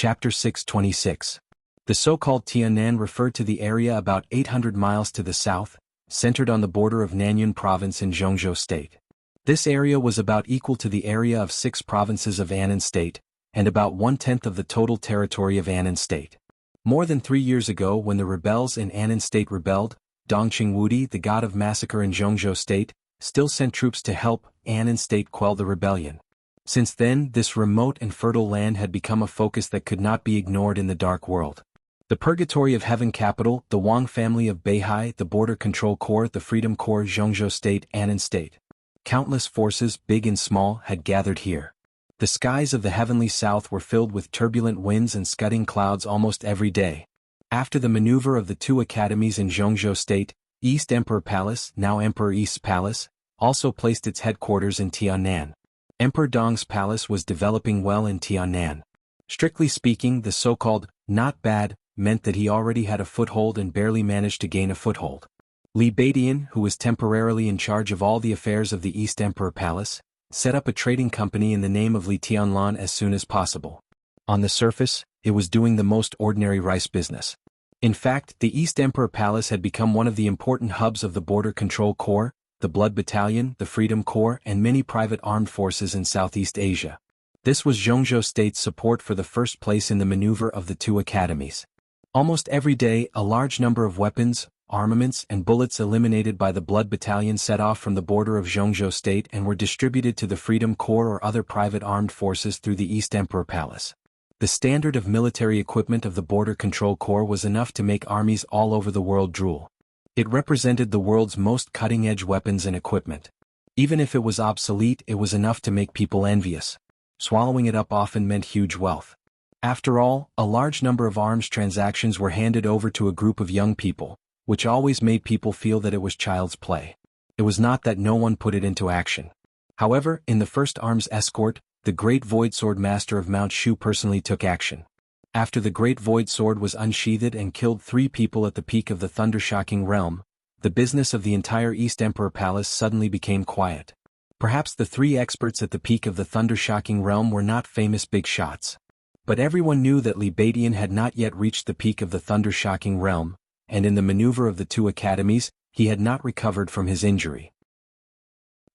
Chapter 626. The so-called Tiannan referred to the area about 800 miles to the south, centered on the border of Nanyuan Province in Jianghu State. This area was about equal to the area of 6 provinces of Annan State, and about 1/10 of the total territory of Annan State. More than 3 years ago, when the rebels in Annan State rebelled, Dongqing Wudi, the god of massacre in Jianghu State, still sent troops to help Annan State quell the rebellion. Since then, this remote and fertile land had become a focus that could not be ignored in the dark world. The Purgatory of Heaven capital, the Wang family of Beihai, the Border Control Corps, the Freedom Corps, Jianghu State, Annan State. Countless forces, big and small, had gathered here. The skies of the heavenly south were filled with turbulent winds and scudding clouds almost every day. After the maneuver of the 2 academies in Jianghu State, East Emperor Palace, now Emperor East's Palace, also placed its headquarters in Tiannan. Emperor Dong's palace was developing well in Tiannan. Strictly speaking, the so-called not bad meant that he already had a foothold and barely managed to gain a foothold. Li Beidian, who was temporarily in charge of all the affairs of the East Emperor Palace, set up a trading company in the name of Li Tianlan as soon as possible. On the surface, it was doing the most ordinary rice business. In fact, the East Emperor Palace had become one of the important hubs of the Border Control Corps, the Blood Battalion, the Freedom Corps, and many private armed forces in Southeast Asia. This was Jianghu State's support for the first place in the maneuver of the 2 academies. Almost every day, a large number of weapons, armaments, and bullets eliminated by the Blood Battalion set off from the border of Jianghu State and were distributed to the Freedom Corps or other private armed forces through the East Emperor Palace. The standard of military equipment of the Border Control Corps was enough to make armies all over the world drool. It represented the world's most cutting-edge weapons and equipment. Even if it was obsolete, it was enough to make people envious. Swallowing it up often meant huge wealth. After all, a large number of arms transactions were handed over to a group of young people, which always made people feel that it was child's play. It was not that no one put it into action. However, in the first arms escort, the Great Void Sword Master of Mount Shu personally took action. After the Great Void Sword was unsheathed and killed 3 people at the peak of the Thundershocking Realm, the business of the entire East Emperor Palace suddenly became quiet. Perhaps the 3 experts at the peak of the Thundershocking Realm were not famous big shots. But everyone knew that Li Beidian had not yet reached the peak of the Thundershocking Realm, and in the maneuver of the 2 academies, he had not recovered from his injury.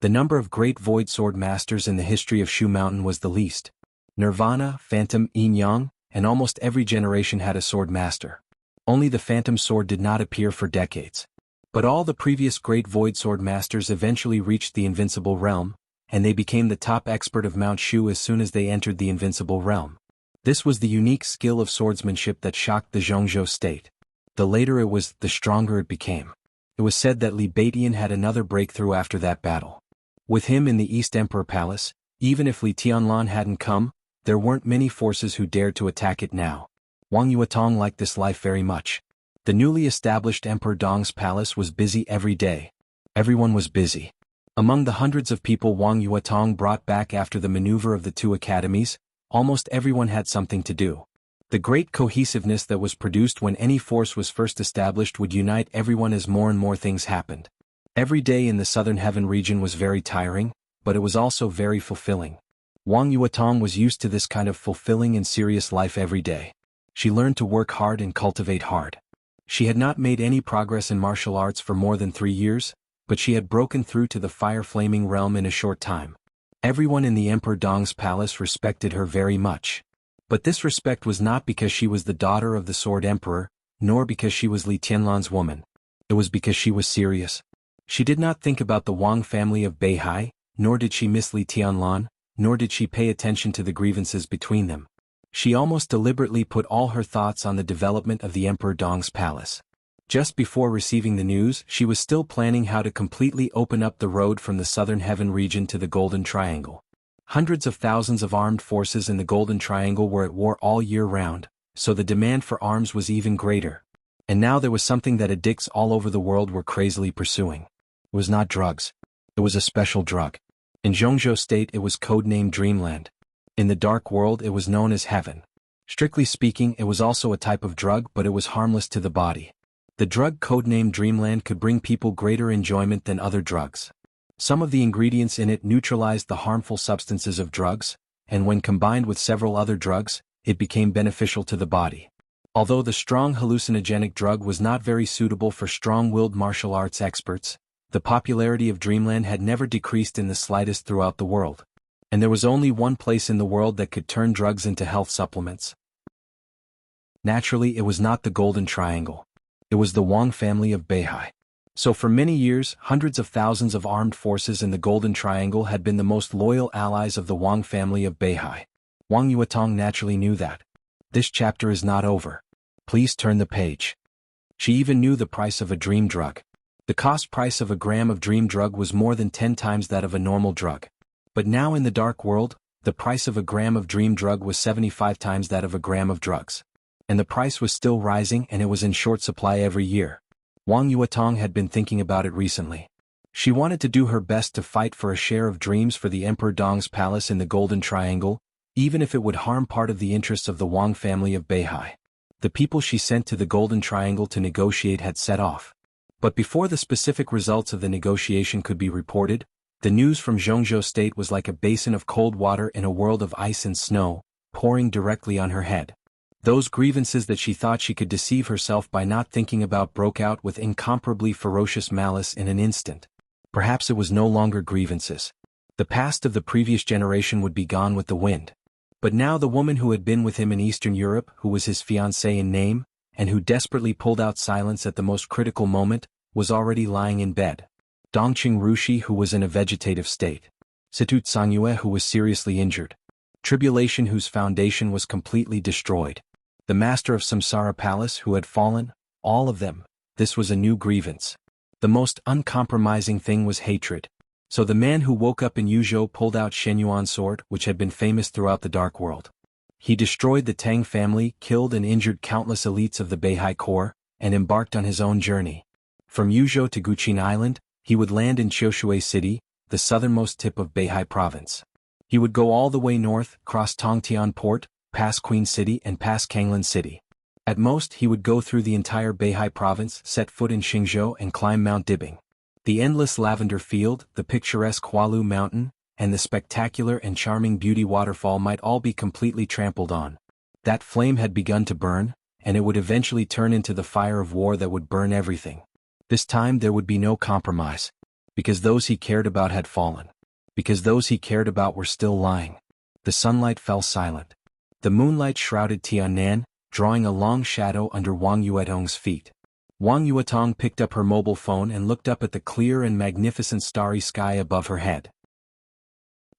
The number of great Void Sword Masters in the history of Shu Mountain was the least. Nirvana, Phantom, Yin Yang, and almost every generation had a sword master. Only the Phantom Sword did not appear for decades. But all the previous great Void Sword Masters eventually reached the Invincible Realm, and they became the top expert of Mount Shu as soon as they entered the Invincible Realm. This was the unique skill of swordsmanship that shocked the Jianghu State. The later it was, the stronger it became. It was said that Li Beidian had another breakthrough after that battle. With him in the East Emperor Palace, even if Li Tianlan hadn't come, there weren't many forces who dared to attack it now. Wang Yuetong liked this life very much. The newly established Emperor Dong's palace was busy every day. Everyone was busy. Among the hundreds of people Wang Yuetong brought back after the maneuver of the 2 academies, almost everyone had something to do. The great cohesiveness that was produced when any force was first established would unite everyone as more and more things happened. Every day in the Southern Heaven region was very tiring, but it was also very fulfilling. Wang Yuetong was used to this kind of fulfilling and serious life every day. She learned to work hard and cultivate hard. She had not made any progress in martial arts for more than 3 years, but she had broken through to the fire-flaming realm in a short time. Everyone in the Emperor Dong's palace respected her very much. But this respect was not because she was the daughter of the Sword Emperor, nor because she was Li Tianlan's woman. It was because she was serious. She did not think about the Wang family of Beihai, nor did she miss Li Tianlan, nor did she pay attention to the grievances between them. She almost deliberately put all her thoughts on the development of the Emperor Dong's palace. Just before receiving the news, she was still planning how to completely open up the road from the Southern Heaven region to the Golden Triangle. Hundreds of thousands of armed forces in the Golden Triangle were at war all year round, so the demand for arms was even greater. And now there was something that addicts all over the world were crazily pursuing. It was not drugs. It was a special drug. In Jianghu State it was codenamed Dreamland. In the dark world it was known as Heaven. Strictly speaking, it was also a type of drug, but it was harmless to the body. The drug codenamed Dreamland could bring people greater enjoyment than other drugs. Some of the ingredients in it neutralized the harmful substances of drugs, and when combined with several other drugs, it became beneficial to the body. Although the strong hallucinogenic drug was not very suitable for strong-willed martial arts experts, the popularity of dreamland had never decreased in the slightest throughout the world. And there was only one place in the world that could turn drugs into health supplements. Naturally, it was not the Golden Triangle. It was the Wang family of Beihai. So for many years, hundreds of thousands of armed forces in the Golden Triangle had been the most loyal allies of the Wang family of Beihai. Wang Yuetong naturally knew that. This chapter is not over. Please turn the page. She even knew the price of a dream drug. The cost price of a gram of dream drug was more than 10 times that of a normal drug. But now in the dark world, the price of a gram of dream drug was 75 times that of a gram of drugs. And the price was still rising, and it was in short supply every year. Wang Yuetong had been thinking about it recently. She wanted to do her best to fight for a share of dreams for the Emperor Dong's palace in the Golden Triangle, even if it would harm part of the interests of the Wang family of Beihai. The people she sent to the Golden Triangle to negotiate had set off. But before the specific results of the negotiation could be reported, the news from Jianghu State was like a basin of cold water in a world of ice and snow, pouring directly on her head. Those grievances that she thought she could deceive herself by not thinking about broke out with incomparably ferocious malice in an instant. Perhaps it was no longer grievances. The past of the previous generation would be gone with the wind. But now the woman who had been with him in Eastern Europe, who was his fiancée in name, and who desperately pulled out silence at the most critical moment, was already lying in bed. Dongqing Rushi, who was in a vegetative state. Situ Tsangyue, who was seriously injured. Tribulation, whose foundation was completely destroyed. The master of Samsara Palace, who had fallen, all of them. This was a new grievance. The most uncompromising thing was hatred. So the man who woke up in Yuzhou pulled out Shenyuan's sword, which had been famous throughout the Dark World. He destroyed the Tang family, killed and injured countless elites of the Beihai Corps, and embarked on his own journey. From Yuzhou to Guqin Island, he would land in Qiushui City, the southernmost tip of Beihai Province. He would go all the way north, cross Tongtian Port, past Queen City and past Kanglan City. At most, he would go through the entire Beihai Province, set foot in Xingzhou and climb Mount Dibing. The endless lavender field, the picturesque Hualu Mountain, and the spectacular and charming Beauty Waterfall might all be completely trampled on. That flame had begun to burn, and it would eventually turn into the fire of war that would burn everything. This time there would be no compromise. Because those he cared about had fallen. Because those he cared about were still lying. The sunlight fell silent. The moonlight shrouded Tiannan, drawing a long shadow under Wang Yuetong's feet. Wang Yuetong picked up her mobile phone and looked up at the clear and magnificent starry sky above her head.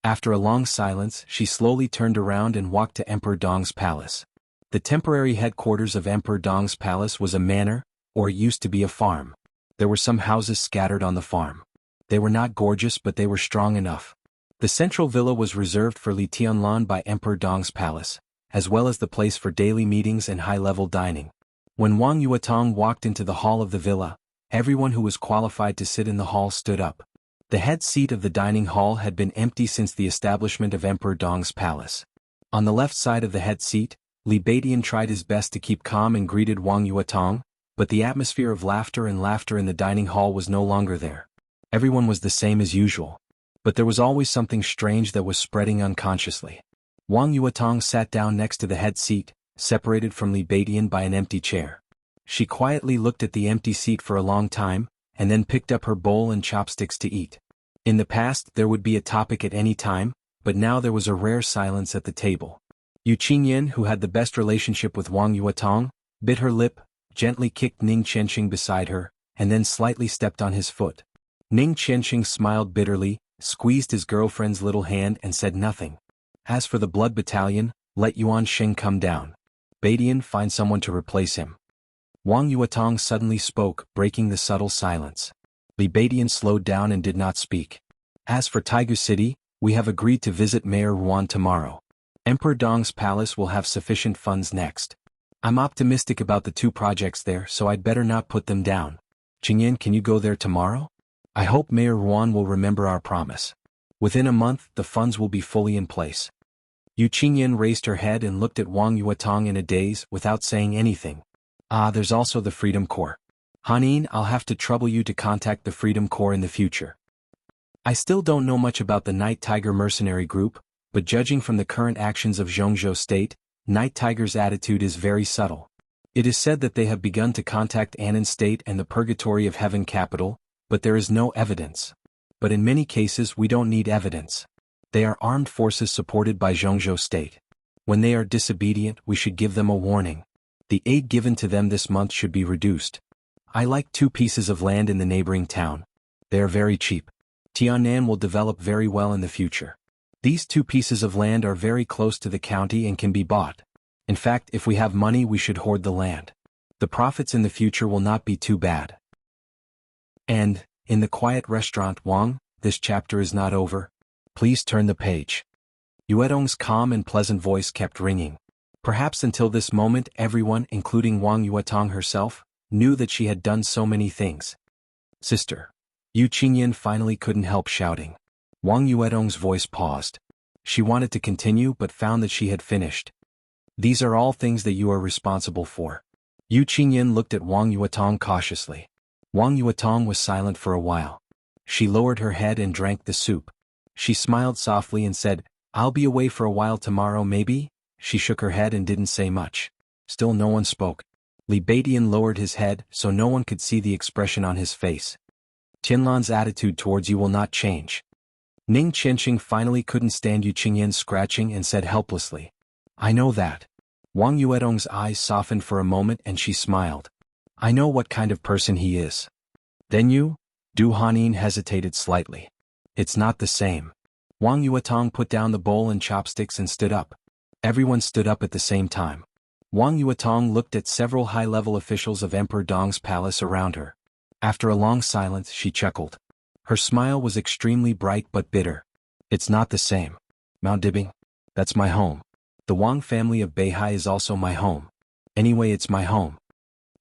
After a long silence, she slowly turned around and walked to Emperor Dong's palace. The temporary headquarters of Emperor Dong's palace was a manor, or it used to be a farm. There were some houses scattered on the farm. They were not gorgeous, but they were strong enough. The central villa was reserved for Li Tianlan by Emperor Dong's palace, as well as the place for daily meetings and high-level dining. When Wang Yuetong walked into the hall of the villa, everyone who was qualified to sit in the hall stood up. The head seat of the dining hall had been empty since the establishment of Emperor Dong's palace. On the left side of the head seat, Li Beidian tried his best to keep calm and greeted Wang Yuetong, but the atmosphere of laughter in the dining hall was no longer there. Everyone was the same as usual. But there was always something strange that was spreading unconsciously. Wang Yuetong sat down next to the head seat, separated from Li Beidian by an empty chair. She quietly looked at the empty seat for a long time, and then picked up her bowl and chopsticks to eat. In the past, there would be a topic at any time, but now there was a rare silence at the table. Yu Qingyan, who had the best relationship with Wang Yuetong, bit her lip, gently kicked Ning Qianqing beside her, and then slightly stepped on his foot. Ning Qianqing smiled bitterly, squeezed his girlfriend's little hand and said nothing. As for the blood battalion, let Yuan Sheng come down. Beidian, find someone to replace him. Wang Yuetong suddenly spoke, breaking the subtle silence. Li Beidian slowed down and did not speak. As for Taigu City, we have agreed to visit Mayor Ruan tomorrow. Emperor Dong's palace will have sufficient funds next. I'm optimistic about the 2 projects there, so I'd better not put them down. Qingyan, can you go there tomorrow? I hope Mayor Ruan will remember our promise. Within a month, the funds will be fully in place. Yu Qingyan raised her head and looked at Wang Yuetong in a daze without saying anything. There's also the Freedom Corps. Hanin, I'll have to trouble you to contact the Freedom Corps in the future. I still don't know much about the Night Tiger mercenary group, but judging from the current actions of Jianghu State, Night Tiger's attitude is very subtle. It is said that they have begun to contact Annan State and the Purgatory of Heaven capital, but there is no evidence. But in many cases we don't need evidence. They are armed forces supported by Jianghu State. When they are disobedient, we should give them a warning. The aid given to them this month should be reduced. I like 2 pieces of land in the neighboring town. They are very cheap. Tiannan will develop very well in the future. These 2 pieces of land are very close to the county and can be bought. In fact, if we have money, we should hoard the land. The profits in the future will not be too bad. And, in the quiet restaurant Wang, this chapter is not over. Please turn the page. Yuedong's calm and pleasant voice kept ringing. Perhaps until this moment everyone, including Wang Yuetong herself, knew that she had done so many things. Sister. Yu Qingyan finally couldn't help shouting. Wang Yuedong's voice paused. She wanted to continue but found that she had finished. These are all things that you are responsible for. Yu Qingyan looked at Wang Yuetong cautiously. Wang Yuetong was silent for a while. She lowered her head and drank the soup. She smiled softly and said, "I'll be away for a while tomorrow maybe?" She shook her head and didn't say much. Still no one spoke. Li Beidian lowered his head so no one could see the expression on his face. Tianlan's attitude towards you will not change. Ning Qianqing finally couldn't stand Yu Qingyan's scratching and said helplessly, "I know that." Wang Yuedong's eyes softened for a moment and she smiled. "I know what kind of person he is." "Then you?" Du Hanin hesitated slightly. "It's not the same." Wang Yuetong put down the bowl and chopsticks and stood up. Everyone stood up at the same time. Wang Yuetong looked at several high-level officials of Emperor Dong's palace around her. After a long silence, she chuckled. Her smile was extremely bright but bitter. "It's not the same. Mount Dibing? That's my home. The Wang family of Beihai is also my home. Anyway, it's my home."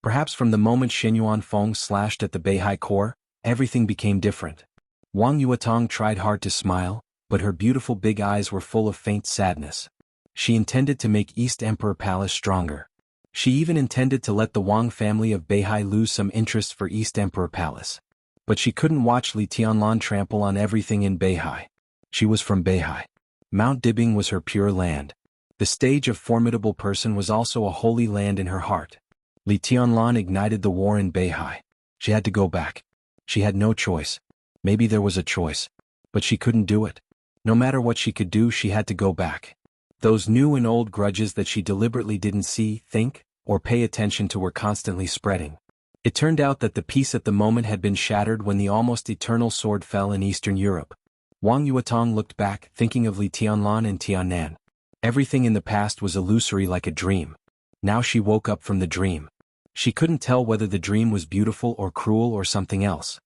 Perhaps from the moment Shen Yuanfeng slashed at the Beihai core, everything became different. Wang Yuetong tried hard to smile, but her beautiful big eyes were full of faint sadness. She intended to make East Emperor Palace stronger. She even intended to let the Wang family of Beihai lose some interest for East Emperor Palace. But she couldn't watch Li Tianlan trample on everything in Beihai. She was from Beihai. Mount Dibing was her pure land. The stage of formidable person was also a holy land in her heart. Li Tianlan ignited the war in Beihai. She had to go back. She had no choice. Maybe there was a choice. But she couldn't do it. No matter what she could do, she had to go back. Those new and old grudges that she deliberately didn't see, think, or pay attention to were constantly spreading. It turned out that the peace at the moment had been shattered when the almost eternal sword fell in Eastern Europe. Wang Yuetong looked back, thinking of Li Tianlan and Tiannan. Everything in the past was illusory like a dream. Now she woke up from the dream. She couldn't tell whether the dream was beautiful or cruel or something else.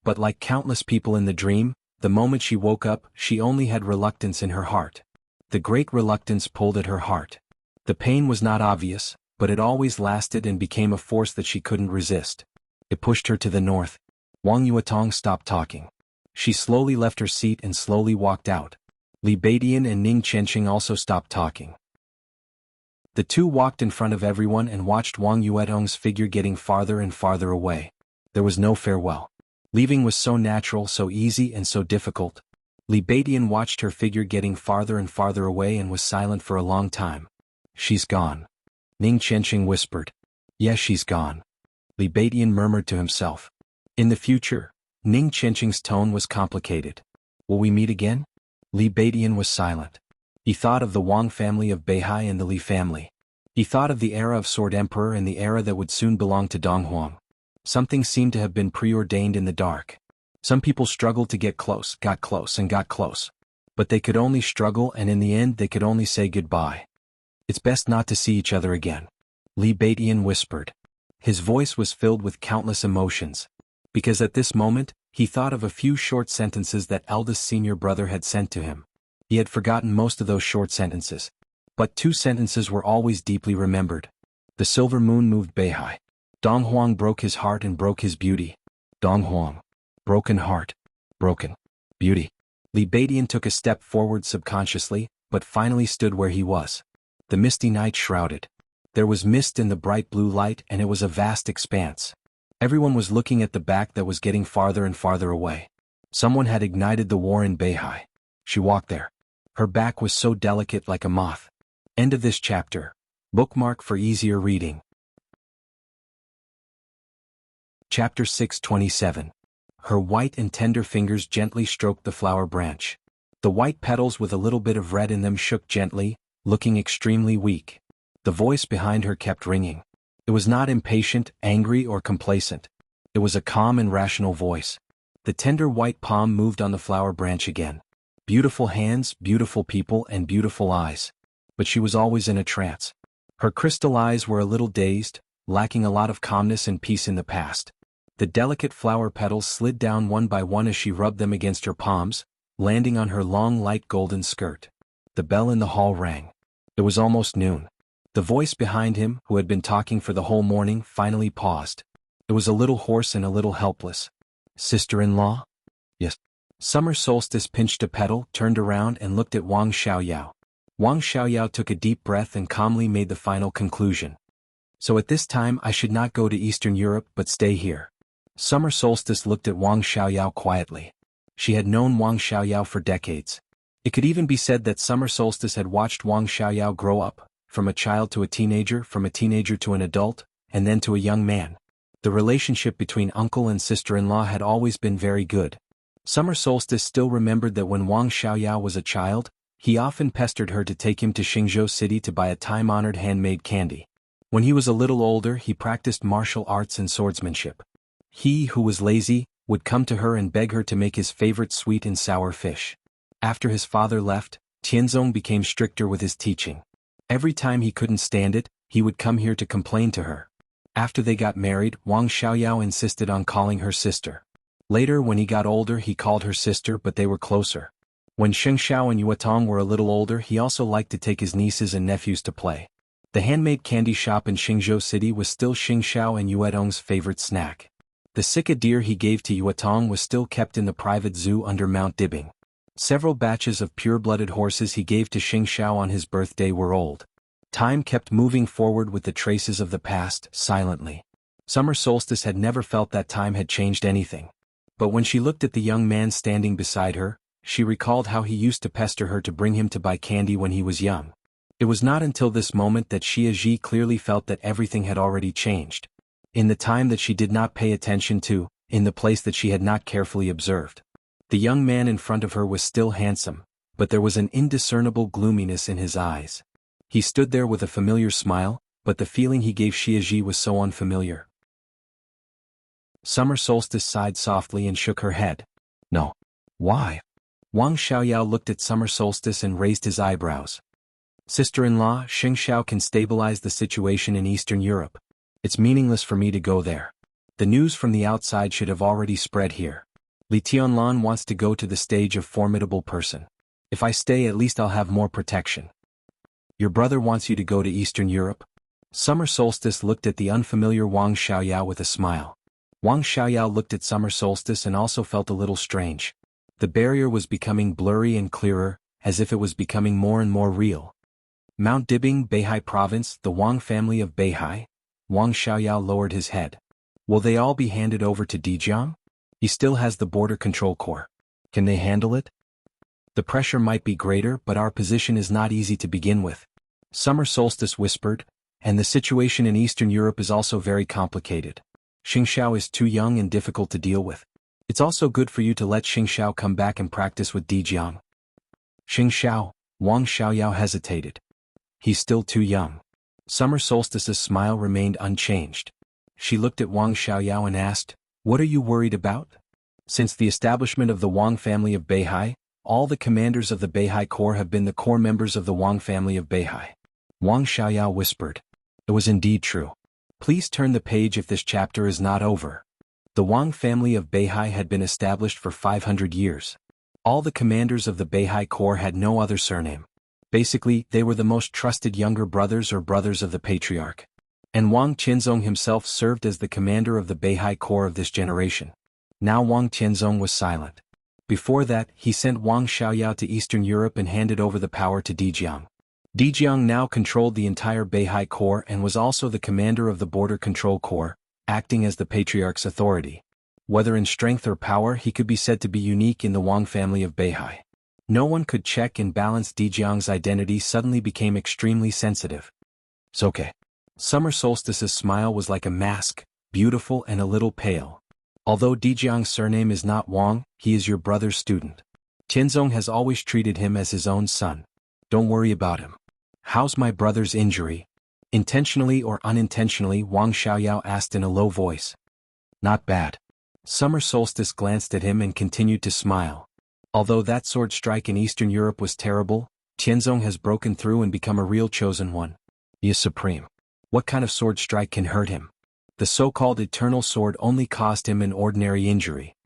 But like countless people in the dream, the moment she woke up, she only had reluctance in her heart. The great reluctance pulled at her heart. The pain was not obvious, but it always lasted and became a force that she couldn't resist. It pushed her to the north. Wang Yuetong stopped talking. She slowly left her seat and slowly walked out. Li Beidian and Ning Qianqing also stopped talking. The two walked in front of everyone and watched Wang Yuetong's figure getting farther and farther away. There was no farewell. Leaving was so natural, so easy, and so difficult. Li Beidian watched her figure getting farther and farther away and was silent for a long time. "She's gone." Ning Qianqing whispered. "Yes, she's gone." Li Beidian murmured to himself. "In the future?" Ning Qianqing's tone was complicated. "Will we meet again?" Li Beidian was silent. He thought of the Wang family of Beihai and the Li family. He thought of the era of Sword Emperor and the era that would soon belong to Donghuang. Something seemed to have been preordained in the dark. Some people struggled to get close, got close and got close. But they could only struggle, and in the end they could only say goodbye. "It's best not to see each other again," Li Beidian whispered. His voice was filled with countless emotions. Because at this moment, he thought of a few short sentences that eldest senior brother had sent to him. He had forgotten most of those short sentences. But 2 sentences were always deeply remembered. The silver moon moved Beihai. Donghuang broke his heart and broke his beauty. Donghuang. Broken heart. Broken beauty. Li Beidian took a step forward subconsciously, but finally stood where he was. The misty night shrouded. There was mist in the bright blue light and it was a vast expanse. Everyone was looking at the back that was getting farther and farther away. Someone had ignited the war in Beihai. She walked there. Her back was so delicate like a moth. End of this chapter. Bookmark for easier reading. Chapter 627. Her white and tender fingers gently stroked the flower branch. The white petals with a little bit of red in them shook gently, looking extremely weak. The voice behind her kept ringing. It was not impatient, angry, or complacent. It was a calm and rational voice. The tender white palm moved on the flower branch again. Beautiful hands, beautiful people, and beautiful eyes. But she was always in a trance. Her crystal eyes were a little dazed, lacking a lot of calmness and peace in the past. The delicate flower petals slid down one by one as she rubbed them against her palms, landing on her long light golden skirt. The bell in the hall rang. It was almost noon. The voice behind him, who had been talking for the whole morning, finally paused. It was a little hoarse and a little helpless. Sister-in-law? Yes. Summer Solstice pinched a petal, turned around and looked at Wang Xiaoyao. Wang Xiaoyao took a deep breath and calmly made the final conclusion. So at this time I should not go to Eastern Europe but stay here. Summer Solstice looked at Wang Xiaoyao quietly. She had known Wang Xiaoyao for decades. It could even be said that Summer Solstice had watched Wang Xiaoyao grow up, from a child to a teenager, from a teenager to an adult, and then to a young man. The relationship between uncle and sister-in-law had always been very good. Summer Solstice still remembered that when Wang Xiaoyao was a child, he often pestered her to take him to Jianghu city to buy a time-honored handmade candy. When he was a little older, he practiced martial arts and swordsmanship. He, who was lazy, would come to her and beg her to make his favorite sweet and sour fish. After his father left, Tianzong became stricter with his teaching. Every time he couldn't stand it, he would come here to complain to her. After they got married, Wang Xiaoyao insisted on calling her sister. Later, when he got older, he called her sister, but they were closer. When Sheng Xiao and Yuetong were a little older, he also liked to take his nieces and nephews to play. The handmade candy shop in Xingzhou City was still Sheng Xiao and Yuetong's favorite snack. The sika deer he gave to Yuetong was still kept in the private zoo under Mount Dibbing. Several batches of pure-blooded horses he gave to Sheng Xiao on his birthday were old. Time kept moving forward with the traces of the past, silently. Summer Solstice had never felt that time had changed anything. But when she looked at the young man standing beside her, she recalled how he used to pester her to bring him to buy candy when he was young. It was not until this moment that Xia Ji clearly felt that everything had already changed. In the time that she did not pay attention to, in the place that she had not carefully observed. The young man in front of her was still handsome, but there was an indiscernible gloominess in his eyes. He stood there with a familiar smile, but the feeling he gave Xia Ji was so unfamiliar. Summer Solstice sighed softly and shook her head. No. Why? Wang Xiaoyao looked at Summer Solstice and raised his eyebrows. Sister-in-law, Sheng Xiao can stabilize the situation in Eastern Europe. It's meaningless for me to go there. The news from the outside should have already spread here. Li Tianlan wants to go to the stage of formidable person. If I stay, at least I'll have more protection. Your brother wants you to go to Eastern Europe? Summer Solstice looked at the unfamiliar Wang Xiaoyao with a smile. Wang Xiaoyao looked at Summer Solstice and also felt a little strange. The barrier was becoming blurry and clearer, as if it was becoming more and more real. Mount Dibbing, Beihai Province, the Wang family of Beihai? Wang Xiaoyao lowered his head. Will they all be handed over to Jianghu? He still has the border control corps. Can they handle it? The pressure might be greater, but our position is not easy to begin with. Summer Solstice whispered, and the situation in Eastern Europe is also very complicated. Xing Xiao is too young and difficult to deal with. It's also good for you to let Xing Xiao come back and practice with Jianghu. Xing Xiao, Wang Xiaoyao hesitated. He's still too young. Summer Solstice's smile remained unchanged. She looked at Wang Xiaoyao and asked, what are you worried about? Since the establishment of the Wang family of Beihai, all the commanders of the Beihai Corps have been the core members of the Wang family of Beihai. Wang Xiaoyao whispered. It was indeed true. Please turn the page if this chapter is not over. The Wang family of Beihai had been established for 500 years. All the commanders of the Beihai Corps had no other surname. Basically, they were the most trusted younger brothers or brothers of the patriarch. And Wang Tianzong himself served as the commander of the Beihai Corps of this generation. Now Wang Tianzong was silent. Before that, he sent Wang Xiaoyao to Eastern Europe and handed over the power to Jianghu. Jianghu now controlled the entire Beihai Corps and was also the commander of the Border Control Corps, acting as the patriarch's authority. Whether in strength or power, he could be said to be unique in the Wang family of Beihai. No one could check and balance Jiang's identity suddenly became extremely sensitive. It's okay. Summer Solstice's smile was like a mask, beautiful and a little pale. Although Jiang's surname is not Wang, he is your brother's student. Tianzong has always treated him as his own son. Don't worry about him. How's my brother's injury? Intentionally or unintentionally, Wang Xiaoyao asked in a low voice. Not bad. Summer Solstice glanced at him and continued to smile. Although that sword strike in Eastern Europe was terrible, Tianzong has broken through and become a real chosen one. He is supreme. What kind of sword strike can hurt him? The so-called eternal sword only caused him an ordinary injury.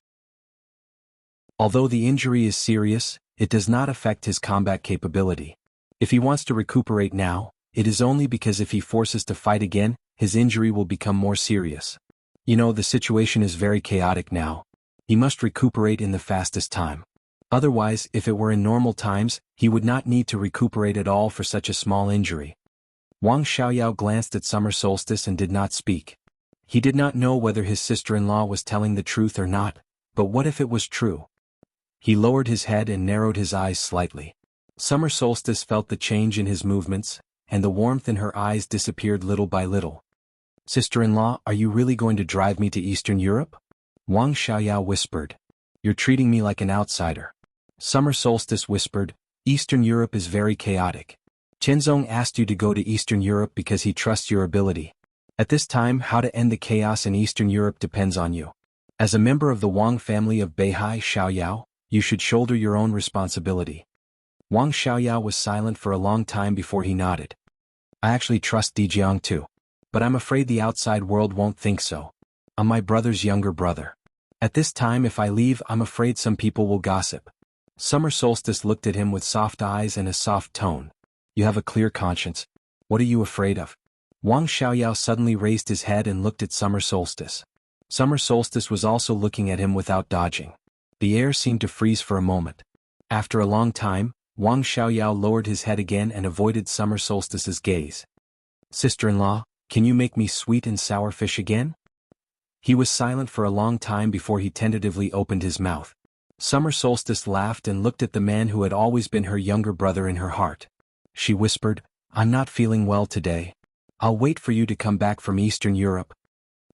Although the injury is serious, it does not affect his combat capability. If he wants to recuperate now, it is only because if he forces to fight again, his injury will become more serious. You know, the situation is very chaotic now. He must recuperate in the fastest time. Otherwise, if it were in normal times, he would not need to recuperate at all for such a small injury. Wang Xiaoyao glanced at Summer Solstice and did not speak. He did not know whether his sister-in-law was telling the truth or not, but what if it was true? He lowered his head and narrowed his eyes slightly. Summer Solstice felt the change in his movements, and the warmth in her eyes disappeared little by little. Sister-in-law, are you really going to drive me to Eastern Europe? Wang Xiaoyao whispered. You're treating me like an outsider. Summer Solstice whispered, Eastern Europe is very chaotic. Tianzong asked you to go to Eastern Europe because he trusts your ability. At this time, how to end the chaos in Eastern Europe depends on you. As a member of the Wang family of Beihai Xiaoyao, you should shoulder your own responsibility. Wang Xiaoyao was silent for a long time before he nodded. I actually trust Jiang too. But I'm afraid the outside world won't think so. I'm my brother's younger brother. At this time if I leave, I'm afraid some people will gossip. Summer Solstice looked at him with soft eyes and a soft tone. You have a clear conscience. What are you afraid of? Wang Xiaoyao suddenly raised his head and looked at Summer Solstice. Summer Solstice was also looking at him without dodging. The air seemed to freeze for a moment. After a long time, Wang Xiaoyao lowered his head again and avoided Summer Solstice's gaze. Sister-in-law, can you make me sweet and sour fish again? He was silent for a long time before he tentatively opened his mouth. Summer Solstice laughed and looked at the man who had always been her younger brother in her heart. She whispered, I'm not feeling well today. I'll wait for you to come back from Eastern Europe.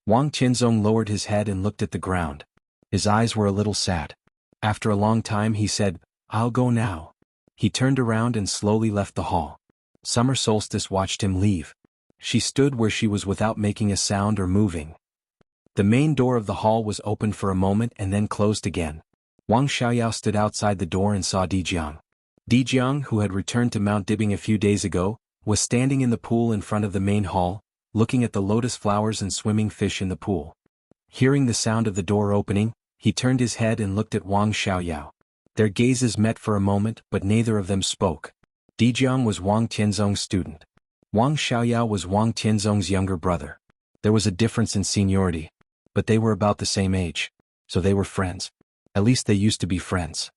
Wang Tianzong lowered his head and looked at the ground. His eyes were a little sad. After a long time he said, I'll go now. He turned around and slowly left the hall. Summer Solstice watched him leave. She stood where she was without making a sound or moving. The main door of the hall was opened for a moment and then closed again. Wang Xiaoyao stood outside the door and saw Jiang. Jiang, who had returned to Mount Dibbing a few days ago, was standing in the pool in front of the main hall, looking at the lotus flowers and swimming fish in the pool. Hearing the sound of the door opening, he turned his head and looked at Wang Xiaoyao. Their gazes met for a moment, but neither of them spoke. Jiang was Wang Tianzong's student. Wang Xiaoyao was Wang Tianzong's younger brother. There was a difference in seniority, but they were about the same age, so they were friends. At least they used to be friends.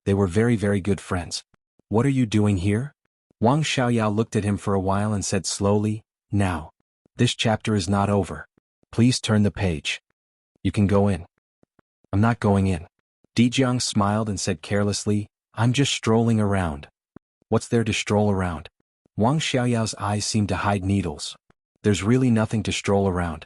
They were very, very good friends. What are you doing here? Wang Xiaoyao looked at him for a while and said slowly, Now. This chapter is not over. Please turn the page. You can go in. I'm not going in. Jiang smiled and said carelessly, I'm just strolling around. What's there to stroll around? Wang Xiaoyao's eyes seemed to hide needles. There's really nothing to stroll around.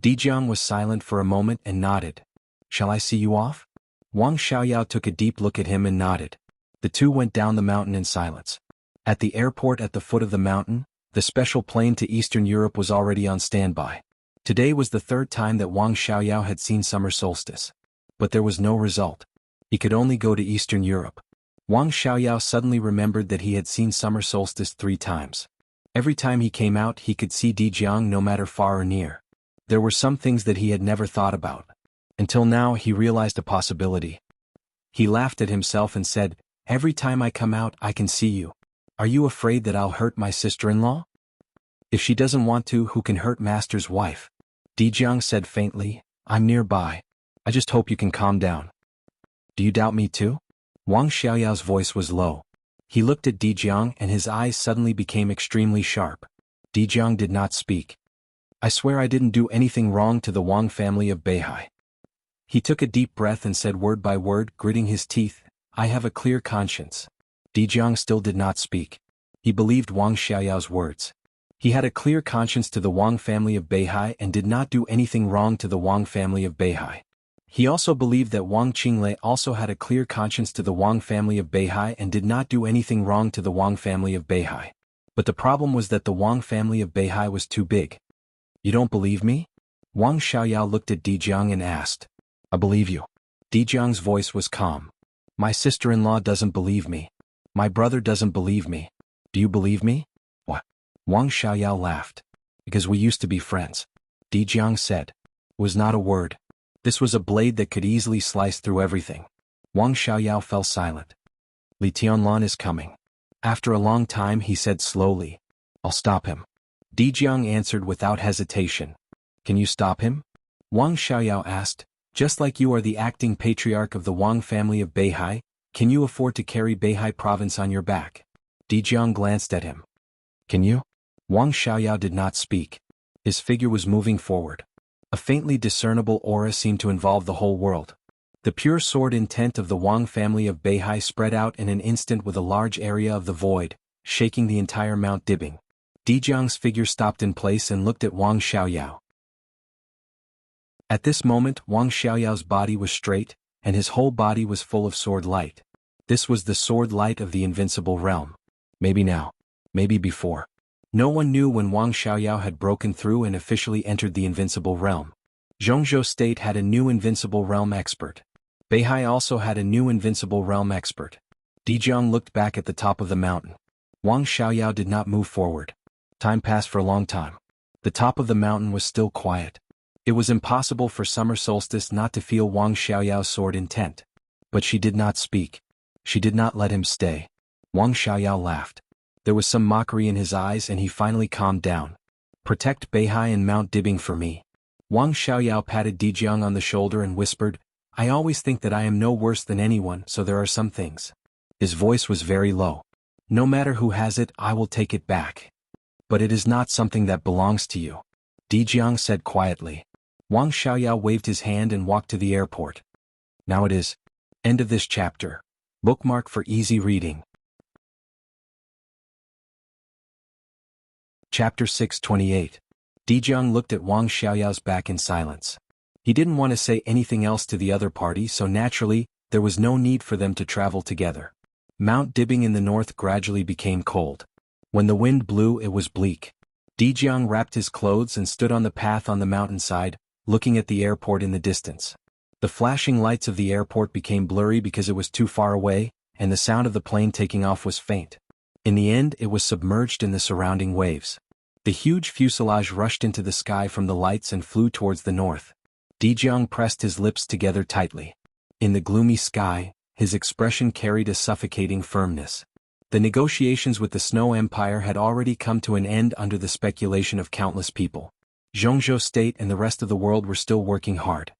Jiang was silent for a moment and nodded. Shall I see you off? Wang Xiaoyao took a deep look at him and nodded. The two went down the mountain in silence. At the airport at the foot of the mountain, the special plane to Eastern Europe was already on standby. Today was the third time that Wang Xiaoyao had seen Summer Solstice. But there was no result. He could only go to Eastern Europe. Wang Xiaoyao suddenly remembered that he had seen Summer Solstice 3 times. Every time he came out he could see Jiang no matter far or near. There were some things that he had never thought about. Until now he realized a possibility. He laughed at himself and said, Every time I come out I can see you. Are you afraid that I'll hurt my sister-in-law? If she doesn't want to, who can hurt master's wife? Jiang said faintly, I'm nearby. I just hope you can calm down. Do you doubt me too? Wang Xiaoyao's voice was low. He looked at Jiang and his eyes suddenly became extremely sharp. Jiang did not speak. I swear I didn't do anything wrong to the Wang family of Beihai. He took a deep breath and said word by word, gritting his teeth, I have a clear conscience. Jiang still did not speak. He believed Wang Xiaoyao's words. He had a clear conscience to the Wang family of Beihai and did not do anything wrong to the Wang family of Beihai. He also believed that Wang Qinglei also had a clear conscience to the Wang family of Beihai and did not do anything wrong to the Wang family of Beihai. But the problem was that the Wang family of Beihai was too big. You don't believe me? Wang Xiaoyao looked at Jiang and asked. I believe you. Jiang's voice was calm. My sister-in-law doesn't believe me. My brother doesn't believe me. Do you believe me? What? Wang Xiaoyao laughed. Because we used to be friends. Jiang said. It was not a word. This was a blade that could easily slice through everything. Wang Xiaoyao fell silent. Li Tianlan is coming. After a long time he said slowly. I'll stop him. Jiang answered without hesitation. Can you stop him? Wang Xiaoyao asked. Just like you are the acting patriarch of the Wang family of Beihai, can you afford to carry Beihai province on your back? Jiang glanced at him. Can you? Wang Xiaoyao did not speak. His figure was moving forward. A faintly discernible aura seemed to involve the whole world. The pure sword intent of the Wang family of Beihai spread out in an instant with a large area of the void, shaking the entire Mount Dibing. Jiang's figure stopped in place and looked at Wang Xiaoyao. At this moment Wang Xiaoyao's body was straight, and his whole body was full of sword light. This was the sword light of the invincible realm. Maybe now. Maybe before. No one knew when Wang Xiaoyao had broken through and officially entered the invincible realm. Jianghu State had a new invincible realm expert. Beihai also had a new invincible realm expert. Jiang looked back at the top of the mountain. Wang Xiaoyao did not move forward. Time passed for a long time. The top of the mountain was still quiet. It was impossible for Summer Solstice not to feel Wang Xiaoyao's sword intent. But she did not speak. She did not let him stay. Wang Xiaoyao laughed. There was some mockery in his eyes and he finally calmed down. Protect Beihai and Mount Dibing for me. Wang Xiaoyao patted Jiang on the shoulder and whispered, I always think that I am no worse than anyone, so there are some things. His voice was very low. No matter who has it, I will take it back. But it is not something that belongs to you. Jiang said quietly. Wang Xiaoyao waved his hand and walked to the airport. Now it is. End of this chapter. Bookmark for easy reading. Chapter 628. Jiang looked at Wang Xiaoyao's back in silence. He didn't want to say anything else to the other party, so naturally, there was no need for them to travel together. Mount Dibing in the north gradually became cold. When the wind blew, it was bleak. Jiang wrapped his clothes and stood on the path on the mountainside, looking at the airport in the distance. The flashing lights of the airport became blurry because it was too far away, and the sound of the plane taking off was faint. In the end, it was submerged in the surrounding waves. The huge fuselage rushed into the sky from the lights and flew towards the north. Jiang pressed his lips together tightly. In the gloomy sky, his expression carried a suffocating firmness. The negotiations with the Snow Empire had already come to an end under the speculation of countless people. Jianghu State and the rest of the world were still working hard.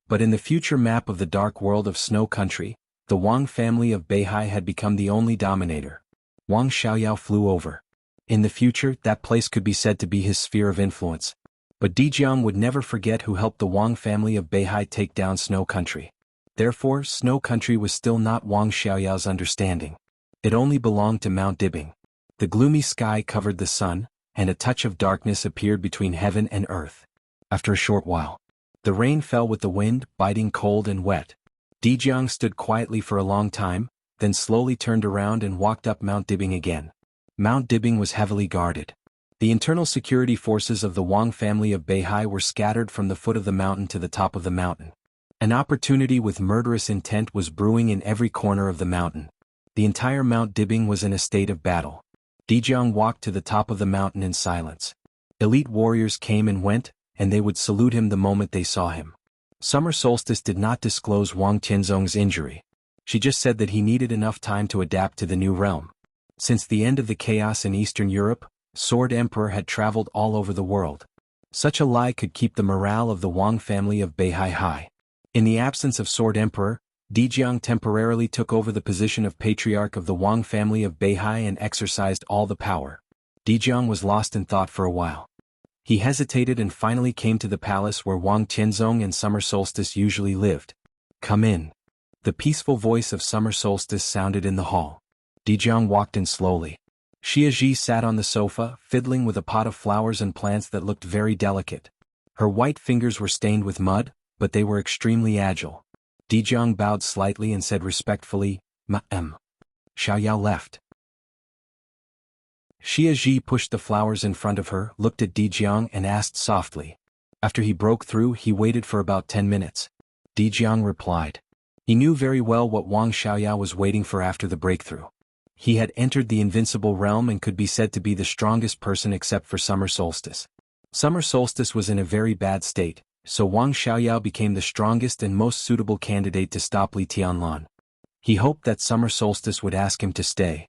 But in the future map of the dark world of Snow Country, the Wang family of Beihai had become the only dominator. Wang Xiaoyao flew over. In the future, that place could be said to be his sphere of influence. But Jiang would never forget who helped the Wang family of Beihai take down Snow Country. Therefore, Snow Country was still not Wang Xiaoyao's understanding. It only belonged to Mount Dibing. The gloomy sky covered the sun, and a touch of darkness appeared between heaven and earth. After a short while, the rain fell with the wind, biting cold and wet. Jiang stood quietly for a long time, then slowly turned around and walked up Mount Dibing again. Mount Dibing was heavily guarded. The internal security forces of the Wang family of Beihai were scattered from the foot of the mountain to the top of the mountain. An opportunity with murderous intent was brewing in every corner of the mountain. The entire Mount Dibing was in a state of battle. Jiang walked to the top of the mountain in silence. Elite warriors came and went, and they would salute him the moment they saw him. Summer Solstice did not disclose Wang Tianzong's injury. She just said that he needed enough time to adapt to the new realm. Since the end of the chaos in Eastern Europe, Sword Emperor had traveled all over the world. Such a lie could keep the morale of the Wang family of Beihai high. In the absence of Sword Emperor, Jiang temporarily took over the position of patriarch of the Wang family of Beihai and exercised all the power. Jiang was lost in thought for a while. He hesitated and finally came to the palace where Wang Tianzong and Summer Solstice usually lived. Come in. The peaceful voice of summer solstice sounded in the hall. Jiang walked in slowly. Xia sat on the sofa, fiddling with a pot of flowers and plants that looked very delicate. Her white fingers were stained with mud, but they were extremely agile. Jiang bowed slightly and said respectfully, "Ma'am." Xiaoyao left. Xia pushed the flowers in front of her, looked at Jiang and asked softly. After he broke through, he waited for about 10 minutes. Jiang replied. He knew very well what Wang Xiaoyao was waiting for after the breakthrough. He had entered the invincible realm and could be said to be the strongest person except for Summer Solstice. Summer Solstice was in a very bad state, so Wang Xiaoyao became the strongest and most suitable candidate to stop Li Tianlan. He hoped that Summer Solstice would ask him to stay.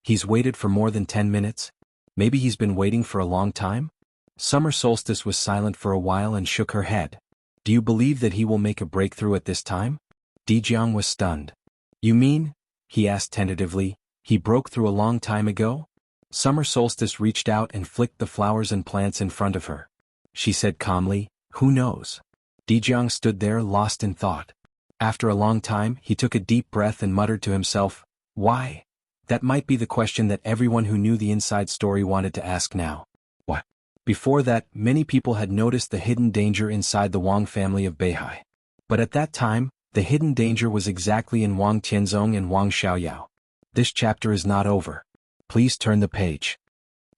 He's waited for more than 10 minutes? Maybe he's been waiting for a long time? Summer Solstice was silent for a while and shook her head. Do you believe that he will make a breakthrough at this time? Jiang was stunned. You mean? He asked tentatively. He broke through a long time ago? Summer Solstice reached out and flicked the flowers and plants in front of her. She said calmly, who knows? Jiang stood there lost in thought. After a long time, he took a deep breath and muttered to himself, why? That might be the question that everyone who knew the inside story wanted to ask now. What? Before that, many people had noticed the hidden danger inside the Wang family of Beihai. But at that time, the hidden danger was exactly in Wang Tianzong and Wang Xiaoyao. This chapter is not over. Please turn the page.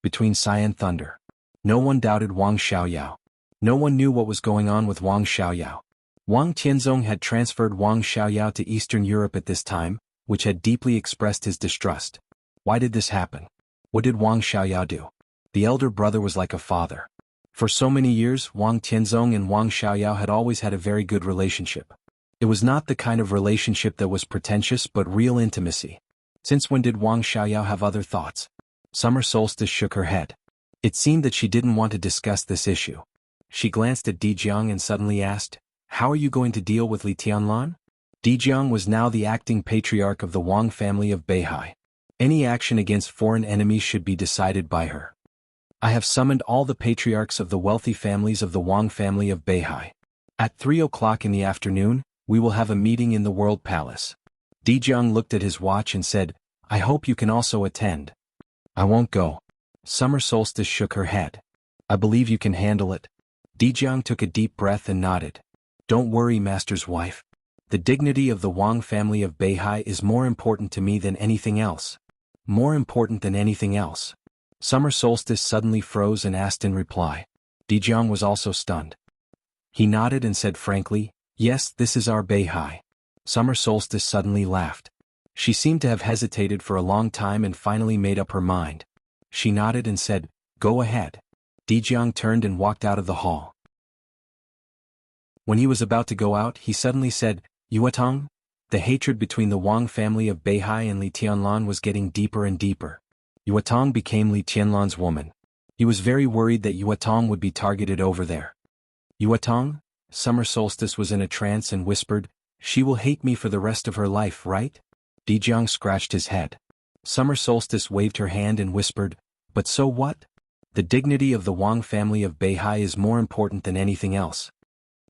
Between Sigh and Thunder. No one doubted Wang Xiaoyao. No one knew what was going on with Wang Xiaoyao. Wang Tianzong had transferred Wang Xiaoyao to Eastern Europe at this time, which had deeply expressed his distrust. Why did this happen? What did Wang Xiaoyao do? The elder brother was like a father. For so many years, Wang Tianzong and Wang Xiaoyao had always had a very good relationship. It was not the kind of relationship that was pretentious but real intimacy. Since when did Wang Xiaoyao have other thoughts? Summer Solstice shook her head. It seemed that she didn't want to discuss this issue. She glanced at Jiang and suddenly asked, how are you going to deal with Li Tianlan? Jiang was now the acting patriarch of the Wang family of Beihai. Any action against foreign enemies should be decided by her. I have summoned all the patriarchs of the wealthy families of the Wang family of Beihai. At 3 o'clock in the afternoon, we will have a meeting in the World Palace. Jiang looked at his watch and said, I hope you can also attend. I won't go. Summer Solstice shook her head. I believe you can handle it. Jiang took a deep breath and nodded. Don't worry, Master's wife. The dignity of the Wang family of Beihai is more important to me than anything else. More important than anything else. Summer Solstice suddenly froze and asked in reply. Jiang was also stunned. He nodded and said frankly, yes, this is our Beihai. Summer Solstice suddenly laughed. She seemed to have hesitated for a long time and finally made up her mind. She nodded and said, go ahead. Jiang turned and walked out of the hall. When he was about to go out, he suddenly said, Yuetong? The hatred between the Wang family of Beihai and Li Tianlan was getting deeper and deeper. Yuetong became Li Tianlan's woman. He was very worried that Yuetong would be targeted over there. Yuetong? Summer Solstice was in a trance and whispered, she will hate me for the rest of her life, right? Jiang scratched his head. Summer Solstice waved her hand and whispered, but so what? The dignity of the Wang family of Beihai is more important than anything else.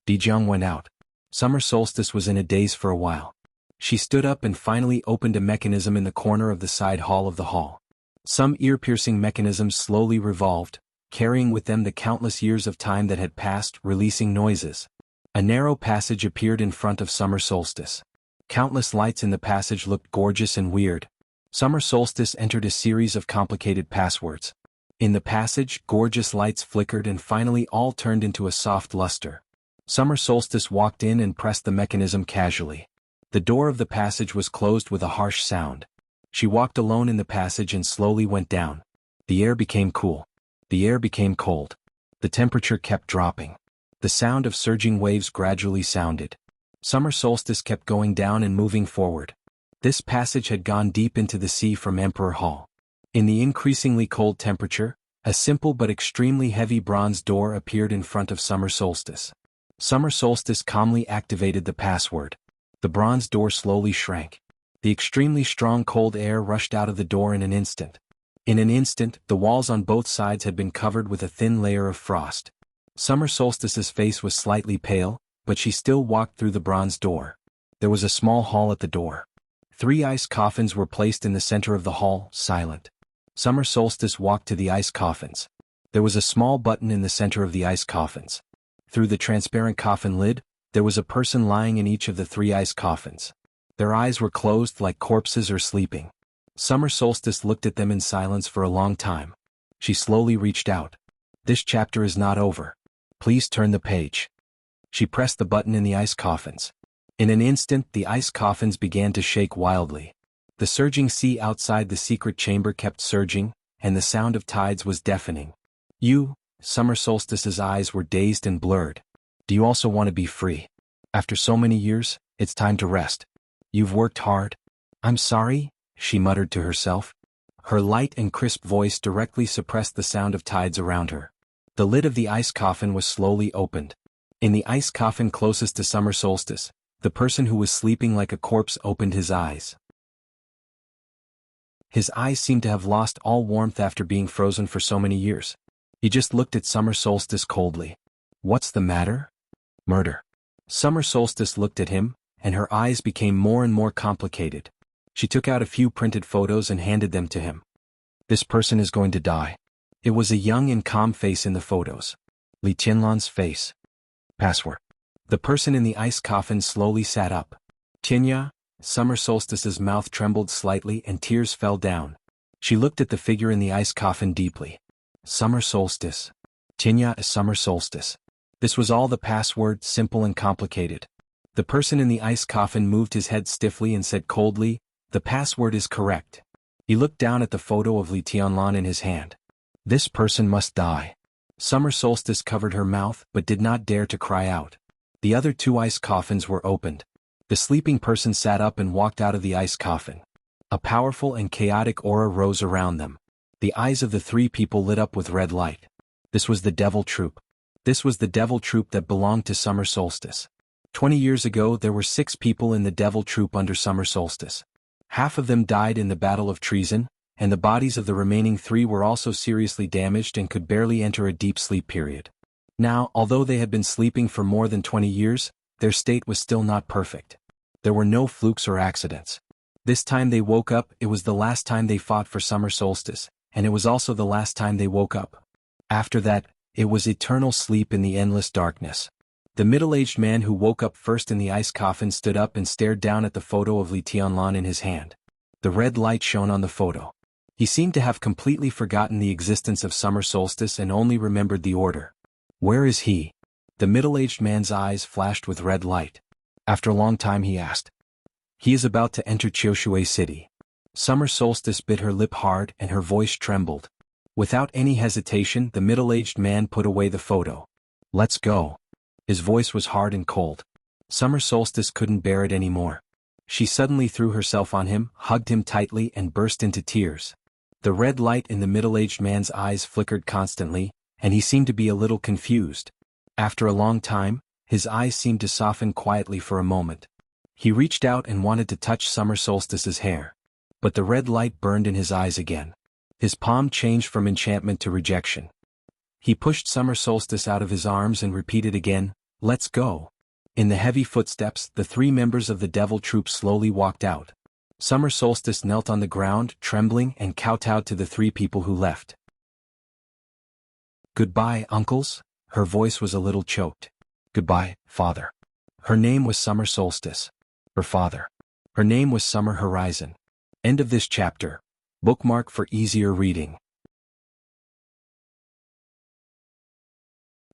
Jiang went out. Summer Solstice was in a daze for a while. She stood up and finally opened a mechanism in the corner of the side hall of the hall. Some ear-piercing mechanisms slowly revolved, carrying with them the countless years of time that had passed, releasing noises. A narrow passage appeared in front of Summer Solstice. Countless lights in the passage looked gorgeous and weird. Summer Solstice entered a series of complicated passwords. In the passage, gorgeous lights flickered and finally all turned into a soft luster. Summer Solstice walked in and pressed the mechanism casually. The door of the passage was closed with a harsh sound. She walked alone in the passage and slowly went down. The air became cool. The air became cold. The temperature kept dropping. The sound of surging waves gradually sounded. Summer Solstice kept going down and moving forward. This passage had gone deep into the sea from Emperor Hall. In the increasingly cold temperature, a simple but extremely heavy bronze door appeared in front of Summer Solstice. Summer Solstice calmly activated the password. The bronze door slowly shrank. The extremely strong cold air rushed out of the door in an instant. In an instant, the walls on both sides had been covered with a thin layer of frost. Summer Solstice's face was slightly pale, but she still walked through the bronze door. There was a small hall at the door. 3 ice coffins were placed in the center of the hall, silent. Summer Solstice walked to the ice coffins. There was a small button in the center of the ice coffins. Through the transparent coffin lid, there was a person lying in each of the 3 ice coffins. Their eyes were closed like corpses or sleeping. Summer Solstice looked at them in silence for a long time. She slowly reached out. This chapter is not over. Please turn the page. She pressed the button in the ice coffins. In an instant, the ice coffins began to shake wildly. The surging sea outside the secret chamber kept surging, and the sound of tides was deafening. Summer Solstice's eyes were dazed and blurred. Do you also want to be free? After so many years, it's time to rest. You've worked hard. I'm sorry, she muttered to herself. Her light and crisp voice directly suppressed the sound of tides around her. The lid of the ice coffin was slowly opened. In the ice coffin closest to Summer Solstice, the person who was sleeping like a corpse opened his eyes. His eyes seemed to have lost all warmth after being frozen for so many years. He just looked at Summer Solstice coldly. What's the matter? Murder. Summer Solstice looked at him, and her eyes became more and more complicated. She took out a few printed photos and handed them to him. This person is going to die. It was a young and calm face in the photos. Li Tianlan's face. Password. The person in the ice coffin slowly sat up. Tianya, Summer Solstice's mouth trembled slightly and tears fell down. She looked at the figure in the ice coffin deeply. Summer Solstice. Tianya is Summer Solstice. This was all the password, simple and complicated. The person in the ice coffin moved his head stiffly and said coldly, "The password is correct." He looked down at the photo of Li Tianlan in his hand. This person must die. Summer Solstice covered her mouth but did not dare to cry out. The other 2 ice coffins were opened. The sleeping person sat up and walked out of the ice coffin. A powerful and chaotic aura rose around them. The eyes of the 3 people lit up with red light. This was the Devil Troop. This was the Devil Troop that belonged to Summer Solstice. 20 years ago there were 6 people in the Devil Troop under Summer Solstice. Half of them died in the Battle of Treason, and the bodies of the remaining 3 were also seriously damaged and could barely enter a deep sleep period. Now, although they had been sleeping for more than 20 years, their state was still not perfect. There were no flukes or accidents. This time they woke up, it was the last time they fought for Summer Solstice, and it was also the last time they woke up. After that, it was eternal sleep in the endless darkness. The middle-aged man who woke up first in the ice coffin stood up and stared down at the photo of Li Tianlan in his hand. The red light shone on the photo. He seemed to have completely forgotten the existence of Summer Solstice and only remembered the order. Where is he? The middle-aged man's eyes flashed with red light. After a long time he asked. He is about to enter Qiushui City. Summer Solstice bit her lip hard and her voice trembled. Without any hesitation, the middle-aged man put away the photo. Let's go. His voice was hard and cold. Summer Solstice couldn't bear it anymore. She suddenly threw herself on him, hugged him tightly and burst into tears. The red light in the middle-aged man's eyes flickered constantly, and he seemed to be a little confused. After a long time, his eyes seemed to soften quietly for a moment. He reached out and wanted to touch Summer Solstice's hair. But the red light burned in his eyes again. His palm changed from enchantment to rejection. He pushed Summer Solstice out of his arms and repeated again, "Let's go." In the heavy footsteps, the 3 members of the Devil Troop slowly walked out. Summer Solstice knelt on the ground, trembling, and kowtowed to the 3 people who left. Goodbye, uncles? Her voice was a little choked. Goodbye, father. Her name was Summer Solstice. Her father. Her name was Summer Horizon. End of this chapter. Bookmark for easier reading.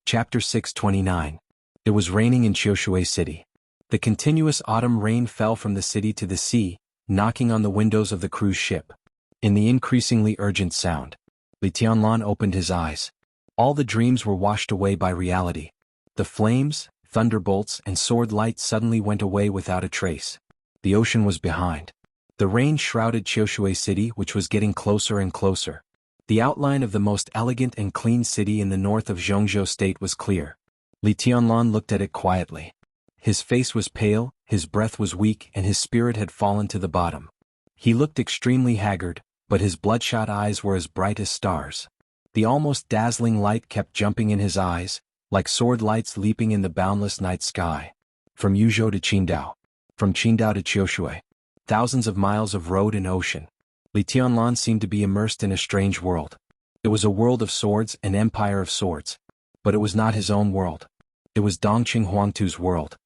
Chapter 629. It was raining in Qiushui City. The continuous autumn rain fell from the city to the sea, knocking on the windows of the cruise ship. In the increasingly urgent sound, Li Tianlan opened his eyes. All the dreams were washed away by reality. The flames, thunderbolts, and sword light suddenly went away without a trace. The ocean was behind. The rain shrouded Qiushui City, which was getting closer and closer. The outline of the most elegant and clean city in the north of Jianghu state was clear. Li Tianlan looked at it quietly. His face was pale, his breath was weak, and his spirit had fallen to the bottom. He looked extremely haggard, but his bloodshot eyes were as bright as stars. The almost dazzling light kept jumping in his eyes, like sword lights leaping in the boundless night sky. From Yuzhou to Qingdao. From Qingdao to Qiushui. Thousands of miles of road and ocean. Li Tianlan seemed to be immersed in a strange world. It was a world of swords, an empire of swords. But it was not his own world. It was Dongqing Huangtu's world.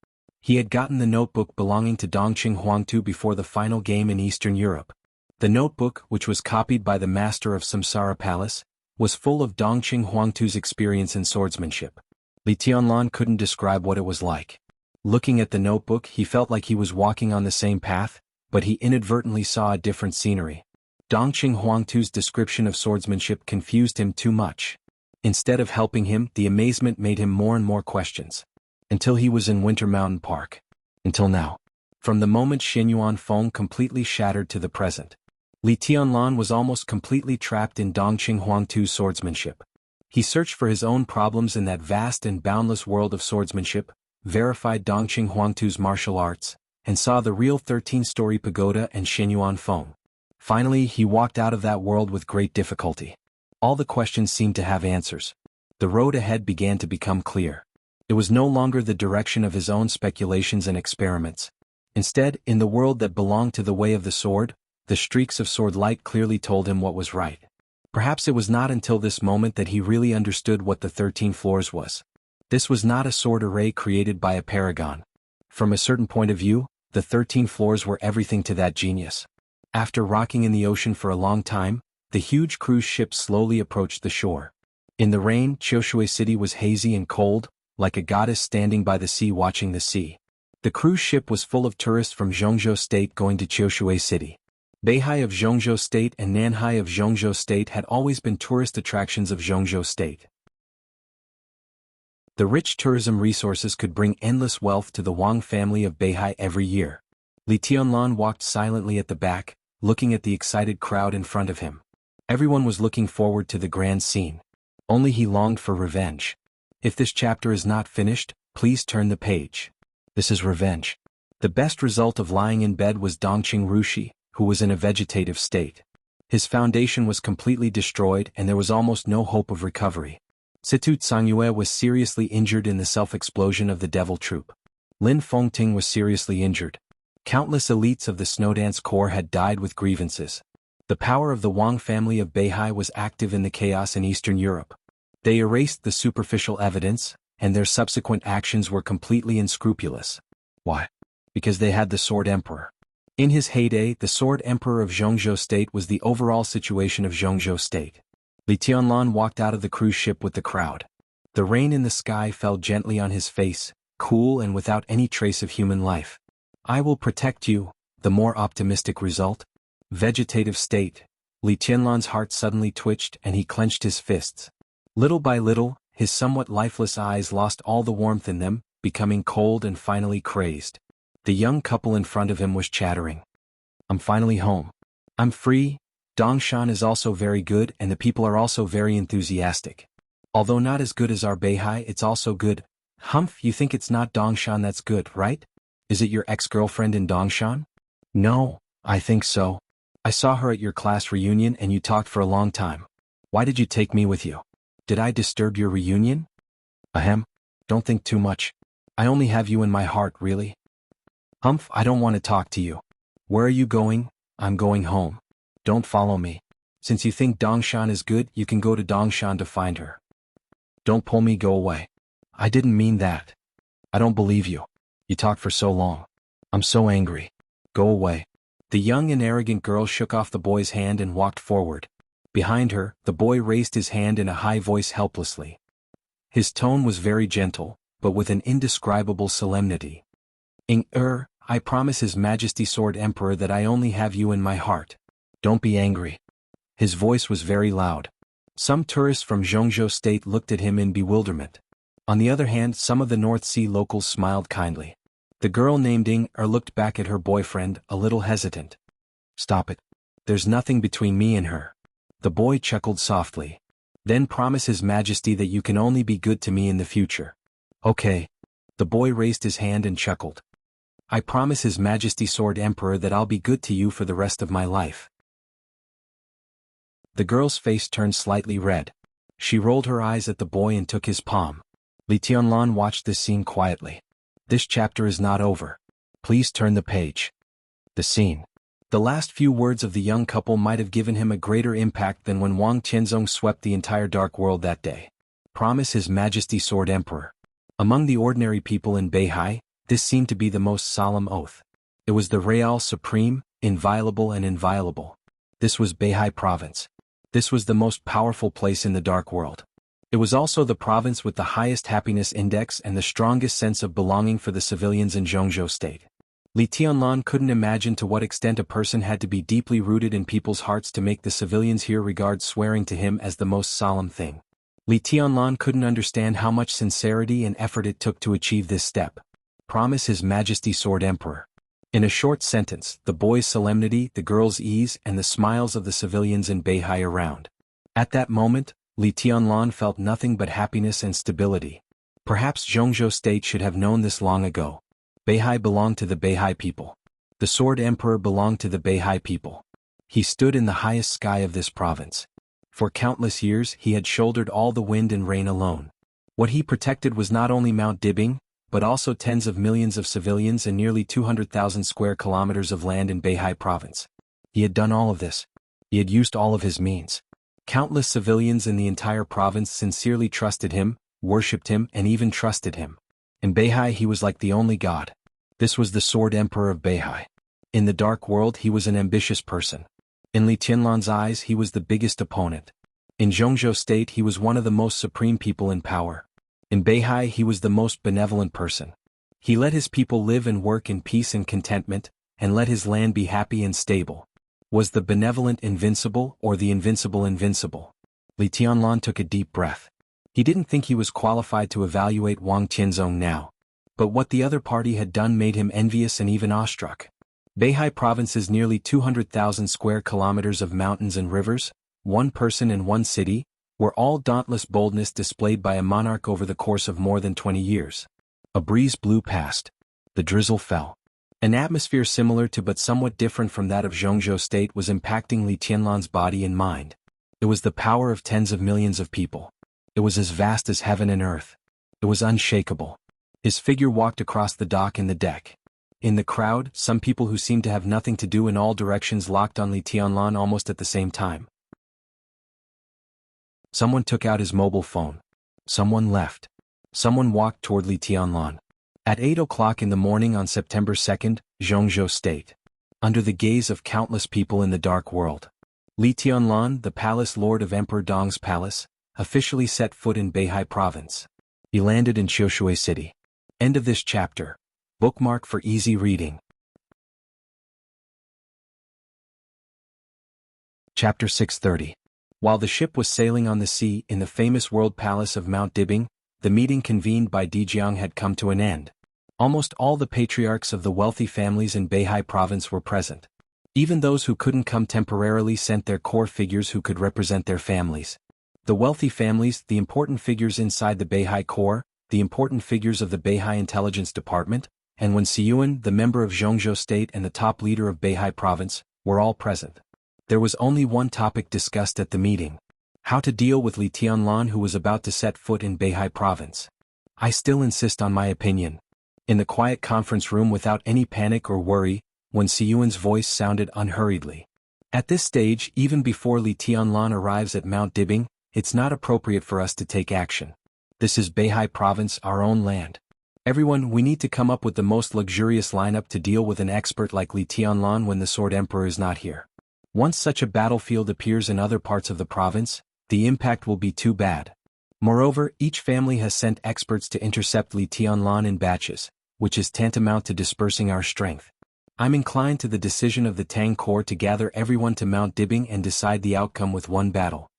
He had gotten the notebook belonging to Dongqing Huangtu before the final game in Eastern Europe. The notebook, which was copied by the master of Samsara Palace, was full of Dongqing Huangtu's experience in swordsmanship. Li Tianlan couldn't describe what it was like. Looking at the notebook, he felt like he was walking on the same path, but he inadvertently saw a different scenery. Dongqing Huangtu's description of swordsmanship confused him too much. Instead of helping him, the amazement made him more and more questions. Until he was in Winter Mountain Park. Until now. From the moment Xinyuan Feng completely shattered to the present. Li Tianlan was almost completely trapped in Dongqing Huangtu's swordsmanship. He searched for his own problems in that vast and boundless world of swordsmanship, verified Dongqing Huangtu's martial arts, and saw the real 13-story pagoda and Xinyuan Feng. Finally, he walked out of that world with great difficulty. All the questions seemed to have answers. The road ahead began to become clear. It was no longer the direction of his own speculations and experiments. Instead, in the world that belonged to the way of the sword, the streaks of sword light clearly told him what was right. Perhaps it was not until this moment that he really understood what the 13 floors was. This was not a sword array created by a paragon. From a certain point of view, the 13 floors were everything to that genius. After rocking in the ocean for a long time, the huge cruise ship slowly approached the shore. In the rain, Qiushui City was hazy and cold, like a goddess standing by the sea watching the sea. The cruise ship was full of tourists from Jianghu State going to Qiushui City. Beihai of Jianghu State and Nanhai of Jianghu State had always been tourist attractions of Jianghu State. The rich tourism resources could bring endless wealth to the Wang family of Beihai every year. Li Tianlan walked silently at the back, looking at the excited crowd in front of him. Everyone was looking forward to the grand scene. Only he longed for revenge. If this chapter is not finished, please turn the page. This is revenge. The best result of lying in bed was Dongqing Rushi, who was in a vegetative state. His foundation was completely destroyed and there was almost no hope of recovery. Situ Cangyue was seriously injured in the self-explosion of the Devil Troop. Lin Fengting was seriously injured. Countless elites of the Snowdance Corps had died with grievances. The power of the Wang family of Beihai was active in the chaos in Eastern Europe. They erased the superficial evidence, and their subsequent actions were completely unscrupulous. Why? Because they had the Sword Emperor. In his heyday, the Sword Emperor of Jianghu State was the overall situation of Jianghu State. Li Tianlan walked out of the cruise ship with the crowd. The rain in the sky fell gently on his face, cool and without any trace of human life. I will protect you, the more optimistic result. Vegetative state. Li Tianlan's heart suddenly twitched and he clenched his fists. Little by little, his somewhat lifeless eyes lost all the warmth in them, becoming cold and finally crazed. The young couple in front of him was chattering. I'm finally home. I'm free. Dongshan is also very good and the people are also very enthusiastic. Although not as good as our Beihai, it's also good. Humph, you think it's not Dongshan that's good, right? Is it your ex-girlfriend in Dongshan? No, I think so. I saw her at your class reunion and you talked for a long time. Why did you take me with you? Did I disturb your reunion? Ahem. Don't think too much. I only have you in my heart, really. Humph, I don't want to talk to you. Where are you going? I'm going home. Don't follow me. Since you think Dongshan is good, you can go to Dongshan to find her. Don't pull me, go away. I didn't mean that. I don't believe you. You talked for so long. I'm so angry. Go away. The young and arrogant girl shook off the boy's hand and walked forward. Behind her, the boy raised his hand in a high voice helplessly. His tone was very gentle, but with an indescribable solemnity. I promise His Majesty Sword Emperor that I only have you in my heart. Don't be angry. His voice was very loud. Some tourists from Jianghu State looked at him in bewilderment. On the other hand, some of the North Sea locals smiled kindly. The girl named looked back at her boyfriend, a little hesitant. Stop it. There's nothing between me and her. The boy chuckled softly. Then promise His Majesty that you can only be good to me in the future. Okay. The boy raised his hand and chuckled. I promise His Majesty Sword Emperor that I'll be good to you for the rest of my life. The girl's face turned slightly red. She rolled her eyes at the boy and took his palm. Li Tianlan watched this scene quietly. This chapter is not over. Please turn the page. The scene. The last few words of the young couple might have given him a greater impact than when Wang Qianzong swept the entire dark world that day. Promise His Majesty Sword Emperor. Among the ordinary people in Beihai, this seemed to be the most solemn oath. It was the Real Supreme, inviolable and inviolable. This was Beihai Province. This was the most powerful place in the dark world. It was also the province with the highest happiness index and the strongest sense of belonging for the civilians in Jianghu state. Li Tianlan couldn't imagine to what extent a person had to be deeply rooted in people's hearts to make the civilians here regard swearing to him as the most solemn thing. Li Tianlan couldn't understand how much sincerity and effort it took to achieve this step. Promise His Majesty Sword Emperor. In a short sentence, the boy's solemnity, the girl's ease, and the smiles of the civilians in Beihai around. At that moment, Li Tianlan felt nothing but happiness and stability. Perhaps Zhongzhou state should have known this long ago. Beihai belonged to the Beihai people. The Sword Emperor belonged to the Beihai people. He stood in the highest sky of this province. For countless years he had shouldered all the wind and rain alone. What he protected was not only Mount Dibing, but also tens of millions of civilians and nearly 200,000 square kilometers of land in Beihai province. He had done all of this. He had used all of his means. Countless civilians in the entire province sincerely trusted him, worshipped him, and even trusted him. In Beihai he was like the only god. This was the Sword Emperor of Beihai. In the dark world he was an ambitious person. In Li Tianlan's eyes he was the biggest opponent. In Zhongzhou state he was one of the most supreme people in power. In Beihai he was the most benevolent person. He let his people live and work in peace and contentment, and let his land be happy and stable. Was the benevolent invincible or the invincible invincible? Li Tianlan took a deep breath. He didn't think he was qualified to evaluate Wang Qianzong now. But what the other party had done made him envious and even awestruck. Beihai province's nearly 200,000 square kilometers of mountains and rivers, one person and one city, were all dauntless boldness displayed by a monarch over the course of more than 20 years. A breeze blew past. The drizzle fell. An atmosphere similar to but somewhat different from that of Zhongzhou state was impacting Li Tianlan's body and mind. It was the power of tens of millions of people. It was as vast as heaven and earth. It was unshakable. His figure walked across the dock and the deck. In the crowd, some people who seemed to have nothing to do in all directions locked on Li Tianlan almost at the same time. Someone took out his mobile phone. Someone left. Someone walked toward Li Tianlan. At 8 o'clock in the morning on September 2nd, Zhongzhou state. Under the gaze of countless people in the dark world. Li Tianlan, the palace lord of Emperor Dong's palace, officially set foot in Beihai province. He landed in Qiushui city. End of this chapter. Bookmark for easy reading. Chapter 630. While the ship was sailing on the sea in the famous world palace of Mount Dibing, the meeting convened by Jianghu had come to an end. Almost all the patriarchs of the wealthy families in Beihai province were present. Even those who couldn't come temporarily sent their core figures who could represent their families. The wealthy families, the important figures inside the Beihai Corps, the important figures of the Beihai Intelligence Department, and Wen Xiyuan, the member of Zhongzhou State and the top leader of Beihai Province, were all present. There was only one topic discussed at the meeting: how to deal with Li Tianlan, who was about to set foot in Beihai Province. I still insist on my opinion. In the quiet conference room without any panic or worry, Wen Xiyuan's voice sounded unhurriedly. At this stage, even before Li Tianlan arrives at Mount Dibing, it's not appropriate for us to take action. This is Beihai Province, our own land. Everyone, we need to come up with the most luxurious lineup to deal with an expert like Li Tianlan when the Sword Emperor is not here. Once such a battlefield appears in other parts of the province, the impact will be too bad. Moreover, each family has sent experts to intercept Li Tianlan in batches, which is tantamount to dispersing our strength. I'm inclined to the decision of the Tang Corps to gather everyone to Mount Dibing and decide the outcome with one battle.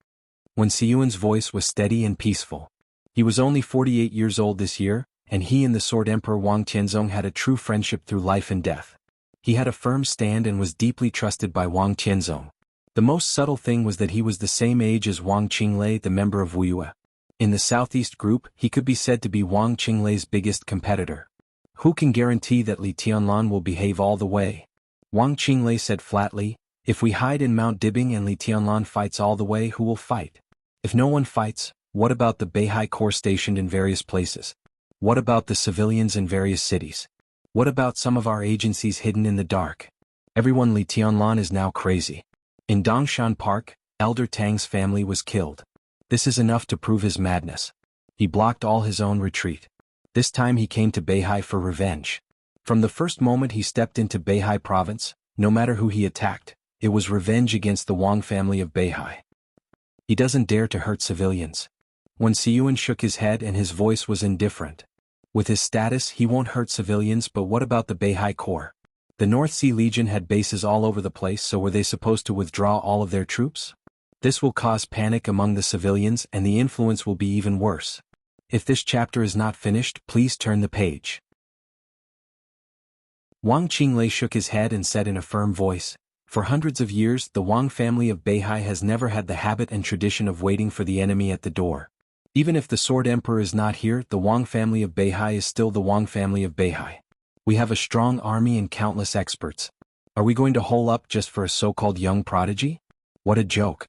Wen Xiyuan's voice was steady and peaceful. He was only 48 years old this year, and he and the Sword Emperor Wang Qianzong had a true friendship through life and death. He had a firm stand and was deeply trusted by Wang Qianzong. The most subtle thing was that he was the same age as Wang Qinglei, the member of Wuxia. In the Southeast group, he could be said to be Wang Qinglei's biggest competitor. Who can guarantee that Li Tianlan will behave all the way? Wang Qinglei said flatly, if we hide in Mount Dibing and Li Tianlan fights all the way, who will fight? If no one fights, what about the Beihai Corps stationed in various places? What about the civilians in various cities? What about some of our agencies hidden in the dark? Everyone, Li Tianlan is now crazy. In Dongshan Park, Elder Tang's family was killed. This is enough to prove his madness. He blocked all his own retreat. This time he came to Beihai for revenge. From the first moment he stepped into Beihai province, no matter who he attacked, it was revenge against the Wang family of Beihai. He doesn't dare to hurt civilians. Wen Siyuan shook his head and his voice was indifferent. With his status he won't hurt civilians, but what about the Beihai Corps? The North Sea Legion had bases all over the place, so were they supposed to withdraw all of their troops? This will cause panic among the civilians and the influence will be even worse. If this chapter is not finished, please turn the page. Wang Qinglei shook his head and said in a firm voice, "For hundreds of years, the Wang family of Beihai has never had the habit and tradition of waiting for the enemy at the door. Even if the Sword Emperor is not here, the Wang family of Beihai is still the Wang family of Beihai. We have a strong army and countless experts. Are we going to hole up just for a so-called young prodigy? What a joke."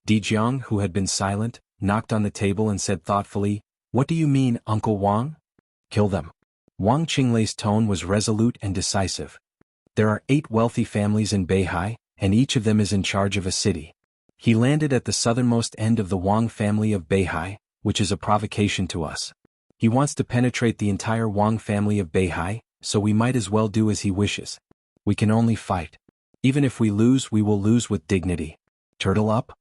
Di Jiang, who had been silent, knocked on the table and said thoughtfully, "What do you mean, Uncle Wang?" "Kill them." Wang Qinglei's tone was resolute and decisive. There are 8 wealthy families in Beihai, and each of them is in charge of a city. He landed at the southernmost end of the Wang family of Beihai, which is a provocation to us. He wants to penetrate the entire Wang family of Beihai, so we might as well do as he wishes. We can only fight. Even if we lose, we will lose with dignity. Turtle up?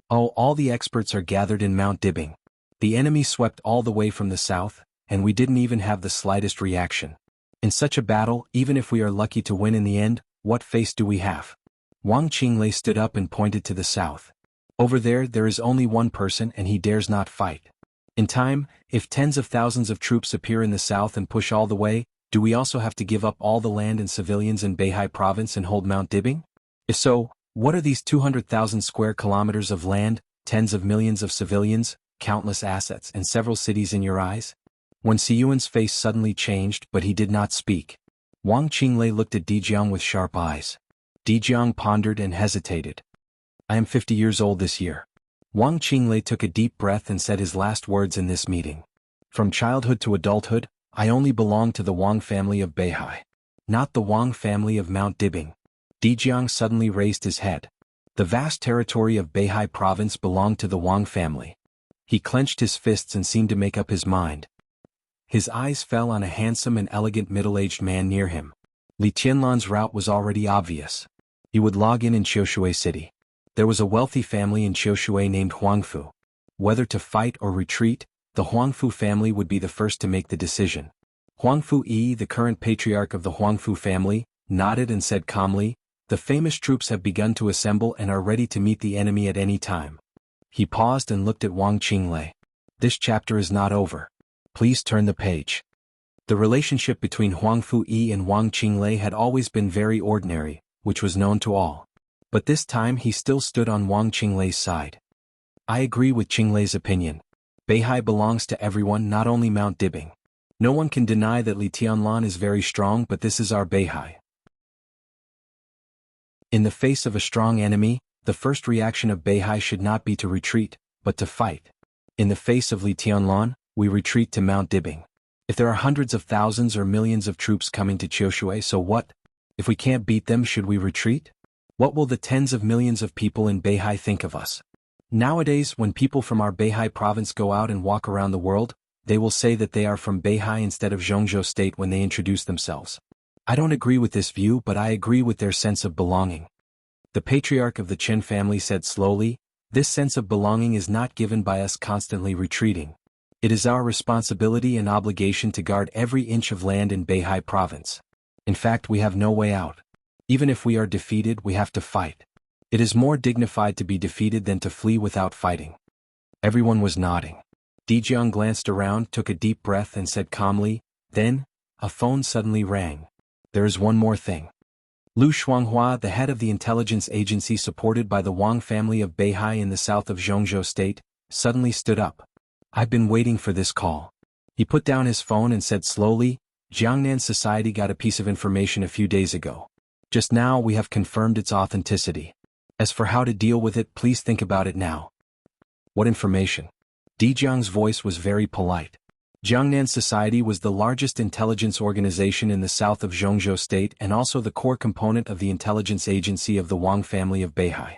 Oh, all the experts are gathered in Mount Dibbing. The enemy swept all the way from the south, and we didn't even have the slightest reaction. In such a battle, even if we are lucky to win in the end, what face do we have? Wang Qinglei stood up and pointed to the south. Over there is only one person and he dares not fight. In time, if tens of thousands of troops appear in the south and push all the way, do we also have to give up all the land and civilians in Beihai province and hold Mount Dibbing? If so, what are these 200,000 square kilometers of land, tens of millions of civilians, countless assets and several cities in your eyes? Wen Siyuan's face suddenly changed, but he did not speak. Wang Qinglei looked at Di Jiang with sharp eyes. Di Jiang pondered and hesitated. "I am 50 years old this year." Wang Qinglei took a deep breath and said his last words in this meeting. "From childhood to adulthood, I only belong to the Wang family of Beihai. Not the Wang family of Mount Dibbing." Di Jiang suddenly raised his head. The vast territory of Beihai province belonged to the Wang family. He clenched his fists and seemed to make up his mind. His eyes fell on a handsome and elegant middle-aged man near him. Li Tianlan's route was already obvious. He would log in Qiushui City. There was a wealthy family in Qiushui named Huangfu. Whether to fight or retreat, the Huangfu family would be the first to make the decision. Huangfu Yi, the current patriarch of the Huangfu family, nodded and said calmly, "The famous troops have begun to assemble and are ready to meet the enemy at any time." He paused and looked at Wang Qinglei. "This chapter is not over. Please turn the page." The relationship between Huangfu Yi and Wang Qinglei had always been very ordinary, which was known to all. But this time he still stood on Wang Qinglei's side. "I agree with Qinglei's opinion. Beihai belongs to everyone, not only Mount Dibbing. No one can deny that Li Tianlan is very strong, but this is our Beihai. In the face of a strong enemy, the first reaction of Beihai should not be to retreat, but to fight. In the face of Li Tianlan, we retreat to Mount Dibbing. If there are hundreds of thousands or millions of troops coming to Qiushui, so what? If we can't beat them, should we retreat? What will the tens of millions of people in Beihai think of us? Nowadays, when people from our Beihai province go out and walk around the world, they will say that they are from Beihai instead of Jianghu state when they introduce themselves. I don't agree with this view, but I agree with their sense of belonging." The patriarch of the Chen family said slowly, "This sense of belonging is not given by us constantly retreating. It is our responsibility and obligation to guard every inch of land in Beihai province. In fact, we have no way out. Even if we are defeated, we have to fight. It is more dignified to be defeated than to flee without fighting." Everyone was nodding. Di Jiang glanced around, took a deep breath and said calmly, "Then, a phone suddenly rang. There is one more thing." Lu Shuanghua, the head of the intelligence agency supported by the Wang family of Beihai in the south of Jianghu state, suddenly stood up. "I've been waiting for this call." He put down his phone and said slowly, "Jiangnan Society got a piece of information a few days ago. Just now we have confirmed its authenticity. As for how to deal with it, please think about it now." "What information?" Di Jiang's voice was very polite. Jiangnan Society was the largest intelligence organization in the south of Zhongzhou State and also the core component of the intelligence agency of the Wang family of Beihai.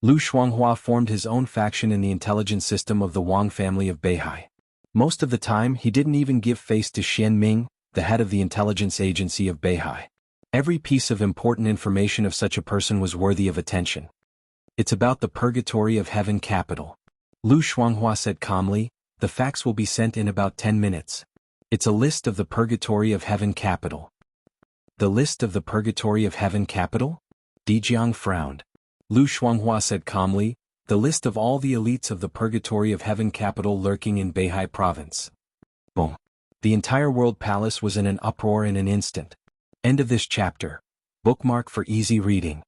Lu Shuanghua formed his own faction in the intelligence system of the Wang family of Beihai. Most of the time he didn't even give face to Xian Ming, the head of the intelligence agency of Beihai. Every piece of important information of such a person was worthy of attention. It's about the purgatory of heaven capital. Lu Shuanghua said calmly, the facts will be sent in about 10 minutes. It's a list of the purgatory of heaven capital. The list of the purgatory of heaven capital? Dijiang frowned. Lu Shuanghua said calmly, the list of all the elites of the purgatory of heaven capital lurking in Beihai province. Boom. The entire world palace was in an uproar in an instant. End of this chapter. Bookmark for easy reading.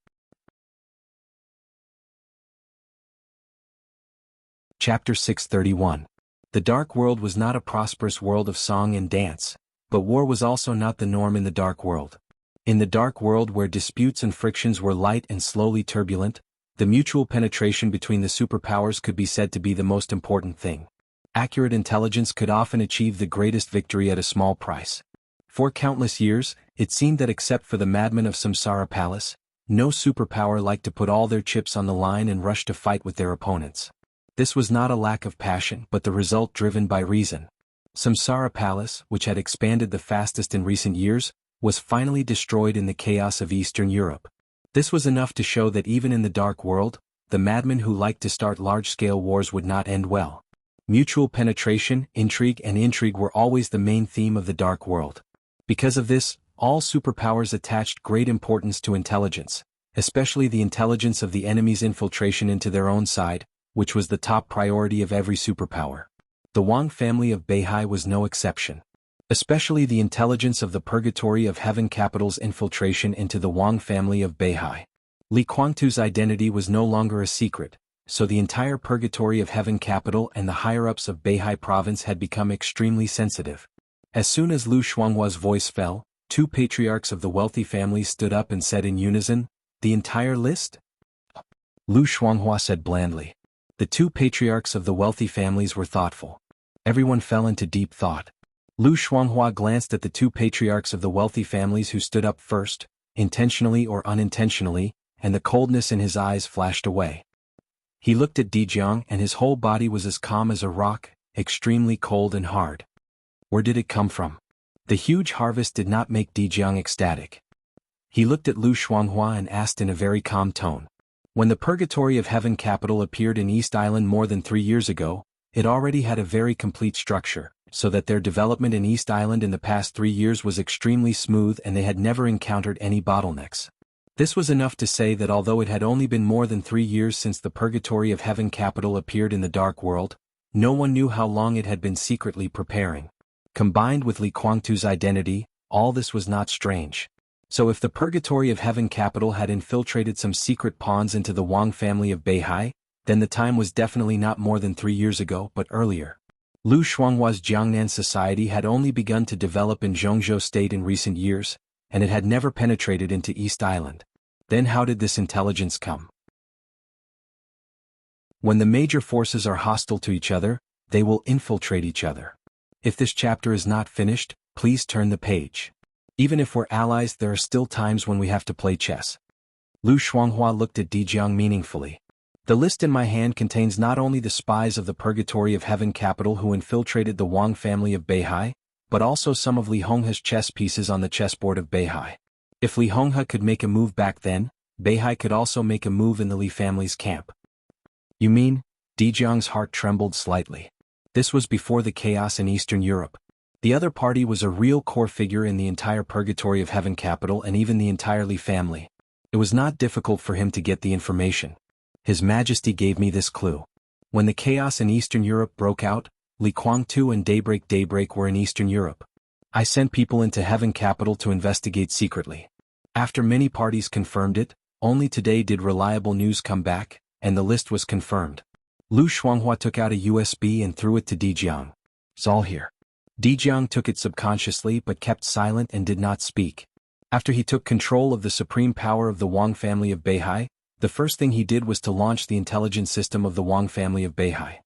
Chapter 631. The dark world was not a prosperous world of song and dance, but war was also not the norm in the dark world. In the dark world where disputes and frictions were light and slowly turbulent, the mutual penetration between the superpowers could be said to be the most important thing. Accurate intelligence could often achieve the greatest victory at a small price. For countless years, it seemed that except for the madmen of Samsara Palace, no superpower liked to put all their chips on the line and rush to fight with their opponents. This was not a lack of passion but the result driven by reason. Samsara Palace, which had expanded the fastest in recent years, was finally destroyed in the chaos of Eastern Europe. This was enough to show that even in the dark world, the madmen who liked to start large-scale wars would not end well. Mutual penetration, intrigue were always the main theme of the dark world. Because of this, all superpowers attached great importance to intelligence, especially the intelligence of the enemy's infiltration into their own side, which was the top priority of every superpower. The Wang family of Beihai was no exception. Especially the intelligence of the purgatory of heaven capital's infiltration into the Wang family of Beihai. Li Guangtu's identity was no longer a secret, so the entire purgatory of heaven capital and the higher-ups of Beihai province had become extremely sensitive. As soon as Lu Shuanghua's voice fell, two patriarchs of the wealthy families stood up and said in unison, "The entire list?" Lu Shuanghua said blandly. The two patriarchs of the wealthy families were thoughtful. Everyone fell into deep thought. Lu Shuanghua glanced at the two patriarchs of the wealthy families who stood up first, intentionally or unintentionally, and the coldness in his eyes flashed away. He looked at Dijiang and his whole body was as calm as a rock, extremely cold and hard. Where did it come from? The huge harvest did not make Dijiang ecstatic. He looked at Lu Shuanghua and asked in a very calm tone. When the Purgatory of Heaven capital appeared in East Island more than 3 years ago, it already had a very complete structure, so that their development in East Island in the past 3 years was extremely smooth and they had never encountered any bottlenecks. This was enough to say that although it had only been more than 3 years since the Purgatory of Heaven capital appeared in the dark world, no one knew how long it had been secretly preparing. Combined with Li Guangtu's identity, all this was not strange. So if the Purgatory of Heaven capital had infiltrated some secret pawns into the Wang family of Beihai, then the time was definitely not more than 3 years ago but earlier. Lu Shuanghua's Jiangnan society had only begun to develop in Zhongzhou State in recent years, and it had never penetrated into East Island. Then how did this intelligence come? When the major forces are hostile to each other, they will infiltrate each other. If this chapter is not finished, please turn the page. Even if we're allies, there are still times when we have to play chess. Lu Shuanghua looked at Dijiang meaningfully. The list in my hand contains not only the spies of the Purgatory of Heaven capital who infiltrated the Wang family of Beihai, but also some of Li Honghe's chess pieces on the chessboard of Beihai. If Li Honghe could make a move back then, Beihai could also make a move in the Li family's camp. You mean? Dijiang's heart trembled slightly. This was before the chaos in Eastern Europe. The other party was a real core figure in the entire Purgatory of Heaven capital and even the entire Li family. It was not difficult for him to get the information. His Majesty gave me this clue. When the chaos in Eastern Europe broke out, Li Guangtu and Daybreak were in Eastern Europe. I sent people into Heaven capital to investigate secretly. After many parties confirmed it, only today did reliable news come back, and the list was confirmed. Lu Shuanghua took out a USB and threw it to Dijiang. It's all here. Dijiang took it subconsciously but kept silent and did not speak. After he took control of the supreme power of the Wang family of Beihai, the first thing he did was to launch the intelligence system of the Wang family of Beihai.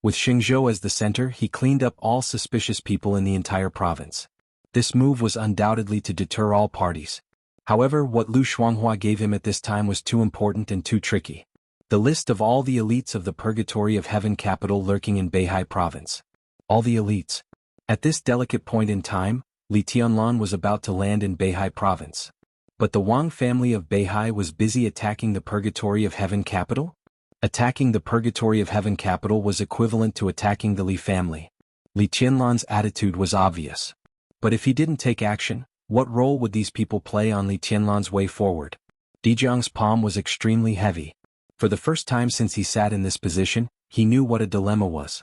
With Xingzhou as the center, he cleaned up all suspicious people in the entire province. This move was undoubtedly to deter all parties. However, what Lu Shuanghua gave him at this time was too important and too tricky. The list of all the elites of the Purgatory of Heaven capital lurking in Beihai province. All the elites. At this delicate point in time, Li Tianlan was about to land in Beihai province. But the Wang family of Beihai was busy attacking the Purgatory of Heaven capital? Attacking the Purgatory of Heaven capital was equivalent to attacking the Li family. Li Tianlan's attitude was obvious. But if he didn't take action, what role would these people play on Li Tianlan's way forward? Dijiang's palm was extremely heavy. For the first time since he sat in this position, he knew what a dilemma was.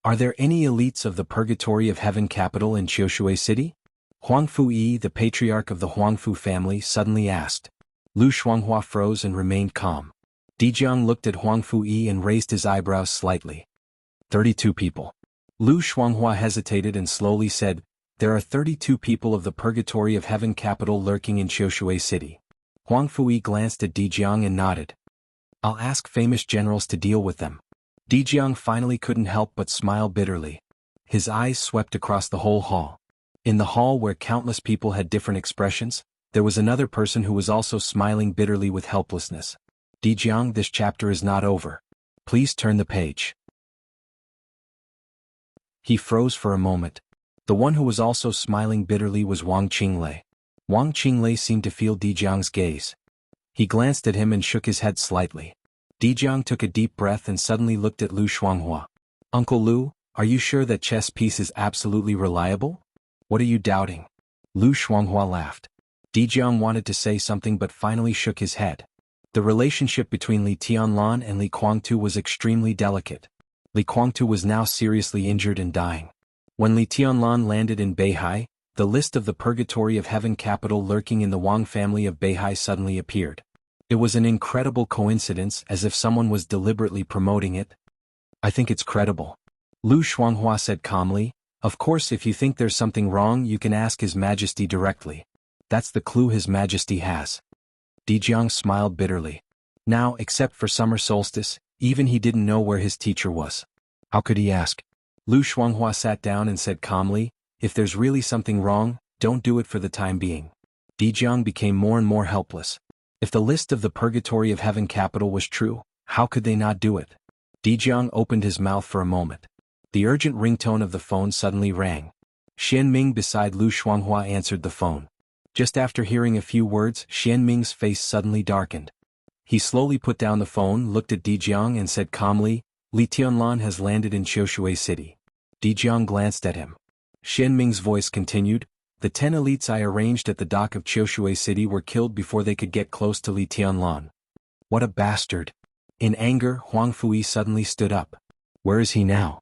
Are there any elites of the Purgatory of Heaven capital in Qiushui City? Huang Fuyi, the patriarch of the Huangfu family, suddenly asked. Lu Shuanghua froze and remained calm. Dijiang looked at Huang Fuyi and raised his eyebrows slightly. 32 people. Lu Shuanghua hesitated and slowly said, there are 32 people of the Purgatory of Heaven capital lurking in Qiushui City. Huang Fuyi glanced at Dijiang and nodded. I'll ask famous generals to deal with them. Dijiang finally couldn't help but smile bitterly. His eyes swept across the whole hall. In the hall where countless people had different expressions, there was another person who was also smiling bitterly with helplessness. Dijiang, this chapter is not over. Please turn the page. He froze for a moment. The one who was also smiling bitterly was Wang Qinglei. Wang Qinglei seemed to feel Dijiang's gaze. He glanced at him and shook his head slightly. Dijiang took a deep breath and suddenly looked at Lu Shuanghua. Uncle Lu, are you sure that chess piece is absolutely reliable? What are you doubting? Lu Shuanghua laughed. Dijiang wanted to say something but finally shook his head. The relationship between Li Tianlan and Li Guangtu was extremely delicate. Li Guangtu was now seriously injured and dying. When Li Tianlan landed in Beihai, the list of the Purgatory of Heaven capital lurking in the Wang family of Beihai suddenly appeared. It was an incredible coincidence, as if someone was deliberately promoting it. I think it's credible. Lu Shuanghua said calmly. Of course, if you think there's something wrong, you can ask His Majesty directly. That's the clue His Majesty has. Dijiang smiled bitterly. Now, except for summer solstice, even he didn't know where his teacher was. How could he ask? Lu Shuanghua sat down and said calmly, if there's really something wrong, don't do it for the time being. Dijiang became more and more helpless. If the list of the Purgatory of Heaven capital was true, how could they not do it? Dijiang opened his mouth for a moment. The urgent ringtone of the phone suddenly rang. Xianming beside Lu Shuanghua answered the phone. Just after hearing a few words, Xianming's face suddenly darkened. He slowly put down the phone, looked at Dijiang and said calmly, Li Tianlan has landed in Qiushui City. Dijiang glanced at him. Xianming's voice continued, the 10 elites I arranged at the dock of Qiushui City were killed before they could get close to Li Tianlan. What a bastard. In anger, Huang Fuyi suddenly stood up. Where is he now?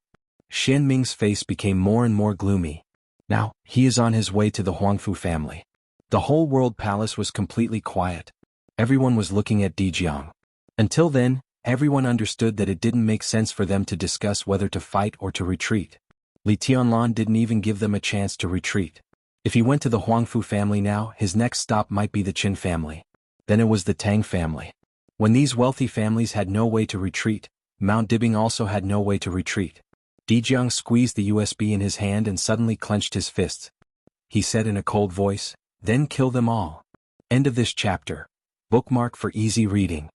Xianming's face became more and more gloomy. Now, he is on his way to the Huangfu family. The whole world palace was completely quiet. Everyone was looking at Dijiang. Until then, everyone understood that it didn't make sense for them to discuss whether to fight or to retreat. Li Tianlan didn't even give them a chance to retreat. If he went to the Huangfu family now, his next stop might be the Qin family. Then it was the Tang family. When these wealthy families had no way to retreat, Mount Dibing also had no way to retreat. Dijiang squeezed the USB in his hand and suddenly clenched his fists. He said in a cold voice, then kill them all. End of this chapter. Bookmark for easy reading.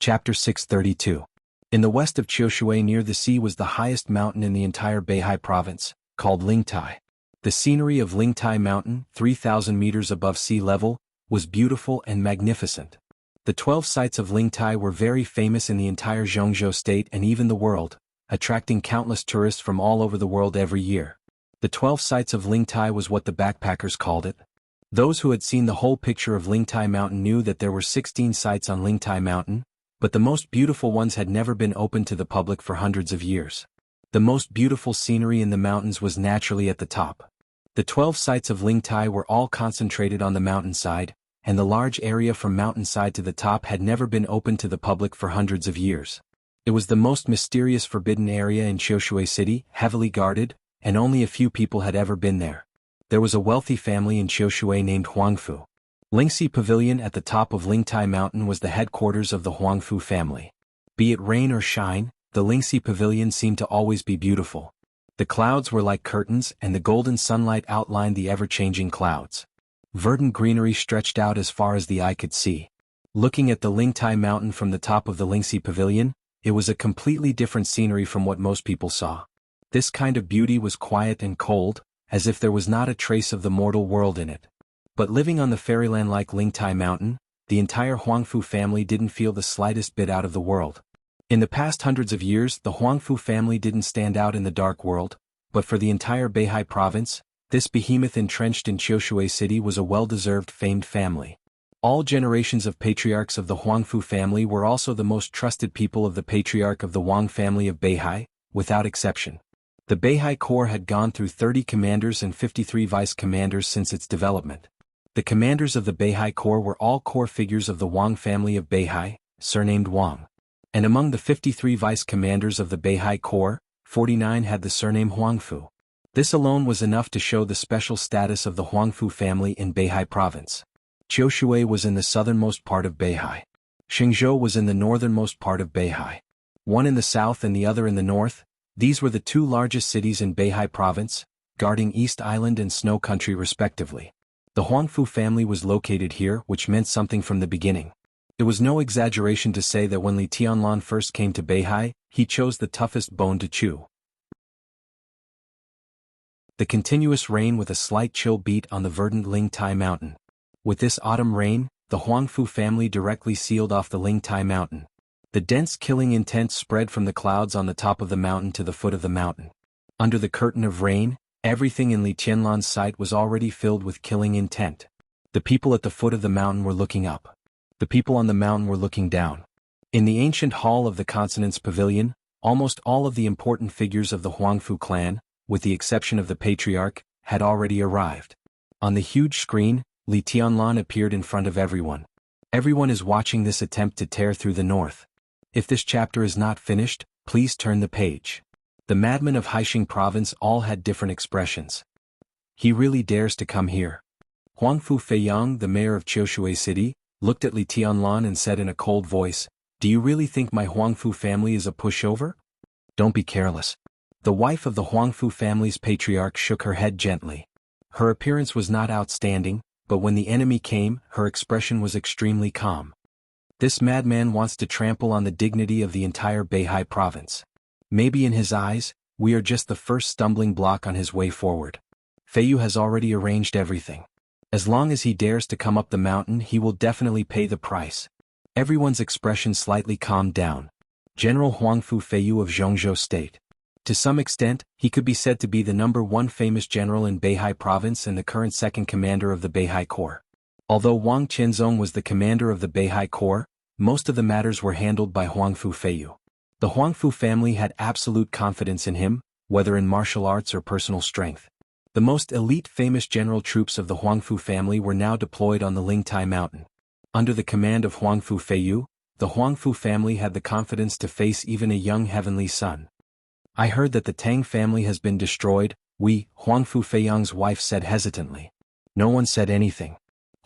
Chapter 632. In the west of Qiushui near the sea was the highest mountain in the entire Beihai province, called Lingtai. The scenery of Lingtai Mountain, 3,000 meters above sea level, was beautiful and magnificent. The 12 sites of Lingtai were very famous in the entire Jianghu state and even the world, attracting countless tourists from all over the world every year. The 12 sites of Lingtai was what the backpackers called it. Those who had seen the whole picture of Lingtai Mountain knew that there were 16 sites on Lingtai Mountain, but the most beautiful ones had never been opened to the public for hundreds of years. The most beautiful scenery in the mountains was naturally at the top. The 12 sites of Lingtai were all concentrated on the mountainside, and the large area from mountainside to the top had never been opened to the public for hundreds of years. It was the most mysterious forbidden area in Qiushui City, heavily guarded, and only a few people had ever been there. There was a wealthy family in Qiushui named Huangfu. Lingxi Pavilion at the top of Lingtai Mountain was the headquarters of the Huangfu family. Be it rain or shine, the Lingxi Pavilion seemed to always be beautiful. The clouds were like curtains and the golden sunlight outlined the ever-changing clouds. Verdant greenery stretched out as far as the eye could see. Looking at the Lingtai Mountain from the top of the Lingxi Pavilion, it was a completely different scenery from what most people saw. This kind of beauty was quiet and cold, as if there was not a trace of the mortal world in it. But living on the fairyland like Lingtai Mountain, the entire Huangfu family didn't feel the slightest bit out of the world. In the past hundreds of years, the Huangfu family didn't stand out in the dark world, but for the entire Beihai province, this behemoth entrenched in Qiushui City was a well-deserved famed family. All generations of patriarchs of the Huangfu family were also the most trusted people of the patriarch of the Wang family of Beihai, without exception. The Beihai Corps had gone through 30 commanders and 53 vice-commanders since its development. The commanders of the Beihai Corps were all core figures of the Wang family of Beihai, surnamed Wang. And among the 53 vice-commanders of the Beihai Corps, 49 had the surname Huangfu. This alone was enough to show the special status of the Huangfu family in Beihai province. Qiushui was in the southernmost part of Beihai. Xingzhou was in the northernmost part of Beihai. One in the south and the other in the north. These were the two largest cities in Beihai province, guarding East Island and Snow Country respectively. The Huangfu family was located here, which meant something from the beginning. It was no exaggeration to say that when Li Tianlan first came to Beihai, he chose the toughest bone to chew. The continuous rain with a slight chill beat on the verdant Lingtai Mountain. With this autumn rain, the Huangfu family directly sealed off the Lingtai Mountain. The dense killing intent spread from the clouds on the top of the mountain to the foot of the mountain. Under the curtain of rain, everything in Li Tianlan's sight was already filled with killing intent. The people at the foot of the mountain were looking up. The people on the mountain were looking down. In the ancient hall of the Consonance Pavilion, almost all of the important figures of the Huangfu clan, with the exception of the patriarch, had already arrived. On the huge screen, Li Tianlan appeared in front of everyone. Everyone is watching this attempt to tear through the north. If this chapter is not finished, please turn the page. The madmen of Haixing province all had different expressions. He really dares to come here. Huangfu Feiyang, the mayor of Qiushui City, looked at Li Tianlan and said in a cold voice, "Do you really think my Huangfu family is a pushover? Don't be careless." The wife of the Huangfu family's patriarch shook her head gently. Her appearance was not outstanding, but when the enemy came, her expression was extremely calm. This madman wants to trample on the dignity of the entire Beihai province. Maybe in his eyes, we are just the first stumbling block on his way forward. Feiyu has already arranged everything. As long as he dares to come up the mountain, he will definitely pay the price. Everyone's expression slightly calmed down. General Huangfu Feiyu of Jianghu State. To some extent, he could be said to be the #1 famous general in Beihai province and the current second commander of the Beihai Corps. Although Wang Qianzong was the commander of the Beihai Corps, most of the matters were handled by Huangfu Feiyu. The Huangfu family had absolute confidence in him, whether in martial arts or personal strength. The most elite famous general troops of the Huangfu family were now deployed on the Lingtai Mountain. Under the command of Huangfu Feiyu, the Huangfu family had the confidence to face even a young heavenly son. "I heard that the Tang family has been destroyed," Huangfu Feiyang's wife said hesitantly. No one said anything.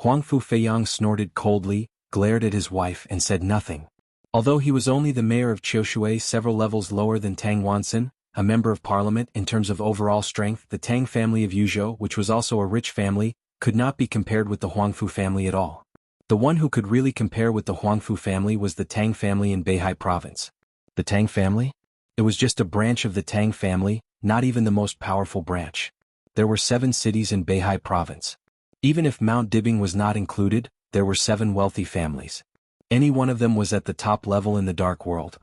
Huangfu Feiyang snorted coldly, glared at his wife and said nothing. Although he was only the mayor of Qiushui, several levels lower than Tang Wansen, a member of parliament in terms of overall strength, the Tang family of Yuzhou, which was also a rich family, could not be compared with the Huangfu family at all. The one who could really compare with the Huangfu family was the Tang family in Beihai province. The Tang family? It was just a branch of the Tang family, not even the most powerful branch. There were 7 cities in Beihai province. Even if Mount Dibing was not included, there were 7 wealthy families. Any one of them was at the top level in the dark world.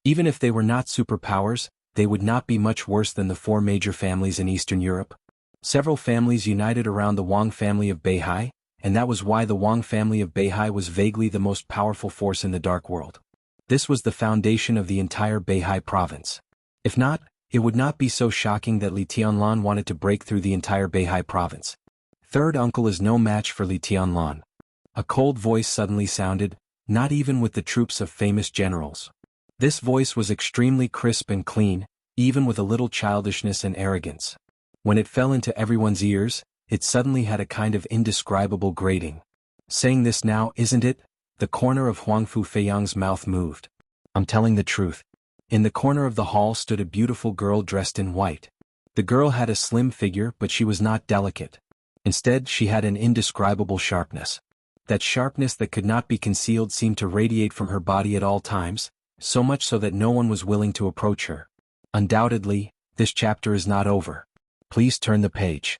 Even if they were not superpowers, they would not be much worse than the 4 major families in Eastern Europe. Several families united around the Wang family of Beihai, and that was why the Wang family of Beihai was vaguely the most powerful force in the dark world. This was the foundation of the entire Beihai province. If not, it would not be so shocking that Li Tianlan wanted to break through the entire Beihai province. Third uncle is no match for Li Tianlan. A cold voice suddenly sounded, not even with the troops of famous generals. This voice was extremely crisp and clean, even with a little childishness and arrogance. When it fell into everyone's ears, it suddenly had a kind of indescribable grating. Saying this now, isn't it? The corner of Huangfu Feiyang's mouth moved. I'm telling the truth. In the corner of the hall stood a beautiful girl dressed in white. The girl had a slim figure, but she was not delicate. Instead, she had an indescribable sharpness. That sharpness that could not be concealed seemed to radiate from her body at all times, so much so that no one was willing to approach her. Undoubtedly, this chapter is not over. Please turn the page.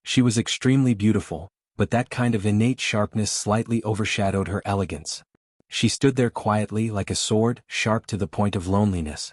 She was extremely beautiful, but that kind of innate sharpness slightly overshadowed her elegance. She stood there quietly like a sword, sharp to the point of loneliness.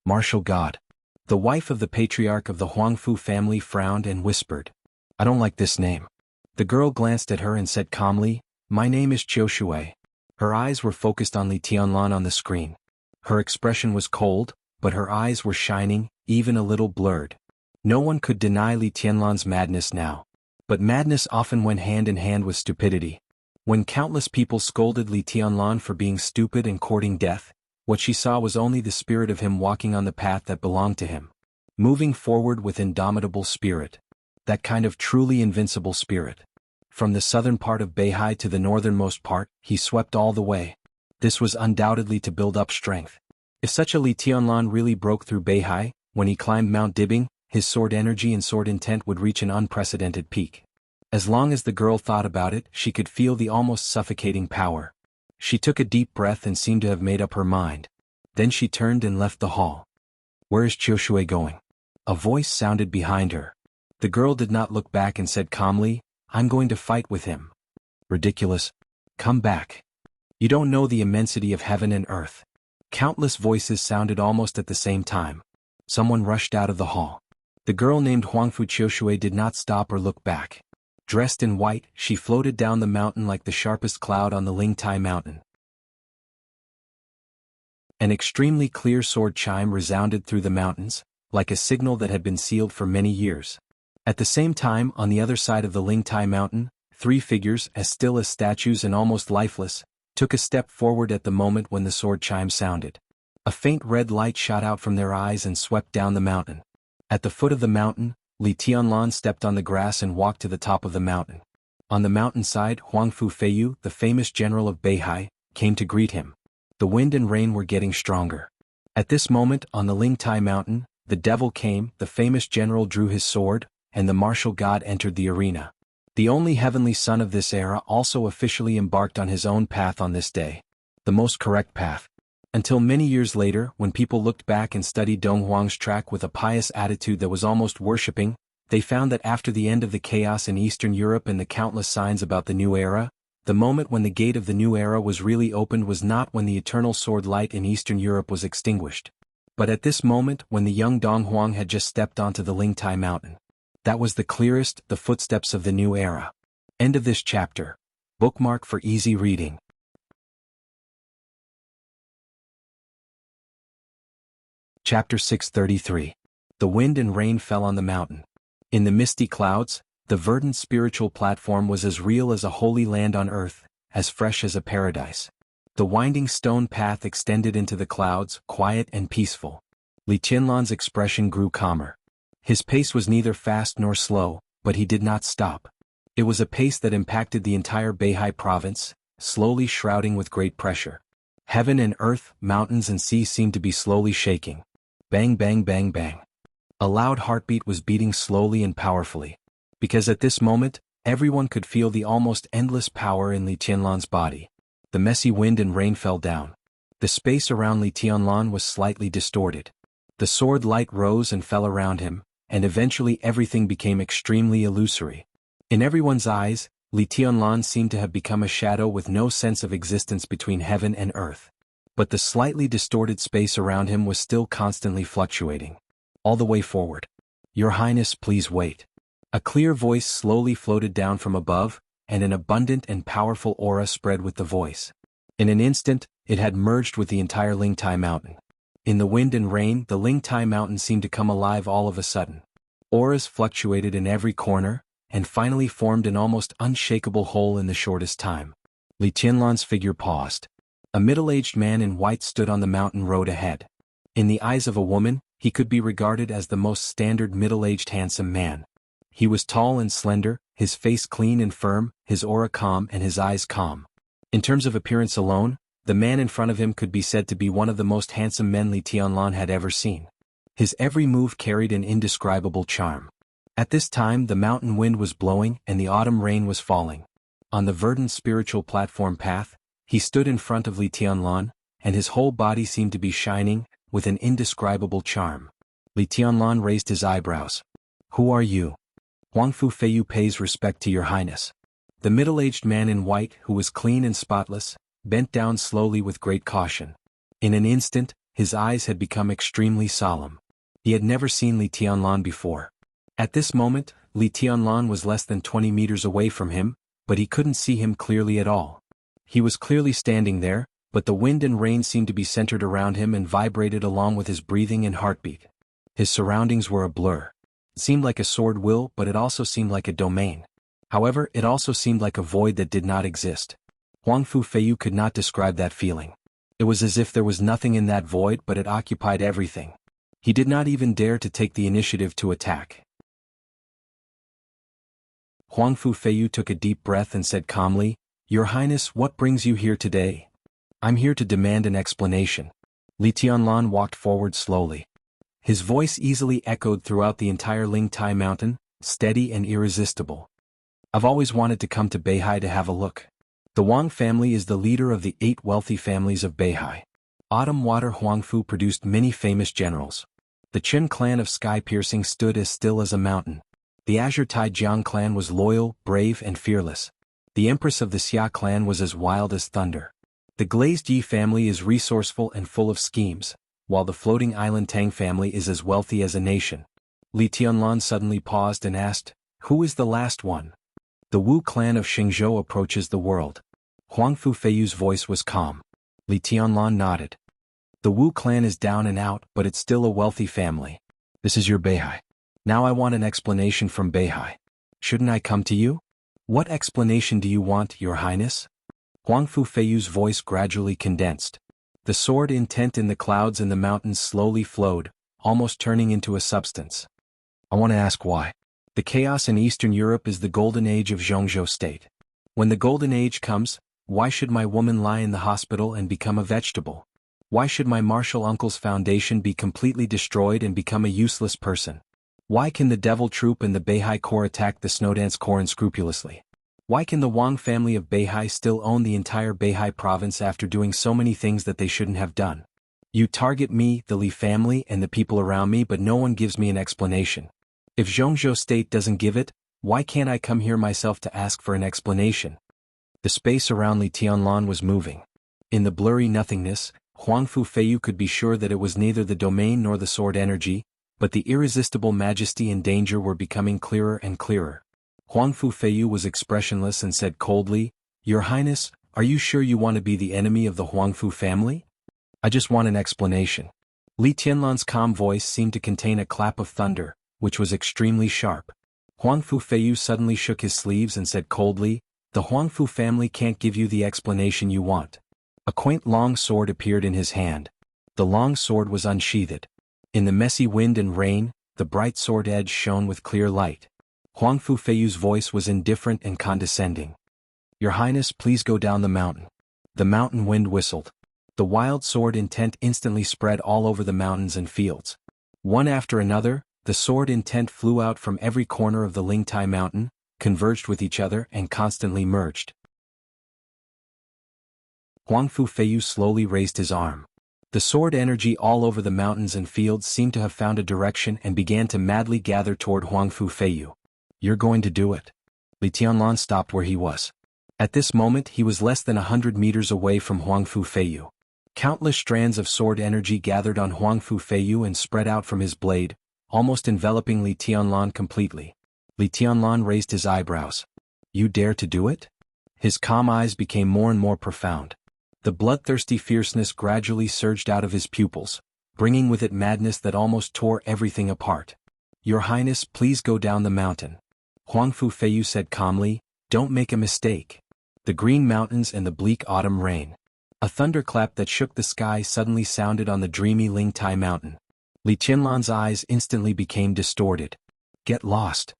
Martial God. The wife of the patriarch of the Huangfu family frowned and whispered, I don't like this name. The girl glanced at her and said calmly, My name is Qiu Shui. Her eyes were focused on Li Tianlan on the screen. Her expression was cold, but her eyes were shining, even a little blurred. No one could deny Li Tianlan's madness now. But madness often went hand in hand with stupidity. When countless people scolded Li Tianlan for being stupid and courting death, what she saw was only the spirit of him walking on the path that belonged to him. Moving forward with indomitable spirit. That kind of truly invincible spirit. From the southern part of Beihai to the northernmost part, he swept all the way. This was undoubtedly to build up strength. If such a Li Tianlan really broke through Beihai, when he climbed Mount Dibing, his sword energy and sword intent would reach an unprecedented peak. As long as the girl thought about it, she could feel the almost suffocating power. She took a deep breath and seemed to have made up her mind. Then she turned and left the hall. Where is Qiu Shui going? A voice sounded behind her. The girl did not look back and said calmly, I'm going to fight with him. Ridiculous. Come back. You don't know the immensity of heaven and earth. Countless voices sounded almost at the same time. Someone rushed out of the hall. The girl named Huangfu Qiu Shui did not stop or look back. Dressed in white, she floated down the mountain like the sharpest cloud on the Lingtai mountain. An extremely clear sword chime resounded through the mountains, like a signal that had been sealed for many years. At the same time, on the other side of the Lingtai mountain, three figures, as still as statues and almost lifeless, took a step forward at the moment when the sword chime sounded. A faint red light shot out from their eyes and swept down the mountain. At the foot of the mountain, Li Tianlan stepped on the grass and walked to the top of the mountain. On the mountainside, Huangfu Feiyu, the famous general of Beihai, came to greet him. The wind and rain were getting stronger. At this moment, on the Lingtai mountain, the devil came, the famous general drew his sword, and the martial god entered the arena. The only heavenly son of this era also officially embarked on his own path on this day. The most correct path. Until many years later, when people looked back and studied Dong Huang's track with a pious attitude that was almost worshipping, they found that after the end of the chaos in Eastern Europe and the countless signs about the new era, the moment when the gate of the new era was really opened was not when the eternal sword light in Eastern Europe was extinguished, but at this moment when the young Dong Huang had just stepped onto the Lingtai mountain. That was the clearest, the footsteps of the new era. End of this chapter. Bookmark for easy reading. Chapter 633. The wind and rain fell on the mountain. In the misty clouds, the verdant spiritual platform was as real as a holy land on earth, as fresh as a paradise. The winding stone path extended into the clouds, quiet and peaceful. Li Tianlan's expression grew calmer. His pace was neither fast nor slow, but he did not stop. It was a pace that impacted the entire Beihai province, slowly shrouding with great pressure. Heaven and earth, mountains and sea seemed to be slowly shaking. Bang bang bang bang. A loud heartbeat was beating slowly and powerfully. Because at this moment, everyone could feel the almost endless power in Li Tianlan's body. The messy wind and rain fell down. The space around Li Tianlan was slightly distorted. The sword light rose and fell around him, and eventually everything became extremely illusory. In everyone's eyes, Li Tianlan seemed to have become a shadow with no sense of existence between heaven and earth. But the slightly distorted space around him was still constantly fluctuating. All the way forward. Your Highness, please wait. A clear voice slowly floated down from above, and an abundant and powerful aura spread with the voice. In an instant, it had merged with the entire Lingtai mountain. In the wind and rain, the Lingtai mountain seemed to come alive all of a sudden. Auras fluctuated in every corner, and finally formed an almost unshakable whole in the shortest time. Li Tianlan's figure paused. A middle-aged man in white stood on the mountain road ahead. In the eyes of a woman, he could be regarded as the most standard middle-aged handsome man. He was tall and slender, his face clean and firm, his aura calm and his eyes calm. In terms of appearance alone, the man in front of him could be said to be one of the most handsome men Li Tianlan had ever seen. His every move carried an indescribable charm. At this time the mountain wind was blowing and the autumn rain was falling. On the verdant spiritual platform path, he stood in front of Li Tianlan, and his whole body seemed to be shining, with an indescribable charm. Li Tianlan raised his eyebrows. "Who are you?" "Huangfu Feiyu pays respect to your highness." The middle-aged man in white, who was clean and spotless, bent down slowly with great caution. In an instant, his eyes had become extremely solemn. He had never seen Li Tianlan before. At this moment, Li Tianlan was less than 20 meters away from him, but he couldn't see him clearly at all. He was clearly standing there, but the wind and rain seemed to be centered around him and vibrated along with his breathing and heartbeat. His surroundings were a blur. It seemed like a sword will, but it also seemed like a domain. However, it also seemed like a void that did not exist. Huangfu Feiyu could not describe that feeling. It was as if there was nothing in that void, but it occupied everything. He did not even dare to take the initiative to attack. Huangfu Feiyu took a deep breath and said calmly, "Your Highness, what brings you here today?" "I'm here to demand an explanation." Li Tianlan walked forward slowly. His voice easily echoed throughout the entire Lingtai mountain, steady and irresistible. "I've always wanted to come to Beihai to have a look. The Wang family is the leader of the 8 wealthy families of Beihai. Autumn Water Huangfu produced many famous generals. The Chen clan of Sky Piercing stood as still as a mountain. The Azure Tide Jiang clan was loyal, brave and fearless. The Empress of the Xia clan was as wild as thunder. The Glazed Yi family is resourceful and full of schemes, while the Floating Island Tang family is as wealthy as a nation. Li Tianlan suddenly paused and asked, "Who is the last one?" "The Wu clan of Xingzhou approaches the world." Huangfu Feiyu's voice was calm. Li Tianlan nodded. "The Wu clan is down and out, but it's still a wealthy family. This is your Beihai. Now I want an explanation from Beihai. Shouldn't I come to you?" "What explanation do you want, Your Highness?" Huangfu Feiyu's voice gradually condensed. The sword intent in the clouds and the mountains slowly flowed, almost turning into a substance. "I want to ask why. The chaos in Eastern Europe is the golden age of Jianghu state. When the golden age comes, why should my woman lie in the hospital and become a vegetable? Why should my martial uncle's foundation be completely destroyed and become a useless person? Why can the Devil Troop and the Beihai Corps attack the Snowdance Corps unscrupulously? Why can the Wang family of Beihai still own the entire Beihai province after doing so many things that they shouldn't have done? You target me, the Li family, and the people around me, but no one gives me an explanation. If Zhongzhou state doesn't give it, why can't I come here myself to ask for an explanation?" The space around Li Tianlan was moving. In the blurry nothingness, Huangfu Feiyu could be sure that it was neither the domain nor the sword energy, but the irresistible majesty and danger were becoming clearer and clearer. Huangfu Feiyu was expressionless and said coldly, "Your Highness, are you sure you want to be the enemy of the Huangfu family?" "I just want an explanation." Li Tianlan's calm voice seemed to contain a clap of thunder, which was extremely sharp. Huangfu Feiyu suddenly shook his sleeves and said coldly, "The Huangfu family can't give you the explanation you want." A quaint long sword appeared in his hand. The long sword was unsheathed. In the messy wind and rain, the bright sword edge shone with clear light. Huangfu Feiyu's voice was indifferent and condescending. "Your Highness, please go down the mountain." The mountain wind whistled. The wild sword intent instantly spread all over the mountains and fields. One after another, the sword intent flew out from every corner of the Lingtai mountain, converged with each other and constantly merged. Huangfu Feiyu slowly raised his arm. The sword energy all over the mountains and fields seemed to have found a direction and began to madly gather toward Huangfu Feiyu. "You're going to do it." Li Tianlan stopped where he was. At this moment he was less than 100 meters away from Huangfu Feiyu. Countless strands of sword energy gathered on Huangfu Feiyu and spread out from his blade, almost enveloping Li Tianlan completely. Li Tianlan raised his eyebrows. "You dare to do it?" His calm eyes became more and more profound. The bloodthirsty fierceness gradually surged out of his pupils, bringing with it madness that almost tore everything apart. "Your Highness, please go down the mountain." Huangfu Feiyu said calmly, "Don't make a mistake." The green mountains and the bleak autumn rain. A thunderclap that shook the sky suddenly sounded on the dreamy Lingtai mountain. Li Tianlan's eyes instantly became distorted. "Get lost."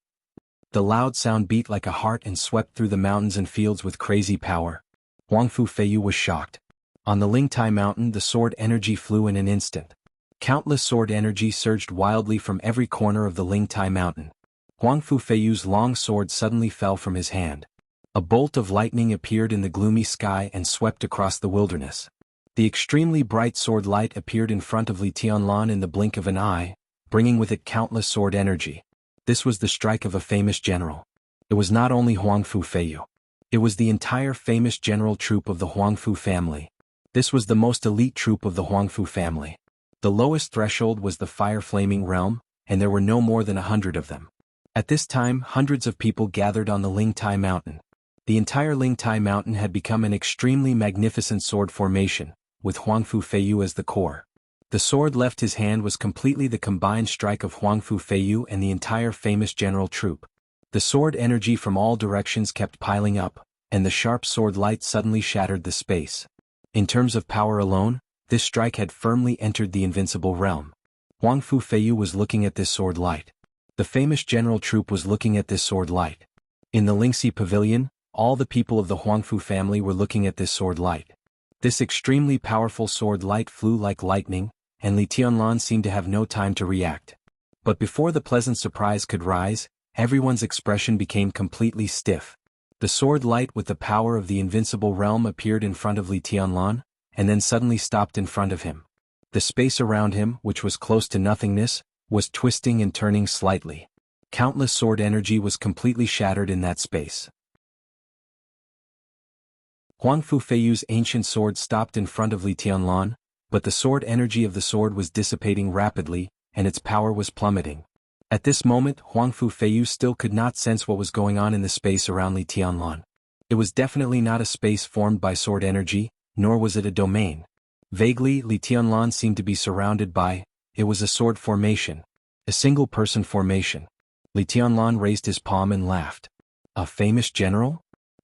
The loud sound beat like a heart and swept through the mountains and fields with crazy power. Huang Fu Feiyu was shocked. On the Lingtai Mountain the sword energy flew in an instant. Countless sword energy surged wildly from every corner of the Lingtai Mountain. Huang Fu Feiyu's long sword suddenly fell from his hand. A bolt of lightning appeared in the gloomy sky and swept across the wilderness. The extremely bright sword light appeared in front of Li Tianlan in the blink of an eye, bringing with it countless sword energy. This was the strike of a famous general. It was not only Huang Fu Feiyu. It was the entire famous general troop of the Huang Fu family. This was the most elite troop of the Huang Fu family. The lowest threshold was the fire-flaming realm, and there were no more than 100 of them. At this time, hundreds of people gathered on the Lingtai Mountain. The entire Lingtai Mountain had become an extremely magnificent sword formation, with Huang Fu Feiyu as the core. The sword left his hand was completely the combined strike of Huang Fu Feiyu and the entire famous general troop. The sword energy from all directions kept piling up, and the sharp sword light suddenly shattered the space. In terms of power alone, this strike had firmly entered the invincible realm. Huang Fu Feiyu was looking at this sword light. The famous general troop was looking at this sword light. In the Lingxi Pavilion, all the people of the Huang Fu family were looking at this sword light. This extremely powerful sword light flew like lightning, and Li Tianlan seemed to have no time to react. But before the pleasant surprise could rise, everyone's expression became completely stiff. The sword light with the power of the invincible realm appeared in front of Li Tianlan, and then suddenly stopped in front of him. The space around him, which was close to nothingness, was twisting and turning slightly. Countless sword energy was completely shattered in that space. Huang Fu Feiyu's ancient sword stopped in front of Li Tianlan, but the sword energy of the sword was dissipating rapidly, and its power was plummeting. At this moment, Huang Fu Feiyu still could not sense what was going on in the space around Li Tianlan. It was definitely not a space formed by sword energy, nor was it a domain. Vaguely, Li Tianlan seemed to be surrounded by, it was a sword formation. A single-person formation. Li Tianlan raised his palm and laughed. A famous general?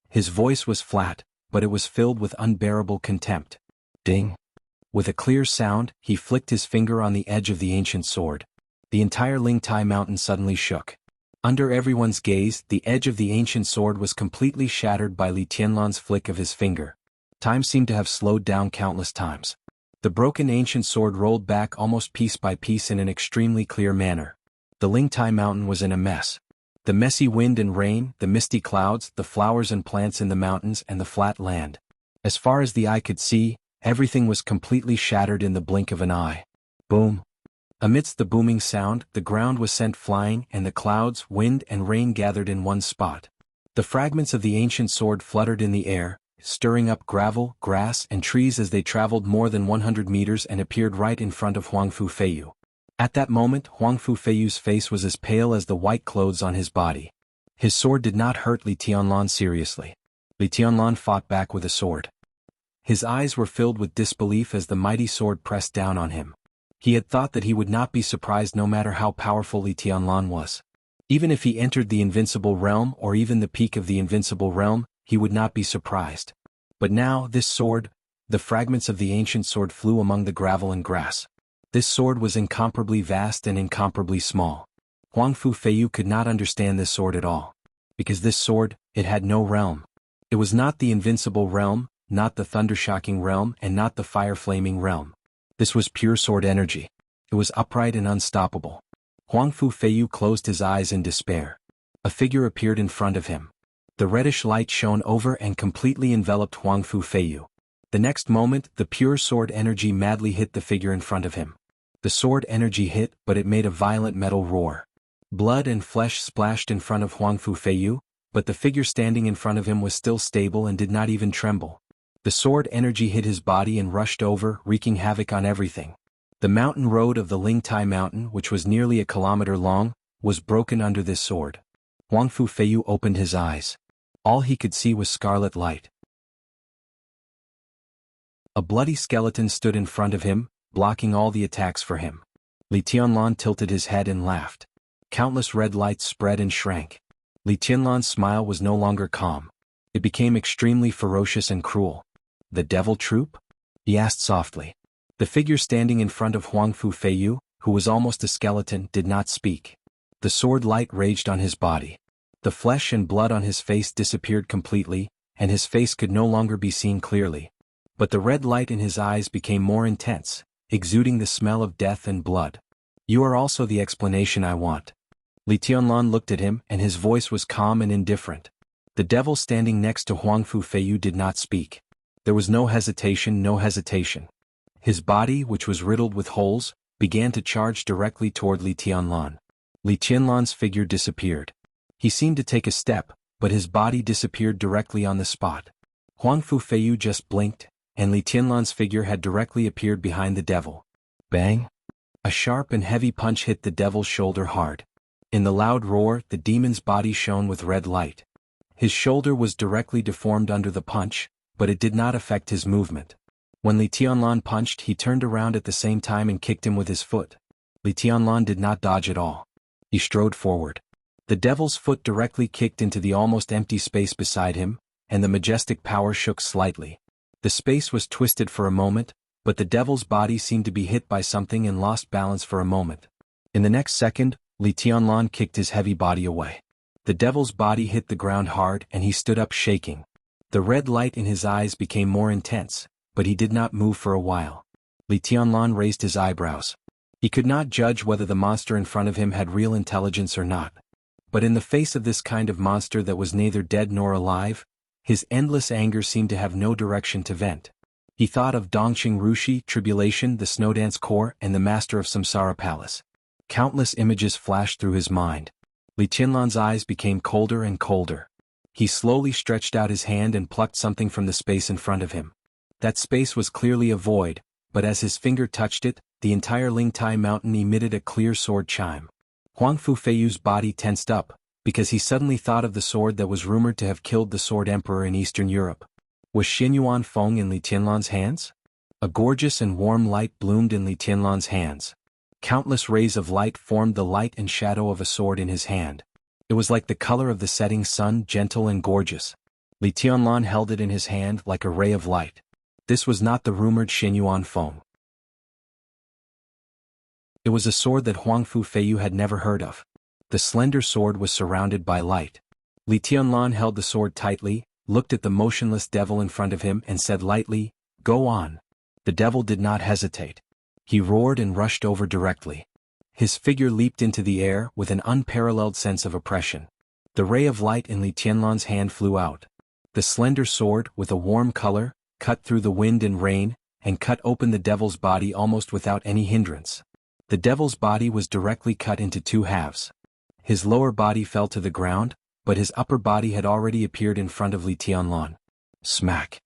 His voice was flat, but it was filled with unbearable contempt. Ding! With a clear sound, he flicked his finger on the edge of the ancient sword. The entire Lingtai Mountain suddenly shook. Under everyone's gaze, the edge of the ancient sword was completely shattered by Li Tianlan's flick of his finger. Time seemed to have slowed down countless times. The broken ancient sword rolled back almost piece by piece in an extremely clear manner. The Lingtai Mountain was in a mess. The messy wind and rain, the misty clouds, the flowers and plants in the mountains and the flat land. As far as the eye could see, everything was completely shattered in the blink of an eye. Boom! Amidst the booming sound, the ground was sent flying and the clouds, wind and rain gathered in one spot. The fragments of the ancient sword fluttered in the air, stirring up gravel, grass and trees as they traveled more than 100 meters and appeared right in front of Huang Fu Feiyu. At that moment, Huang Fu Feiyu's face was as pale as the white clothes on his body. His sword did not hurt Li Tianlan seriously. Li Tianlan fought back with a sword. His eyes were filled with disbelief as the mighty sword pressed down on him. He had thought that he would not be surprised no matter how powerful Li Tianlan was. Even if he entered the invincible realm or even the peak of the invincible realm, he would not be surprised. But now, this sword, the fragments of the ancient sword flew among the gravel and grass. This sword was incomparably vast and incomparably small. Huang Fu Feiyu could not understand this sword at all. Because this sword, it had no realm. It was not the invincible realm, not the thunder-shocking realm and not the fire-flaming realm. This was pure sword energy. It was upright and unstoppable. Huang Fu Feiyu closed his eyes in despair. A figure appeared in front of him. The reddish light shone over and completely enveloped Huang Fu Feiyu. The next moment, the pure sword energy madly hit the figure in front of him. The sword energy hit, but it made a violent metal roar. Blood and flesh splashed in front of Huang Fu Feiyu, but the figure standing in front of him was still stable and did not even tremble. The sword energy hit his body and rushed over, wreaking havoc on everything. The mountain road of the Lingtai Mountain, which was nearly a kilometer long, was broken under this sword. Huang Fu Feiyu opened his eyes. All he could see was scarlet light. A bloody skeleton stood in front of him, blocking all the attacks for him. Li Tianlan tilted his head and laughed. Countless red lights spread and shrank. Li Tianlan's smile was no longer calm. It became extremely ferocious and cruel. The devil troop? He asked softly. The figure standing in front of Huang Fu Feiyu, who was almost a skeleton, did not speak. The sword light raged on his body. The flesh and blood on his face disappeared completely, and his face could no longer be seen clearly. But the red light in his eyes became more intense, exuding the smell of death and blood. You are also the explanation I want. Li Tianlan looked at him and his voice was calm and indifferent. The devil standing next to Huangfu Feiyu did not speak. There was no hesitation, no hesitation. His body, which was riddled with holes, began to charge directly toward Li Tianlan. Li Tianlan's figure disappeared. He seemed to take a step, but his body disappeared directly on the spot. Huangfu Feiyu just blinked, and Li Tianlan's figure had directly appeared behind the devil. Bang! A sharp and heavy punch hit the devil's shoulder hard. In the loud roar, the demon's body shone with red light. His shoulder was directly deformed under the punch, but it did not affect his movement. When Li Tianlan punched, he turned around at the same time and kicked him with his foot. Li Tianlan did not dodge at all. He strode forward. The devil's foot directly kicked into the almost empty space beside him, and the majestic power shook slightly. The space was twisted for a moment, but the devil's body seemed to be hit by something and lost balance for a moment. In the next second, Li Tianlan kicked his heavy body away. The devil's body hit the ground hard and he stood up shaking. The red light in his eyes became more intense, but he did not move for a while. Li Tianlan raised his eyebrows. He could not judge whether the monster in front of him had real intelligence or not. But in the face of this kind of monster that was neither dead nor alive, his endless anger seemed to have no direction to vent. He thought of Dongqing Rushi, Tribulation, the Snowdance Core, and the Master of Samsara Palace. Countless images flashed through his mind. Li Tianlan's eyes became colder and colder. He slowly stretched out his hand and plucked something from the space in front of him. That space was clearly a void, but as his finger touched it, the entire Lingtai mountain emitted a clear sword chime. Huangfu Feiyu's body tensed up, because he suddenly thought of the sword that was rumored to have killed the Sword Emperor in Eastern Europe. Was Xinyuan Feng in Li Tianlan's hands? A gorgeous and warm light bloomed in Li Tianlan's hands. Countless rays of light formed the light and shadow of a sword in his hand. It was like the color of the setting sun, gentle and gorgeous. Li Tianlan held it in his hand like a ray of light. This was not the rumored Xinyuan Feng. It was a sword that Huangfu Feiyu had never heard of. The slender sword was surrounded by light. Li Tianlan held the sword tightly, looked at the motionless devil in front of him and said lightly, "Go on." The devil did not hesitate. He roared and rushed over directly. His figure leaped into the air with an unparalleled sense of oppression. The ray of light in Li Tianlan's hand flew out. The slender sword, with a warm color, cut through the wind and rain, and cut open the devil's body almost without any hindrance. The devil's body was directly cut into two halves. His lower body fell to the ground, but his upper body had already appeared in front of Li Tianlan. Smack!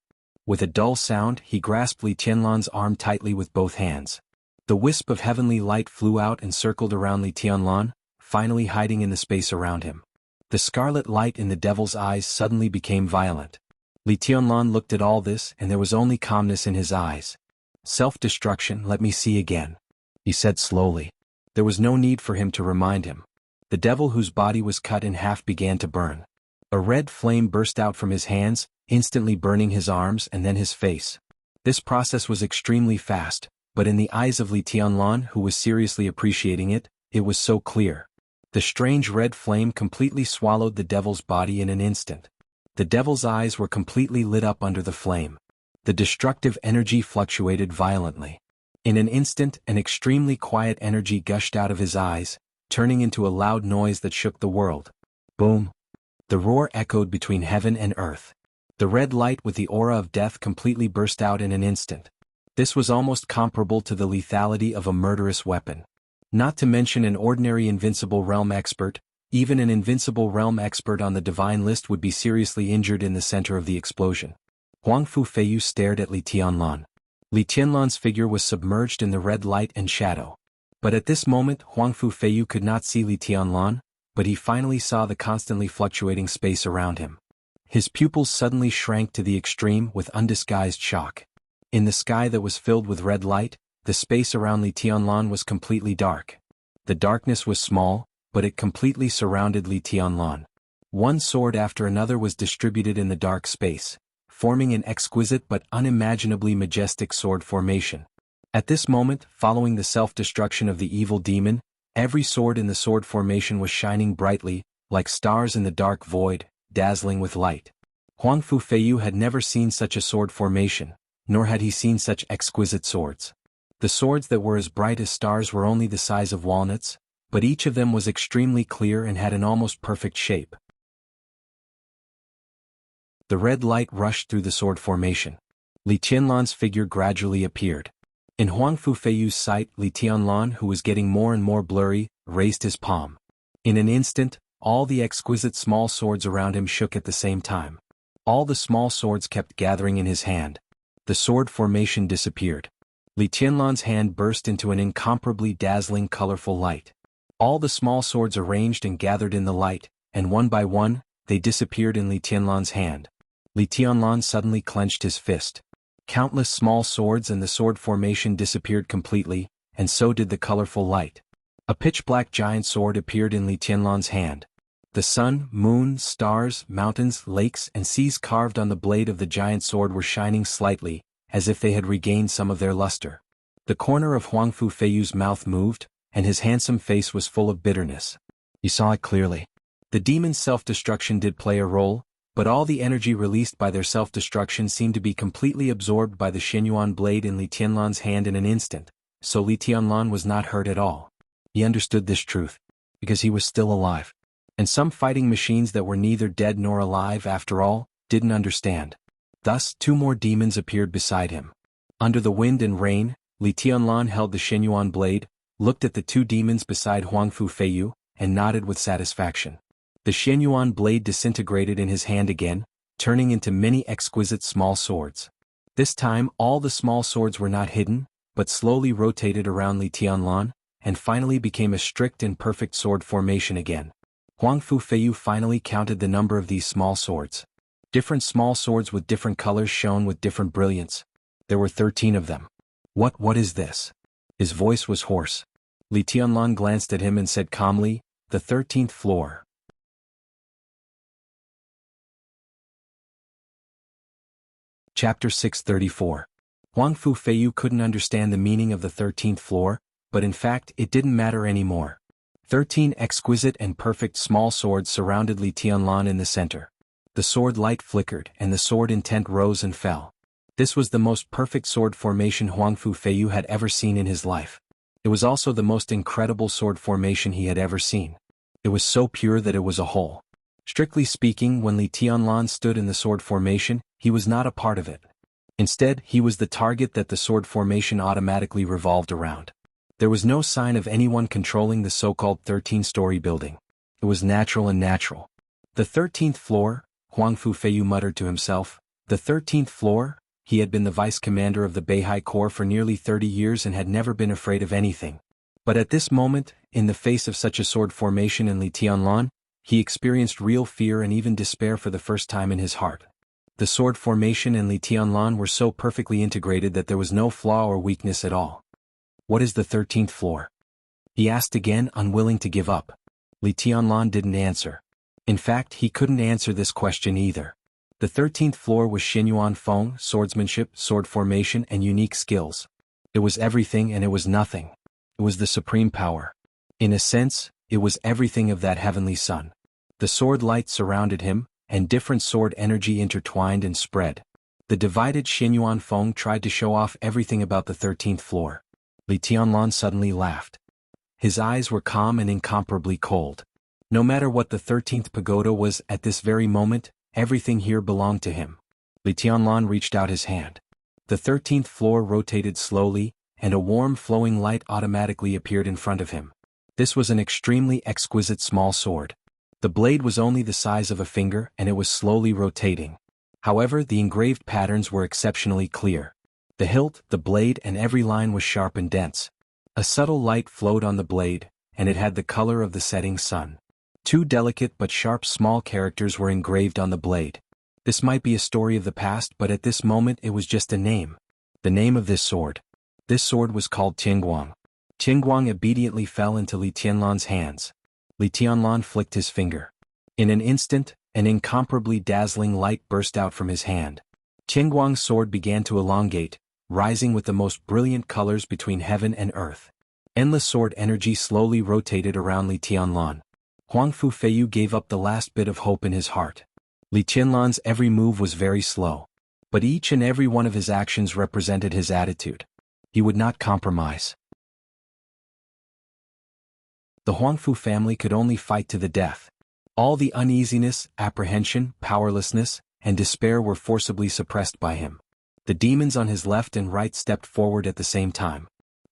With a dull sound, he grasped Li Tianlan's arm tightly with both hands. The wisp of heavenly light flew out and circled around Li Tianlan, finally hiding in the space around him. The scarlet light in the devil's eyes suddenly became violent. Li Tianlan looked at all this and there was only calmness in his eyes. "Self-destruction, let me see again," he said slowly. There was no need for him to remind him. The devil whose body was cut in half began to burn. A red flame burst out from his hands, instantly burning his arms and then his face. This process was extremely fast, but in the eyes of Li Tianlan, who was seriously appreciating it, it was so clear. The strange red flame completely swallowed the devil's body in an instant. The devil's eyes were completely lit up under the flame. The destructive energy fluctuated violently. In an instant, an extremely quiet energy gushed out of his eyes, turning into a loud noise that shook the world. Boom! The roar echoed between heaven and earth. The red light with the aura of death completely burst out in an instant. This was almost comparable to the lethality of a murderous weapon. Not to mention an ordinary invincible realm expert, even an invincible realm expert on the divine list would be seriously injured in the center of the explosion. Huangfu Feiyu stared at Li Tianlan. Li Tianlan's figure was submerged in the red light and shadow. But at this moment Huangfu Feiyu could not see Li Tianlan, but he finally saw the constantly fluctuating space around him. His pupils suddenly shrank to the extreme with undisguised shock. In the sky that was filled with red light, the space around Li Tianlan was completely dark. The darkness was small, but it completely surrounded Li Tianlan. One sword after another was distributed in the dark space, forming an exquisite but unimaginably majestic sword formation. At this moment, following the self-destruction of the evil demon, every sword in the sword formation was shining brightly, like stars in the dark void, dazzling with light. Huang Fu Feiyu had never seen such a sword formation, nor had he seen such exquisite swords. The swords that were as bright as stars were only the size of walnuts, but each of them was extremely clear and had an almost perfect shape. The red light rushed through the sword formation. Li Tianlan's figure gradually appeared. In Huang Fu Feiyu's sight, Li Tianlan, who was getting more and more blurry, raised his palm. In an instant, all the exquisite small swords around him shook at the same time. All the small swords kept gathering in his hand. The sword formation disappeared. Li Tianlan's hand burst into an incomparably dazzling colorful light. All the small swords arranged and gathered in the light, and one by one, they disappeared in Li Tianlan's hand. Li Tianlan suddenly clenched his fist. Countless small swords and the sword formation disappeared completely, and so did the colorful light. A pitch-black giant sword appeared in Li Tianlan's hand. The sun, moon, stars, mountains, lakes, and seas carved on the blade of the giant sword were shining slightly, as if they had regained some of their luster. The corner of Huang Fu Feiyu's mouth moved, and his handsome face was full of bitterness. He saw it clearly. The demon's self-destruction did play a role, but all the energy released by their self-destruction seemed to be completely absorbed by the Xinyuan blade in Li Tianlan's hand in an instant, so Li Tianlan was not hurt at all. He understood this truth, because he was still alive. And some fighting machines that were neither dead nor alive after all, didn't understand. Thus, two more demons appeared beside him. Under the wind and rain, Li Tianlan held the Xinyuan blade, looked at the two demons beside Huang Fu Feiyu, and nodded with satisfaction. The Xinyuan blade disintegrated in his hand again, turning into many exquisite small swords. This time all the small swords were not hidden, but slowly rotated around Li Tianlan, and finally became a strict and perfect sword formation again. Huang Fu Feiyu finally counted the number of these small swords. Different small swords with different colors shone with different brilliance. There were 13 of them. What is this? His voice was hoarse. Li Tianlan glanced at him and said calmly, "The 13th floor." Chapter 634. Huang Fu Feiyu couldn't understand the meaning of the 13th floor, but in fact it didn't matter anymore. 13 exquisite and perfect small swords surrounded Li Tianlan in the center. The sword light flickered and the sword intent rose and fell. This was the most perfect sword formation Huang Fu Feiyu had ever seen in his life. It was also the most incredible sword formation he had ever seen. It was so pure that it was a whole. Strictly speaking, when Li Tianlan stood in the sword formation, he was not a part of it. Instead, he was the target that the sword formation automatically revolved around. There was no sign of anyone controlling the so-called 13-story building. It was natural and natural. The 13th floor, Huang Fu Feiyu muttered to himself. The 13th floor? He had been the vice commander of the Beihai Corps for nearly 30 years and had never been afraid of anything. But at this moment, in the face of such a sword formation in Li Tianlan, he experienced real fear and even despair for the first time in his heart. The sword formation and Li Tianlan were so perfectly integrated that there was no flaw or weakness at all. What is the 13th floor? He asked again, unwilling to give up. Li Tianlan didn't answer. In fact, he couldn't answer this question either. The 13th floor was Xinyuan Feng, swordsmanship, sword formation, and unique skills. It was everything and it was nothing. It was the supreme power. In a sense, it was everything of that heavenly sun. The sword light surrounded him, and different sword energy intertwined and spread. The divided Xinyuan Feng tried to show off everything about the 13th floor. Li Tianlan suddenly laughed. His eyes were calm and incomparably cold. No matter what the 13th pagoda was at this very moment, everything here belonged to him. Li Tianlan reached out his hand. The 13th floor rotated slowly, and a warm flowing light automatically appeared in front of him. This was an extremely exquisite small sword. The blade was only the size of a finger and it was slowly rotating. However, the engraved patterns were exceptionally clear. The hilt, the blade, and every line was sharp and dense. A subtle light flowed on the blade, and it had the color of the setting sun. Two delicate but sharp small characters were engraved on the blade. This might be a story of the past, but at this moment it was just a name. The name of this sword. This sword was called Tianguang. Tianguang obediently fell into Li Tianlan's hands. Li Tianlan flicked his finger. In an instant, an incomparably dazzling light burst out from his hand. Tianguang's sword began to elongate, rising with the most brilliant colors between heaven and earth. Endless sword energy slowly rotated around Li Tianlan. Huang Fu Feiyu gave up the last bit of hope in his heart. Li Qianlan's every move was very slow, but each and every one of his actions represented his attitude. He would not compromise. The Huangfu family could only fight to the death. All the uneasiness, apprehension, powerlessness, and despair were forcibly suppressed by him. The demons on his left and right stepped forward at the same time.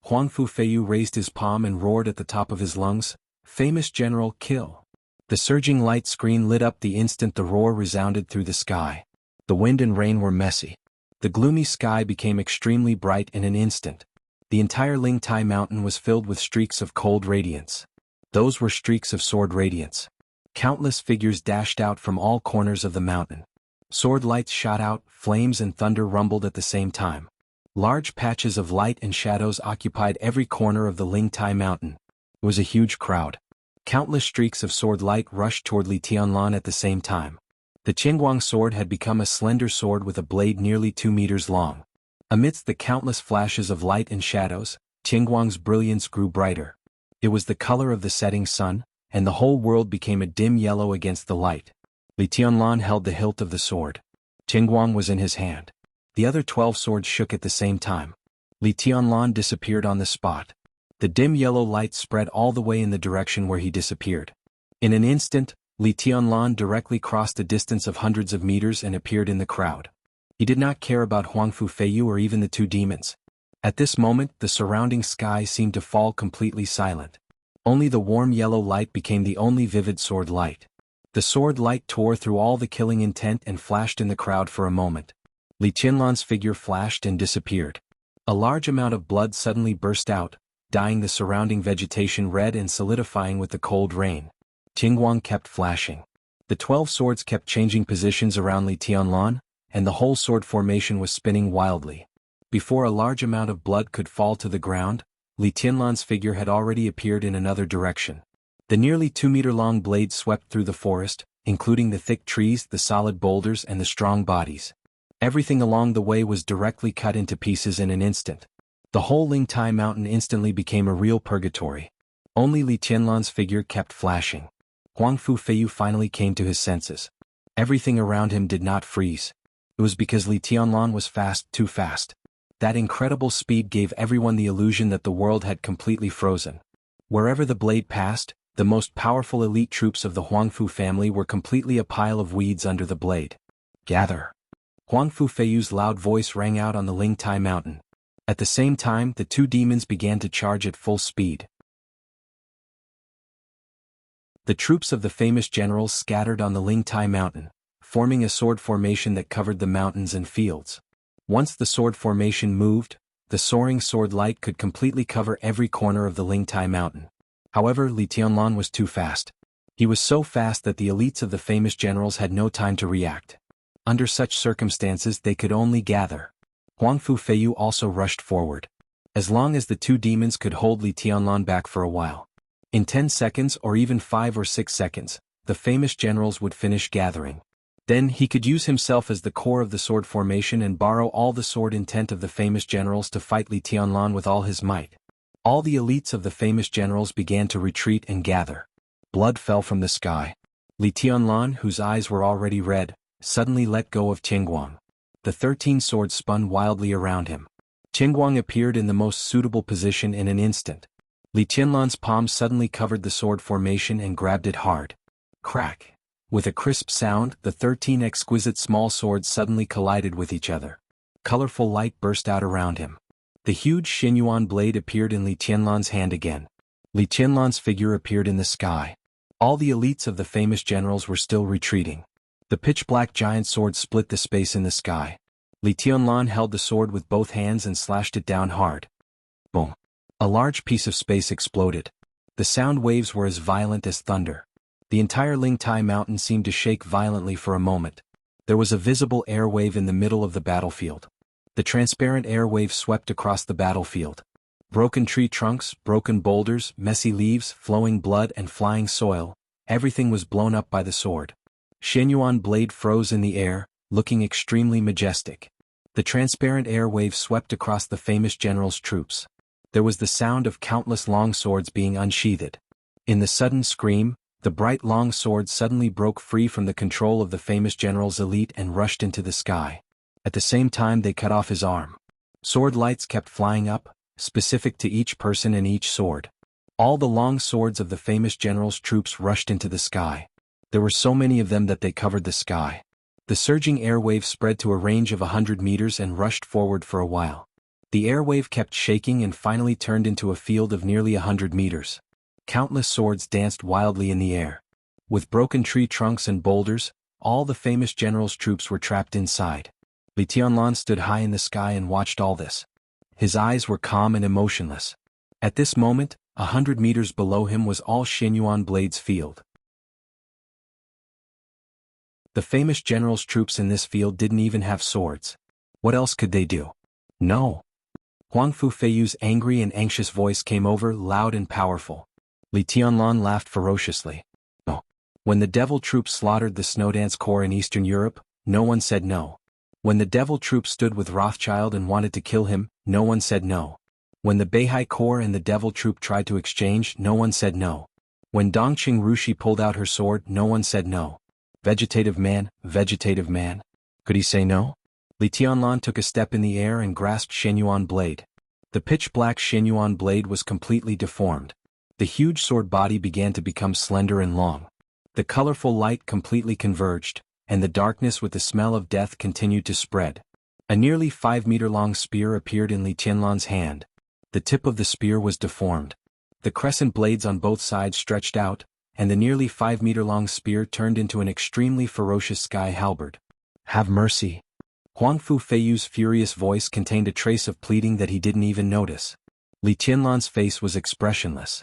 Huangfu Feiyu raised his palm and roared at the top of his lungs, "Famous General, kill!" The surging light screen lit up the instant the roar resounded through the sky. The wind and rain were messy. The gloomy sky became extremely bright in an instant. The entire Lingtai mountain was filled with streaks of cold radiance. Those were streaks of sword radiance. Countless figures dashed out from all corners of the mountain. Sword lights shot out, flames and thunder rumbled at the same time. Large patches of light and shadows occupied every corner of the Lingtai mountain. It was a huge crowd. Countless streaks of sword light rushed toward Li Tianlan at the same time. The Qingguang sword had become a slender sword with a blade nearly 2 meters long. Amidst the countless flashes of light and shadows, Qingguang's brilliance grew brighter. It was the color of the setting sun, and the whole world became a dim yellow against the light. Li Tianlan held the hilt of the sword. Qingguang was in his hand. The other 12 swords shook at the same time. Li Tianlan disappeared on the spot. The dim yellow light spread all the way in the direction where he disappeared. In an instant, Li Tianlan directly crossed a distance of hundreds of meters and appeared in the crowd. He did not care about Huangfu Feiyu or even the 2 demons. At this moment, the surrounding sky seemed to fall completely silent. Only the warm yellow light became the only vivid sword light. The sword light tore through all the killing intent and flashed in the crowd for a moment. Li Qianlan's figure flashed and disappeared. A large amount of blood suddenly burst out, dyeing the surrounding vegetation red and solidifying with the cold rain. Qingguang kept flashing. The 12 swords kept changing positions around Li Tianlan, and the whole sword formation was spinning wildly. Before a large amount of blood could fall to the ground, Li Tianlan's figure had already appeared in another direction. The nearly 2-meter-long blade swept through the forest, including the thick trees, the solid boulders, and the strong bodies. Everything along the way was directly cut into pieces in an instant. The whole Lingtai mountain instantly became a real purgatory. Only Li Tianlan's figure kept flashing. Huangfu Feiyu finally came to his senses. Everything around him did not freeze. It was because Li Tianlan was fast, too fast. That incredible speed gave everyone the illusion that the world had completely frozen. Wherever the blade passed, the most powerful elite troops of the Huangfu family were completely a pile of weeds under the blade. "Gather!" Huangfu Feiyu's loud voice rang out on the Lingtai mountain. At the same time, the 2 demons began to charge at full speed. The troops of the famous generals scattered on the Lingtai mountain, forming a sword formation that covered the mountains and fields. Once the sword formation moved, the soaring sword light could completely cover every corner of the Lingtai mountain. However, Li Tianlan was too fast. He was so fast that the elites of the famous generals had no time to react. Under such circumstances they could only gather. Huangfu Feiyu also rushed forward. As long as the 2 demons could hold Li Tianlan back for a while. In 10 seconds or even 5 or 6 seconds, the famous generals would finish gathering. Then he could use himself as the core of the sword formation and borrow all the sword intent of the famous generals to fight Li Tianlan with all his might. All the elites of the famous generals began to retreat and gather. Blood fell from the sky. Li Tianlan, whose eyes were already red, suddenly let go of Qingguang. The 13 swords spun wildly around him. Qingguang appeared in the most suitable position in an instant. Li Tianlan's palm suddenly covered the sword formation and grabbed it hard. Crack! With a crisp sound, the 13 exquisite small swords suddenly collided with each other. Colorful light burst out around him. The huge Xinyuan blade appeared in Li Tianlan's hand again. Li Tianlan's figure appeared in the sky. All the elites of the famous generals were still retreating. The pitch-black giant sword split the space in the sky. Li Tianlan held the sword with both hands and slashed it down hard. Boom! A large piece of space exploded. The sound waves were as violent as thunder. The entire Lingtai mountain seemed to shake violently for a moment. There was a visible air wave in the middle of the battlefield. The transparent air wave swept across the battlefield. Broken tree trunks, broken boulders, messy leaves, flowing blood and flying soil, everything was blown up by the sword. Xinyuan blade froze in the air, looking extremely majestic. The transparent air wave swept across the famous general's troops. There was the sound of countless long swords being unsheathed. In the sudden scream, The bright long sword suddenly broke free from the control of the famous general's elite and rushed into the sky. At the same time they cut off his arm. Sword lights kept flying up, specific to each person and each sword. All the long swords of the famous general's troops rushed into the sky. There were so many of them that they covered the sky. The surging airwave spread to a range of 100 meters and rushed forward for a while. The airwave kept shaking and finally turned into a field of nearly 100 meters. Countless swords danced wildly in the air. With broken tree trunks and boulders, all the famous general's troops were trapped inside. Li Tianlan stood high in the sky and watched all this. His eyes were calm and emotionless. At this moment, 100 meters below him was all Xianyuan Blade's field. The famous general's troops in this field didn't even have swords. What else could they do? No. Huang Fu Feiyu's angry and anxious voice came over, loud and powerful. Li Tianlan laughed ferociously. No. When the devil troops slaughtered the Snowdance Corps in Eastern Europe, no one said no. When the devil troops stood with Rothschild and wanted to kill him, no one said no. When the Beihai Corps and the devil troop tried to exchange, no one said no. When Dongqing Rushi pulled out her sword, no one said no. Vegetative man. Could he say no? Li Tianlan took a step in the air and grasped Xianyuan Blade. The pitch-black Xianyuan Blade was completely deformed. The huge sword body began to become slender and long. The colorful light completely converged, and the darkness with the smell of death continued to spread. A nearly 5-meter-long spear appeared in Li Tianlan's hand. The tip of the spear was deformed. The crescent blades on both sides stretched out, and the nearly 5-meter-long spear turned into an extremely ferocious sky halberd. Have mercy. Huang Fu Feiyu's furious voice contained a trace of pleading that he didn't even notice. Li Tianlan's face was expressionless.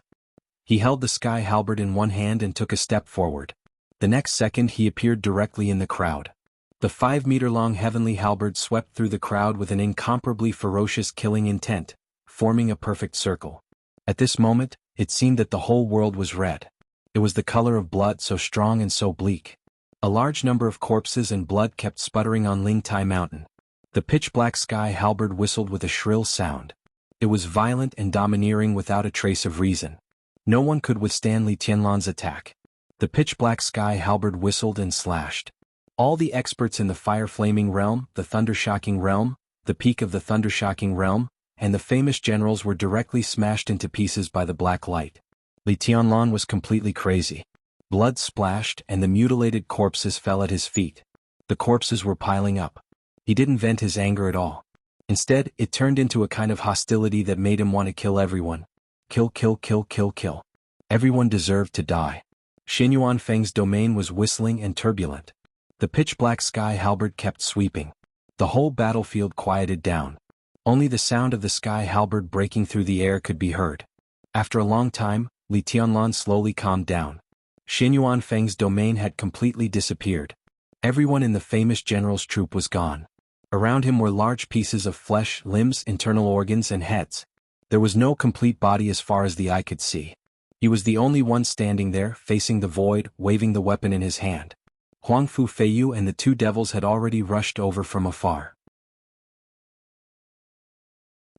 He held the sky halberd in one hand and took a step forward. The next second he appeared directly in the crowd. The 5-meter-long heavenly halberd swept through the crowd with an incomparably ferocious killing intent, forming a perfect circle. At this moment, it seemed that the whole world was red. It was the color of blood, so strong and so bleak. A large number of corpses and blood kept sputtering on Lingtai Mountain. The pitch-black sky halberd whistled with a shrill sound. It was violent and domineering without a trace of reason. No one could withstand Li Tianlan's attack. The pitch-black sky halberd whistled and slashed. All the experts in the fire-flaming realm, the thunder-shocking realm, the peak of the thunder-shocking realm, and the famous generals were directly smashed into pieces by the black light. Li Tianlan was completely crazy. Blood splashed and the mutilated corpses fell at his feet. The corpses were piling up. He didn't vent his anger at all. Instead, it turned into a kind of hostility that made him want to kill everyone. Kill. Everyone deserved to die. Xianyuan Feng's domain was whistling and turbulent. The pitch-black sky halberd kept sweeping. The whole battlefield quieted down. Only the sound of the sky halberd breaking through the air could be heard. After a long time, Li Tianlan slowly calmed down. Xianyuan Feng's domain had completely disappeared. Everyone in the famous general's troop was gone. Around him were large pieces of flesh, limbs, internal organs and heads. There was no complete body as far as the eye could see. He was the only one standing there, facing the void, waving the weapon in his hand. Huang Fu Feiyu and the two devils had already rushed over from afar.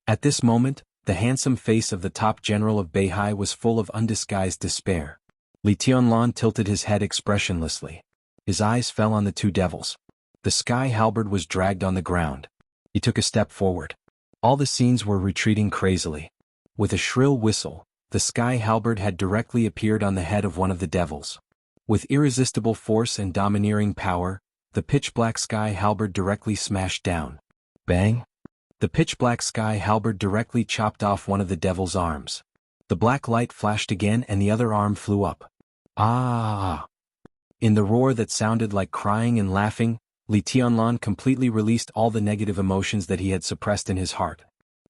At this moment, the handsome face of the top general of Beihai was full of undisguised despair. Li Tianlan tilted his head expressionlessly. His eyes fell on the two devils. The sky halberd was dragged on the ground. He took a step forward. All the scenes were retreating crazily. With a shrill whistle, the sky halberd had directly appeared on the head of one of the devils. With irresistible force and domineering power, the pitch-black sky halberd directly smashed down. Bang! The pitch-black sky halberd directly chopped off one of the devil's arms. The black light flashed again and the other arm flew up. Ah! In the roar that sounded like crying and laughing, Li Tianlan completely released all the negative emotions that he had suppressed in his heart.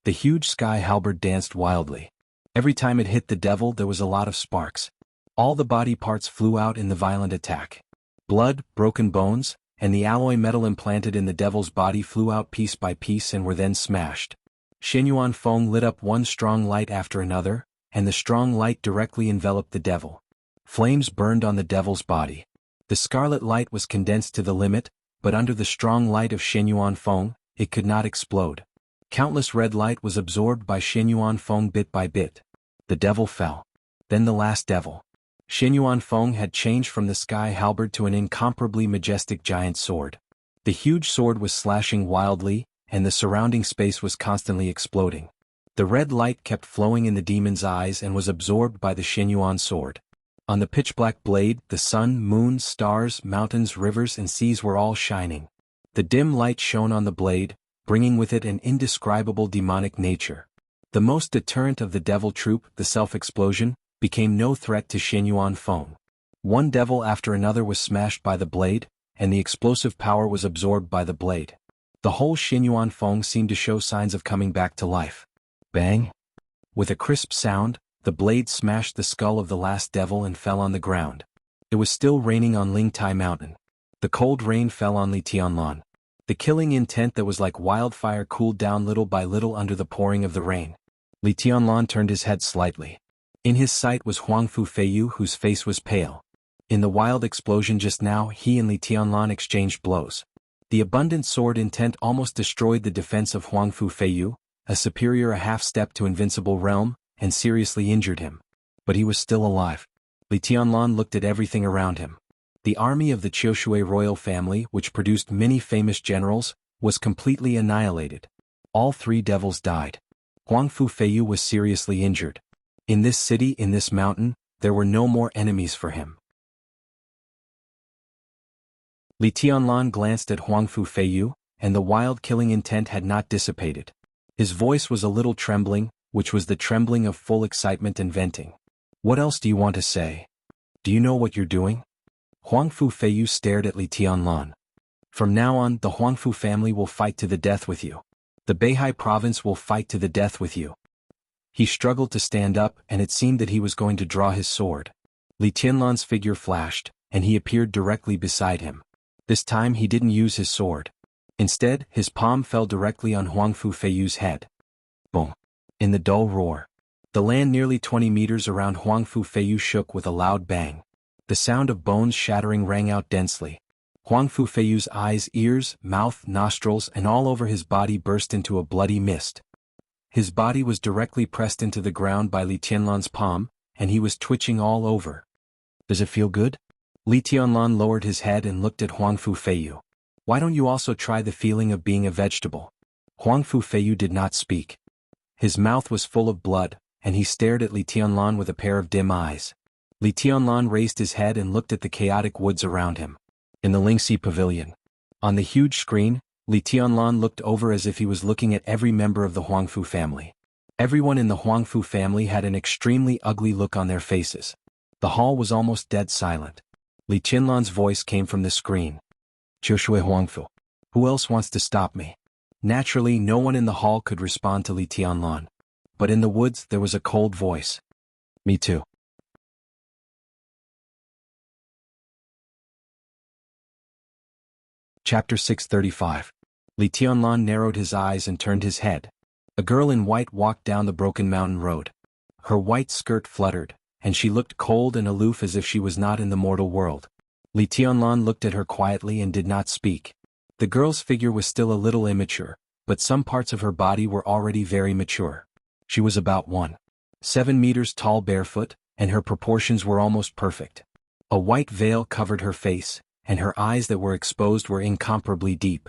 The huge sky halberd danced wildly. Every time it hit the devil there was a lot of sparks. All the body parts flew out in the violent attack. Blood, broken bones, and the alloy metal implanted in the devil's body flew out piece by piece and were then smashed. Xianyuan Feng lit up one strong light after another, and the strong light directly enveloped the devil. Flames burned on the devil's body. The scarlet light was condensed to the limit, but under the strong light of Xianyuan Feng, it could not explode. Countless red light was absorbed by Xianyuan Feng bit by bit. The devil fell. Then the last devil. Xinyuan Feng had changed from the sky halberd to an incomparably majestic giant sword. The huge sword was slashing wildly, and the surrounding space was constantly exploding. The red light kept flowing in the demon's eyes and was absorbed by the Xinyuan sword. On the pitch-black blade, the sun, moon, stars, mountains, rivers, and seas were all shining. The dim light shone on the blade, bringing with it an indescribable demonic nature. The most deterrent of the devil troop, the self-explosion, became no threat to Xinyuan Feng. One devil after another was smashed by the blade, and the explosive power was absorbed by the blade. The whole Xinyuan Feng seemed to show signs of coming back to life. Bang! With a crisp sound, the blade smashed the skull of the last devil and fell on the ground. It was still raining on Lingtai Mountain. The cold rain fell on Li Tianlan. The killing intent that was like wildfire cooled down little by little under the pouring of the rain. Li Tianlan turned his head slightly. In his sight was Huangfu Feiyu, whose face was pale. In the wild explosion just now, he and Li Tianlan exchanged blows. The abundant sword intent almost destroyed the defense of Huangfu Feiyu, a superior a half-step to invincible realm, and seriously injured him. But he was still alive. Li Tianlan looked at everything around him. The army of the Qiushui royal family, which produced many famous generals, was completely annihilated. All 3 devils died. Huangfu Feiyu was seriously injured. In this city, in this mountain, there were no more enemies for him. Li Tianlan glanced at Huangfu Feiyu, and the wild killing intent had not dissipated. His voice was a little trembling, which was the trembling of full excitement and venting. What else do you want to say? Do you know what you're doing? Huangfu Feiyu stared at Li Tianlan. From now on, the Huangfu family will fight to the death with you. The Beihai province will fight to the death with you. He struggled to stand up, and it seemed that he was going to draw his sword. Li Tianlan's figure flashed, and he appeared directly beside him. This time he didn't use his sword. Instead, his palm fell directly on Huangfu Feiyu's head. Boom! In the dull roar. The land nearly 20 meters around Huangfu Feiyu shook with a loud bang. The sound of bones shattering rang out densely. Huangfu Feiyu's eyes, ears, mouth, nostrils, and all over his body burst into a bloody mist. His body was directly pressed into the ground by Li Tianlan's palm, and he was twitching all over. Does it feel good? Li Tianlan lowered his head and looked at Huangfu Feiyu. Why don't you also try the feeling of being a vegetable? Huangfu Feiyu did not speak. His mouth was full of blood, and he stared at Li Tianlan with a pair of dim eyes. Li Tianlan raised his head and looked at the chaotic woods around him. In the Lingxi Pavilion. On the huge screen, Li Tianlan looked over as if he was looking at every member of the Huangfu family. Everyone in the Huangfu family had an extremely ugly look on their faces. The hall was almost dead silent. Li Tianlan's voice came from the screen. Qiushui Huangfu. Who else wants to stop me? Naturally, no one in the hall could respond to Li Tianlan. But in the woods there was a cold voice. Me too. Chapter 635. Li Tianlan narrowed his eyes and turned his head. A girl in white walked down the broken mountain road. Her white skirt fluttered, and she looked cold and aloof as if she was not in the mortal world. Li Tianlan looked at her quietly and did not speak. The girl's figure was still a little immature, but some parts of her body were already very mature. She was about 1.7 meters tall barefoot, and her proportions were almost perfect. A white veil covered her face, and her eyes that were exposed were incomparably deep.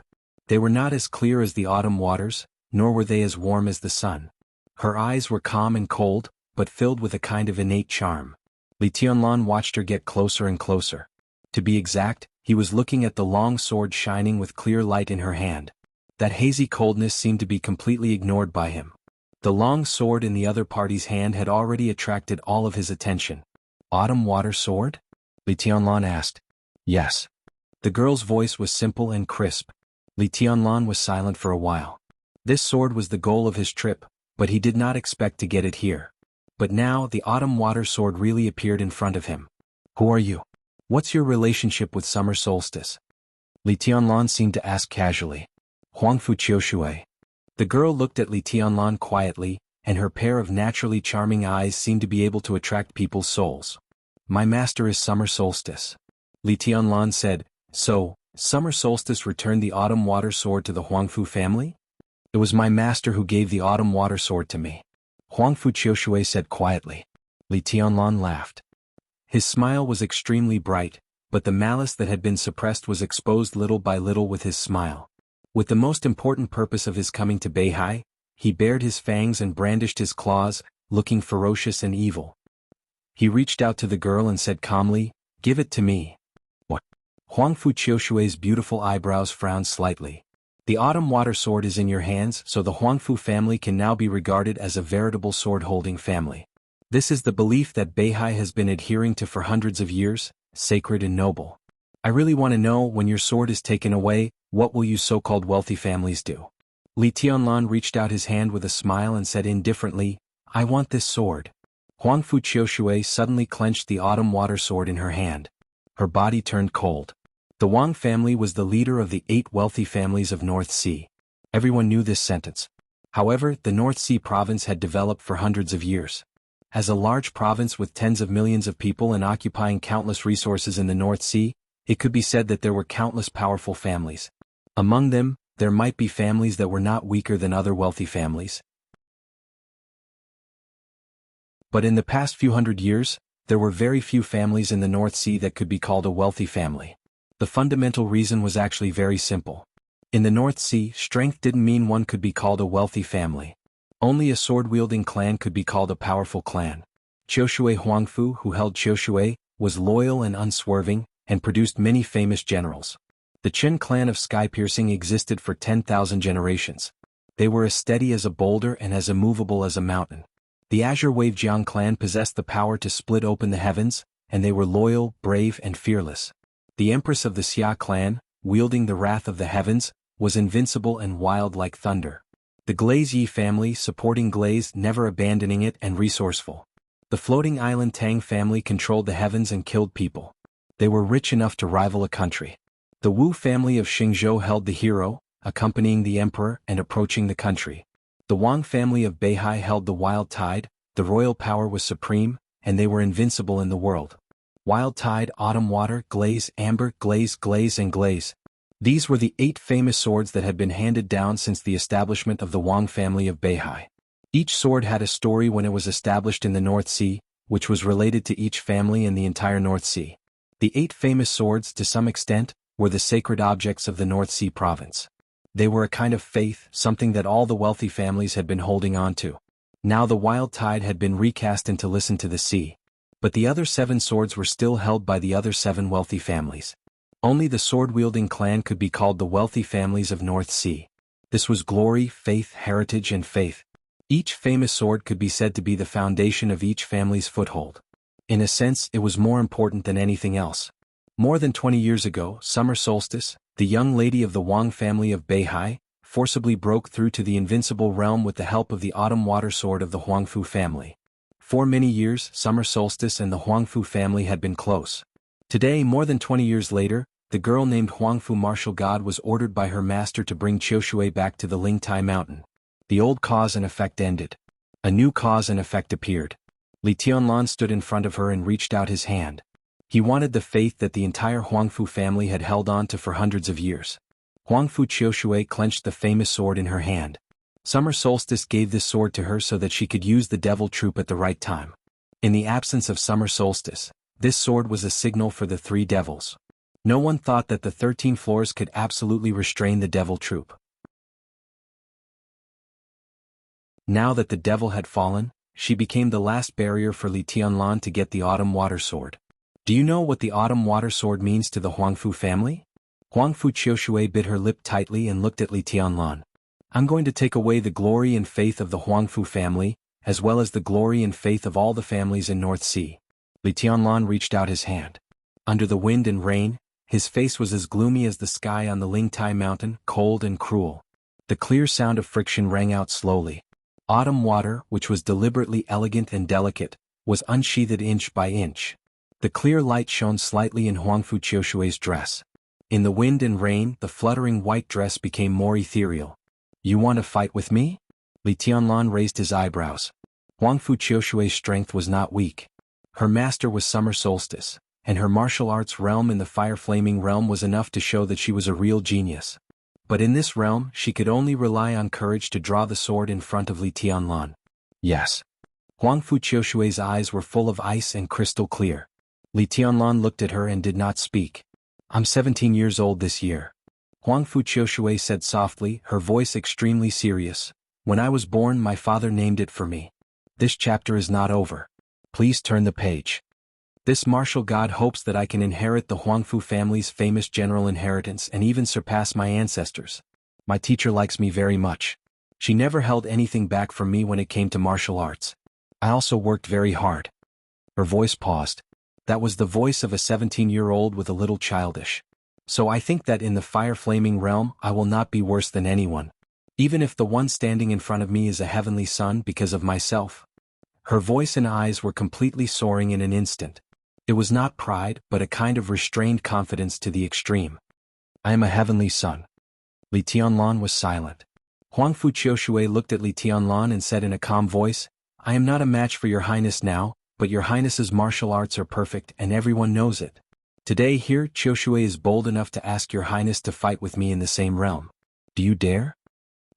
They were not as clear as the autumn waters, nor were they as warm as the sun. Her eyes were calm and cold, but filled with a kind of innate charm. Li Tianlan watched her get closer and closer. To be exact, he was looking at the long sword shining with clear light in her hand. That hazy coldness seemed to be completely ignored by him. The long sword in the other party's hand had already attracted all of his attention. Autumn water sword? Li Tianlan asked. Yes. The girl's voice was simple and crisp. Li Tianlan was silent for a while. This sword was the goal of his trip, but he did not expect to get it here. But now the autumn water sword really appeared in front of him. Who are you? What's your relationship with summer solstice? Li Tianlan seemed to ask casually. Huangfu Qiushui. The girl looked at Li Tianlan quietly, and her pair of naturally charming eyes seemed to be able to attract people's souls. My master is summer solstice. Li Tianlan said, so, summer solstice returned the autumn water sword to the Huangfu family? It was my master who gave the autumn water sword to me. Huangfu Qiushui said quietly. Li Tianlan laughed. His smile was extremely bright, but the malice that had been suppressed was exposed little by little with his smile. With the most important purpose of his coming to Beihai, he bared his fangs and brandished his claws, looking ferocious and evil. He reached out to the girl and said calmly, "Give it to me." What? Huangfu Qiushui's beautiful eyebrows frowned slightly. "The autumn water sword is in your hands, so the Huangfu family can now be regarded as a veritable sword-holding family. This is the belief that Beihai has been adhering to for hundreds of years, sacred and noble. I really want to know, when your sword is taken away, what will you so-called wealthy families do?" Li Tianlan reached out his hand with a smile and said indifferently, "I want this sword." Huangfu Qiushui suddenly clenched the autumn water sword in her hand. Her body turned cold. The Wang family was the leader of the 8 wealthy families of North Sea. Everyone knew this sentence. However, the North Sea province had developed for hundreds of years. As a large province with tens of millions of people and occupying countless resources in the North Sea, it could be said that there were countless powerful families. Among them, there might be families that were not weaker than other wealthy families. But in the past few hundred years, there were very few families in the North Sea that could be called a wealthy family. The fundamental reason was actually very simple. In the North Sea, strength didn't mean one could be called a wealthy family. Only a sword-wielding clan could be called a powerful clan. Qiushui Huangfu, who held Qiushui, was loyal and unswerving, and produced many famous generals. The Qin clan of sky-piercing existed for 10,000 generations. They were as steady as a boulder and as immovable as a mountain. The Azure Wave Jiang clan possessed the power to split open the heavens, and they were loyal, brave, and fearless. The empress of the Xia clan, wielding the wrath of the heavens, was invincible and wild like thunder. The Glaze Yi family, supporting Glaze, never abandoning it, and resourceful. The floating island Tang family controlled the heavens and killed people. They were rich enough to rival a country. The Wu family of Xingzhou held the hero, accompanying the emperor and approaching the country. The Wang family of Beihai held the wild tide, the royal power was supreme, and they were invincible in the world. Wild tide, autumn water, glaze, amber, glaze, glaze, and glaze. These were the 8 famous swords that had been handed down since the establishment of the Wang family of Beihai. Each sword had a story when it was established in the North Sea, which was related to each family in the entire North Sea. The 8 famous swords, to some extent, were the sacred objects of the North Sea province. They were a kind of faith, something that all the wealthy families had been holding on to. Now the wild tide had been recast into Listen to the Sea. But the other 7 swords were still held by the other 7 wealthy families. Only the sword-wielding clan could be called the wealthy families of North Sea. This was glory, faith, heritage, and faith. Each famous sword could be said to be the foundation of each family's foothold. In a sense, it was more important than anything else. More than 20 years ago, summer solstice, the young lady of the Wang family of Beihai forcibly broke through to the invincible realm with the help of the autumn water sword of the Huangfu family. For many years, summer solstice and the Huangfu family had been close. Today, more than 20 years later, the girl named Huangfu martial god was ordered by her master to bring Qiushui back to the Lingtai mountain. The old cause and effect ended. A new cause and effect appeared. Li Tianlan stood in front of her and reached out his hand. He wanted the faith that the entire Huangfu family had held on to for hundreds of years. Huangfu Qiushui clenched the famous sword in her hand. Summer solstice gave this sword to her so that she could use the devil troop at the right time. In the absence of summer solstice, this sword was a signal for the 3 devils. No one thought that the 13 floors could absolutely restrain the devil troop. Now that the devil had fallen, she became the last barrier for Li Tianlan to get the autumn water sword. Do you know what the autumn water sword means to the Huangfu family? Huangfu Qiushui bit her lip tightly and looked at Li Tianlan. I'm going to take away the glory and faith of the Huangfu family, as well as the glory and faith of all the families in North Sea. Li Tianlan reached out his hand. Under the wind and rain, his face was as gloomy as the sky on the Lingtai mountain, cold and cruel. The clear sound of friction rang out slowly. Autumn water, which was deliberately elegant and delicate, was unsheathed inch by inch. The clear light shone slightly in Huangfu Qiushui's dress. In the wind and rain, the fluttering white dress became more ethereal. You want to fight with me? Li Tianlan raised his eyebrows. Huangfu Qiushui's strength was not weak. Her master was summer solstice, and her martial arts realm in the fire-flaming realm was enough to show that she was a real genius. But in this realm, she could only rely on courage to draw the sword in front of Li Tianlan. Yes. Huangfu Qiushui's eyes were full of ice and crystal clear. Li Tianlan looked at her and did not speak. I'm 17 years old this year. Huangfu Qiushui said softly, her voice extremely serious. When I was born, my father named it for me. This chapter is not over. Please turn the page. This martial god hopes that I can inherit the Huangfu family's famous general inheritance and even surpass my ancestors. My teacher likes me very much. She never held anything back from me when it came to martial arts. I also worked very hard. Her voice paused. That was the voice of a 17-year-old with a little childish. So I think that in the fire-flaming realm I will not be worse than anyone. Even if the one standing in front of me is a heavenly son because of myself. Her voice and eyes were completely soaring in an instant. It was not pride, but a kind of restrained confidence to the extreme. I am a heavenly son. Li Tianlan was silent. Huangfu Qiushui looked at Li Tianlan and said in a calm voice, I am not a match for your highness now, but your highness's martial arts are perfect and everyone knows it. Today here, Qiushui is bold enough to ask your highness to fight with me in the same realm. Do you dare?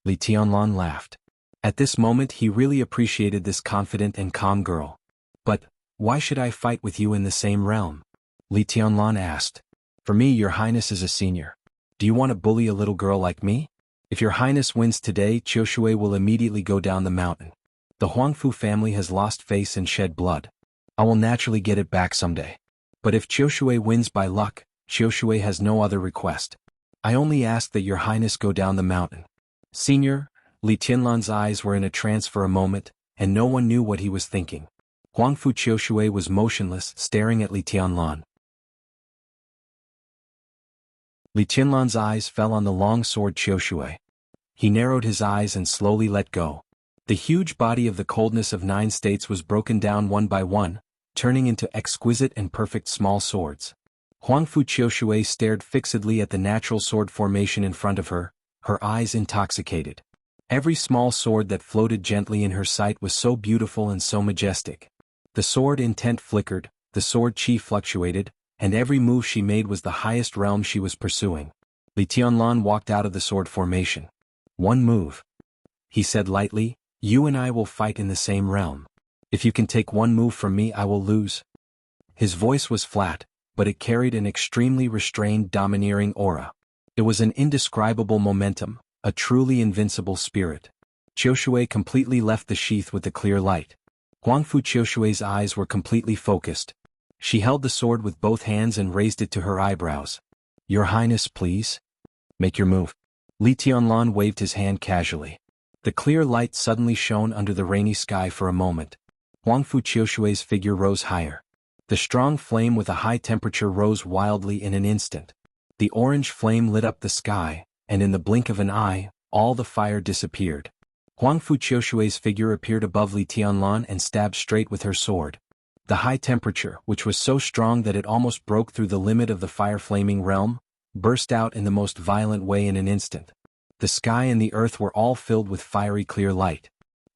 Li Tianlan laughed. At this moment he really appreciated this confident and calm girl. But, why should I fight with you in the same realm? Li Tianlan asked. For me, your highness is a senior. Do you want to bully a little girl like me? If your highness wins today, Qiushui will immediately go down the mountain. The Huangfu family has lost face and shed blood. I will naturally get it back someday. But if Qiushui wins by luck, Qiushui has no other request. I only ask that your highness go down the mountain. Senior, Li Tianlan's eyes were in a trance for a moment, and no one knew what he was thinking. Huangfu Qiushui was motionless, staring at Li Tianlan. Li Tianlan's eyes fell on the long sword Qiushui. He narrowed his eyes and slowly let go. The huge body of the coldness of 9 states was broken down one by one, turning into exquisite and perfect small swords. Huangfu Qiushui stared fixedly at the natural sword formation in front of her, her eyes intoxicated. Every small sword that floated gently in her sight was so beautiful and so majestic. The sword intent flickered, the sword chi fluctuated, and every move she made was the highest realm she was pursuing. Li Tianlan walked out of the sword formation. One move. He said lightly, you and I will fight in the same realm. If you can take one move from me, I will lose. His voice was flat, but it carried an extremely restrained, domineering aura. It was an indescribable momentum, a truly invincible spirit. Qiushui completely left the sheath with the clear light. Huangfu Qiushui's eyes were completely focused. She held the sword with both hands and raised it to her eyebrows. Your Highness, please. Make your move. Li Tianlan waved his hand casually. The clear light suddenly shone under the rainy sky for a moment. Huangfu Qiushui's figure rose higher. The strong flame with a high temperature rose wildly in an instant. The orange flame lit up the sky, and in the blink of an eye, all the fire disappeared. Huangfu Qiushui's figure appeared above Li Tianlan and stabbed straight with her sword. The high temperature, which was so strong that it almost broke through the limit of the fire-flaming realm, burst out in the most violent way in an instant. The sky and the earth were all filled with fiery clear light.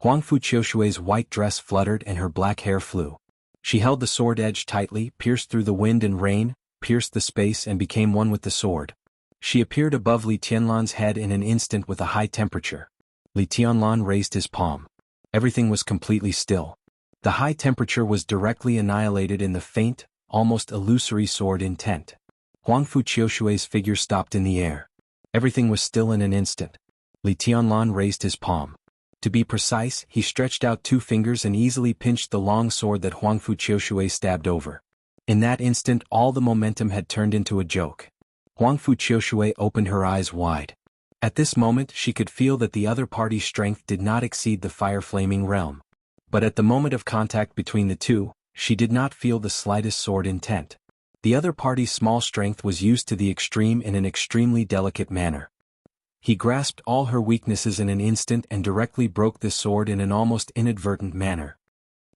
Huangfu Qiushui's white dress fluttered and her black hair flew. She held the sword edge tightly, pierced through the wind and rain, pierced the space and became one with the sword. She appeared above Li Tianlan's head in an instant with a high temperature. Li Tianlan raised his palm. Everything was completely still. The high temperature was directly annihilated in the faint, almost illusory sword intent. Huangfu Qiushui's figure stopped in the air. Everything was still in an instant. Li Tianlan raised his palm. To be precise, he stretched out 2 fingers and easily pinched the long sword that Huangfu Qiushui stabbed over. In that instant all the momentum had turned into a joke. Huangfu Qiushui opened her eyes wide. At this moment she could feel that the other party's strength did not exceed the fire-flaming realm. But at the moment of contact between the two, she did not feel the slightest sword intent. The other party's small strength was used to the extreme in an extremely delicate manner. He grasped all her weaknesses in an instant and directly broke this sword in an almost inadvertent manner.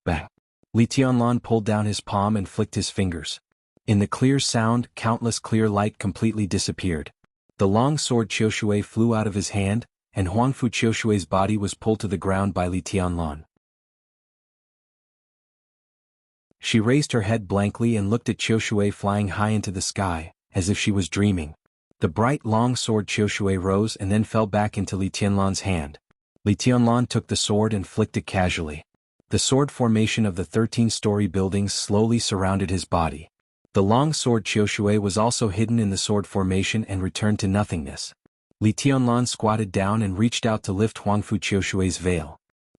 Bang! Li Tianlan pulled down his palm and flicked his fingers. In the clear sound, countless clear light completely disappeared. The long sword Qiushui flew out of his hand, and Huangfu Qiushui's body was pulled to the ground by Li Tianlan. She raised her head blankly and looked at Qiushui flying high into the sky, as if she was dreaming. The bright long sword Qiushui rose and then fell back into Li Tianlan's hand. Li Tianlan took the sword and flicked it casually. The sword formation of the 13-story buildings slowly surrounded his body. The long sword Qiushui was also hidden in the sword formation and returned to nothingness. Li Tianlan squatted down and reached out to lift Huangfu Qiushui's veil.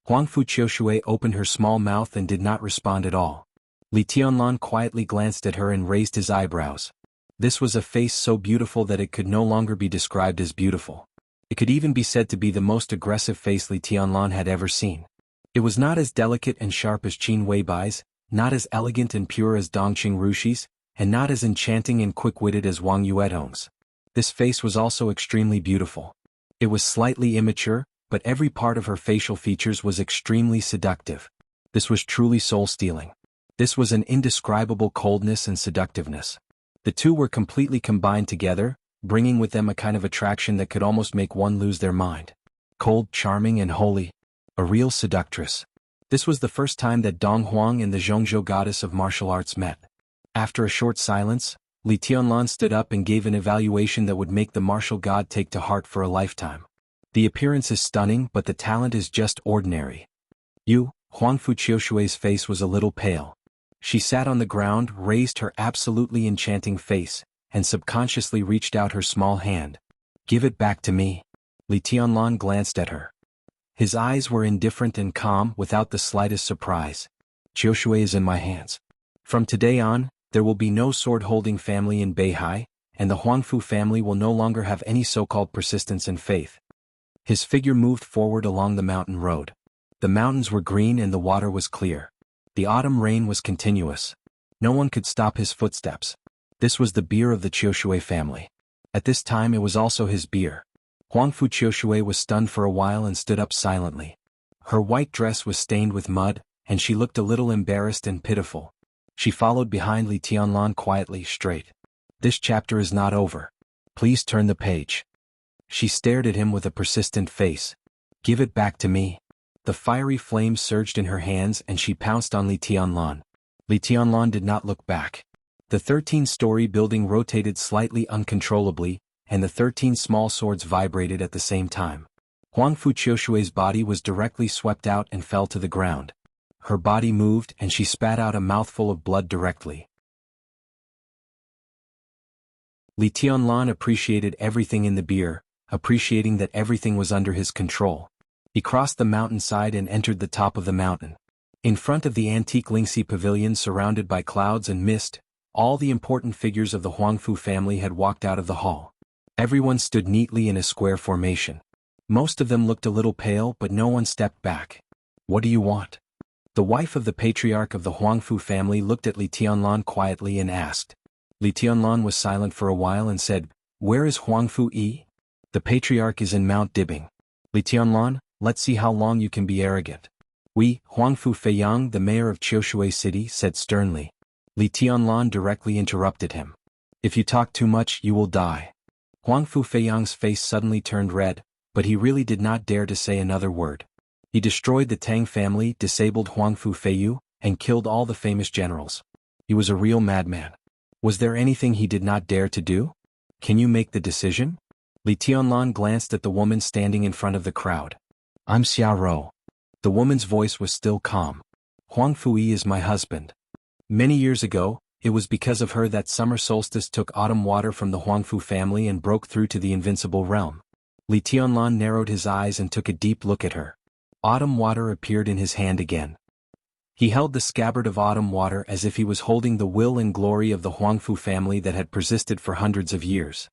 Huangfu Qiushui opened her small mouth and did not respond at all. Li Tianlan quietly glanced at her and raised his eyebrows. This was a face so beautiful that it could no longer be described as beautiful. It could even be said to be the most aggressive face Li Tianlan had ever seen. It was not as delicate and sharp as Qin Weibai's, not as elegant and pure as Dongqing Ruxi's, and not as enchanting and quick-witted as Wang Yuedong's. This face was also extremely beautiful. It was slightly immature, but every part of her facial features was extremely seductive. This was truly soul-stealing. This was an indescribable coldness and seductiveness. The two were completely combined together, bringing with them a kind of attraction that could almost make one lose their mind. Cold, charming and holy. A real seductress. This was the first time that Dong Huang and the Zhongzhou goddess of martial arts met. After a short silence, Li Tianlan stood up and gave an evaluation that would make the martial god take to heart for a lifetime. The appearance is stunning, but the talent is just ordinary. Huangfu Qiushui's face was a little pale. She sat on the ground, raised her absolutely enchanting face, and subconsciously reached out her small hand. Give it back to me. Li Tianlan glanced at her. His eyes were indifferent and calm, without the slightest surprise. Qiushui is in my hands. From today on, there will be no sword-holding family in Beihai, and the Huangfu family will no longer have any so-called persistence and faith. His figure moved forward along the mountain road. The mountains were green and the water was clear. The autumn rain was continuous. No one could stop his footsteps. This was the beer of the Qiushui family. At this time it was also his beer. Huangfu Qiushui was stunned for a while and stood up silently. Her white dress was stained with mud, and she looked a little embarrassed and pitiful. She followed behind Li Tianlan quietly, straight. This chapter is not over. Please turn the page. She stared at him with a persistent face. Give it back to me. The fiery flames surged in her hands and she pounced on Li Tianlan. Li Tianlan did not look back. The 13-story building rotated slightly uncontrollably, and the 13 small swords vibrated at the same time. Huangfu Qiushui's body was directly swept out and fell to the ground. Her body moved and she spat out a mouthful of blood directly. Li Tianlan appreciated everything in the beer, appreciating that everything was under his control. He crossed the mountainside and entered the top of the mountain. In front of the antique Lingxi pavilion surrounded by clouds and mist, all the important figures of the Huangfu family had walked out of the hall. Everyone stood neatly in a square formation. Most of them looked a little pale, but no one stepped back. What do you want? The wife of the patriarch of the Huangfu family looked at Li Tianlan quietly and asked. Li Tianlan was silent for a while and said, Where is Huangfu Yi? The patriarch is in Mount Dibing. Li Tianlan, let's see how long you can be arrogant. Huangfu Feiyang, the mayor of Qiushui City, said sternly. Li Tianlan directly interrupted him. If you talk too much, you will die. Huangfu Feiyang's face suddenly turned red, but he really did not dare to say another word. He destroyed the Tang family, disabled Huangfu Feiyu, and killed all the famous generals. He was a real madman. Was there anything he did not dare to do? Can you make the decision? Li Tianlan glanced at the woman standing in front of the crowd. I'm Xiao. The woman's voice was still calm. Huangfu Yi is my husband. Many years ago, it was because of her that summer solstice took autumn water from the Huangfu family and broke through to the invincible realm. Li Tianlan narrowed his eyes and took a deep look at her. Autumn water appeared in his hand again. He held the scabbard of autumn water as if he was holding the will and glory of the Huangfu family that had persisted for hundreds of years.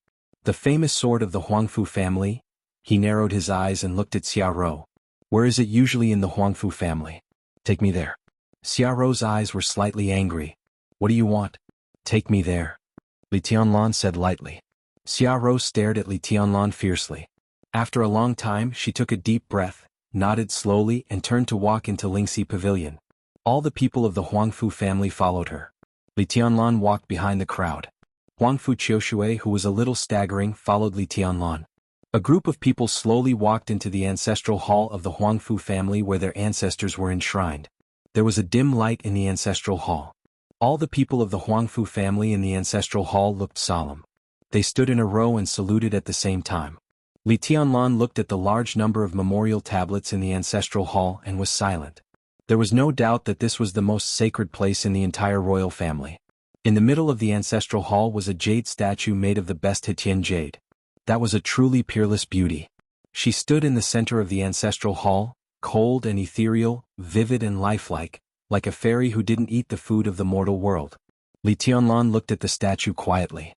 The famous sword of the Huangfu family? He narrowed his eyes and looked at Xiao. Where is it usually in the Huangfu family? Take me there. Xiao's eyes were slightly angry. What do you want? Take me there. Li Tianlan said lightly. Xiao stared at Li Tianlan fiercely. After a long time she took a deep breath, nodded slowly and turned to walk into Lingxi Pavilion. All the people of the Huangfu family followed her. Li Tianlan walked behind the crowd. Huangfu Qiushui, who was a little staggering, followed Li Tianlan. A group of people slowly walked into the ancestral hall of the Huangfu family where their ancestors were enshrined. There was a dim light in the ancestral hall. All the people of the Huangfu family in the ancestral hall looked solemn. They stood in a row and saluted at the same time. Li Tianlan looked at the large number of memorial tablets in the ancestral hall and was silent. There was no doubt that this was the most sacred place in the entire royal family. In the middle of the ancestral hall was a jade statue made of the best Hitian jade. That was a truly peerless beauty. She stood in the center of the ancestral hall, cold and ethereal, vivid and lifelike, like a fairy who didn't eat the food of the mortal world. Li Tianlan looked at the statue quietly.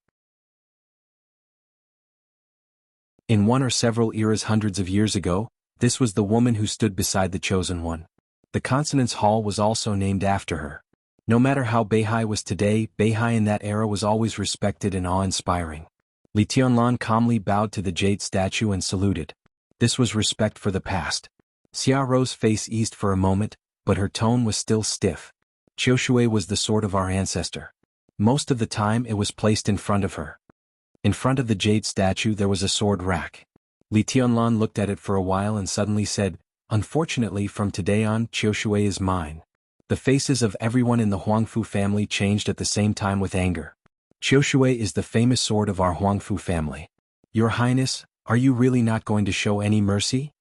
In one or several eras hundreds of years ago, this was the woman who stood beside the Chosen One. The Consonance Hall was also named after her. No matter how Beihai was today, Beihai in that era was always respected and awe-inspiring. Li Tianlan calmly bowed to the jade statue and saluted. This was respect for the past. Xia Rou's face eased for a moment, but her tone was still stiff. Qiushui was the sword of our ancestor. Most of the time it was placed in front of her. In front of the jade statue there was a sword rack. Li Tianlan looked at it for a while and suddenly said, "Unfortunately, from today on, Qiushui is mine." The faces of everyone in the Huangfu family changed at the same time with anger. "Qiushui is the famous sword of our Huangfu family. Your Highness, are you really not going to show any mercy?"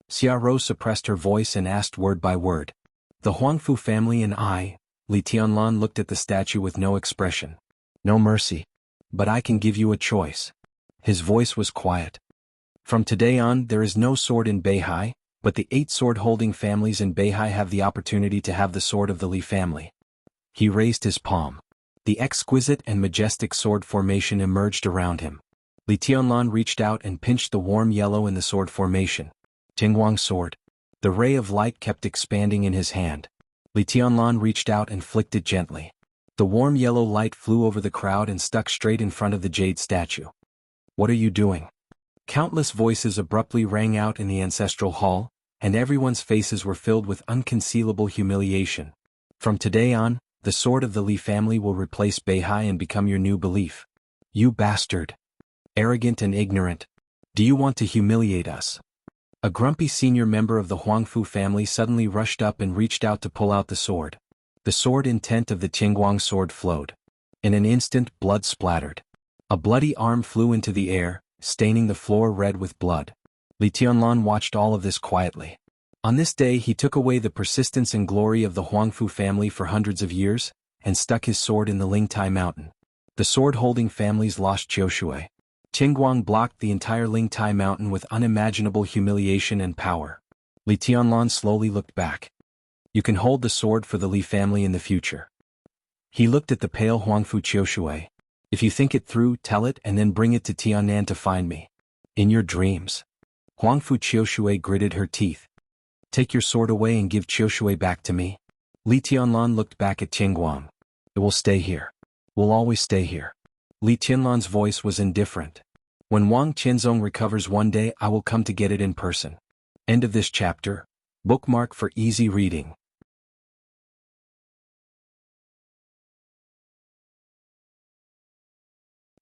Xia Rou suppressed her voice and asked word by word. "The Huangfu family and I," Li Tianlan looked at the statue with no expression. "No mercy. But I can give you a choice." His voice was quiet. "From today on, there is no sword in Beihai, but the 8 sword-holding families in Beihai have the opportunity to have the sword of the Li family." He raised his palm. The exquisite and majestic sword formation emerged around him. Li Tianlan reached out and pinched the warm yellow in the sword formation. Tingguang sword. The ray of light kept expanding in his hand. Li Tianlan reached out and flicked it gently. The warm yellow light flew over the crowd and stuck straight in front of the jade statue. "What are you doing?" Countless voices abruptly rang out in the ancestral hall, and everyone's faces were filled with unconcealable humiliation. "From today on, the sword of the Li family will replace Beihai and become your new belief." "You bastard! Arrogant and ignorant! Do you want to humiliate us?" A grumpy senior member of the Huangfu family suddenly rushed up and reached out to pull out the sword. The sword intent of the Tingguang sword flowed. In an instant, blood splattered. A bloody arm flew into the air, staining the floor red with blood. Li Tianlan watched all of this quietly. On this day he took away the persistence and glory of the Huangfu family for hundreds of years, and stuck his sword in the Lingtai mountain. The sword-holding families lost Qiushui. Tingguang blocked the entire Lingtai mountain with unimaginable humiliation and power. Li Tianlan slowly looked back. "You can hold the sword for the Li family in the future." He looked at the pale Huangfu Qiushui. "If you think it through, tell it and then bring it to Tiannan to find me. In your dreams." Huangfu Qiushui gritted her teeth. "Take your sword away and give Qiushui back to me." Li Tianlan looked back at Tingguang. "It will stay here. We'll always stay here." Li Tianlan's voice was indifferent. "When Wang Qianzong recovers one day, I will come to get it in person." End of this chapter. Bookmark for easy reading.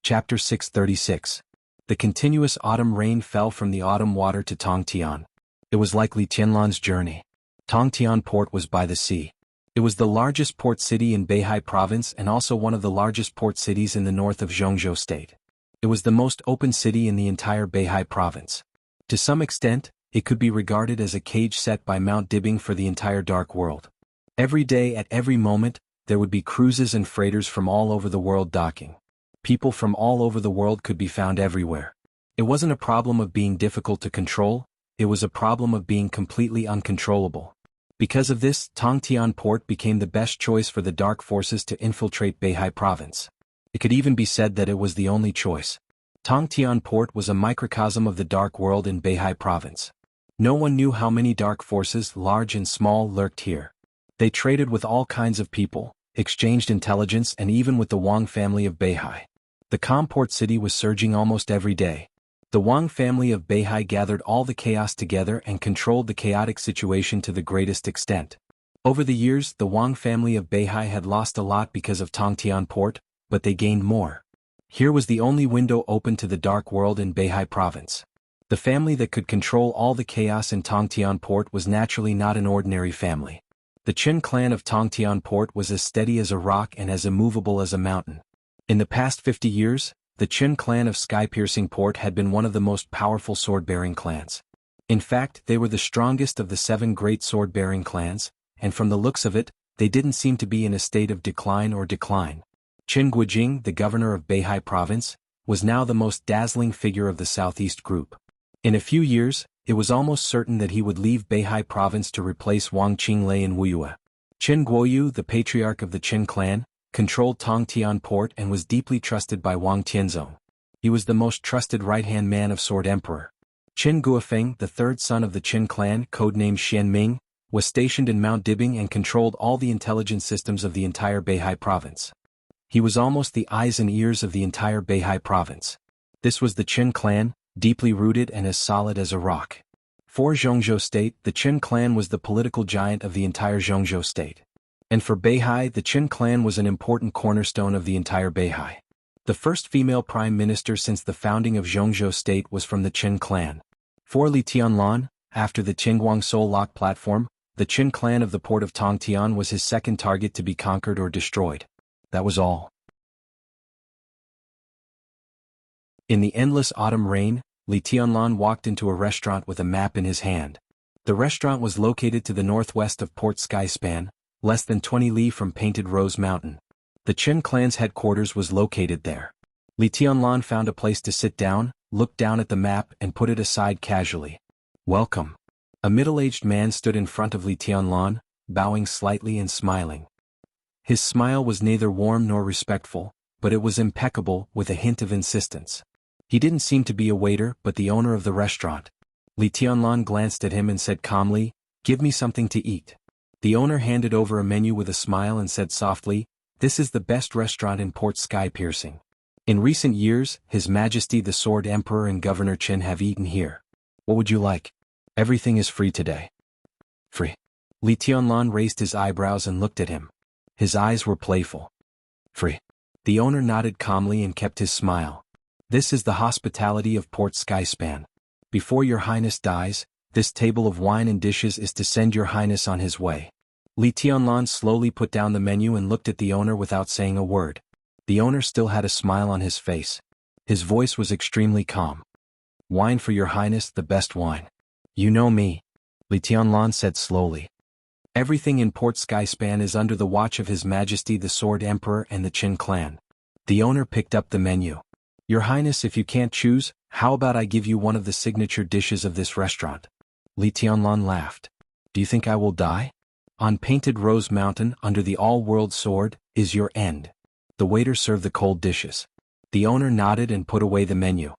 Chapter 636. The continuous autumn rain fell from the autumn water to Tongtian. It was like Li Tianlan's journey. Tongtian port was by the sea. It was the largest port city in Beihai province and also one of the largest port cities in the north of Jianghu state. It was the most open city in the entire Beihai province. To some extent, it could be regarded as a cage set by Mount Dibbing for the entire dark world. Every day at every moment, there would be cruises and freighters from all over the world docking. People from all over the world could be found everywhere. It wasn't a problem of being difficult to control, it was a problem of being completely uncontrollable. Because of this, Tongtian port became the best choice for the dark forces to infiltrate Beihai province. It could even be said that it was the only choice. Tongtian port was a microcosm of the dark world in Beihai province. No one knew how many dark forces, large and small, lurked here. They traded with all kinds of people, exchanged intelligence, and even with the Wang family of Beihai. The Comport city was surging almost every day. The Wang family of Beihai gathered all the chaos together and controlled the chaotic situation to the greatest extent. Over the years, the Wang family of Beihai had lost a lot because of Tongtian port, but they gained more. Here was the only window open to the dark world in Beihai province. The family that could control all the chaos in Tongtian port was naturally not an ordinary family. The Qin clan of Tongtian port was as steady as a rock and as immovable as a mountain. In the past 50 years, the Qin clan of Sky-Piercing Port had been one of the most powerful sword-bearing clans. In fact, they were the strongest of the 7 great sword-bearing clans, and from the looks of it, they didn't seem to be in a state of decline. Qin Guijing, the governor of Beihai province, was now the most dazzling figure of the southeast group. In a few years, it was almost certain that he would leave Beihai province to replace Wang Qinglei in Wuya. Qin Guoyu, the patriarch of the Qin clan, controlled Tongtian port and was deeply trusted by Wang Tianzong. He was the most trusted right-hand man of Sword Emperor. Qin Guofeng, the third son of the Qin clan, codenamed Xianming, was stationed in Mount Dibing and controlled all the intelligence systems of the entire Beihai province. He was almost the eyes and ears of the entire Beihai province. This was the Qin clan, deeply rooted and as solid as a rock. For Zhongzhou state, the Qin clan was the political giant of the entire Zhongzhou state. And for Beihai, the Qin clan was an important cornerstone of the entire Beihai. The first female prime minister since the founding of Zhongzhou state was from the Qin clan. For Li Tianlan, after the Qingguang Soul Lock platform, the Qin clan of the port of Tongtian was his second target to be conquered or destroyed. That was all. In the endless autumn rain, Li Tianlan walked into a restaurant with a map in his hand. The restaurant was located to the northwest of Port Skyspan, less than 20 li from Painted Rose Mountain. The Qin clan's headquarters was located there. Li Tianlan found a place to sit down, looked down at the map and put it aside casually. "Welcome." A middle-aged man stood in front of Li Tianlan, bowing slightly and smiling. His smile was neither warm nor respectful, but it was impeccable, with a hint of insistence. He didn't seem to be a waiter but the owner of the restaurant. Li Tianlan glanced at him and said calmly, "Give me something to eat." The owner handed over a menu with a smile and said softly, "This is the best restaurant in Port Sky Piercing. In recent years, His Majesty the Sword Emperor and Governor Qin have eaten here. What would you like? Everything is free today." "Free?" Li Tianlan raised his eyebrows and looked at him. His eyes were playful. "Free." The owner nodded calmly and kept his smile. "This is the hospitality of Port Skyspan. Before your highness dies, this table of wine and dishes is to send your highness on his way." Li Tianlan slowly put down the menu and looked at the owner without saying a word. The owner still had a smile on his face. His voice was extremely calm. "Wine for your highness, the best wine." "You know me," Li Tianlan said slowly. "Everything in Port Skyspan is under the watch of His Majesty the Sword Emperor and the Qin clan." The owner picked up the menu. "Your Highness, if you can't choose, how about I give you one of the signature dishes of this restaurant?" Li Tianlan laughed. "Do you think I will die? On Painted Rose Mountain, under the all-world sword, is your end." The waiter served the cold dishes. The owner nodded and put away the menu.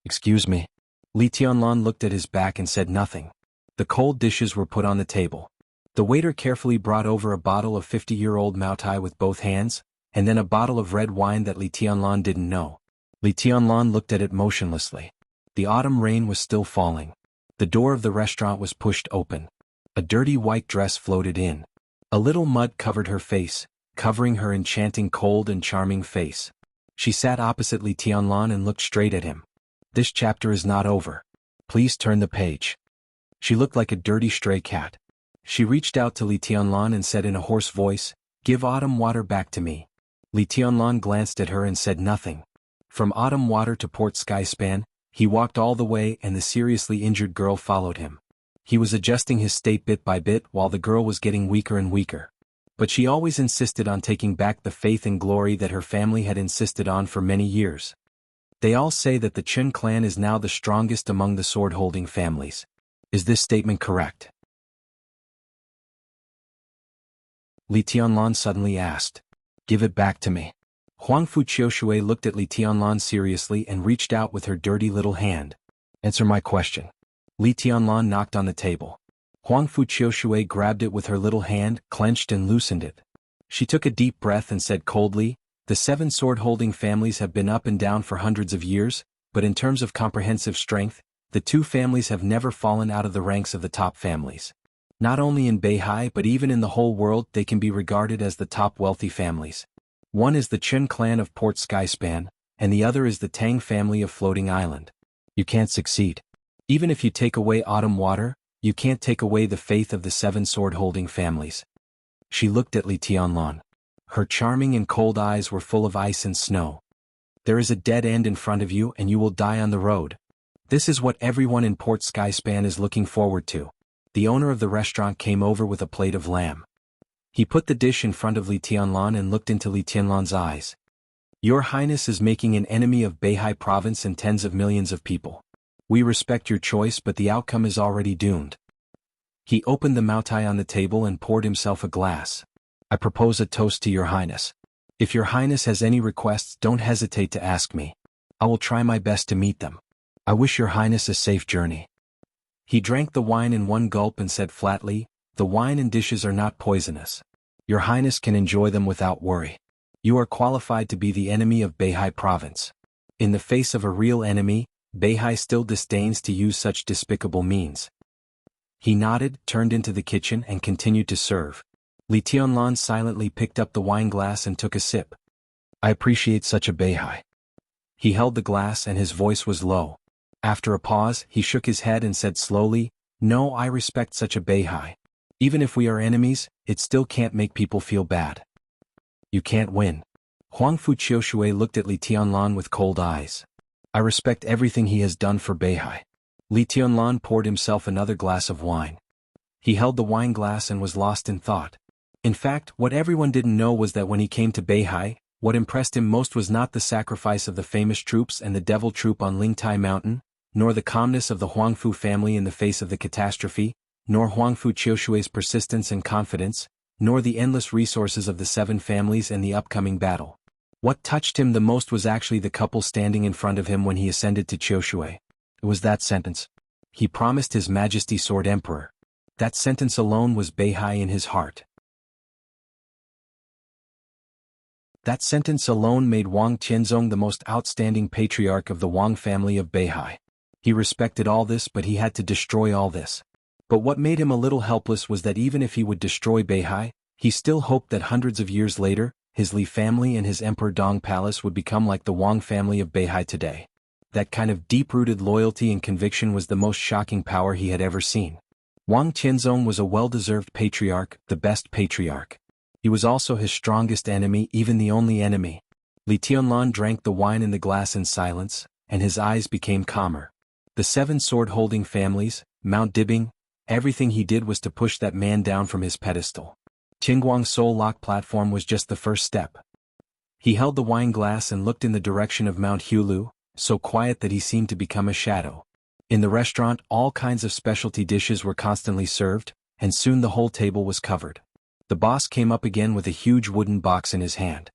"Excuse me." Li Tianlan looked at his back and said nothing. The cold dishes were put on the table. The waiter carefully brought over a bottle of 50-year-old Maotai with both hands, and then a bottle of red wine that Li Tianlan didn't know. Li Tianlan looked at it motionlessly. The autumn rain was still falling. The door of the restaurant was pushed open. A dirty white dress floated in. A little mud covered her face, covering her enchanting cold and charming face. She sat opposite Li Tianlan and looked straight at him. "This chapter is not over. Please turn the page." She looked like a dirty stray cat. She reached out to Li Tianlan and said in a hoarse voice, "Give autumn water back to me." Li Tianlan glanced at her and said nothing. From autumn water to Port Skyspan, he walked all the way and the seriously injured girl followed him. He was adjusting his state bit by bit while the girl was getting weaker and weaker. But she always insisted on taking back the faith and glory that her family had insisted on for many years. They all say that the Qin clan is now the strongest among the sword-holding families. Is this statement correct? Li Tianlan suddenly asked. "Give it back to me." Huangfu Qiushui looked at Li Tianlan seriously and reached out with her dirty little hand. "Answer my question." Li Tianlan knocked on the table. Huangfu Qiushui grabbed it with her little hand, clenched and loosened it. She took a deep breath and said coldly, "The 7 sword-holding families have been up and down for hundreds of years, but in terms of comprehensive strength, the 2 families have never fallen out of the ranks of the top families. Not only in Beihai but even in the whole world they can be regarded as the top wealthy families. One is the Qin clan of Port Skyspan, and the other is the Tang family of Floating Island. You can't succeed. Even if you take away autumn water, you can't take away the faith of the 7 sword-holding families." She looked at Li Tianlan. Her charming and cold eyes were full of ice and snow. "There is a dead end in front of you and you will die on the road. This is what everyone in Port Skyspan is looking forward to." The owner of the restaurant came over with a plate of lamb. He put the dish in front of Li Tianlan and looked into Li Tianlan's eyes. Your Highness is making an enemy of Beihai province and tens of millions of people. We respect your choice, but the outcome is already doomed. He opened the Maotai on the table and poured himself a glass. I propose a toast to Your Highness. If Your Highness has any requests, don't hesitate to ask me. I will try my best to meet them. I wish Your Highness a safe journey. He drank the wine in one gulp and said flatly, the wine and dishes are not poisonous. Your Highness can enjoy them without worry. You are qualified to be the enemy of Beihai province. In the face of a real enemy, Beihai still disdains to use such despicable means. He nodded, turned into the kitchen and continued to serve. Li Tianlan silently picked up the wine glass and took a sip. I appreciate such a Beihai. He held the glass and his voice was low. After a pause, he shook his head and said slowly, no, I respect such a Beihai. Even if we are enemies, it still can't make people feel bad. You can't win. Huangfu Qiushui looked at Li Tianlan with cold eyes. I respect everything he has done for Beihai. Li Tianlan poured himself another glass of wine. He held the wine glass and was lost in thought. In fact, what everyone didn't know was that when he came to Beihai, what impressed him most was not the sacrifice of the famous troops and the devil troop on Lingtai Mountain, nor the calmness of the Huangfu family in the face of the catastrophe, nor Huangfu Qiushui's persistence and confidence, nor the endless resources of the 7 families and the upcoming battle. What touched him the most was actually the couple standing in front of him when he ascended to Qiushui. It was that sentence. He promised His Majesty Sword Emperor. That sentence alone was Beihai in his heart. That sentence alone made Wang Tianzong the most outstanding patriarch of the Wang family of Beihai. He respected all this, but he had to destroy all this. But what made him a little helpless was that even if he would destroy Beihai, he still hoped that hundreds of years later, his Li family and his Emperor Dong Palace would become like the Wang family of Beihai today. That kind of deep-rooted loyalty and conviction was the most shocking power he had ever seen. Wang Tianzong was a well-deserved patriarch, the best patriarch. He was also his strongest enemy, even the only enemy. Li Tianlan drank the wine in the glass in silence, and his eyes became calmer. The 7 sword-holding families, Mount Dibing, everything he did was to push that man down from his pedestal. Qingguang's soul lock platform was just the first step. He held the wine glass and looked in the direction of Mount Hulu, so quiet that he seemed to become a shadow. In the restaurant, all kinds of specialty dishes were constantly served, and soon the whole table was covered. The boss came up again with a huge wooden box in his hand.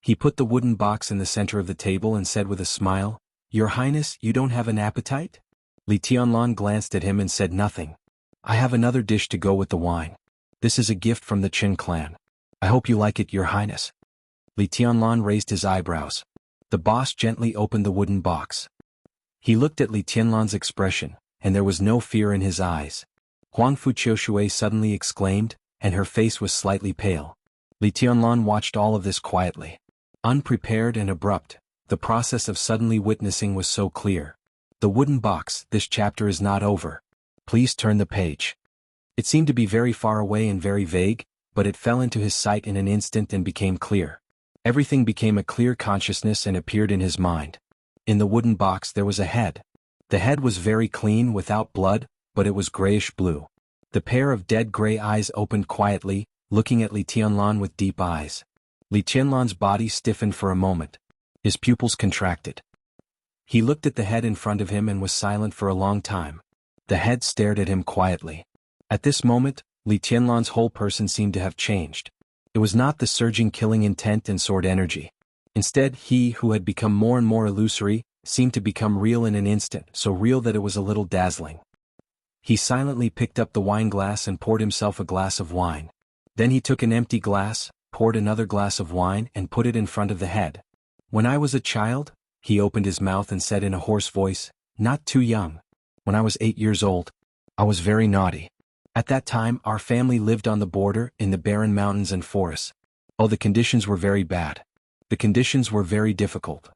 He put the wooden box in the center of the table and said with a smile, Your Highness, you don't have an appetite? Li Tianlan glanced at him and said nothing. I have another dish to go with the wine. This is a gift from the Qin clan. I hope you like it, Your Highness. Li Tianlan raised his eyebrows. The boss gently opened the wooden box. He looked at Li Tianlan's expression, and there was no fear in his eyes. Huangfu Qiushui suddenly exclaimed, and her face was slightly pale. Li Tianlan watched all of this quietly. Unprepared and abrupt, the process of suddenly witnessing was so clear. The wooden box, this chapter is not over. Please turn the page. It seemed to be very far away and very vague, but it fell into his sight in an instant and became clear. Everything became a clear consciousness and appeared in his mind. In the wooden box there was a head. The head was very clean without blood, but it was grayish-blue. The pair of dead gray eyes opened quietly, looking at Li Tianlan with deep eyes. Li Tianlan's body stiffened for a moment. His pupils contracted. He looked at the head in front of him and was silent for a long time. The head stared at him quietly. At this moment, Li Tianlan's whole person seemed to have changed. It was not the surging killing intent and sword energy. Instead, he who had become more and more illusory, seemed to become real in an instant, so real that it was a little dazzling. He silently picked up the wine glass and poured himself a glass of wine. Then he took an empty glass, poured another glass of wine and put it in front of the head. When I was a child, he opened his mouth and said in a hoarse voice, not too young. When I was 8 years old, I was very naughty. At that time, our family lived on the border, in the barren mountains and forests. Oh, the conditions were very bad. The conditions were very difficult.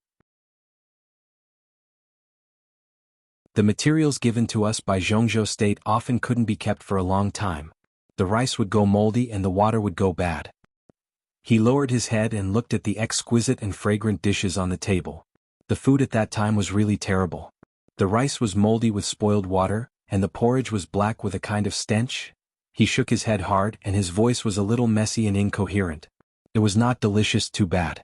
The materials given to us by Jianghu state often couldn't be kept for a long time. The rice would go moldy and the water would go bad. He lowered his head and looked at the exquisite and fragrant dishes on the table. The food at that time was really terrible. The rice was moldy with spoiled water, and the porridge was black with a kind of stench. He shook his head hard and his voice was a little messy and incoherent. It was not delicious, too bad.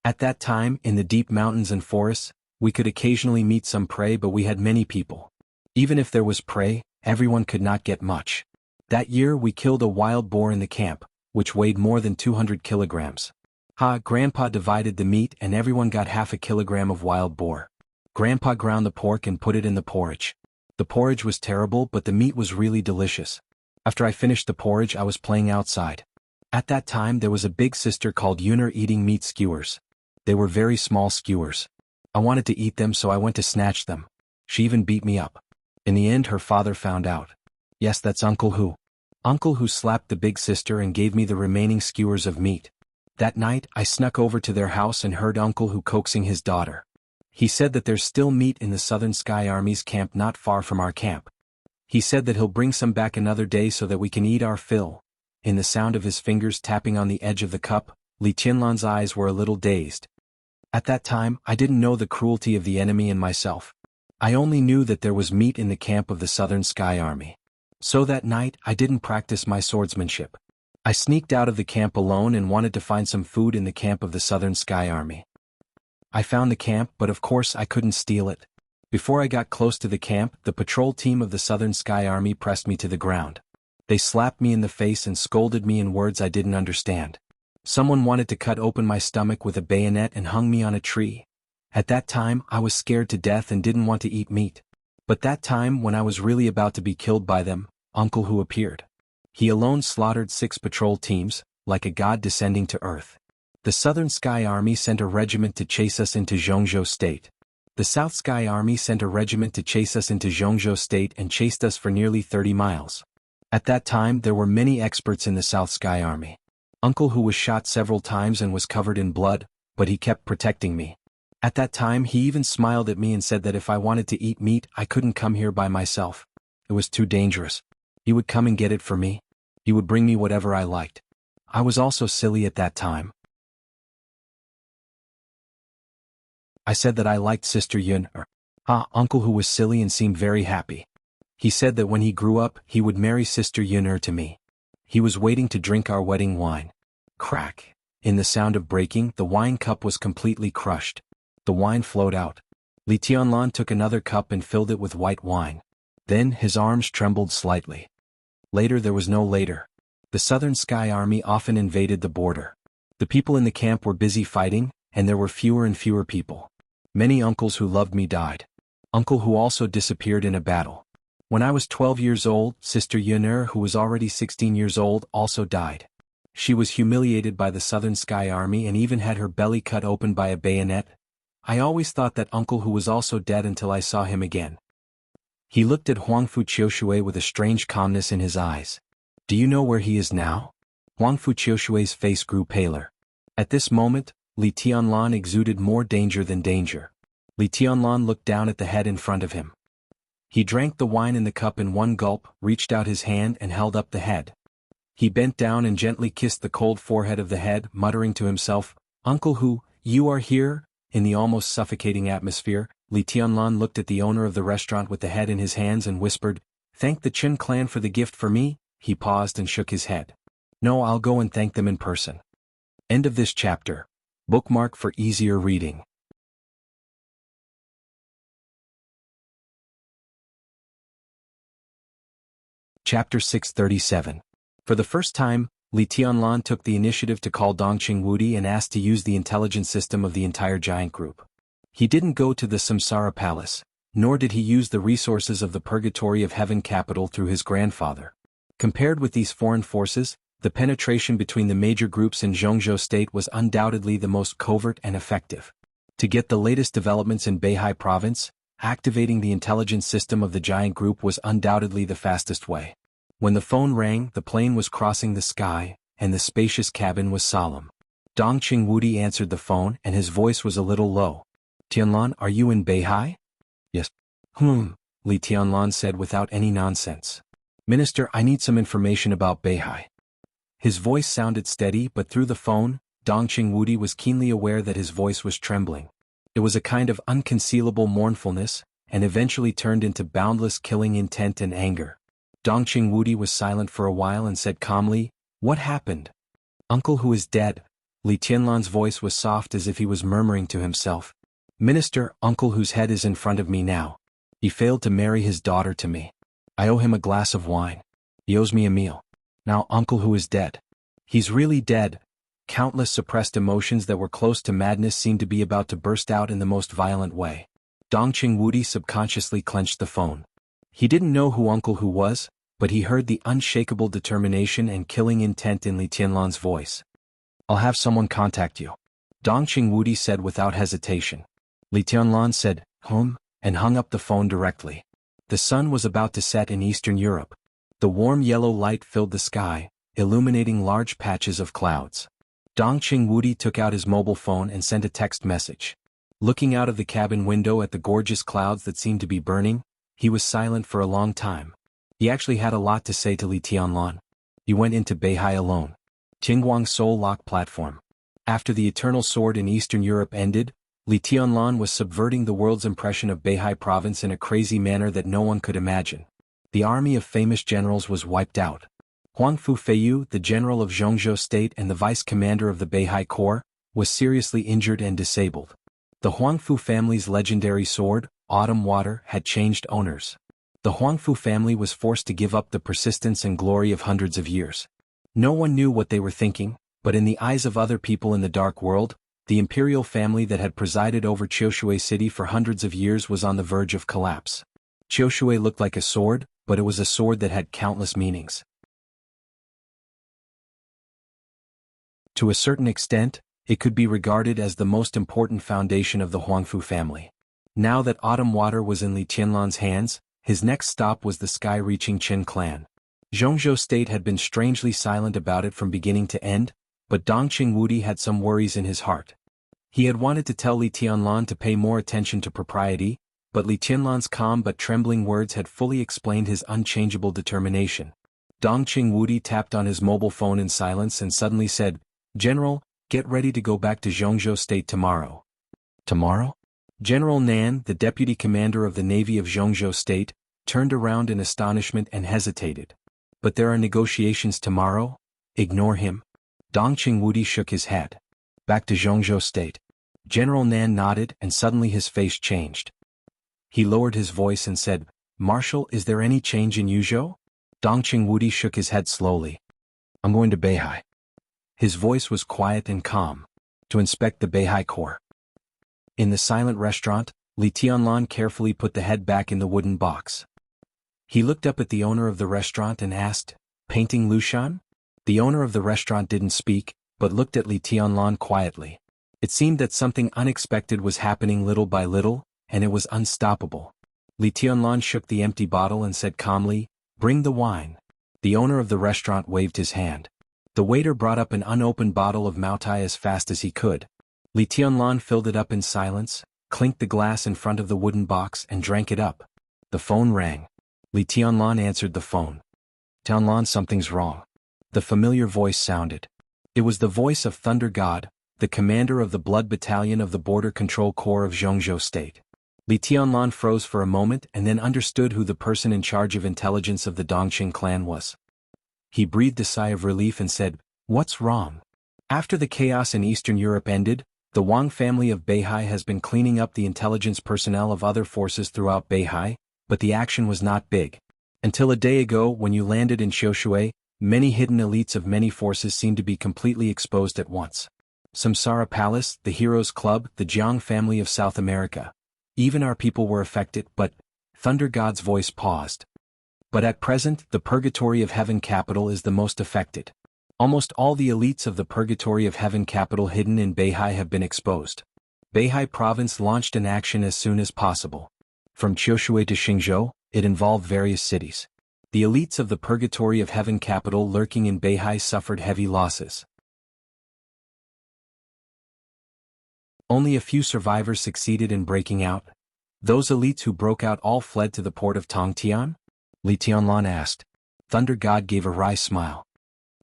At that time, in the deep mountains and forests, we could occasionally meet some prey, but we had many people. Even if there was prey, everyone could not get much. That year we killed a wild boar in the camp, which weighed more than 200 kilograms. Grandpa divided the meat and everyone got half a kilogram of wild boar. Grandpa ground the pork and put it in the porridge. The porridge was terrible, but the meat was really delicious. After I finished the porridge, I was playing outside. At that time there was a big sister called Yuner eating meat skewers. They were very small skewers. I wanted to eat them, so I went to snatch them. She even beat me up. In the end, her father found out. Yes, that's Uncle Hu. Uncle Hu slapped the big sister and gave me the remaining skewers of meat. That night, I snuck over to their house and heard Uncle Hu coaxing his daughter. He said that there's still meat in the Southern Sky Army's camp not far from our camp. He said that he'll bring some back another day so that we can eat our fill. In the sound of his fingers tapping on the edge of the cup, Li Tianlan's eyes were a little dazed. At that time, I didn't know the cruelty of the enemy and myself. I only knew that there was meat in the camp of the Southern Sky Army. So that night, I didn't practice my swordsmanship. I sneaked out of the camp alone and wanted to find some food in the camp of the Southern Sky Army. I found the camp, but of course I couldn't steal it. Before I got close to the camp, the patrol team of the Southern Sky Army pressed me to the ground. They slapped me in the face and scolded me in words I didn't understand. Someone wanted to cut open my stomach with a bayonet and hung me on a tree. At that time, I was scared to death and didn't want to eat meat. But that time, when I was really about to be killed by them, Uncle Hu appeared. He alone slaughtered 6 patrol teams, like a god descending to earth. The Southern Sky Army sent a regiment to chase us into Jianghu State. The South Sky Army sent a regiment to chase us into Jianghu State and chased us for nearly 30 miles. At that time, there were many experts in the South Sky Army. Uncle Hu was shot several times and was covered in blood, but he kept protecting me. At that time, he even smiled at me and said that if I wanted to eat meat, I couldn't come here by myself. It was too dangerous. He would come and get it for me. He would bring me whatever I liked. I was also silly at that time. I said that I liked Sister Yun. Uncle Hu was silly and seemed very happy. He said that when he grew up, he would marry Sister Yun to me. He was waiting to drink our wedding wine. Crack. In the sound of breaking, the wine cup was completely crushed. The wine flowed out. Li Tianlan took another cup and filled it with white wine. Then his arms trembled slightly. Later there was no later. The Southern Sky Army often invaded the border. The people in the camp were busy fighting, and there were fewer and fewer people. Many uncles who loved me died. Uncle Hu also disappeared in a battle. When I was 12 years old, Sister Yuner, who was already 16 years old, also died. She was humiliated by the Southern Sky Army and even had her belly cut open by a bayonet. I always thought that Uncle Hu was also dead until I saw him again. He looked at Huangfu Qiushui with a strange calmness in his eyes. Do you know where he is now? Huangfu Qiushui's face grew paler. At this moment, Li Tianlan exuded more danger than danger. Li Tianlan looked down at the head in front of him. He drank the wine in the cup in one gulp, reached out his hand and held up the head. He bent down and gently kissed the cold forehead of the head, muttering to himself, Uncle Hu, you are here? In the almost suffocating atmosphere, Li Tianlan looked at the owner of the restaurant with the head in his hands and whispered, Thank the Qin clan for the gift for me? He paused and shook his head. No, I'll go and thank them in person. End of this chapter. Bookmark for easier reading. Chapter 637. For the first time, Li Tianlan took the initiative to call Dongqing Wudi and asked to use the intelligence system of the entire giant group. He didn't go to the Samsara Palace, nor did he use the resources of the Purgatory of Heaven capital through his grandfather. Compared with these foreign forces, the penetration between the major groups in Jianghu State was undoubtedly the most covert and effective. To get the latest developments in Beihai Province, activating the intelligence system of the giant group was undoubtedly the fastest way. When the phone rang, the plane was crossing the sky, and the spacious cabin was solemn. Dongqing Wudi answered the phone and his voice was a little low. Tianlan, are you in Beihai? Yes. Li Tianlan said without any nonsense. Minister, I need some information about Beihai. His voice sounded steady, but through the phone, Dongqing Wudi was keenly aware that his voice was trembling. It was a kind of unconcealable mournfulness, and eventually turned into boundless killing intent and anger. Dongqing Wudi was silent for a while and said calmly, What happened? Uncle Hu is dead. Li Tianlan's voice was soft as if he was murmuring to himself. Minister, uncle whose head is in front of me now. He failed to marry his daughter to me. I owe him a glass of wine. He owes me a meal. Now uncle who is dead. He's really dead. Countless suppressed emotions that were close to madness seemed to be about to burst out in the most violent way. Dongqing Wudi subconsciously clenched the phone. He didn't know who Uncle Hu was, but he heard the unshakable determination and killing intent in Li Tianlan's voice. I'll have someone contact you. Dongqing Wudi said without hesitation. Li Tianlan said, and hung up the phone directly. The sun was about to set in Eastern Europe. The warm yellow light filled the sky, illuminating large patches of clouds. Dongqing Wudi took out his mobile phone and sent a text message. Looking out of the cabin window at the gorgeous clouds that seemed to be burning, he was silent for a long time. He actually had a lot to say to Li Tianlan. He went into Beihai alone. Qingguang Soul Lock Platform. After the Eternal Sword in Eastern Europe ended, Li Tianlan was subverting the world's impression of Beihai province in a crazy manner that no one could imagine. The army of famous generals was wiped out. Huangfu Feiyu, the general of Jianghu state and the vice-commander of the Beihai Corps, was seriously injured and disabled. The Huangfu family's legendary sword, Autumn Water, had changed owners. The Huangfu family was forced to give up the persistence and glory of hundreds of years. No one knew what they were thinking, but in the eyes of other people in the dark world, the imperial family that had presided over Qiushui city for hundreds of years was on the verge of collapse. Qiushui looked like a sword, but it was a sword that had countless meanings. To a certain extent, it could be regarded as the most important foundation of the Huangfu family. Now that Autumn Water was in Li Tianlan's hands, his next stop was the sky-reaching Qin clan. Jianghu state had been strangely silent about it from beginning to end, but Dongqing Wudi had some worries in his heart. He had wanted to tell Li Tianlan to pay more attention to propriety, but Li Tianlan's calm but trembling words had fully explained his unchangeable determination. Dongqing Wudi tapped on his mobile phone in silence and suddenly said, General, get ready to go back to Jianghu state tomorrow. Tomorrow? General Nan, the deputy commander of the Navy of Jianghu state, turned around in astonishment and hesitated. But there are negotiations tomorrow? Ignore him. Dongqing Wudi shook his head. Back to Jianghu state. General Nan nodded and suddenly his face changed. He lowered his voice and said, Marshal, is there any change in Yuzhou? Dongqing Wudi shook his head slowly. I'm going to Beihai. His voice was quiet and calm. To inspect the Beihai Corps. In the silent restaurant, Li Tianlan carefully put the head back in the wooden box. He looked up at the owner of the restaurant and asked, Painting Lushan? The owner of the restaurant didn't speak, but looked at Li Tianlan quietly. It seemed that something unexpected was happening little by little, and it was unstoppable. Li Tianlan shook the empty bottle and said calmly, Bring the wine. The owner of the restaurant waved his hand. The waiter brought up an unopened bottle of Maotai as fast as he could. Li Tianlan filled it up in silence, clinked the glass in front of the wooden box and drank it up. The phone rang. Li Tianlan answered the phone. Tianlan, something's wrong. The familiar voice sounded. It was the voice of Thunder God, the commander of the Blood Battalion of the Border Control Corps of Jianghu State. Li Tianlan froze for a moment and then understood who the person in charge of intelligence of the Dongqing clan was. He breathed a sigh of relief and said, What's wrong? After the chaos in Eastern Europe ended, the Wang family of Beihai has been cleaning up the intelligence personnel of other forces throughout Beihai, but the action was not big. Until a day ago when you landed in Qiushui, many hidden elites of many forces seemed to be completely exposed at once. Samsara Palace, the Heroes Club, the Jiang family of South America. Even our people were affected, but Thunder God's voice paused. But at present, the Purgatory of Heaven capital is the most affected. Almost all the elites of the Purgatory of Heaven capital hidden in Beihai have been exposed. Beihai province launched an action as soon as possible. From Qiushui to Xingzhou, it involved various cities. The elites of the Purgatory of Heaven capital lurking in Beihai suffered heavy losses. Only a few survivors succeeded in breaking out. Those elites who broke out all fled to the port of Tongtian? Li Tianlan asked. Thunder God gave a wry smile.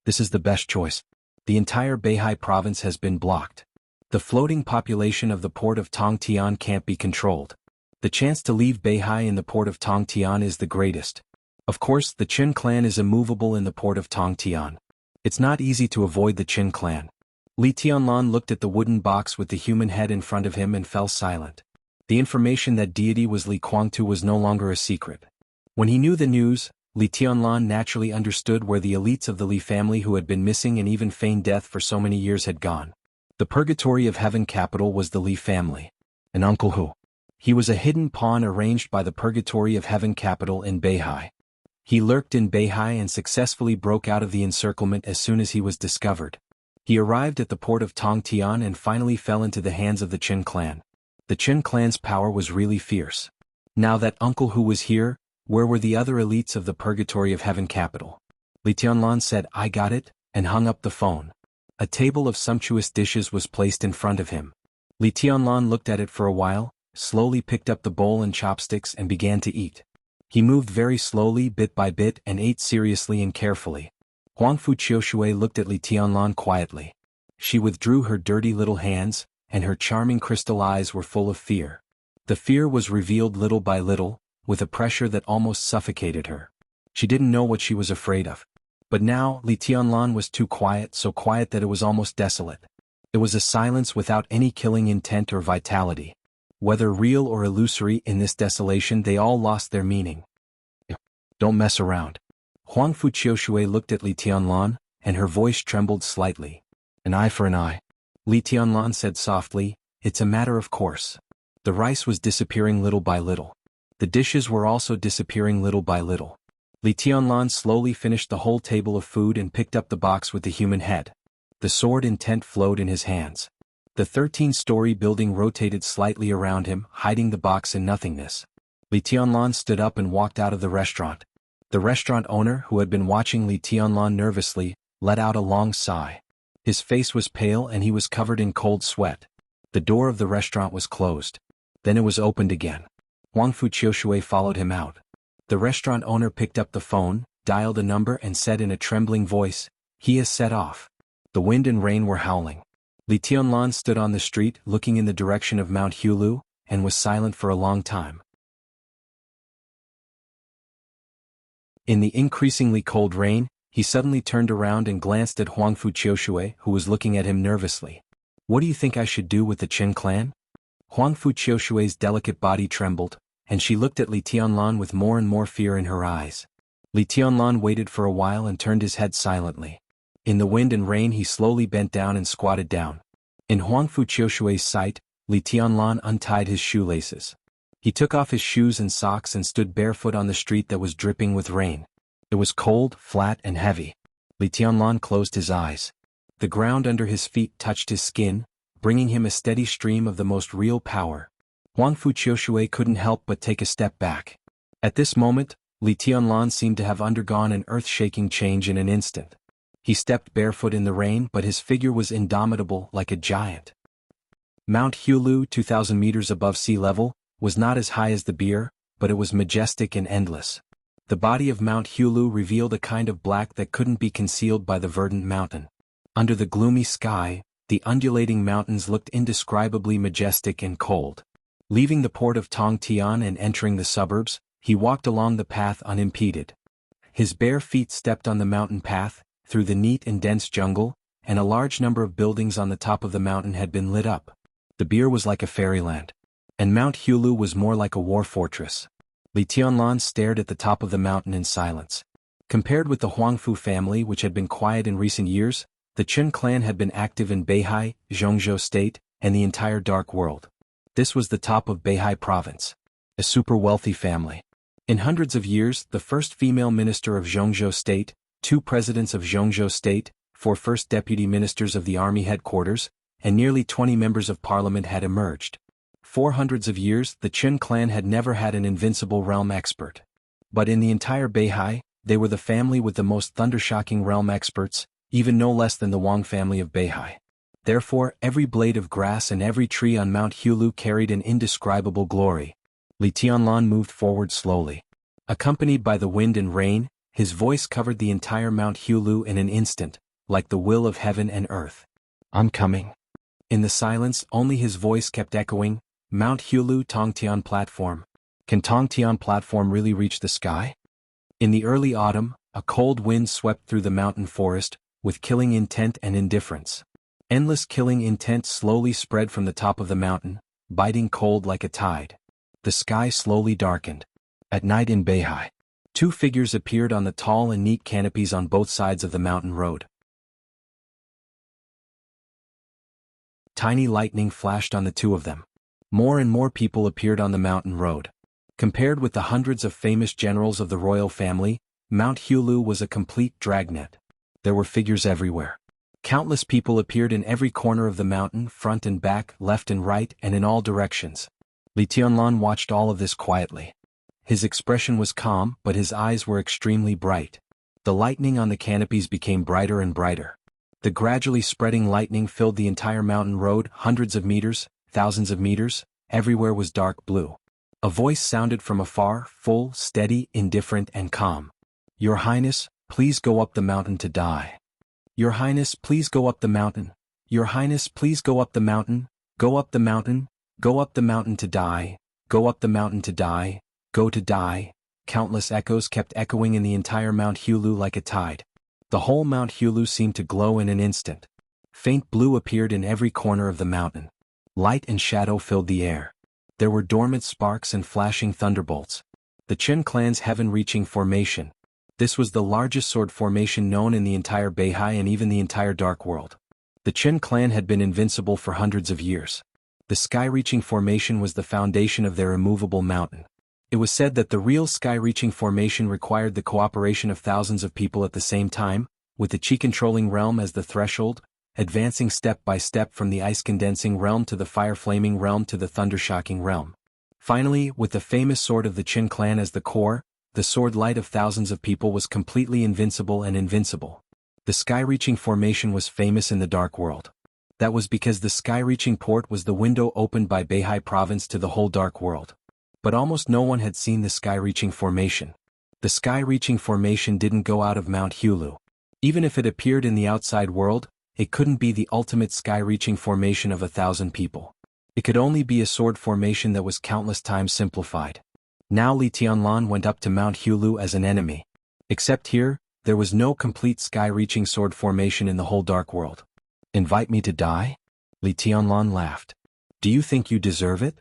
This is the best choice. The entire Beihai province has been blocked. The floating population of the port of Tongtian can't be controlled. The chance to leave Beihai in the port of Tongtian is the greatest. Of course, the Qin clan is immovable in the port of Tongtian. It's not easy to avoid the Qin clan. Li Tianlan looked at the wooden box with the human head in front of him and fell silent. The information that deity was Li Guangtu was no longer a secret. When he knew the news, Li Tianlan naturally understood where the elites of the Li family who had been missing and even feigned death for so many years had gone. The Purgatory of Heaven capital was the Li family. An uncle who? He was a hidden pawn arranged by the Purgatory of Heaven capital in Beihai. He lurked in Beihai and successfully broke out of the encirclement as soon as he was discovered. He arrived at the port of Tongtian and finally fell into the hands of the Qin clan. The Qin clan's power was really fierce. Now that uncle who was here, where were the other elites of the Purgatory of Heaven capital? Li Tianlan said, "I got it," and hung up the phone. A table of sumptuous dishes was placed in front of him. Li Tianlan looked at it for a while, slowly picked up the bowl and chopsticks and began to eat. He moved very slowly, bit by bit, and ate seriously and carefully. Huangfu Qiushui looked at Li Tianlan quietly. She withdrew her dirty little hands, and her charming crystal eyes were full of fear. The fear was revealed little by little, with a pressure that almost suffocated her. She didn't know what she was afraid of. But now, Li Tianlan was too quiet, so quiet that it was almost desolate. It was a silence without any killing intent or vitality. Whether real or illusory, in this desolation they all lost their meaning. "Don't mess around." Huangfu Qiushui looked at Li Tianlan, and her voice trembled slightly. "An eye for an eye." Li Tianlan said softly, "It's a matter of course." The rice was disappearing little by little. The dishes were also disappearing little by little. Li Tianlan slowly finished the whole table of food and picked up the box with the human head. The sword intent flowed in his hands. The 13-story building rotated slightly around him, hiding the box in nothingness. Li Tianlan stood up and walked out of the restaurant. The restaurant owner, who had been watching Li Tianlan nervously, let out a long sigh. His face was pale and he was covered in cold sweat. The door of the restaurant was closed. Then it was opened again. Huangfu Qiushui followed him out. The restaurant owner picked up the phone, dialed a number and said in a trembling voice, "He has set off." The wind and rain were howling. Li Tianlan stood on the street, looking in the direction of Mount Hulu, and was silent for a long time. In the increasingly cold rain, he suddenly turned around and glanced at Huangfu Qiushui, who was looking at him nervously. "What do you think I should do with the Qin clan?" Huangfu Qiushui's delicate body trembled, and she looked at Li Tianlan with more and more fear in her eyes. Li Tianlan waited for a while and turned his head silently. In the wind and rain he slowly bent down and squatted down. In Huangfu Qiushui's sight, Li Tianlan untied his shoelaces. He took off his shoes and socks and stood barefoot on the street that was dripping with rain. It was cold, flat and heavy. Li Tianlan closed his eyes. The ground under his feet touched his skin, bringing him a steady stream of the most real power. Huangfu Qiushui couldn't help but take a step back. At this moment, Li Tianlan seemed to have undergone an earth-shaking change in an instant. He stepped barefoot in the rain, but his figure was indomitable, like a giant. Mount Hulu, 2,000 meters above sea level, was not as high as the beer, but it was majestic and endless. The body of Mount Hulu revealed a kind of black that couldn't be concealed by the verdant mountain. Under the gloomy sky, the undulating mountains looked indescribably majestic and cold. Leaving the port of Tongtian and entering the suburbs, he walked along the path unimpeded. His bare feet stepped on the mountain path, through the neat and dense jungle, and a large number of buildings on the top of the mountain had been lit up. The beer was like a fairyland. And Mount Hulu was more like a war fortress. Li Tianlan stared at the top of the mountain in silence. Compared with the Huangfu family, which had been quiet in recent years, the Qin clan had been active in Beihai, Jianghu state, and the entire Dark World. This was the top of Beihai province. A super wealthy family. In hundreds of years, the first female minister of Jianghu state, 2 presidents of Jianghu state, 4 first deputy ministers of the army headquarters, and nearly 20 members of parliament had emerged. For hundreds of years, the Qin clan had never had an invincible realm expert. But in the entire Beihai, they were the family with the most thundershocking realm experts, even no less than the Wang family of Beihai. Therefore, every blade of grass and every tree on Mount Hulu carried an indescribable glory. Li Tianlan moved forward slowly. Accompanied by the wind and rain, his voice covered the entire Mount Hulu in an instant, like the will of heaven and earth. "I'm coming." In the silence, only his voice kept echoing, "Mount Hulu Tongtian platform. Can Tongtian platform really reach the sky?" In the early autumn, a cold wind swept through the mountain forest, with killing intent and indifference. Endless killing intent slowly spread from the top of the mountain, biting cold like a tide. The sky slowly darkened. At night in Beihai, two figures appeared on the tall and neat canopies on both sides of the mountain road. Tiny lightning flashed on the two of them. More and more people appeared on the mountain road. Compared with the hundreds of famous generals of the royal family, Mount Hulu was a complete dragnet. There were figures everywhere. Countless people appeared in every corner of the mountain, front and back, left and right, and in all directions. Li Tianlan watched all of this quietly. His expression was calm, but his eyes were extremely bright. The lightning on the canopies became brighter and brighter. The gradually spreading lightning filled the entire mountain road, hundreds of meters, thousands of meters, everywhere was dark blue. A voice sounded from afar, full, steady, indifferent, and calm. "Your Highness, please go up the mountain to die. Your Highness, please go up the mountain. Your Highness, please go up the mountain. Go up the mountain. Go up the mountain to die. Go up the mountain to die. Go to die." Countless echoes kept echoing in the entire Mount Hulu like a tide. The whole Mount Hulu seemed to glow in an instant. Faint blue appeared in every corner of the mountain. Light and shadow filled the air. There were dormant sparks and flashing thunderbolts. The Qin clan's heaven-reaching formation. This was the largest sword formation known in the entire Beihai and even the entire Dark World. The Qin clan had been invincible for hundreds of years. The sky-reaching formation was the foundation of their immovable mountain. It was said that the real sky-reaching formation required the cooperation of thousands of people at the same time, with the Qi-controlling realm as the threshold, advancing step by step from the ice-condensing realm to the fire-flaming realm to the thunder-shocking realm. Finally, with the famous sword of the Qin clan as the core, the sword light of thousands of people was completely invincible and invincible. The sky-reaching formation was famous in the Dark World. That was because the sky-reaching port was the window opened by Beihai province to the whole Dark World. But almost no one had seen the sky-reaching formation. The sky-reaching formation didn't go out of Mount Hulu. Even if it appeared in the outside world, it couldn't be the ultimate sky-reaching formation of 1,000 people. It could only be a sword formation that was countless times simplified. Now Li Tianlan went up to Mount Hulu as an enemy. Except here, there was no complete sky-reaching sword formation in the whole Dark World. "Invite me to die?" Li Tianlan laughed. "Do you think you deserve it?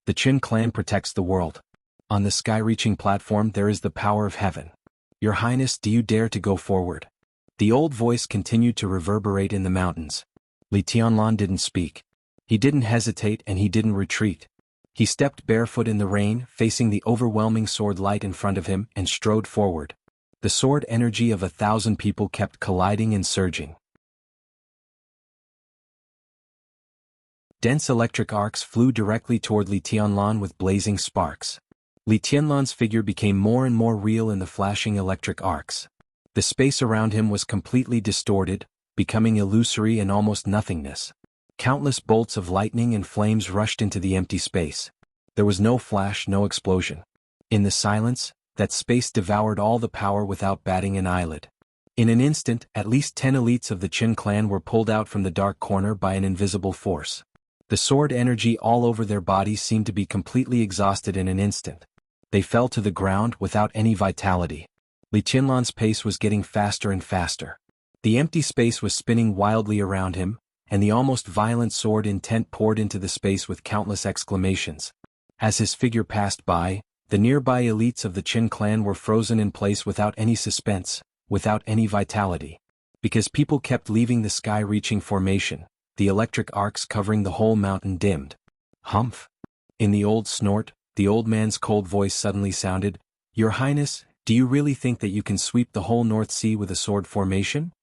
The Qin clan protects the world. On the sky-reaching platform there is the power of heaven. Your Highness, do you dare to go forward?" The old voice continued to reverberate in the mountains. Li Tianlan didn't speak. He didn't hesitate and he didn't retreat. He stepped barefoot in the rain, facing the overwhelming sword light in front of him, and strode forward. The sword energy of 1,000 people kept colliding and surging. Dense electric arcs flew directly toward Li Tianlan with blazing sparks. Li Tianlan's figure became more and more real in the flashing electric arcs. The space around him was completely distorted, becoming illusory and almost nothingness. Countless bolts of lightning and flames rushed into the empty space. There was no flash, no explosion. In the silence, that space devoured all the power without batting an eyelid. In an instant, at least 10 elites of the Qin clan were pulled out from the dark corner by an invisible force. The sword energy all over their bodies seemed to be completely exhausted in an instant. They fell to the ground without any vitality. Li Tianlan's pace was getting faster and faster. The empty space was spinning wildly around him, and the almost violent sword intent poured into the space with countless exclamations. As his figure passed by, the nearby elites of the Qin clan were frozen in place without any suspense, without any vitality. Because people kept leaving the sky-reaching formation, the electric arcs covering the whole mountain dimmed. "Humph!" In the old snort, the old man's cold voice suddenly sounded, "Your Highness, do you really think that you can sweep the whole North Sea with a sword formation?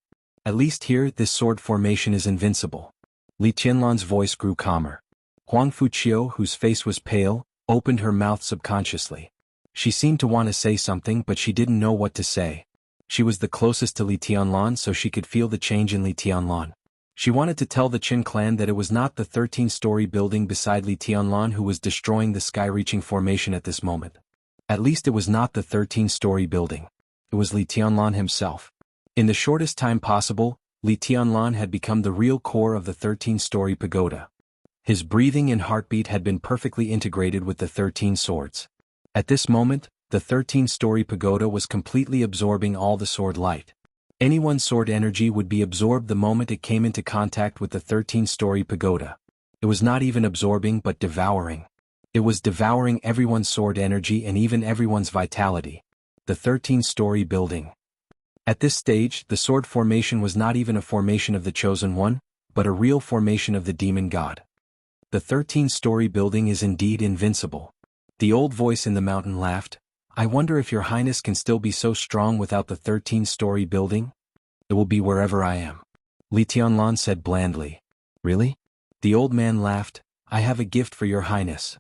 At least here, this sword formation is invincible." Li Tianlan's voice grew calmer. Huang Fuqiu, whose face was pale, opened her mouth subconsciously. She seemed to want to say something but she didn't know what to say. She was the closest to Li Tianlan so she could feel the change in Li Tianlan. She wanted to tell the Qin clan that it was not the 13-story building beside Li Tianlan who was destroying the sky-reaching formation at this moment. At least it was not the 13-story building. It was Li Tianlan himself. In the shortest time possible, Li Tianlan had become the real core of the 13-story pagoda. His breathing and heartbeat had been perfectly integrated with the 13 swords. At this moment, the 13-story pagoda was completely absorbing all the sword light. Anyone's sword energy would be absorbed the moment it came into contact with the 13-story pagoda. It was not even absorbing but devouring. It was devouring everyone's sword energy and even everyone's vitality. The 13-story building. At this stage, the sword formation was not even a formation of the Chosen One, but a real formation of the demon god. The 13-story building is indeed invincible. The old voice in the mountain laughed. I wonder if your highness can still be so strong without the 13-story building? It will be wherever I am. Li Tianlan said blandly. Really? The old man laughed. I have a gift for your highness.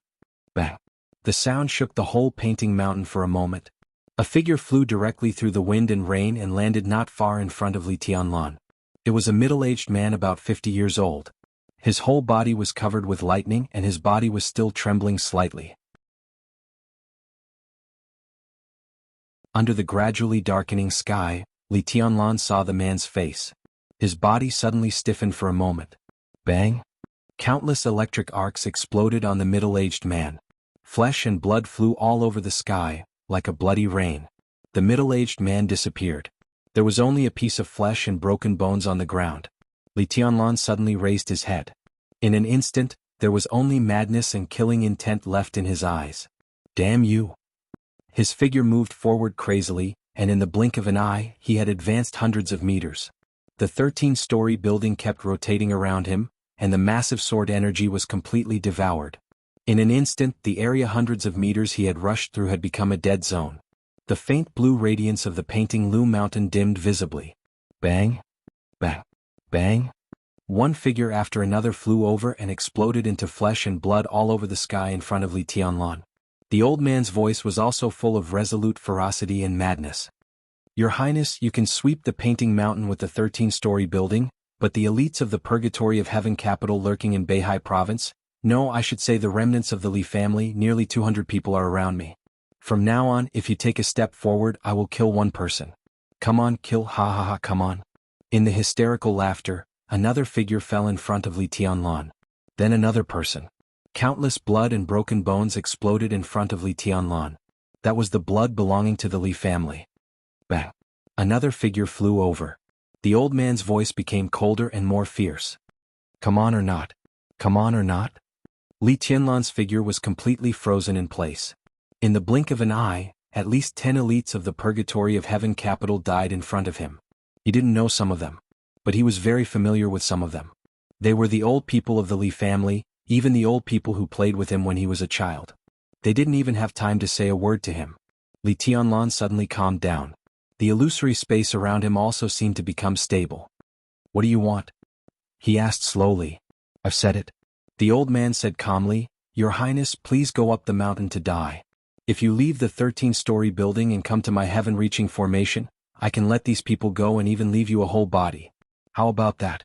Bang. The sound shook the whole painting mountain for a moment. A figure flew directly through the wind and rain and landed not far in front of Li Tianlan. It was a middle-aged man about 50 years old. His whole body was covered with lightning and his body was still trembling slightly. Under the gradually darkening sky, Li Tianlan saw the man's face. His body suddenly stiffened for a moment. Bang! Countless electric arcs exploded on the middle-aged man. Flesh and blood flew all over the sky, like a bloody rain. The middle-aged man disappeared. There was only a piece of flesh and broken bones on the ground. Li Tianlan suddenly raised his head. In an instant, there was only madness and killing intent left in his eyes. Damn you! His figure moved forward crazily, and in the blink of an eye, he had advanced hundreds of meters. The 13-story building kept rotating around him, and the massive sword energy was completely devoured. In an instant, the area hundreds of meters he had rushed through had become a dead zone. The faint blue radiance of the painting Lu Mountain dimmed visibly. Bang! Bang! Bang! One figure after another flew over and exploded into flesh and blood all over the sky in front of Li Tianlan. The old man's voice was also full of resolute ferocity and madness. Your Highness, you can sweep the painting mountain with the 13-story building, but the elites of the Purgatory of Heaven capital lurking in Beihai province, no, I should say the remnants of the Li family, nearly 200 people are around me. From now on, if you take a step forward, I will kill one person. Come on, kill, ha ha ha, come on. In the hysterical laughter, another figure fell in front of Li Tianlan. Then another person. Countless blood and broken bones exploded in front of Li Tianlan. That was the blood belonging to the Li family. Bang! Another figure flew over. The old man's voice became colder and more fierce. Come on or not? Come on or not? Li Tianlan's figure was completely frozen in place. In the blink of an eye, at least 10 elites of the Purgatory of Heaven capital died in front of him. He didn't know some of them, but he was very familiar with some of them. They were the old people of the Li family, even the old people who played with him when he was a child. They didn't even have time to say a word to him. Li Tianlan suddenly calmed down. The illusory space around him also seemed to become stable. What do you want? He asked slowly. I've said it. The old man said calmly, Your Highness, please go up the mountain to die. If you leave the 13-story building and come to my heaven-reaching formation, I can let these people go and even leave you a whole body. How about that?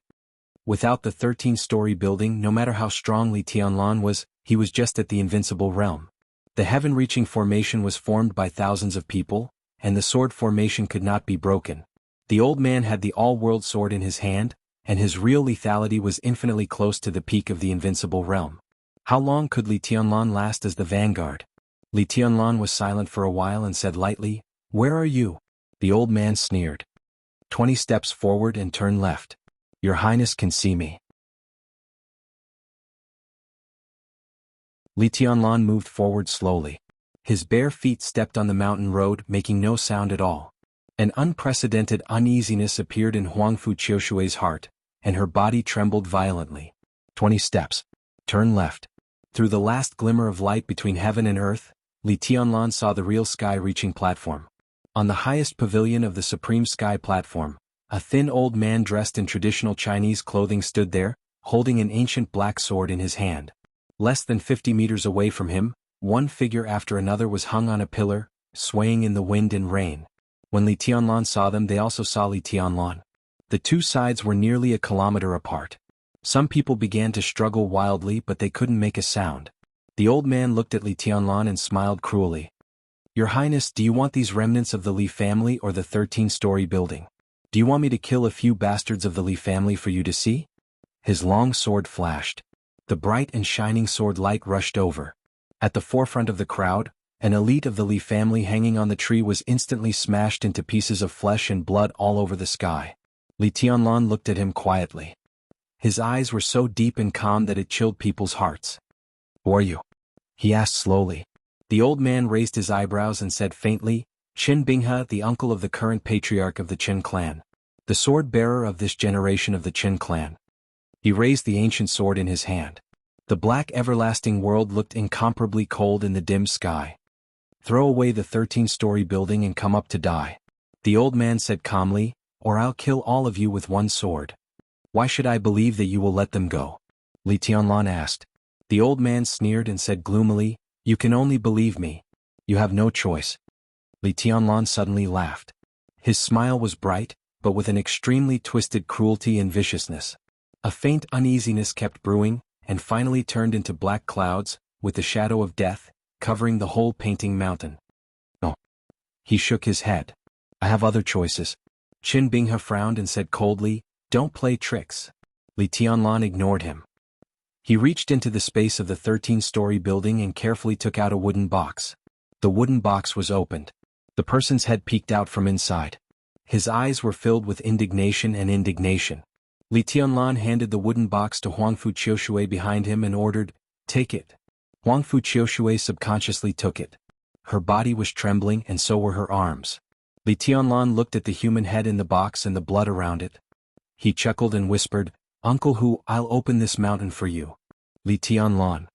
Without the 13-story building, no matter how strong Li Tianlan was, he was just at the invincible realm. The heaven-reaching formation was formed by thousands of people, and the sword formation could not be broken. The old man had the all-world sword in his hand, and his real lethality was infinitely close to the peak of the invincible realm. How long could Li Tianlan last as the vanguard? Li Tianlan was silent for a while and said lightly, Where are you? The old man sneered. 20 steps forward and turn left. Your Highness can see me. Li Tianlan moved forward slowly. His bare feet stepped on the mountain road, making no sound at all. An unprecedented uneasiness appeared in Huangfu Qiushui's heart, and her body trembled violently. 20 steps. Turn left. Through the last glimmer of light between heaven and earth, Li Tianlan saw the real sky-reaching platform. On the highest pavilion of the supreme sky platform, a thin old man dressed in traditional Chinese clothing stood there, holding an ancient black sword in his hand. Less than 50 meters away from him, one figure after another was hung on a pillar, swaying in the wind and rain. When Li Tianlan saw them, they also saw Li Tianlan. The two sides were nearly a kilometer apart. Some people began to struggle wildly, but they couldn't make a sound. The old man looked at Li Tianlan and smiled cruelly. Your Highness, do you want these remnants of the Li family or the 13-story building? Do you want me to kill a few bastards of the Li family for you to see? His long sword flashed. The bright and shining sword light rushed over. At the forefront of the crowd, An elite of the Li family hanging on the tree was instantly smashed into pieces of flesh and blood all over the sky. Li Tianlan looked at him quietly. His eyes were so deep and calm that it chilled people's hearts. "Who are you?" he asked slowly. The old man raised his eyebrows and said faintly, "Qin Binghe, the uncle of the current patriarch of the Qin clan. The sword-bearer of this generation of the Qin clan." He raised the ancient sword in his hand. The black everlasting world looked incomparably cold in the dim sky. "Throw away the 13-story building and come up to die," the old man said calmly, "or I'll kill all of you with one sword." "Why should I believe that you will let them go?" Li Tianlan asked. The old man sneered and said gloomily, "You can only believe me. You have no choice." Li Tianlan suddenly laughed. His smile was bright, but with an extremely twisted cruelty and viciousness. A faint uneasiness kept brewing, and finally turned into black clouds, with the shadow of death, covering the whole painting mountain. "No." He shook his head. "I have other choices." Qin Binghe frowned and said coldly, "Don't play tricks." Li Tianlan ignored him. He reached into the space of the 13-story building and carefully took out a wooden box. The wooden box was opened. The person's head peeked out from inside. His eyes were filled with indignation and indignation. Li Tianlan handed the wooden box to Huangfu Qiushui behind him and ordered, "Take it." Huangfu Qiushui subconsciously took it. Her body was trembling and so were her arms. Li Tianlan looked at the human head in the box and the blood around it. He chuckled and whispered, "Uncle Hu, I'll open this mountain for you." Li Tianlan.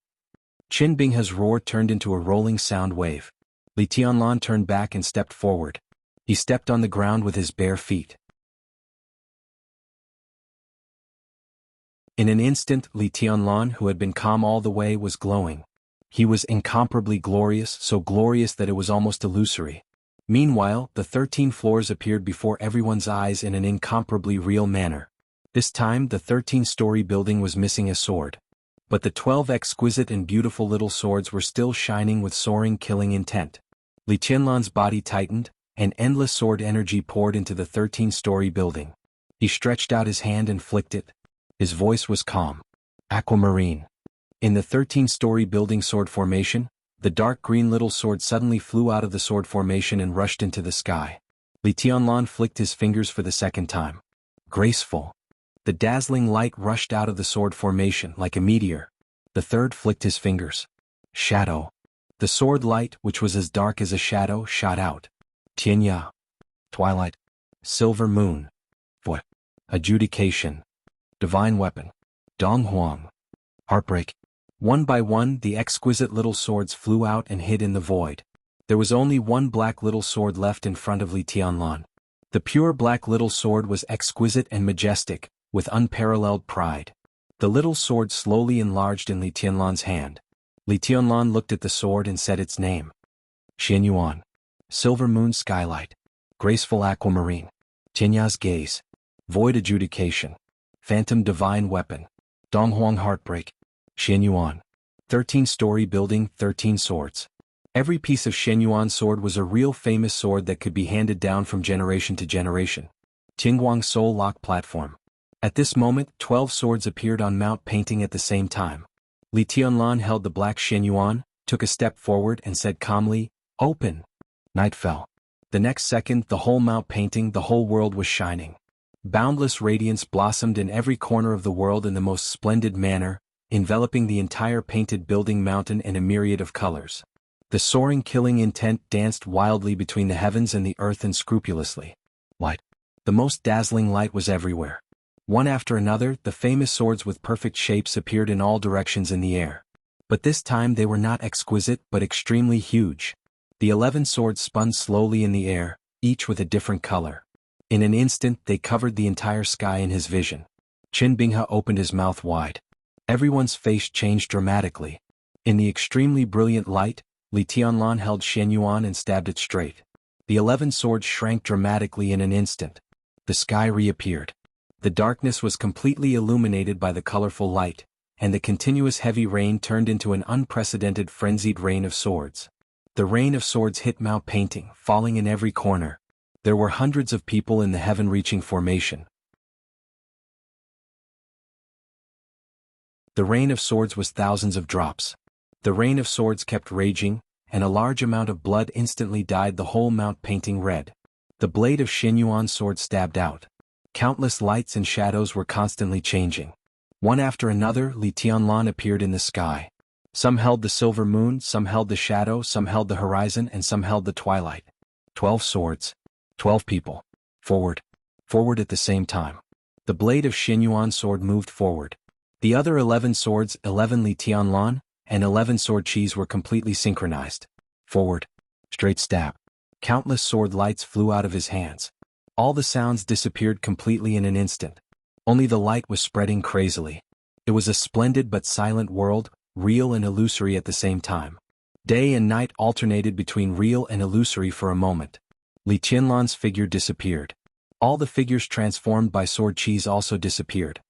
Qin Binghe's roar turned into a rolling sound wave. Li Tianlan turned back and stepped forward. He stepped on the ground with his bare feet. In an instant, Li Tianlan, who had been calm all the way, was glowing. He was incomparably glorious, so glorious that it was almost illusory. Meanwhile, the 13 floors appeared before everyone's eyes in an incomparably real manner. This time, the 13-story building was missing a sword. But the 12 exquisite and beautiful little swords were still shining with soaring killing intent. Li Tianlan's body tightened, and endless sword energy poured into the 13-story building. He stretched out his hand and flicked it. His voice was calm. "Aquamarine." In the 13-story building sword formation, the dark green little sword suddenly flew out of the sword formation and rushed into the sky. Li Tianlan flicked his fingers for the second time. "Graceful." The dazzling light rushed out of the sword formation like a meteor. The third flicked his fingers. "Shadow." The sword light, which was as dark as a shadow, shot out. "Tianya." Twilight. "Silver moon." "What?" "Adjudication." "Divine weapon." "Donghuang." "Heartbreak." One by one, the exquisite little swords flew out and hid in the void. There was only one black little sword left in front of Li Tianlan. The pure black little sword was exquisite and majestic, with unparalleled pride. The little sword slowly enlarged in Li Tianlan's hand. Li Tianlan looked at the sword and said its name. "Xianyuan." "Silver moon skylight." "Graceful aquamarine." "Tinya's gaze." "Void adjudication." "Phantom divine weapon." "Donghuang heartbreak." "Xianyuan." 13-story building, 13 swords. Every piece of Xianyuan sword was a real famous sword that could be handed down from generation to generation. Tingguang Soul Lock Platform. At this moment, 12 swords appeared on Mount Painting at the same time. Li Tianlan held the black Xianyuan, took a step forward and said calmly, "Open." Night fell. The next second, the whole Mount Painting, the whole world was shining. Boundless radiance blossomed in every corner of the world in the most splendid manner, enveloping the entire painted building mountain in a myriad of colors. The soaring killing intent danced wildly between the heavens and the earth unscrupulously. Light. The most dazzling light was everywhere. One after another, the famous swords with perfect shapes appeared in all directions in the air. But this time they were not exquisite but extremely huge. The 11 swords spun slowly in the air, each with a different color. In an instant they covered the entire sky in his vision. Qin Binghe opened his mouth wide. Everyone's face changed dramatically. In the extremely brilliant light, Li Tianlan held Xianyuan and stabbed it straight. The 11 swords shrank dramatically in an instant. The sky reappeared. The darkness was completely illuminated by the colorful light, and the continuous heavy rain turned into an unprecedented frenzied rain of swords. The rain of swords hit Mount Painting, falling in every corner. There were hundreds of people in the heaven-reaching formation. The rain of swords was thousands of drops. The rain of swords kept raging, and a large amount of blood instantly dyed the whole mount painting red. The blade of Xin Yuan's sword stabbed out. Countless lights and shadows were constantly changing. One after another, Li Tianlan appeared in the sky. Some held the silver moon, some held the shadow, some held the horizon, and some held the twilight. 12 swords. 12 people. Forward. Forward at the same time. The blade of Xin Yuan's sword moved forward. The other 11 swords, 11 Li Tianlan, and 11 sword qis were completely synchronized. Forward. Straight stab. Countless sword lights flew out of his hands. All the sounds disappeared completely in an instant. Only the light was spreading crazily. It was a splendid but silent world, real and illusory at the same time. Day and night alternated between real and illusory for a moment. Li Tianlan's figure disappeared. All the figures transformed by sword qis also disappeared.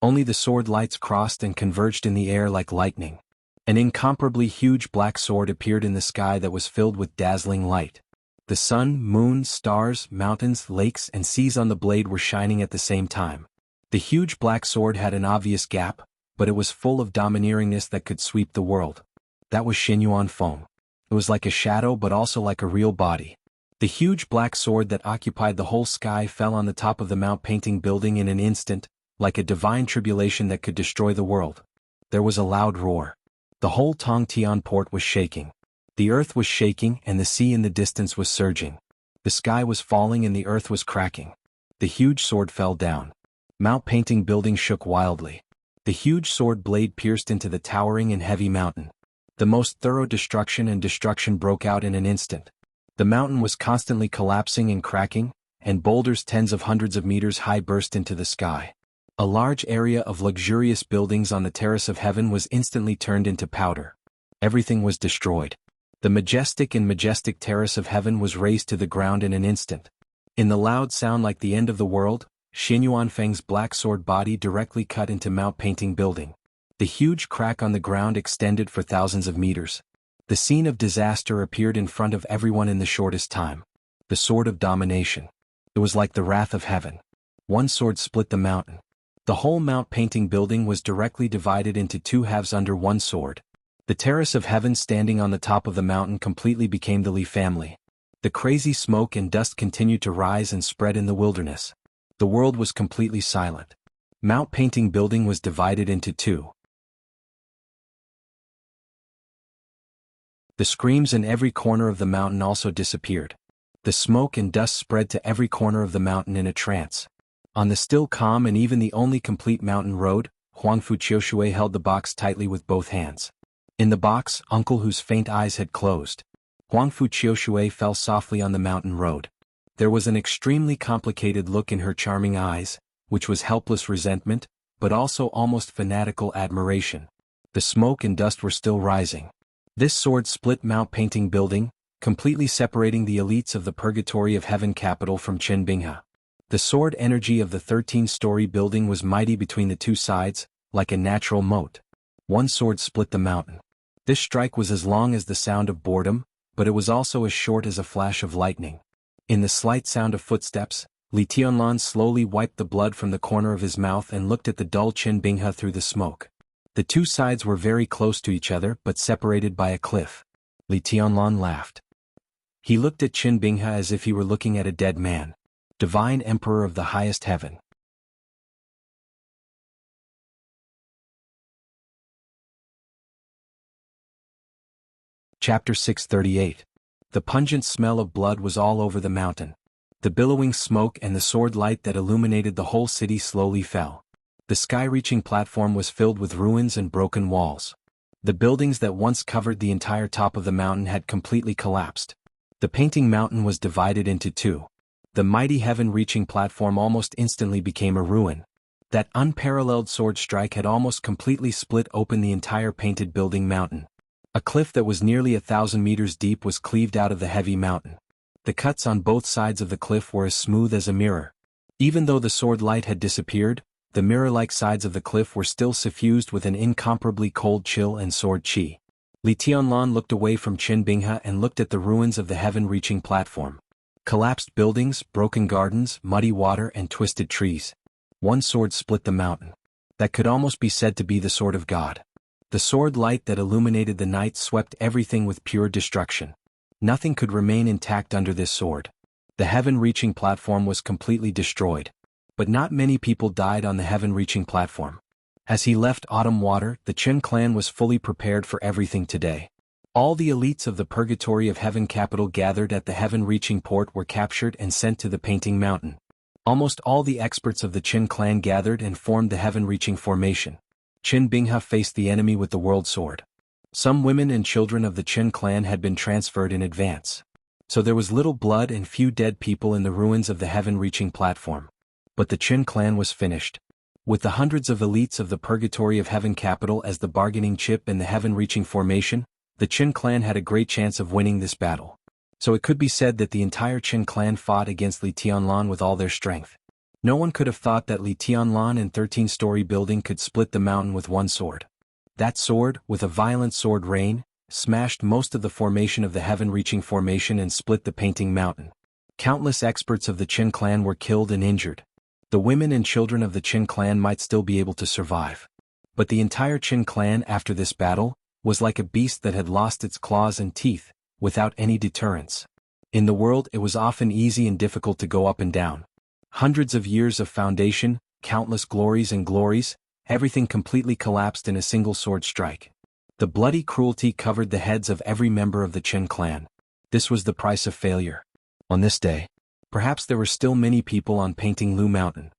Only the sword lights crossed and converged in the air like lightning. An incomparably huge black sword appeared in the sky that was filled with dazzling light. The sun, moon, stars, mountains, lakes, and seas on the blade were shining at the same time. The huge black sword had an obvious gap, but it was full of domineeringness that could sweep the world. That was Xin Yuan Feng. It was like a shadow but also like a real body. The huge black sword that occupied the whole sky fell on the top of the Mount Painting building in an instant, like a divine tribulation that could destroy the world. There was a loud roar. The whole Tongtian port was shaking. The earth was shaking and the sea in the distance was surging. The sky was falling and the earth was cracking. The huge sword fell down. Mount Painting building shook wildly. The huge sword blade pierced into the towering and heavy mountain. The most thorough destruction broke out in an instant. The mountain was constantly collapsing and cracking, and boulders tens of hundreds of meters high burst into the sky. A large area of luxurious buildings on the terrace of heaven was instantly turned into powder. Everything was destroyed. The majestic terrace of heaven was razed to the ground in an instant. In the loud sound like the end of the world, Xin Yuanfeng's black sword body directly cut into Mount Painting building. The huge crack on the ground extended for thousands of meters. The scene of disaster appeared in front of everyone in the shortest time. The sword of domination. It was like the wrath of heaven. One sword split the mountain. The whole Mount Painting building was directly divided into two halves under one sword. The terrace of heaven standing on the top of the mountain completely became the Li family. The crazy smoke and dust continued to rise and spread in the wilderness. The world was completely silent. Mount Painting building was divided into two. The screams in every corner of the mountain also disappeared. The smoke and dust spread to every corner of the mountain in a trance. On the still calm and even the only complete mountain road, Huangfu Qiushui held the box tightly with both hands. In the box, Uncle whose faint eyes had closed. Huangfu Qiushui fell softly on the mountain road. There was an extremely complicated look in her charming eyes, which was helpless resentment, but also almost fanatical admiration. The smoke and dust were still rising. This sword split Mount Painting building, completely separating the elites of the Purgatory of Heaven capital from Qinbinghe. The sword energy of the 13-story building was mighty between the two sides, like a natural moat. One sword split the mountain. This strike was as long as the sound of boredom, but it was also as short as a flash of lightning. In the slight sound of footsteps, Li Tianlan slowly wiped the blood from the corner of his mouth and looked at the dull Qinbinghe through the smoke. The two sides were very close to each other but separated by a cliff. Li Tianlan laughed. He looked at Qinbinghe as if he were looking at a dead man. Divine Emperor of the highest heaven. Chapter 638. The pungent smell of blood was all over the mountain. The billowing smoke and the sword light that illuminated the whole city slowly fell. The sky-reaching platform was filled with ruins and broken walls. The buildings that once covered the entire top of the mountain had completely collapsed. The Painting mountain was divided into two. The mighty heaven-reaching platform almost instantly became a ruin. That unparalleled sword strike had almost completely split open the entire painted building mountain. A cliff that was nearly 1,000 meters deep was cleaved out of the heavy mountain. The cuts on both sides of the cliff were as smooth as a mirror. Even though the sword light had disappeared, the mirror-like sides of the cliff were still suffused with an incomparably cold chill and sword qi. Li Tianlan looked away from Qinbinghe and looked at the ruins of the heaven-reaching platform. Collapsed buildings, broken gardens, muddy water, and twisted trees. One sword split the mountain. That could almost be said to be the sword of God. The sword light that illuminated the night swept everything with pure destruction. Nothing could remain intact under this sword. The heaven-reaching platform was completely destroyed. But not many people died on the heaven-reaching platform. As he left Autumn Water, the Qin clan was fully prepared for everything today. All the elites of the Purgatory of Heaven capital gathered at the heaven-reaching port were captured and sent to the Painting Mountain. Almost all the experts of the Qin clan gathered and formed the heaven-reaching formation. Qin Binghe faced the enemy with the World Sword. Some women and children of the Qin clan had been transferred in advance. So there was little blood and few dead people in the ruins of the heaven-reaching platform. But the Qin clan was finished. With the hundreds of elites of the Purgatory of Heaven capital as the bargaining chip in the heaven-reaching formation, the Qin clan had a great chance of winning this battle. So it could be said that the entire Qin clan fought against Li Tianlan with all their strength. No one could have thought that Li Tianlan and 13-story building could split the mountain with one sword. That sword, with a violent sword rain, smashed most of the formation of the heaven-reaching formation and split the Painting Mountain. Countless experts of the Qin clan were killed and injured. The women and children of the Qin clan might still be able to survive. But the entire Qin clan after this battle was like a beast that had lost its claws and teeth, without any deterrence. In the world it was often easy and difficult to go up and down. Hundreds of years of foundation, countless glories and glories, everything completely collapsed in a single sword strike. The bloody cruelty covered the heads of every member of the Qin clan. This was the price of failure. On this day, perhaps there were still many people on Painting Lu Mountain.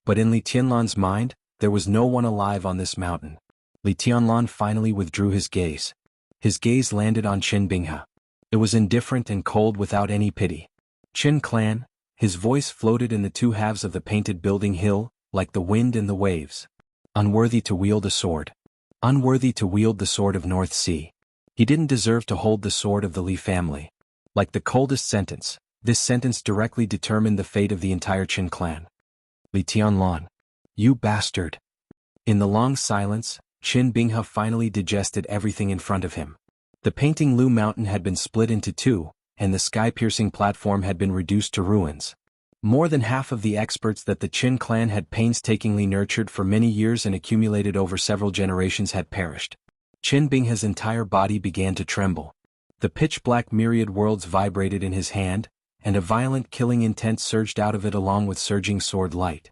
But in Li Tianlan's mind, there was no one alive on this mountain. Li Tianlan finally withdrew his gaze. His gaze landed on Qin Binghe. It was indifferent and cold without any pity. Qin clan, his voice floated in the two halves of the painted building hill, like the wind in the waves. Unworthy to wield a sword. Unworthy to wield the sword of North Sea. He didn't deserve to hold the sword of the Li family. Like the coldest sentence, this sentence directly determined the fate of the entire Qin clan. Li Tianlan. You bastard. In the long silence, Qin Binghe finally digested everything in front of him. The Painting Lu Mountain had been split into two, and the sky-piercing platform had been reduced to ruins. More than half of the experts that the Qin clan had painstakingly nurtured for many years and accumulated over several generations had perished. Qin Binghe's entire body began to tremble. The pitch-black myriad worlds vibrated in his hand, and a violent killing intent surged out of it along with surging sword light.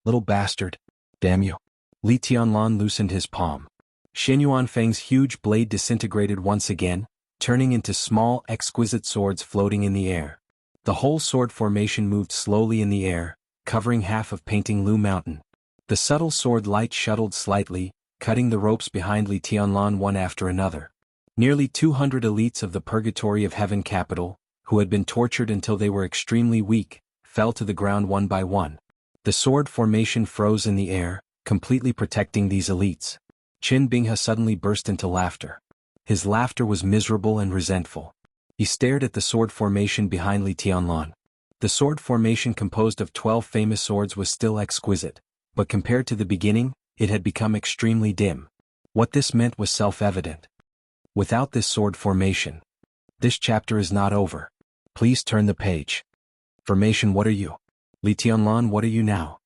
Little bastard. Damn you. Li Tianlan loosened his palm. Shen Yuanfeng's huge blade disintegrated once again, turning into small, exquisite swords floating in the air. The whole sword formation moved slowly in the air, covering half of Painting Lu Mountain. The subtle sword light shuttled slightly, cutting the ropes behind Li Tianlan one after another. Nearly 200 elites of the Purgatory of Heaven capital, who had been tortured until they were extremely weak, fell to the ground one by one. The sword formation froze in the air, completely protecting these elites. Qin Binghe suddenly burst into laughter. His laughter was miserable and resentful. He stared at the sword formation behind Li Tianlan. The sword formation composed of 12 famous swords was still exquisite, but compared to the beginning, it had become extremely dim. What this meant was self-evident. Without this sword formation, this chapter is not over. Please turn the page. Formation, what are you? Li Tianlan, what are you now?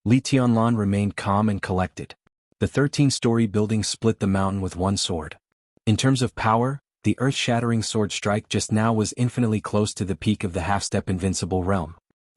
Li Tianlan remained calm and collected. The 13-story building split the mountain with one sword. In terms of power, the earth-shattering sword strike just now was infinitely close to the peak of the half-step invincible realm.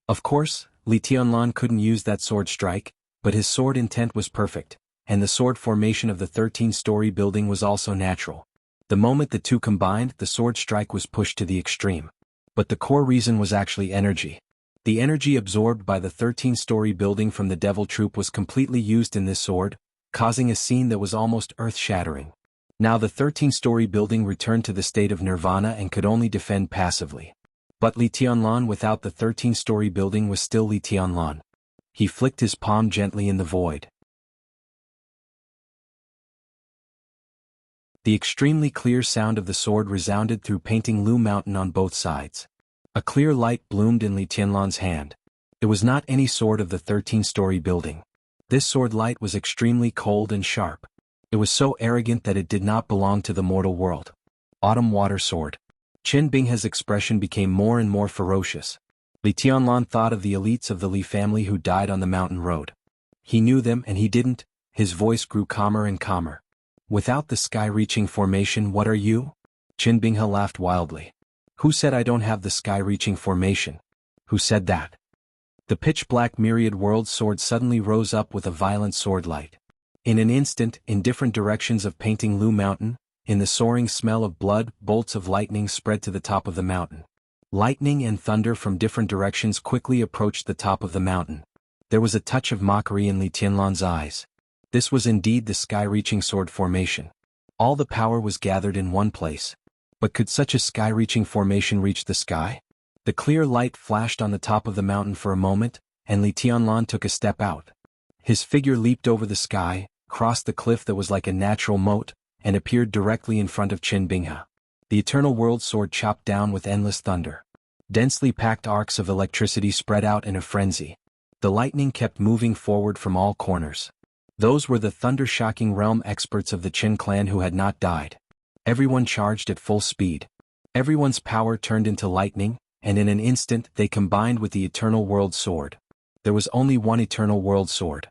Of course, Li Tianlan couldn't use that sword strike, but his sword intent was perfect, and the sword formation of the 13-story building was also natural. The moment the two combined, the sword strike was pushed to the extreme. But the core reason was actually energy. The energy absorbed by the 13-story building from the Devil Troop was completely used in this sword, causing a scene that was almost earth-shattering. Now the 13-story building returned to the state of nirvana and could only defend passively. But Li Tianlan without the 13-story building was still Li Tianlan. He flicked his palm gently in the void. The extremely clear sound of the sword resounded through Painting Lu Mountain on both sides. A clear light bloomed in Li Tianlan's hand. It was not any sword of the 13-story building. This sword light was extremely cold and sharp. It was so arrogant that it did not belong to the mortal world. Autumn Water Sword. Qin Binghe's expression became more and more ferocious. Li Tianlan thought of the elites of the Li family who died on the mountain road. He knew them and he didn't. His voice grew calmer and calmer. Without the sky-reaching formation, what are you? Qin Binghe laughed wildly. Who said I don't have the sky-reaching formation? Who said that? The pitch-black myriad world sword suddenly rose up with a violent sword light. In an instant, in different directions of Painting Lu Mountain, in the soaring smell of blood, bolts of lightning spread to the top of the mountain. Lightning and thunder from different directions quickly approached the top of the mountain. There was a touch of mockery in Li Tianlan's eyes. This was indeed the sky-reaching sword formation. All the power was gathered in one place. But could such a sky-reaching formation reach the sky? The clear light flashed on the top of the mountain for a moment, and Li Tianlan took a step out. His figure leaped over the sky, crossed the cliff that was like a natural moat, and appeared directly in front of Qin Binghe. The eternal world sword chopped down with endless thunder. Densely packed arcs of electricity spread out in a frenzy. The lightning kept moving forward from all corners. Those were the thunder-shocking realm experts of the Qin clan who had not died. Everyone charged at full speed. Everyone's power turned into lightning, and in an instant they combined with the eternal world sword. There was only one eternal world sword.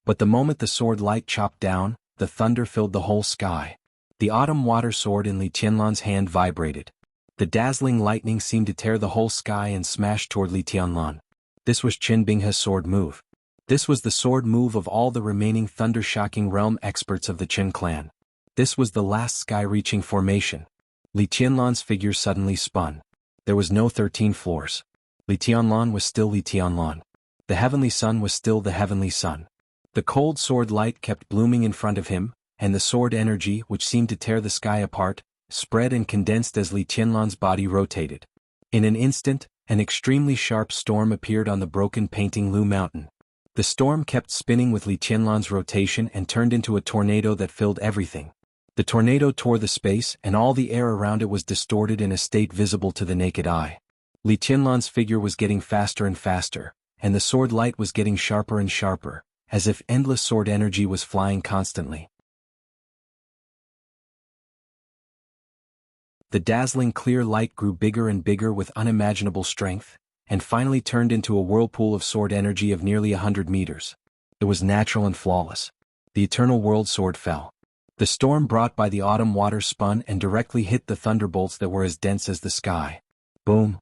But the moment the sword light chopped down, the thunder filled the whole sky. The autumn water sword in Li Tianlan's hand vibrated. The dazzling lightning seemed to tear the whole sky and smash toward Li Tianlan. This was Qin Binghe's sword move. This was the sword move of all the remaining thunder-shocking realm experts of the Qin clan. This was the last sky-reaching formation. Li Tianlan's figure suddenly spun. There was no 13 floors. Li Tianlan was still Li Tianlan. The heavenly sun was still the heavenly sun. The cold sword light kept blooming in front of him, and the sword energy, which seemed to tear the sky apart, spread and condensed as Li Tianlan's body rotated. In an instant, an extremely sharp storm appeared on the broken Painting Lu Mountain. The storm kept spinning with Li Tianlan's rotation and turned into a tornado that filled everything. The tornado tore the space and all the air around it was distorted in a state visible to the naked eye. Li Tianlan's figure was getting faster and faster, and the sword light was getting sharper and sharper, as if endless sword energy was flying constantly. The dazzling clear light grew bigger and bigger with unimaginable strength, and finally turned into a whirlpool of sword energy of nearly 100 meters. It was natural and flawless. The eternal world sword fell. The storm brought by the autumn water spun and directly hit the thunderbolts that were as dense as the sky. Boom!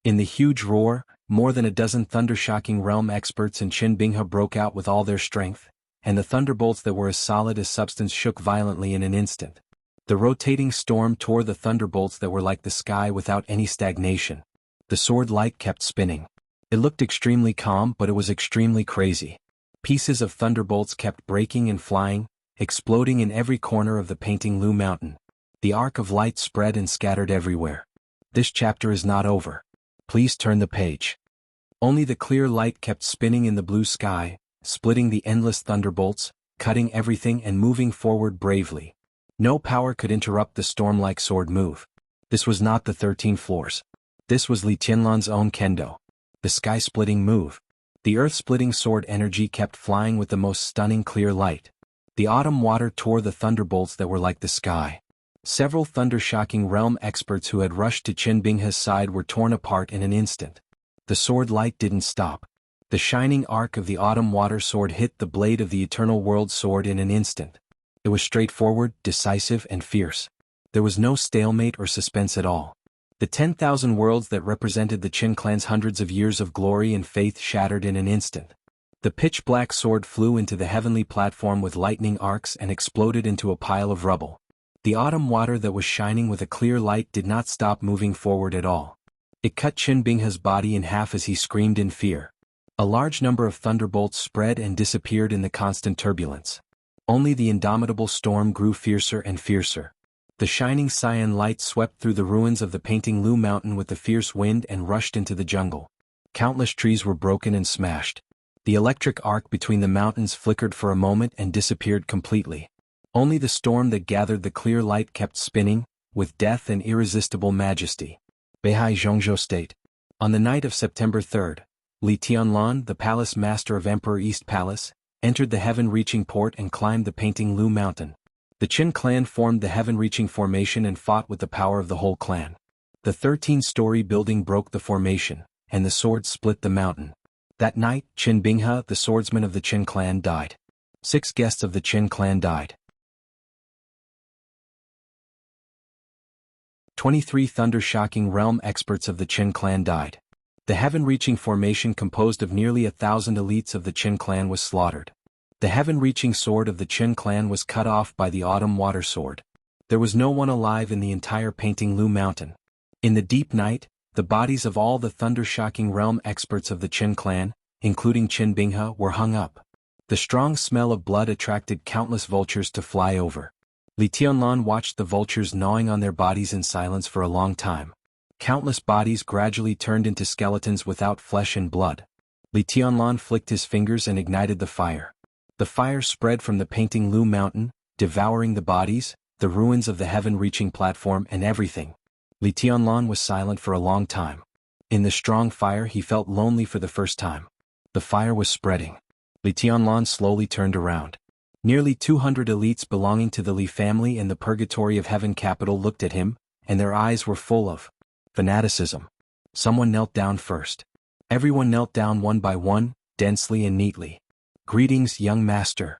In the huge roar, more than a dozen thunder-shocking realm experts and Qin Binghe broke out with all their strength, and the thunderbolts that were as solid as substance shook violently in an instant. The rotating storm tore the thunderbolts that were like the sky without any stagnation. The sword light kept spinning. It looked extremely calm, but it was extremely crazy. Pieces of thunderbolts kept breaking and flying, exploding in every corner of the Painting Lu Mountain. The arc of light spread and scattered everywhere. This chapter is not over. Please turn the page. Only the clear light kept spinning in the blue sky, splitting the endless thunderbolts, cutting everything and moving forward bravely. No power could interrupt the storm-like sword move. This was not the 13 floors. This was Li Tianlan's own kendo. The sky-splitting move. The earth-splitting sword energy kept flying with the most stunning clear light. The autumn water tore the thunderbolts that were like the sky. Several thunder-shocking realm experts who had rushed to Qin Binghe's side were torn apart in an instant. The sword light didn't stop. The shining arc of the autumn water sword hit the blade of the eternal world sword in an instant. It was straightforward, decisive, and fierce. There was no stalemate or suspense at all. The 10,000 worlds that represented the Qin clan's hundreds of years of glory and faith shattered in an instant. The pitch-black sword flew into the heavenly platform with lightning arcs and exploded into a pile of rubble. The autumn water that was shining with a clear light did not stop moving forward at all. It cut Qin Binghe's body in half as he screamed in fear. A large number of thunderbolts spread and disappeared in the constant turbulence. Only the indomitable storm grew fiercer and fiercer. The shining cyan light swept through the ruins of the Painting Lu Mountain with the fierce wind and rushed into the jungle. Countless trees were broken and smashed. The electric arc between the mountains flickered for a moment and disappeared completely. Only the storm that gathered the clear light kept spinning, with death and irresistible majesty. Beihai Jianghu State. On the night of September 3rd, Li Tianlan, the palace master of Emperor East Palace, entered the heaven-reaching port and climbed the Painting Lu Mountain. The Qin clan formed the heaven-reaching formation and fought with the power of the whole clan. The 13-story building broke the formation, and the sword split the mountain. That night, Qin Binghe, the swordsman of the Qin clan, died. 6 guests of the Qin clan died. 23 thunder-shocking realm experts of the Qin clan died. The heaven-reaching formation composed of nearly 1,000 elites of the Qin clan was slaughtered. The heaven-reaching sword of the Qin clan was cut off by the autumn water sword. There was no one alive in the entire Painting Lu Mountain. In the deep night, the bodies of all the thunder-shocking realm experts of the Qin clan, including Qin Binghe, were hung up. The strong smell of blood attracted countless vultures to fly over. Li Tianlan watched the vultures gnawing on their bodies in silence for a long time. Countless bodies gradually turned into skeletons without flesh and blood. Li Tianlan flicked his fingers and ignited the fire. The fire spread from the Painting Lu Mountain, devouring the bodies, the ruins of the heaven-reaching platform, and everything. Li Tianlan was silent for a long time. In the strong fire he felt lonely for the first time. The fire was spreading. Li Tianlan slowly turned around. Nearly 200 elites belonging to the Li family in the Purgatory of Heaven capital looked at him, and their eyes were full of fanaticism. Someone knelt down first. Everyone knelt down one by one, densely and neatly. "Greetings, young master."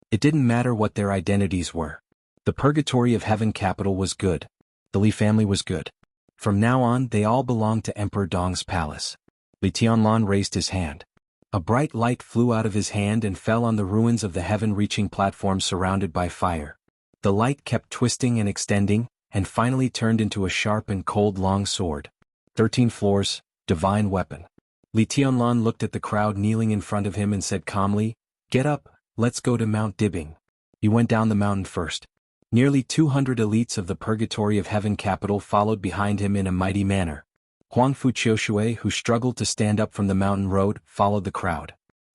It didn't matter what their identities were. The Purgatory of Heaven capital was good. The Li family was good. From now on they all belonged to Emperor Dong's palace. Li Tianlan raised his hand. A bright light flew out of his hand and fell on the ruins of the heaven-reaching platform surrounded by fire. The light kept twisting and extending, and finally turned into a sharp and cold long sword. 13 floors, divine weapon. Li Tianlan looked at the crowd kneeling in front of him and said calmly, "Get up, let's go to Mount Dibing." He went down the mountain first. Nearly 200 elites of the Purgatory of Heaven capital followed behind him in a mighty manner. Huangfu Qiushui, who struggled to stand up from the mountain road, followed the crowd.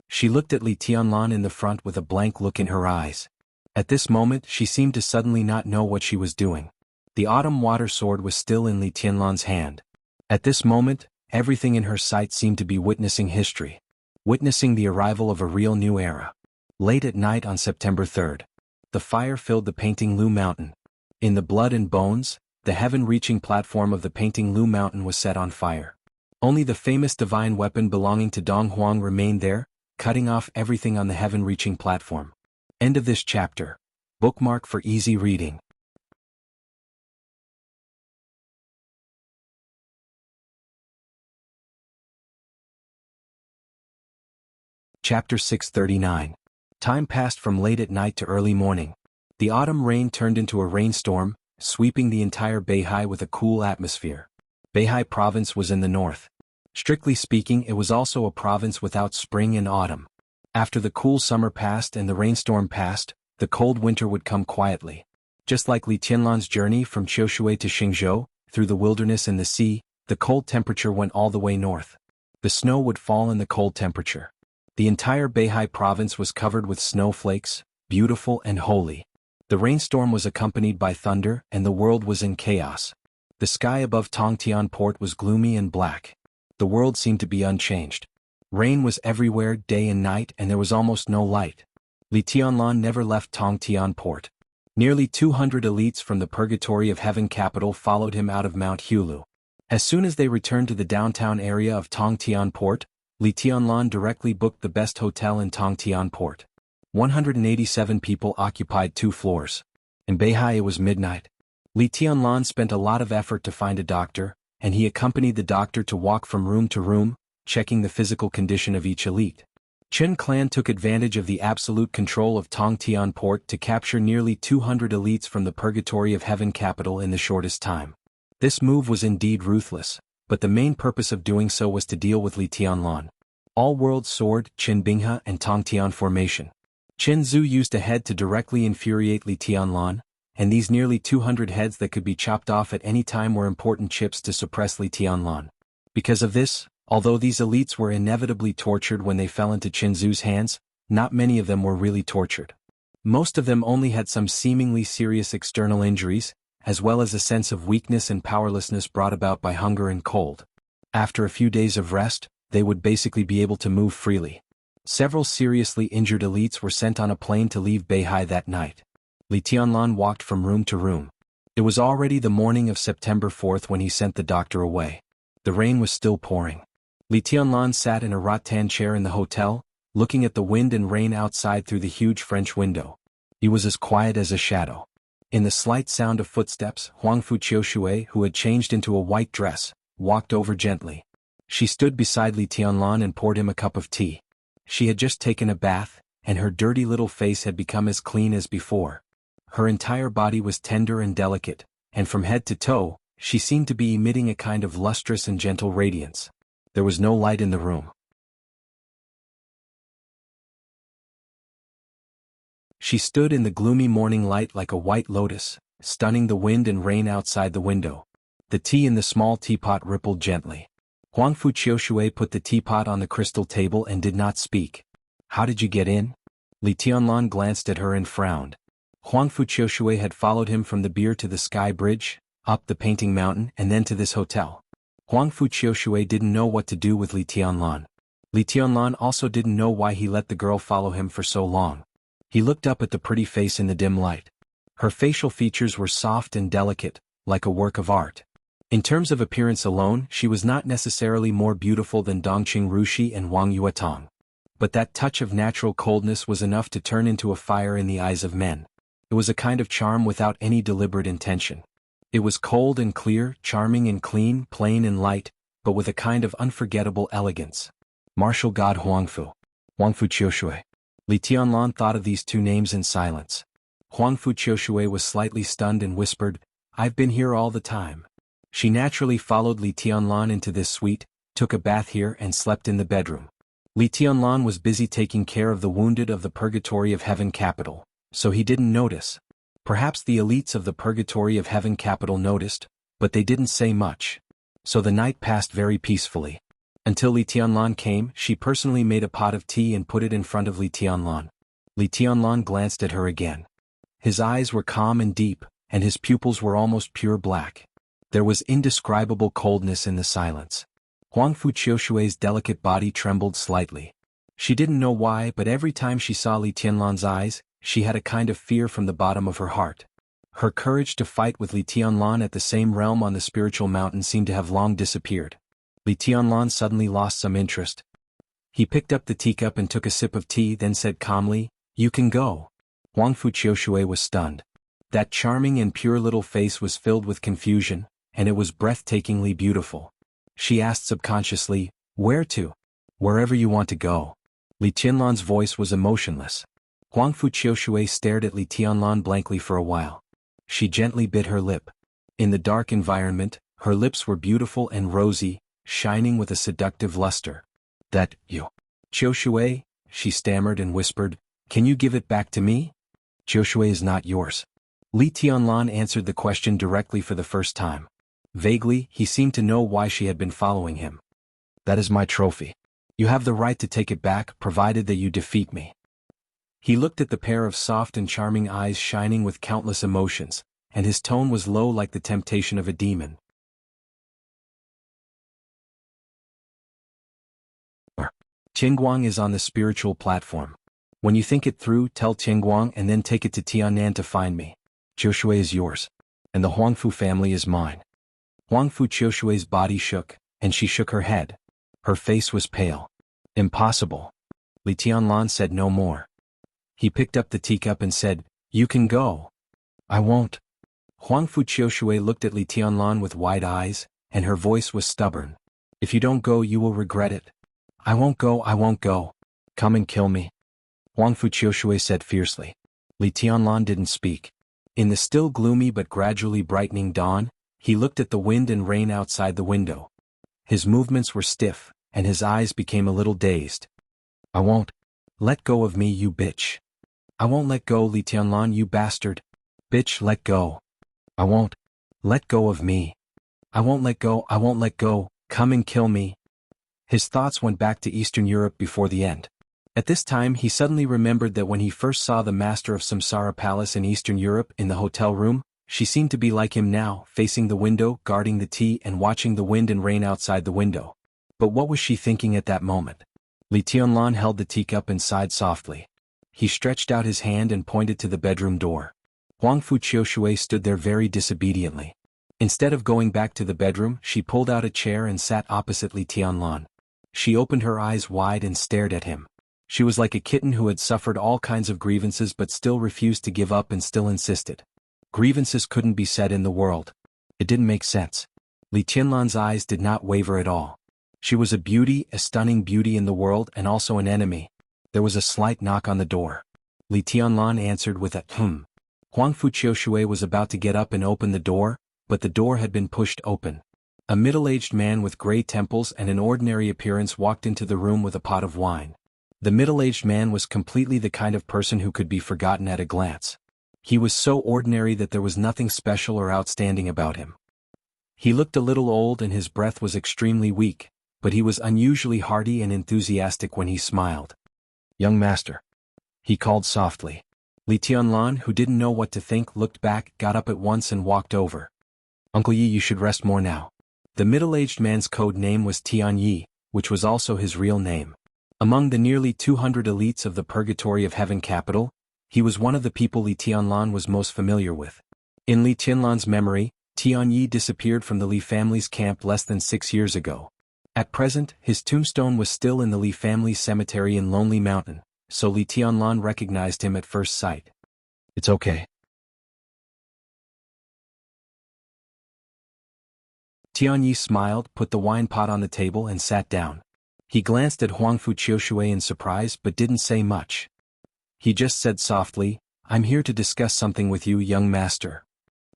She looked at Li Tianlan in the front with a blank look in her eyes. At this moment she seemed to suddenly not know what she was doing. The autumn water sword was still in Li Tianlan's hand. At this moment, everything in her sight seemed to be witnessing history. Witnessing the arrival of a real new era. Late at night on September 3rd. The fire filled the Painting Lu Mountain. In the blood and bones, the heaven-reaching platform of the Painting Lu Mountain was set on fire. Only the famous divine weapon belonging to Dong Huang remained there, cutting off everything on the heaven-reaching platform. End of this chapter. Bookmark for easy reading. Chapter 639. Time passed from late at night to early morning. The autumn rain turned into a rainstorm, sweeping the entire Beihai with a cool atmosphere. Beihai province was in the north. Strictly speaking, it was also a province without spring and autumn. After the cool summer passed and the rainstorm passed, the cold winter would come quietly. Just like Li Tianlan's journey from Qiushui to Xingzhou, through the wilderness and the sea, the cold temperature went all the way north. The snow would fall in the cold temperature. The entire Beihai province was covered with snowflakes, beautiful and holy. The rainstorm was accompanied by thunder and the world was in chaos. The sky above Tongtian port was gloomy and black. The world seemed to be unchanged. Rain was everywhere day and night and there was almost no light. Li Tianlan never left Tongtian port. Nearly 200 elites from the Purgatory of Heaven capital followed him out of Mount Hulu. As soon as they returned to the downtown area of Tongtian port, Li Tianlan directly booked the best hotel in Tongtian port. 187 people occupied 2 floors. In Beihai it was midnight. Li Tianlan spent a lot of effort to find a doctor, and he accompanied the doctor to walk from room to room, checking the physical condition of each elite. Qin clan took advantage of the absolute control of Tongtian port to capture nearly 200 elites from the Purgatory of Heaven capital in the shortest time. This move was indeed ruthless, but the main purpose of doing so was to deal with Li Tianlan. All-World Sword, Qin Binghe and Tongtian Formation. Qin Zhu used a head to directly infuriate Li Tianlan, and these nearly 200 heads that could be chopped off at any time were important chips to suppress Li Tianlan. Because of this, although these elites were inevitably tortured when they fell into Qin Zhu's hands, not many of them were really tortured. Most of them only had some seemingly serious external injuries, as well as a sense of weakness and powerlessness brought about by hunger and cold. After a few days of rest, they would basically be able to move freely. Several seriously injured elites were sent on a plane to leave Beihai that night. Li Tianlan walked from room to room. It was already the morning of September 4th when he sent the doctor away. The rain was still pouring. Li Tianlan sat in a rattan chair in the hotel, looking at the wind and rain outside through the huge French window. He was as quiet as a shadow. In the slight sound of footsteps, Huangfu Qiushui, who had changed into a white dress, walked over gently. She stood beside Li Tianlan and poured him a cup of tea. She had just taken a bath, and her dirty little face had become as clean as before. Her entire body was tender and delicate, and from head to toe, she seemed to be emitting a kind of lustrous and gentle radiance. There was no light in the room. She stood in the gloomy morning light like a white lotus, stunning the wind and rain outside the window. The tea in the small teapot rippled gently. Huangfu Qiushui put the teapot on the crystal table and did not speak. How did you get in? Li Tianlan glanced at her and frowned. Huangfu Qiushui had followed him from the beer to the sky bridge, up the painting mountain and then to this hotel. Huangfu Qiushui didn't know what to do with Li Tianlan. Li Tianlan also didn't know why he let the girl follow him for so long. He looked up at the pretty face in the dim light. Her facial features were soft and delicate, like a work of art. In terms of appearance alone, she was not necessarily more beautiful than Dongqing Rushi and Wang Yuetong. But that touch of natural coldness was enough to turn into a fire in the eyes of men. It was a kind of charm without any deliberate intention. It was cold and clear, charming and clean, plain and light, but with a kind of unforgettable elegance. Martial God Huangfu. Huangfu Qiushui. Li Tianlan thought of these two names in silence. Huangfu Qiushui was slightly stunned and whispered, "I've been here all the time." She naturally followed Li Tianlan into this suite, took a bath here and slept in the bedroom. Li Tianlan was busy taking care of the wounded of the Purgatory of Heaven capital, so he didn't notice. Perhaps the elites of the Purgatory of Heaven capital noticed, but they didn't say much. So the night passed very peacefully. Until Li Tianlan came, she personally made a pot of tea and put it in front of Li Tianlan. Li Tianlan glanced at her again. His eyes were calm and deep, and his pupils were almost pure black. There was indescribable coldness in the silence. Huangfu Qiushui's delicate body trembled slightly. She didn't know why, but every time she saw Li Tianlan's eyes, she had a kind of fear from the bottom of her heart. Her courage to fight with Li Tianlan at the same realm on the spiritual mountain seemed to have long disappeared. Li Tianlan suddenly lost some interest. He picked up the teacup and took a sip of tea, then said calmly, "You can go." Huangfu Qiushui was stunned. That charming and pure little face was filled with confusion, and it was breathtakingly beautiful. She asked subconsciously, "Where to?" "Wherever you want to go." Li Tianlan's voice was emotionless. Huangfu Qiushui stared at Li Tianlan blankly for a while. She gently bit her lip. In the dark environment, her lips were beautiful and rosy, shining with a seductive luster. "That, you. Qiushui," she stammered and whispered, "can you give it back to me?" "Qiushui is not yours." Li Tianlan answered the question directly for the first time. Vaguely, he seemed to know why she had been following him. "That is my trophy. You have the right to take it back, provided that you defeat me." He looked at the pair of soft and charming eyes shining with countless emotions, and his tone was low like the temptation of a demon. Tianguang is on the spiritual platform. When you think it through, tell Tianguang and then take it to Tiannan to find me. Qiushui is yours. And the Huangfu family is mine. Huangfu Qiushui's body shook, and she shook her head. Her face was pale. "Impossible." Li Tianlan said no more. He picked up the teacup and said, "You can go." "I won't." Huangfu Qiushui looked at Li Tianlan with wide eyes, and her voice was stubborn. "If you don't go, you will regret it." "I won't go, I won't go. Come and kill me." Huangfu Qiushui said fiercely. Li Tianlan didn't speak. In the still gloomy but gradually brightening dawn, he looked at the wind and rain outside the window. His movements were stiff, and his eyes became a little dazed. "I won't. Let go of me, you bitch." "I won't let go, Li Tianlan, you bastard." "Bitch, let go." "I won't. Let go of me." "I won't let go, I won't let go, come and kill me." His thoughts went back to Eastern Europe before the end. At this time he suddenly remembered that when he first saw the master of Samsara Palace in Eastern Europe in the hotel room, she seemed to be like him now, facing the window, guarding the tea and watching the wind and rain outside the window. But what was she thinking at that moment? Li Tianlan held the teacup and sighed softly. He stretched out his hand and pointed to the bedroom door. Huangfu Qiushui stood there very disobediently. Instead of going back to the bedroom, she pulled out a chair and sat opposite Li Tianlan. She opened her eyes wide and stared at him. She was like a kitten who had suffered all kinds of grievances but still refused to give up and still insisted. Grievances couldn't be said in the world. It didn't make sense. Li Tianlan's eyes did not waver at all. She was a beauty, a stunning beauty in the world and also an enemy. There was a slight knock on the door. Li Tianlan answered with a Huang Fuqiushui was about to get up and open the door, but the door had been pushed open. A middle-aged man with gray temples and an ordinary appearance walked into the room with a pot of wine. The middle-aged man was completely the kind of person who could be forgotten at a glance. He was so ordinary that there was nothing special or outstanding about him. He looked a little old and his breath was extremely weak, but he was unusually hearty and enthusiastic when he smiled. "Young master," he called softly. Li Tianlan, who didn't know what to think, looked back, got up at once and walked over. "Uncle Yi, you should rest more now." The middle-aged man's code name was Tian Yi, which was also his real name. Among the nearly 200 elites of the Purgatory of Heaven capital, he was one of the people Li Tianlan was most familiar with. In Li Tianlan's memory, Tian Yi disappeared from the Li family's camp less than 6 years ago. At present, his tombstone was still in the Li family's cemetery in Lonely Mountain, so Li Tianlan recognized him at first sight. "It's okay." Tian Yi smiled, put the wine pot on the table and sat down. He glanced at Huang Fuqiushui in surprise but didn't say much. He just said softly, "I'm here to discuss something with you, young master."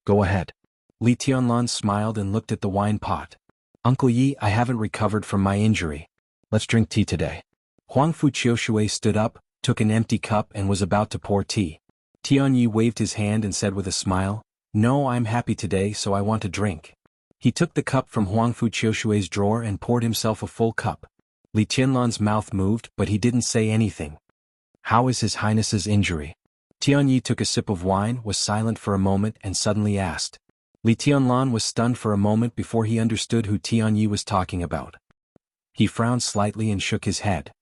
"Go ahead." Li Tianlan smiled and looked at the wine pot. "Uncle Yi, I haven't recovered from my injury. Let's drink tea today." Huang Fuqiushui stood up, took an empty cup and was about to pour tea. Tian Yi waved his hand and said with a smile, "No, I'm happy today, so I want to drink." He took the cup from Huang Fuqiushui's drawer and poured himself a full cup. Li Tianlan's mouth moved, but he didn't say anything. "How is His Highness's injury?" Tian Yi took a sip of wine, was silent for a moment and suddenly asked. Li Tianlan was stunned for a moment before he understood who Tian Yi was talking about. He frowned slightly and shook his head.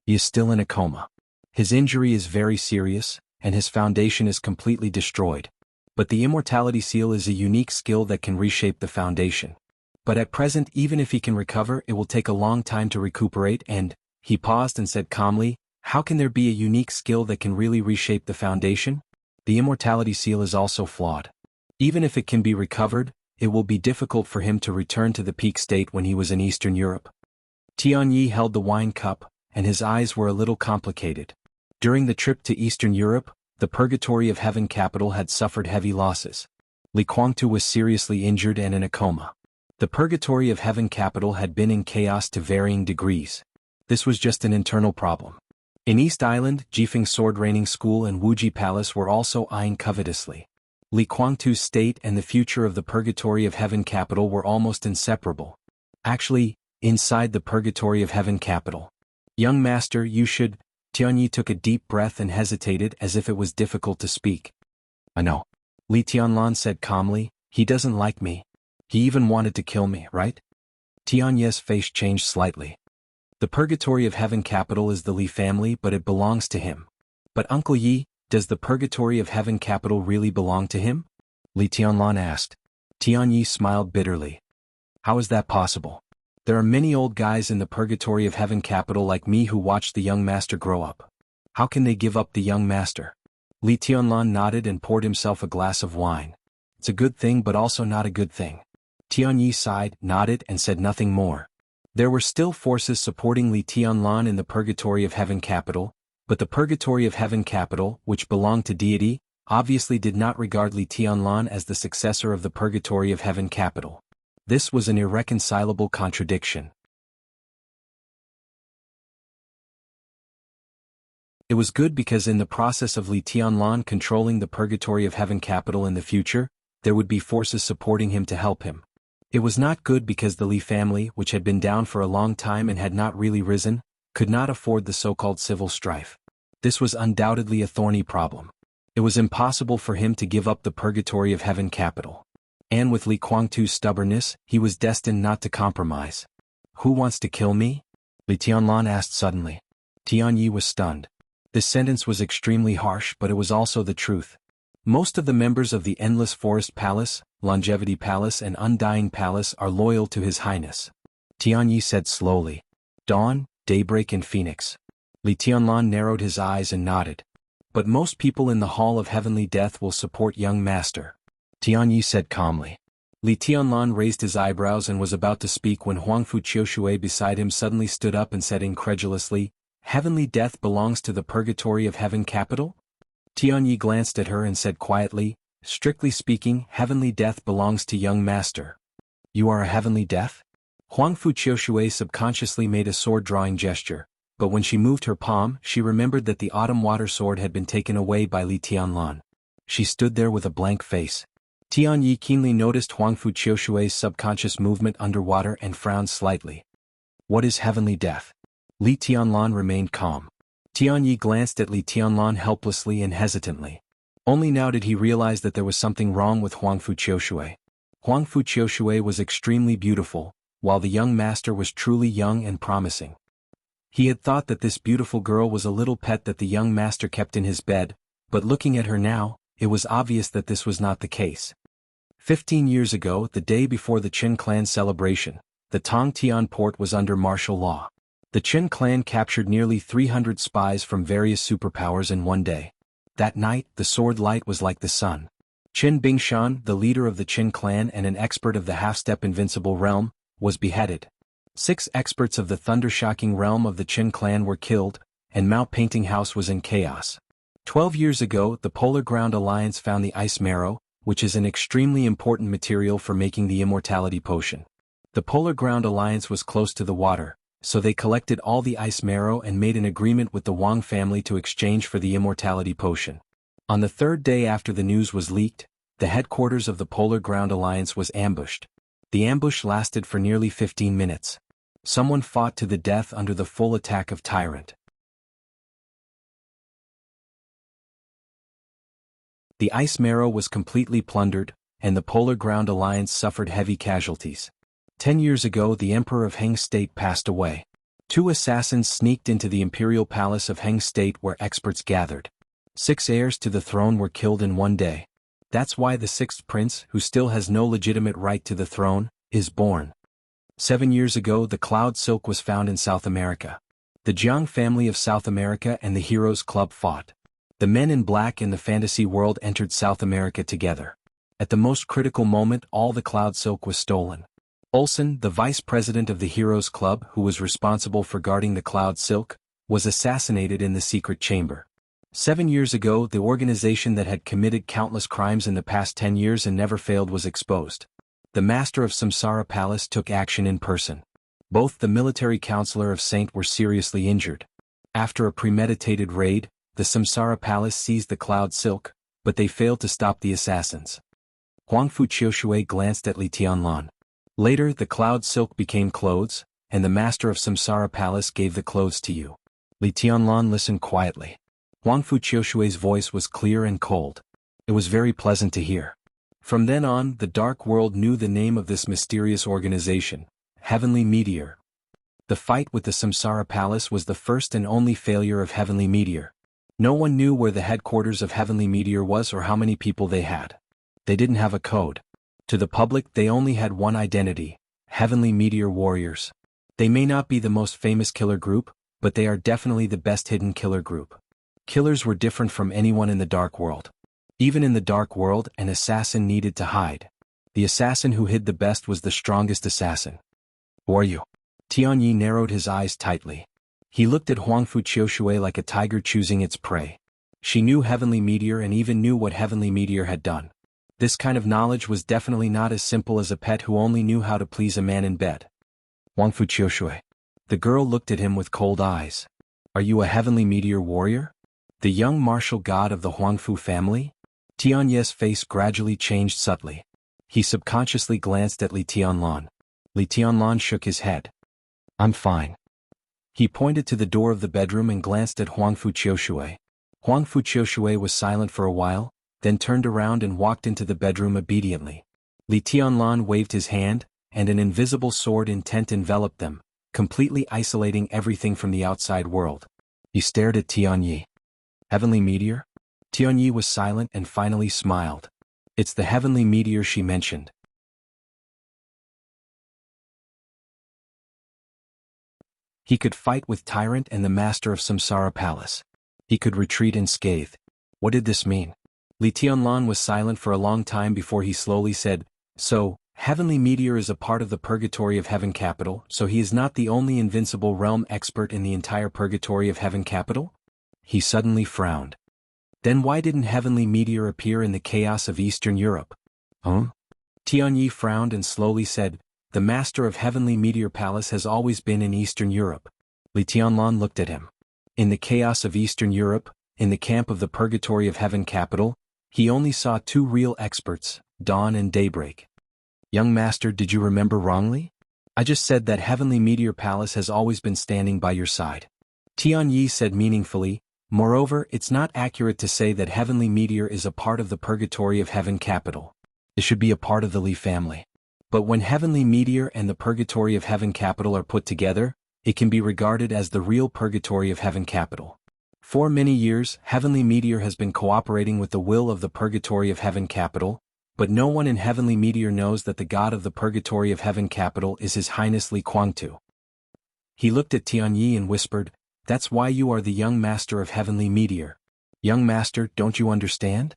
"He is still in a coma. His injury is very serious, and his foundation is completely destroyed. But the Immortality Seal is a unique skill that can reshape the foundation. But at present, even if he can recover, it will take a long time to recuperate and," he paused and said calmly, "how can there be a unique skill that can really reshape the foundation? The Immortality Seal is also flawed. Even if it can be recovered, it will be difficult for him to return to the peak state when he was in Eastern Europe." Tian Yi held the wine cup, and his eyes were a little complicated. During the trip to Eastern Europe, the Purgatory of Heaven capital had suffered heavy losses. Li Guangtu was seriously injured and in a coma. The Purgatory of Heaven capital had been in chaos to varying degrees. This was just an internal problem. In East Island, Jifeng Sword Training School and Wuji Palace were also eyeing covetously. Li Guangtu's state and the future of the Purgatory of Heaven capital were almost inseparable. Actually, inside the Purgatory of Heaven capital. "Young master, you should..." Tian Yi took a deep breath and hesitated as if it was difficult to speak. "I know." Li Tianlan said calmly, "He doesn't like me. He even wanted to kill me, right?" Tian Yi's face changed slightly. "The Purgatory of Heaven capital is the Li family, but it belongs to him." "But Uncle Yi, does the Purgatory of Heaven capital really belong to him?" Li Tianlan asked. Tian Yi smiled bitterly. "How is that possible? There are many old guys in the Purgatory of Heaven capital like me who watched the young master grow up. How can they give up the young master?" Li Tianlan nodded and poured himself a glass of wine. "It's a good thing but also not a good thing." Tian Yi sighed, nodded and said nothing more. There were still forces supporting Li Tianlan in the Purgatory of Heaven capital, but the Purgatory of Heaven capital, which belonged to deity, obviously did not regard Li Tianlan as the successor of the Purgatory of Heaven capital. This was an irreconcilable contradiction. It was good because in the process of Li Tianlan controlling the Purgatory of Heaven capital in the future, there would be forces supporting him to help him. It was not good because the Li family, which had been down for a long time and had not really risen, could not afford the so-called civil strife. This was undoubtedly a thorny problem. It was impossible for him to give up the Purgatory of Heaven capital. And with Li Guangtu's stubbornness, he was destined not to compromise. "Who wants to kill me?" Li Tianlan asked suddenly. Tian Yi was stunned. This sentence was extremely harsh, but it was also the truth. Most of the members of the Endless Forest Palace, Longevity Palace and Undying Palace are loyal to His Highness. Tian Yi said slowly. Dawn, daybreak and phoenix. Li Tianlan narrowed his eyes and nodded. But most people in the Hall of Heavenly Death will support young master, Tianyi said calmly. Li Tianlan raised his eyebrows and was about to speak when Huangfu Qiushui beside him suddenly stood up and said incredulously, Heavenly Death belongs to the Purgatory of Heaven capital? Tianyi glanced at her and said quietly, strictly speaking, Heavenly Death belongs to young master. You are a Heavenly Death? Huangfu Qiushui subconsciously made a sword-drawing gesture, but when she moved her palm, she remembered that the autumn water sword had been taken away by Li Tianlan. She stood there with a blank face. Tianyi keenly noticed Huangfu Qiushui's subconscious movement underwater and frowned slightly. What is Heavenly Death? Li Tianlan remained calm. Tianyi glanced at Li Tianlan helplessly and hesitantly. Only now did he realize that there was something wrong with Huangfu Qiushui. Huangfu Qiushui was extremely beautiful, while the young master was truly young and promising. He had thought that this beautiful girl was a little pet that the young master kept in his bed, but looking at her now, it was obvious that this was not the case. 15 years ago, the day before the Qin clan celebration, the Tongtian port was under martial law. The Qin clan captured nearly 300 spies from various superpowers in one day. That night, the sword light was like the sun. Qin Bingshan, the leader of the Qin clan and an expert of the half-step invincible realm, was beheaded. 6 experts of the thunder-shocking realm of the Qin clan were killed, and Mao Painting House was in chaos. 12 years ago, the Polar Ground Alliance found the ice marrow, which is an extremely important material for making the Immortality potion. The Polar Ground Alliance was close to the water, so they collected all the ice marrow and made an agreement with the Wang family to exchange for the Immortality potion. On the 3rd day after the news was leaked, the headquarters of the Polar Ground Alliance was ambushed. The ambush lasted for nearly 15 minutes. Someone fought to the death under the full attack of Tyrant. The ice marrow was completely plundered, and the Polar Ground Alliance suffered heavy casualties. 10 years ago the Emperor of Heng State passed away. 2 assassins sneaked into the imperial palace of Heng State where experts gathered. 6 heirs to the throne were killed in one day. That's why the 6th prince, who still has no legitimate right to the throne, is born. 7 years ago the cloud silk was found in South America. The Jianghu family of South America and the Heroes Club fought. The men in black in the fantasy world entered South America together. At the most critical moment all the cloud silk was stolen. Olsen, the vice president of the Heroes Club who was responsible for guarding the cloud silk, was assassinated in the secret chamber. 7 years ago the organization that had committed countless crimes in the past 10 years and never failed was exposed. The master of Samsara Palace took action in person. Both the military counselor of Saint were seriously injured. After a premeditated raid, the Samsara Palace seized the cloud silk, but they failed to stop the assassins. Huangfu Qiushui glanced at Li Tianlan. Later the cloud silk became clothes, and the master of Samsara Palace gave the clothes to you. Li Tianlan listened quietly. Huangfu Qiushui's voice was clear and cold. It was very pleasant to hear. From then on, the Dark World knew the name of this mysterious organization, Heavenly Meteor. The fight with the Samsara Palace was the first and only failure of Heavenly Meteor. No one knew where the headquarters of Heavenly Meteor was or how many people they had. They didn't have a code. To the public they only had one identity, Heavenly Meteor Warriors. They may not be the most famous killer group, but they are definitely the best hidden killer group. Killers were different from anyone in the Dark World. Even in the Dark World an assassin needed to hide. The assassin who hid the best was the strongest assassin. Who are you? Tianyi narrowed his eyes tightly. He looked at Huangfu Qiushui like a tiger choosing its prey. She knew Heavenly Meteor and even knew what Heavenly Meteor had done. This kind of knowledge was definitely not as simple as a pet who only knew how to please a man in bed. Huangfu Qiushui. The girl looked at him with cold eyes. Are you a Heavenly Meteor warrior? The young martial god of the Huangfu family? Tianyi's face gradually changed subtly. He subconsciously glanced at Li Tianlan. Li Tianlan shook his head. I'm fine. He pointed to the door of the bedroom and glanced at Huangfu Qiushui. Huangfu Qiushui was silent for a while, then turned around and walked into the bedroom obediently. Li Tianlan waved his hand, and an invisible sword intent enveloped them, completely isolating everything from the outside world. He stared at Tianyi. Heavenly Meteor? Tianyi was silent and finally smiled. It's the Heavenly Meteor she mentioned. He could fight with Tyrant and the master of Samsara Palace. He could retreat unscathed. What did this mean? Li Tianlan was silent for a long time before he slowly said, "So, Heavenly Meteor is a part of the Purgatory of Heaven Capital, so he is not the only invincible realm expert in the entire Purgatory of Heaven Capital?" He suddenly frowned. Then why didn't Heavenly Meteor appear in the chaos of Eastern Europe? Huh? Tianyi frowned and slowly said, "The master of Heavenly Meteor Palace has always been in Eastern Europe." Li Tianlan looked at him. In the chaos of Eastern Europe, in the camp of the Purgatory of Heaven Capital, he only saw two real experts, Dawn and Daybreak. "Young master, did you remember wrongly? I just said that Heavenly Meteor Palace has always been standing by your side." Tianyi said meaningfully, "Moreover, it's not accurate to say that Heavenly Meteor is a part of the Purgatory of Heaven Capital. It should be a part of the Li family. But when Heavenly Meteor and the Purgatory of Heaven Capital are put together, it can be regarded as the real Purgatory of Heaven Capital. For many years, Heavenly Meteor has been cooperating with the will of the Purgatory of Heaven Capital, but no one in Heavenly Meteor knows that the god of the Purgatory of Heaven Capital is His Highness Li Kuangtu." He looked at Tianyi and whispered, "That's why you are the young master of Heavenly Meteor. Young master, don't you understand?"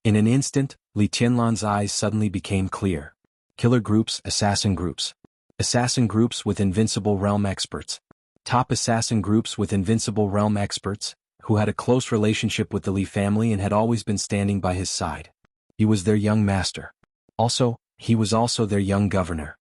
In an instant, Li Tianlan's eyes suddenly became clear. Killer groups, assassin groups. Assassin groups with invincible realm experts. Top assassin groups with invincible realm experts, who had a close relationship with the Li family and had always been standing by his side. He was their young master. Also, he was also their young governor.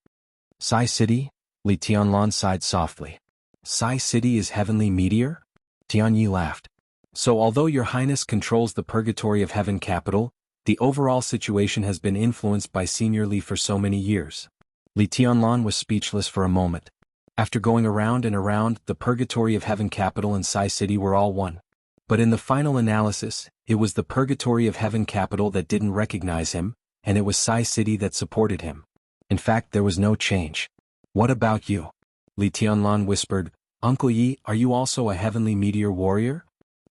"Sai City?" Li Tianlan sighed softly. "Sai City is Heavenly Meteor?" Tianyi laughed. "So although your highness controls the Purgatory of Heaven Capital, the overall situation has been influenced by Senior Li for so many years." Li Tianlan was speechless for a moment. After going around and around, the Purgatory of Heaven Capital and Sai City were all one. But in the final analysis, it was the Purgatory of Heaven Capital that didn't recognize him, and it was Sai City that supported him. In fact, there was no change. "What about you?" Li Tianlan whispered, "Uncle Yi, are you also a Heavenly Meteor warrior?"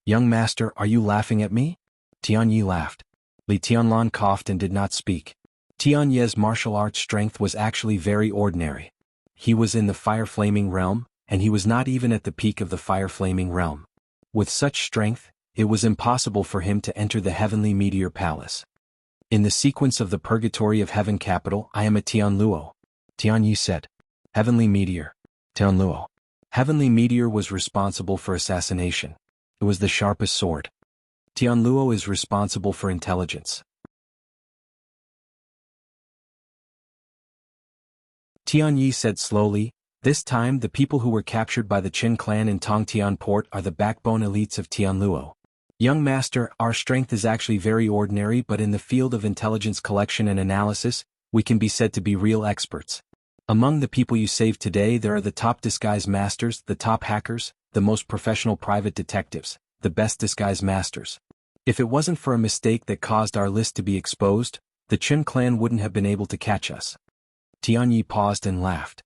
"Young master, are you laughing at me?" Tianyi laughed. Li Tianlan coughed and did not speak. Tianyi's martial arts strength was actually very ordinary. He was in the Fire Flaming Realm, and he was not even at the peak of the Fire Flaming Realm. With such strength, it was impossible for him to enter the Heavenly Meteor Palace. "In the sequence of the Purgatory of Heaven Capital, I am a Tianluo," Tianyi said. "Heavenly Meteor. Tianluo." Heavenly Meteor was responsible for assassination. It was the sharpest sword. Tianluo is responsible for intelligence. Tianyi said slowly, "This time the people who were captured by the Qin clan in Tongtian port are the backbone elites of Tianluo. Young master, our strength is actually very ordinary, but in the field of intelligence collection and analysis, we can be said to be real experts. Among the people you saved today there are the top disguise masters, the top hackers, the most professional private detectives, the best disguise masters. If it wasn't for a mistake that caused our list to be exposed, the Qin clan wouldn't have been able to catch us." Tianyi paused and laughed.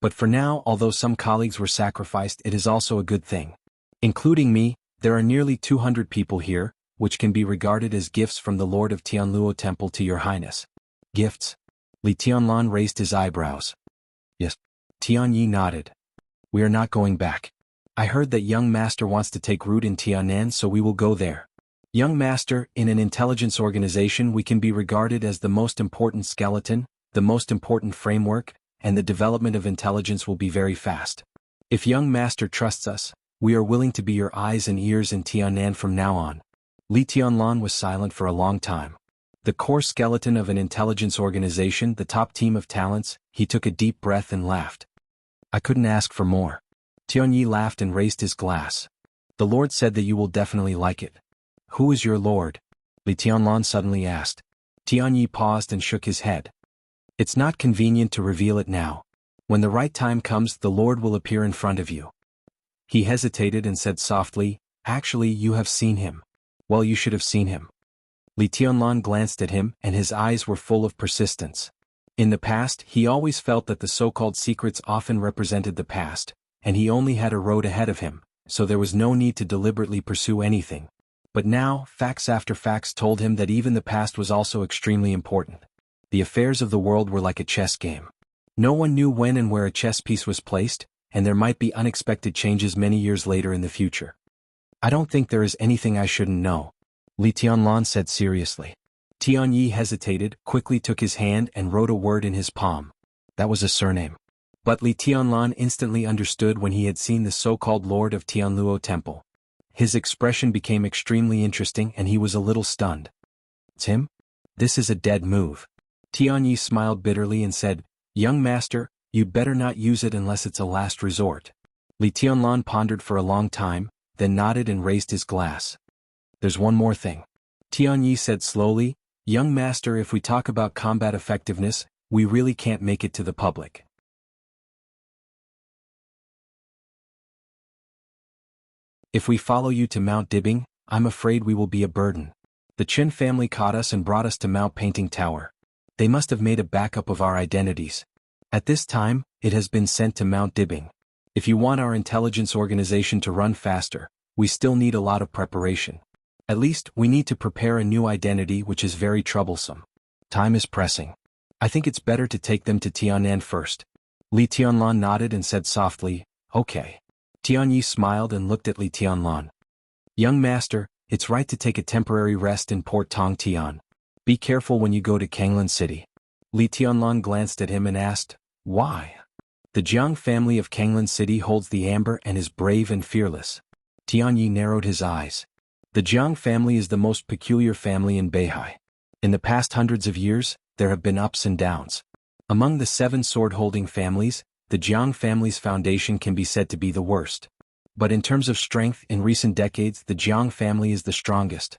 "But for now, although some colleagues were sacrificed, it is also a good thing. Including me, there are nearly 200 people here, which can be regarded as gifts from the Lord of Tianluo Temple to your highness." "Gifts?" Li Tianlan raised his eyebrows. "Yes." Tianyi nodded. "We are not going back. I heard that young master wants to take root in Tianan, so we will go there. Young master, in an intelligence organization we can be regarded as the most important skeleton, the most important framework, and the development of intelligence will be very fast. If young master trusts us, we are willing to be your eyes and ears in Tianan from now on." Li Tianlan was silent for a long time. The core skeleton of an intelligence organization, the top team of talents, he took a deep breath and laughed. "I couldn't ask for more." Tianyi laughed and raised his glass. "The Lord said that you will definitely like it." "Who is your Lord?" Li Tianlan suddenly asked. Tianyi paused and shook his head. "It's not convenient to reveal it now. When the right time comes, the Lord will appear in front of you." He hesitated and said softly, "Actually, you have seen him. Well, you should have seen him." Li Tianlan glanced at him, and his eyes were full of persistence. In the past, he always felt that the so-called secrets often represented the past, and he only had a road ahead of him, so there was no need to deliberately pursue anything. But now, facts after facts told him that even the past was also extremely important. The affairs of the world were like a chess game. No one knew when and where a chess piece was placed, and there might be unexpected changes many years later in the future. I don't think there is anything I shouldn't know, Li Tianlan said seriously. Tianyi hesitated, quickly took his hand and wrote a word in his palm. That was a surname. But Li Tianlan instantly understood when he had seen the so-called Lord of Tianluo Temple. His expression became extremely interesting and he was a little stunned. It's him? This is a dead move. Tianyi smiled bitterly and said, Young master, you'd better not use it unless it's a last resort. Li Tianlan pondered for a long time, then nodded and raised his glass. There's one more thing. Tianyi said slowly, Young master, if we talk about combat effectiveness, we really can't make it to the public. If we follow you to Mount Dibbing, I'm afraid we will be a burden. The Qin family caught us and brought us to Mount Painting Tower. They must have made a backup of our identities. At this time, it has been sent to Mount Dibbing. If you want our intelligence organization to run faster, we still need a lot of preparation. At least, we need to prepare a new identity which is very troublesome. Time is pressing. I think it's better to take them to Tianan first. Li Tianlan nodded and said softly, Okay. Tianyi smiled and looked at Li Tianlan. Young master, it's right to take a temporary rest in Port Tong Tian. Be careful when you go to Kanglan City. Li Tianlan glanced at him and asked, Why? The Jiang family of Kanglan City holds the amber and is brave and fearless. Tianyi narrowed his eyes. The Jiang family is the most peculiar family in Beihai. In the past hundreds of years, there have been ups and downs. Among the 7 sword-holding families, the Jiang family's foundation can be said to be the worst. But in terms of strength, in recent decades the Jiang family is the strongest.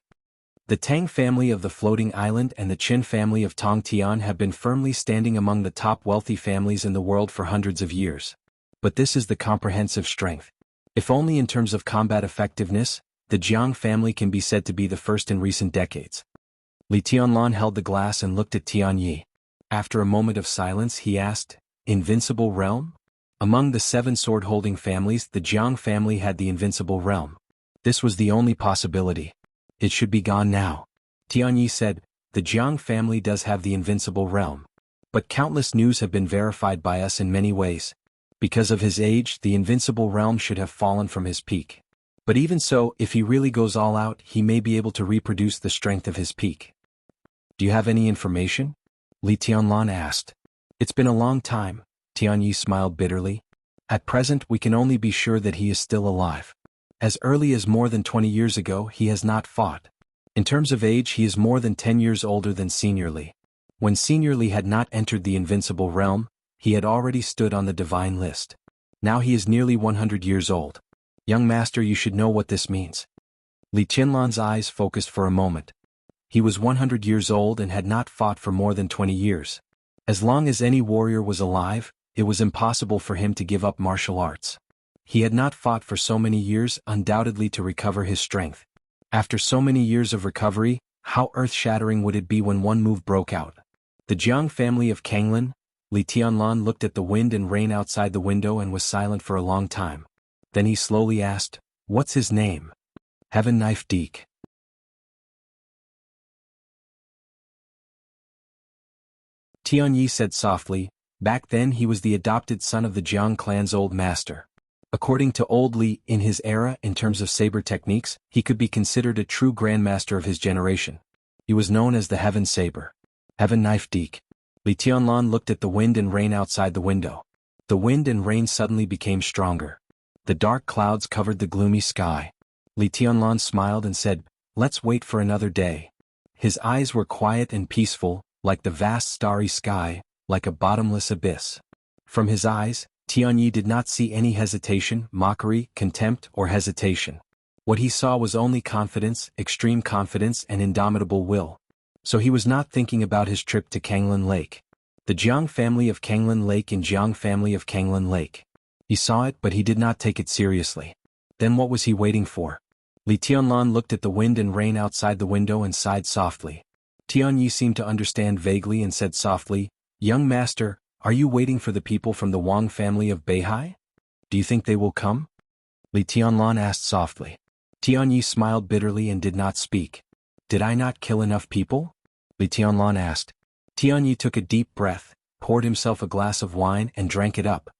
The Tang family of the floating island and the Qin family of Tongtian have been firmly standing among the top wealthy families in the world for hundreds of years. But this is the comprehensive strength. If only in terms of combat effectiveness, the Jiang family can be said to be the first in recent decades. Li Tianlan held the glass and looked at Tianyi. After a moment of silence he asked, Invincible realm? Among the 7 sword-holding families the Jiang family had the invincible realm. This was the only possibility. It should be gone now. Tianyi said, The Jiang family does have the invincible realm. But countless news have been verified by us in many ways. Because of his age, the invincible realm should have fallen from his peak. But even so, if he really goes all out, he may be able to reproduce the strength of his peak. Do you have any information? Li Tianlan asked. It's been a long time, Tianyi smiled bitterly. At present we can only be sure that he is still alive. As early as more than 20 years ago he has not fought. In terms of age he is more than 10 years older than Senior Li. When Senior Li had not entered the invincible realm, he had already stood on the divine list. Now he is nearly 100 years old. Young master, you should know what this means. Li Tianlan's eyes focused for a moment. He was 100 years old and had not fought for more than 20 years. As long as any warrior was alive, it was impossible for him to give up martial arts. He had not fought for so many years, undoubtedly to recover his strength. After so many years of recovery, how earth-shattering would it be when one move broke out? The Jiang family of Kanglan. Li Tianlan looked at the wind and rain outside the window and was silent for a long time. Then he slowly asked, What's his name? Heaven Knife Deek. Tianyi said softly, Back then he was the adopted son of the Jiang clan's old master. According to old Li, in his era, in terms of saber techniques, he could be considered a true grandmaster of his generation. He was known as the Heaven Saber. Heaven Knife Deek. Li Tianlan looked at the wind and rain outside the window. The wind and rain suddenly became stronger. The dark clouds covered the gloomy sky. Li Tianlan smiled and said, Let's wait for another day. His eyes were quiet and peaceful, like the vast starry sky, like a bottomless abyss. From his eyes, Tianyi did not see any hesitation, mockery, contempt, or hesitation. What he saw was only confidence, extreme confidence and indomitable will. So he was not thinking about his trip to Kanglan Lake. The Jiang family of Kanglan Lake and Jiang family of Kanglan Lake. He saw it but he did not take it seriously. Then what was he waiting for? Li Tianlan looked at the wind and rain outside the window and sighed softly. Tianyi seemed to understand vaguely and said softly, Young master, are you waiting for the people from the Wang family of Beihai? Do you think they will come? Li Tianlan asked softly. Tianyi smiled bitterly and did not speak. Did I not kill enough people? Li Tianlan asked. Tianyi took a deep breath, poured himself a glass of wine and drank it up.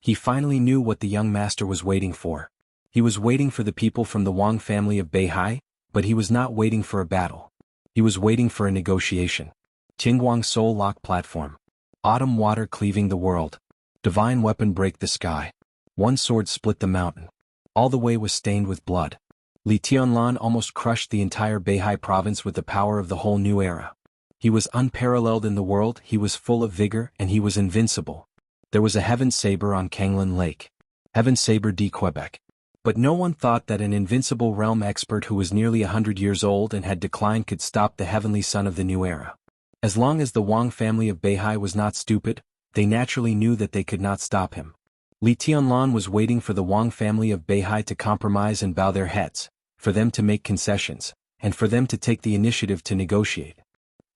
He finally knew what the young master was waiting for. He was waiting for the people from the Wang family of Beihai, but he was not waiting for a battle. He was waiting for a negotiation. Tingguang Soul Lock Platform. Autumn water cleaving the world. Divine weapon break the sky. One sword split the mountain. All the way was stained with blood. Li Tianlan almost crushed the entire Beihai province with the power of the whole new era. He was unparalleled in the world, he was full of vigor, and he was invincible. There was a heaven saber on Kanglan Lake. Heaven saber de Quebec. But no one thought that an invincible realm expert who was nearly 100 years old and had declined could stop the heavenly son of the new era. As long as the Wang family of Beihai was not stupid, they naturally knew that they could not stop him. Li Tianlan was waiting for the Wang family of Beihai to compromise and bow their heads, for them to make concessions, and for them to take the initiative to negotiate.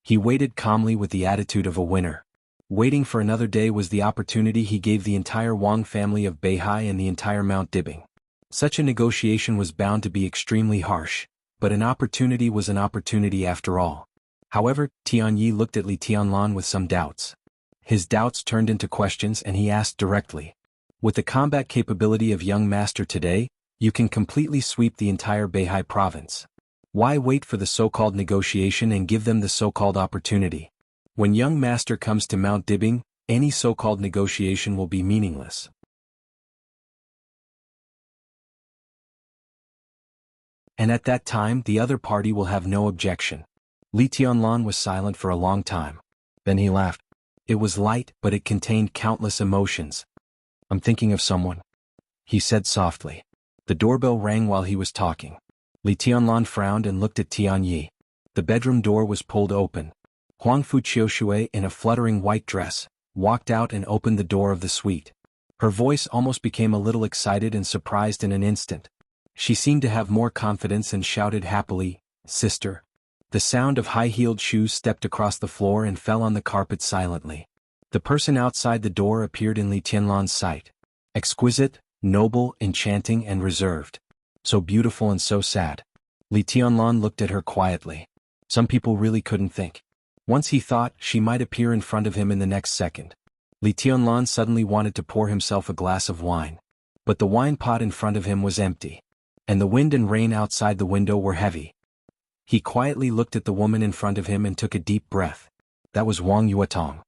He waited calmly with the attitude of a winner. Waiting for another day was the opportunity he gave the entire Wang family of Beihai and the entire Mount Dibing. Such a negotiation was bound to be extremely harsh, but an opportunity was an opportunity after all. However, Tianyi looked at Li Tianlan with some doubts. His doubts turned into questions and he asked directly. With the combat capability of young master today, you can completely sweep the entire Beihai province. Why wait for the so-called negotiation and give them the so-called opportunity? When young master comes to Mount Dibing, any so-called negotiation will be meaningless. And at that time the other party will have no objection. Li Tianlan was silent for a long time. Then he laughed. It was light, but it contained countless emotions. I'm thinking of someone, he said softly. The doorbell rang while he was talking. Li Tianlan frowned and looked at Tianyi. The bedroom door was pulled open. Huangfu Qiushui, in a fluttering white dress, walked out and opened the door of the suite. Her voice almost became a little excited and surprised in an instant. She seemed to have more confidence and shouted happily, "Sister." The sound of high-heeled shoes stepped across the floor and fell on the carpet silently. The person outside the door appeared in Li Tianlan's sight. Exquisite, noble, enchanting and reserved. So beautiful and so sad. Li Tianlan looked at her quietly. Some people really couldn't think. Once he thought she might appear in front of him in the next second. Li Tianlan suddenly wanted to pour himself a glass of wine. But the wine pot in front of him was empty. And the wind and rain outside the window were heavy. He quietly looked at the woman in front of him and took a deep breath. That was Wang Yuetong.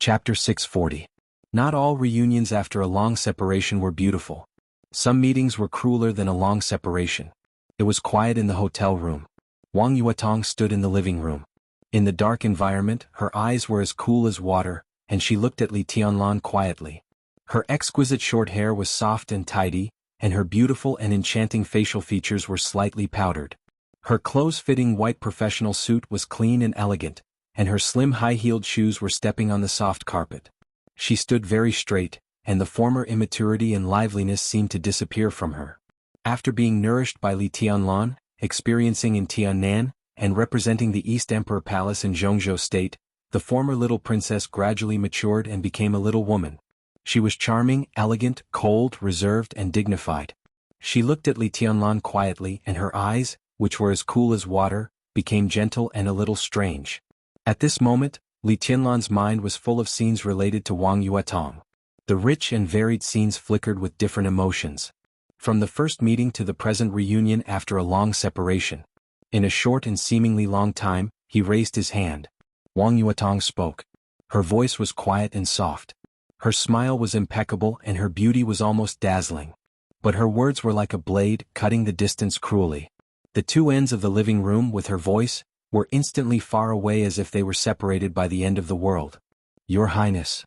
Chapter 640. Not all reunions after a long separation were beautiful. Some meetings were crueler than a long separation. It was quiet in the hotel room. Wang Yuetong stood in the living room. In the dark environment, her eyes were as cool as water, and she looked at Li Tianlan quietly. Her exquisite short hair was soft and tidy, and her beautiful and enchanting facial features were slightly powdered. Her close-fitting white professional suit was clean and elegant, and her slim high-heeled shoes were stepping on the soft carpet. She stood very straight, and the former immaturity and liveliness seemed to disappear from her. After being nourished by Li Tianlan, experiencing in Tiannan, and representing the East Emperor Palace in Jianghu State, the former little princess gradually matured and became a little woman. She was charming, elegant, cold, reserved, and dignified. She looked at Li Tianlan quietly, and her eyes, which were as cool as water, became gentle and a little strange. At this moment, Li Tianlan's mind was full of scenes related to Wang Yuetong. The rich and varied scenes flickered with different emotions. From the first meeting to the present reunion after a long separation. In a short and seemingly long time, he raised his hand. Wang Yuetong spoke. Her voice was quiet and soft. Her smile was impeccable and her beauty was almost dazzling. But her words were like a blade, cutting the distance cruelly. The two ends of the living room with her voice were instantly far away as if they were separated by the end of the world. Your Highness,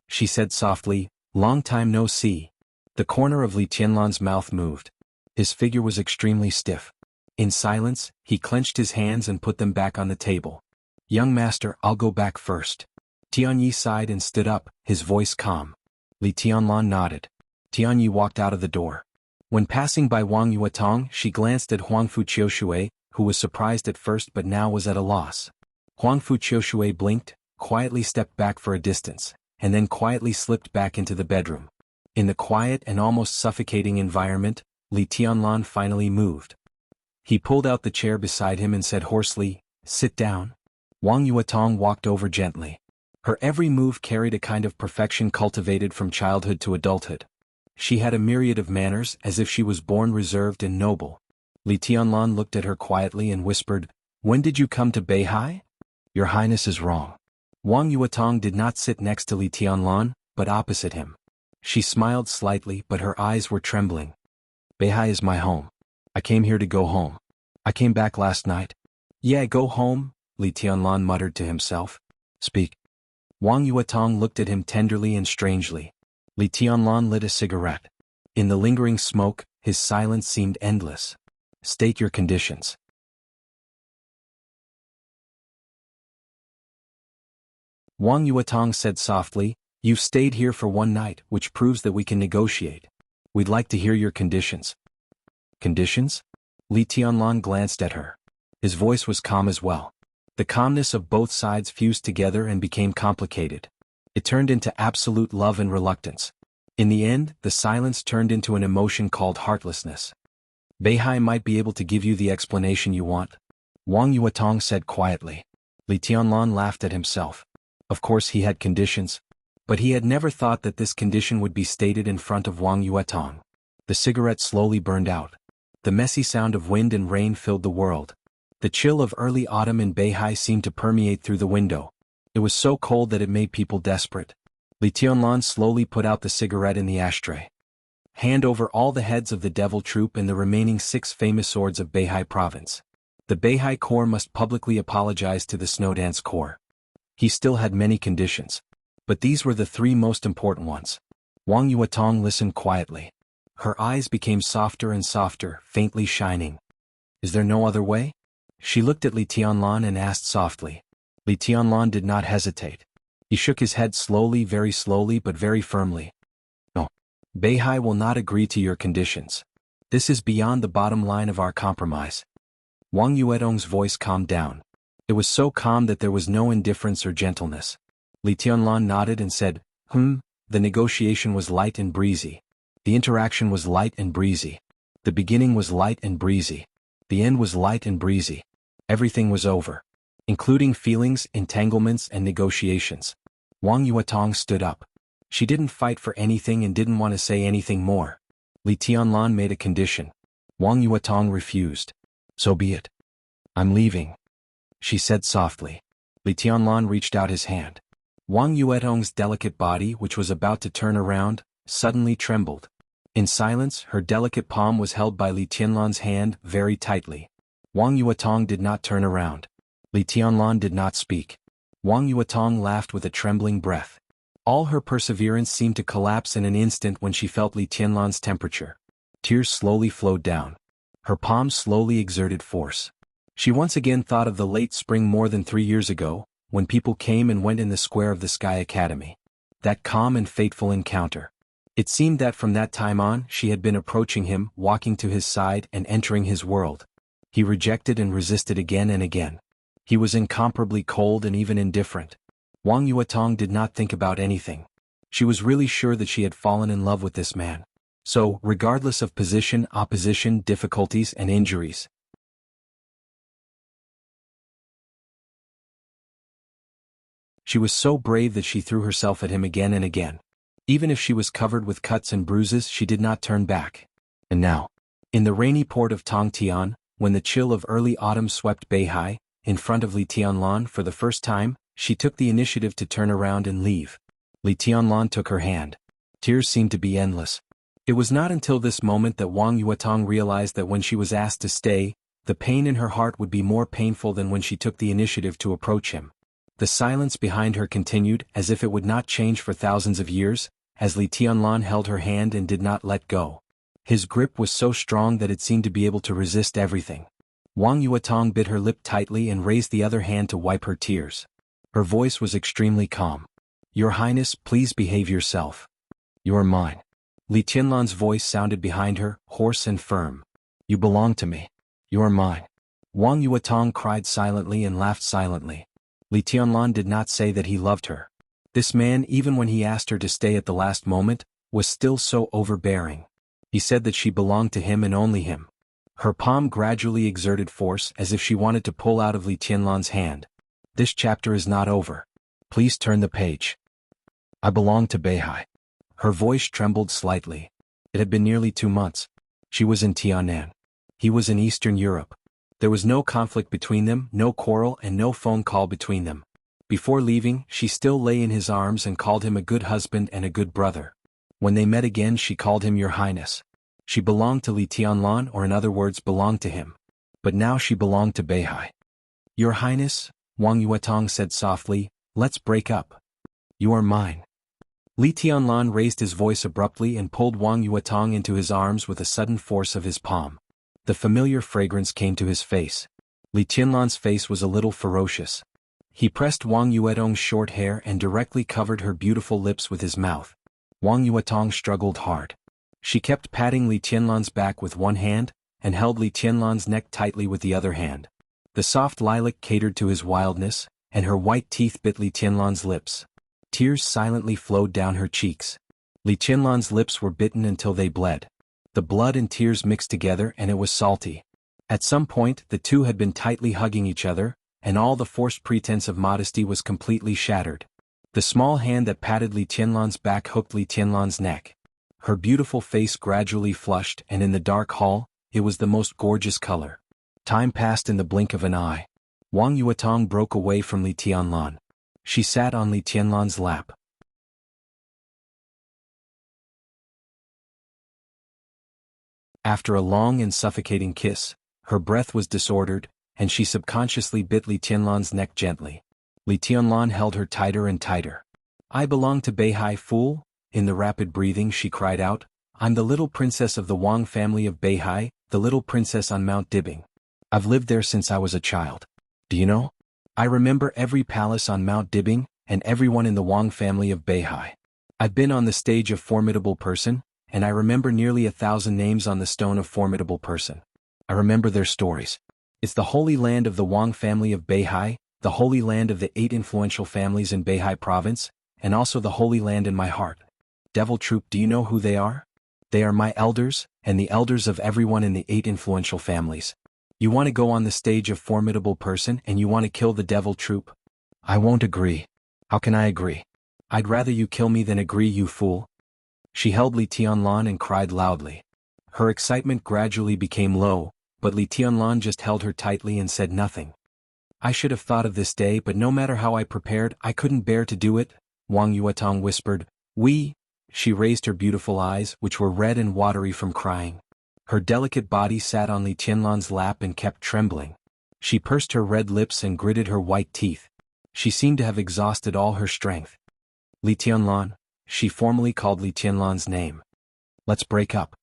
she said softly, long time no see. The corner of Li Tianlan's mouth moved. His figure was extremely stiff. In silence, he clenched his hands and put them back on the table. Young master, I'll go back first. Tianyi sighed and stood up, his voice calm. Li Tianlan nodded. Tianyi walked out of the door. When passing by Wang Yuetong, she glanced at Huangfu Qiushui, who was surprised at first but now was at a loss. Huangfu Qiushui blinked, quietly stepped back for a distance, and then quietly slipped back into the bedroom. In the quiet and almost suffocating environment, Li Tianlan finally moved. He pulled out the chair beside him and said hoarsely, "Sit down." Wang Yuetong walked over gently. Her every move carried a kind of perfection cultivated from childhood to adulthood. She had a myriad of manners as if she was born reserved and noble. Li Tianlan looked at her quietly and whispered, "When did you come to Beihai?" "Your Highness is wrong." Wang Yuetong did not sit next to Li Tianlan, but opposite him. She smiled slightly, but her eyes were trembling. "Beihai is my home. I came here to go home. I came back last night." "Yeah, go home," Li Tianlan muttered to himself. "Speak." Wang Yuetong looked at him tenderly and strangely. Li Tianlan lit a cigarette. In the lingering smoke, his silence seemed endless. "State your conditions." Wang Yuetong said softly, "You've stayed here for one night, which proves that we can negotiate. We'd like to hear your conditions." "Conditions?" Li Tianlan glanced at her. His voice was calm as well. The calmness of both sides fused together and became complicated. It turned into absolute love and reluctance. In the end, the silence turned into an emotion called heartlessness. "Beihai might be able to give you the explanation you want," Wang Yuetong said quietly. Li Tianlan laughed at himself. Of course he had conditions. But he had never thought that this condition would be stated in front of Wang Yuetong. The cigarette slowly burned out. The messy sound of wind and rain filled the world. The chill of early autumn in Beihai seemed to permeate through the window. It was so cold that it made people desperate. Li Tianlan slowly put out the cigarette in the ashtray. "Hand over all the heads of the Devil Troop and the remaining 6 famous swords of Beihai Province. The Beihai Corps must publicly apologize to the Snowdance Corps." He still had many conditions. But these were the 3 most important ones. Wang Yuetong listened quietly. Her eyes became softer and softer, faintly shining. "Is there no other way?" She looked at Li Tianlan and asked softly. Li Tianlan did not hesitate. He shook his head slowly but very firmly. "No. Beihai will not agree to your conditions. This is beyond the bottom line of our compromise." Wang Yuetong's voice calmed down. It was so calm that there was no indifference or gentleness. Li Tianlan nodded and said, The negotiation was light and breezy. The interaction was light and breezy. The beginning was light and breezy. The end was light and breezy. Everything was over, including feelings, entanglements, and negotiations. Wang Yuetong stood up. She didn't fight for anything and didn't want to say anything more. Li Tianlan made a condition. Wang Yuetong refused. "So be it. I'm leaving," she said softly. Li Tianlan reached out his hand. Wang Yuetong's delicate body, which was about to turn around, suddenly trembled. In silence, her delicate palm was held by Li Tianlan's hand very tightly. Wang Yuetong did not turn around. Li Tianlan did not speak. Wang Yuetong laughed with a trembling breath. All her perseverance seemed to collapse in an instant when she felt Li Tianlan's temperature. Tears slowly flowed down. Her palms slowly exerted force. She once again thought of the late spring more than 3 years ago, when people came and went in the square of the Sky Academy. That calm and fateful encounter. It seemed that from that time on, she had been approaching him, walking to his side and entering his world. He rejected and resisted again and again. He was incomparably cold and even indifferent. Wang Yuetong did not think about anything. She was really sure that she had fallen in love with this man. So, regardless of position, opposition, difficulties, and injuries, she was so brave that she threw herself at him again and again. Even if she was covered with cuts and bruises, she did not turn back. And now, in the rainy port of Tongtian, when the chill of early autumn swept Beihai, in front of Li Tianlan for the first time, she took the initiative to turn around and leave. Li Tianlan took her hand. Tears seemed to be endless. It was not until this moment that Wang Yuetong realized that when she was asked to stay, the pain in her heart would be more painful than when she took the initiative to approach him. The silence behind her continued, as if it would not change for thousands of years, as Li Tianlan held her hand and did not let go. His grip was so strong that it seemed to be able to resist everything. Wang Yuetong bit her lip tightly and raised the other hand to wipe her tears. Her voice was extremely calm. "Your Highness, please behave yourself. You are mine." Li Tianlan's voice sounded behind her, hoarse and firm. "You belong to me. You are mine." Wang Yuetong cried silently and laughed silently. Li Tianlan did not say that he loved her. This man, even when he asked her to stay at the last moment, was still so overbearing. He said that she belonged to him and only him. Her palm gradually exerted force as if she wanted to pull out of Li Tianlan's hand. This chapter is not over. Please turn the page. I belong to Beihai. Her voice trembled slightly. It had been nearly 2 months. She was in Tianan. He was in Eastern Europe. There was no conflict between them, no quarrel and no phone call between them. Before leaving, she still lay in his arms and called him a good husband and a good brother. When they met again she called him Your Highness. She belonged to Li Tianlan, or in other words belonged to him. But now she belonged to Beihai. Your Highness, Wang Yuetong said softly, let's break up. You are mine. Li Tianlan raised his voice abruptly and pulled Wang Yuetong into his arms with a sudden force of his palm. The familiar fragrance came to his face. Li Tianlan's face was a little ferocious. He pressed Wang Yuetong's short hair and directly covered her beautiful lips with his mouth. Wang Yuetong struggled hard. She kept patting Li Tianlan's back with one hand, and held Li Tianlan's neck tightly with the other hand. The soft lilac catered to his wildness, and her white teeth bit Li Tianlan's lips. Tears silently flowed down her cheeks. Li Tianlan's lips were bitten until they bled. The blood and tears mixed together and it was salty. At some point the two had been tightly hugging each other, and all the forced pretense of modesty was completely shattered. The small hand that patted Li Tianlan's back hooked Li Tianlan's neck. Her beautiful face gradually flushed, and in the dark hall, it was the most gorgeous color. Time passed in the blink of an eye. Wang Yuetong broke away from Li Tianlan. She sat on Li Tianlan's lap. After a long and suffocating kiss, her breath was disordered, and she subconsciously bit Li Tianlan's neck gently. Li Tianlan held her tighter and tighter. I belong to Beihai, fool. In the rapid breathing she cried out, I'm the little princess of the Wang family of Beihai, the little princess on Mount Dibing. I've lived there since I was a child. Do you know? I remember every palace on Mount Dibing, and everyone in the Wang family of Beihai. I've been on the stage of Formidable Person, and I remember nearly 1,000 names on the stone of Formidable Person. I remember their stories. It's the holy land of the Wang family of Beihai, the holy land of the 8 influential families in Beihai province, and also the holy land in my heart. Devil Troop, do you know who they are? They are my elders, and the elders of everyone in the 8 influential families. You want to go on the stage of Formidable Person and you want to kill the Devil Troop? I won't agree. How can I agree? I'd rather you kill me than agree, you fool. She held Li Tianlan and cried loudly. Her excitement gradually became low, but Li Tianlan just held her tightly and said nothing. I should have thought of this day, but no matter how I prepared, I couldn't bear to do it, Wang Yuetong whispered. She raised her beautiful eyes, which were red and watery from crying. Her delicate body sat on Li Tianlan's lap and kept trembling. She pursed her red lips and gritted her white teeth. She seemed to have exhausted all her strength. Li Tianlan, she formally called Li Tianlan's name. Let's break up.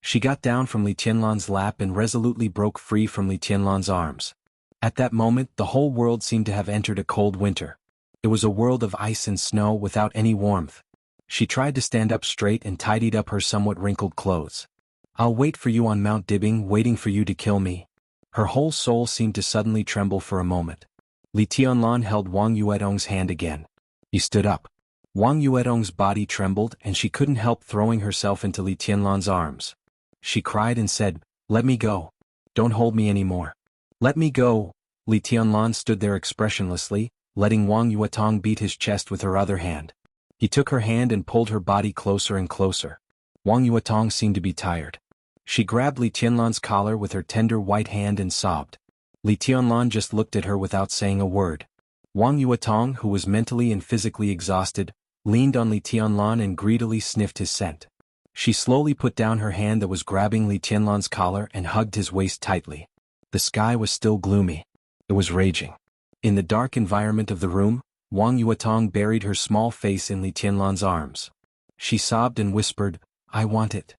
She got down from Li Tianlan's lap and resolutely broke free from Li Tianlan's arms. At that moment the whole world seemed to have entered a cold winter. It was a world of ice and snow without any warmth. She tried to stand up straight and tidied up her somewhat wrinkled clothes. I'll wait for you on Mount Dibing, waiting for you to kill me. Her whole soul seemed to suddenly tremble for a moment. Li Tianlan held Wang Yuetong's hand again. He stood up. Wang Yuetong's body trembled and she couldn't help throwing herself into Li Tianlan's arms. She cried and said, "Let me go. Don't hold me anymore. Let me go." Li Tianlan stood there expressionlessly, letting Wang Yuetong beat his chest with her other hand. He took her hand and pulled her body closer and closer. Wang Yuetong seemed to be tired. She grabbed Li Tianlan's collar with her tender white hand and sobbed. Li Tianlan just looked at her without saying a word. Wang Yuetong, who was mentally and physically exhausted, leaned on Li Tianlan and greedily sniffed his scent. She slowly put down her hand that was grabbing Li Tianlan's collar and hugged his waist tightly. The sky was still gloomy. It was raging. In the dark environment of the room, Wang Yuetong buried her small face in Li Tianlan's arms. She sobbed and whispered, "I want it."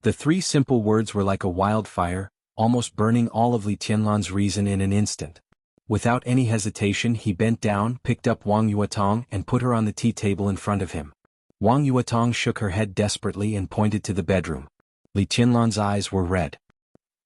The 3 simple words were like a wildfire, almost burning all of Li Tianlan's reason in an instant. Without any hesitation he bent down, picked up Wang Yuetong and put her on the tea table in front of him. Wang Yuetong shook her head desperately and pointed to the bedroom. Li Tianlan's eyes were red.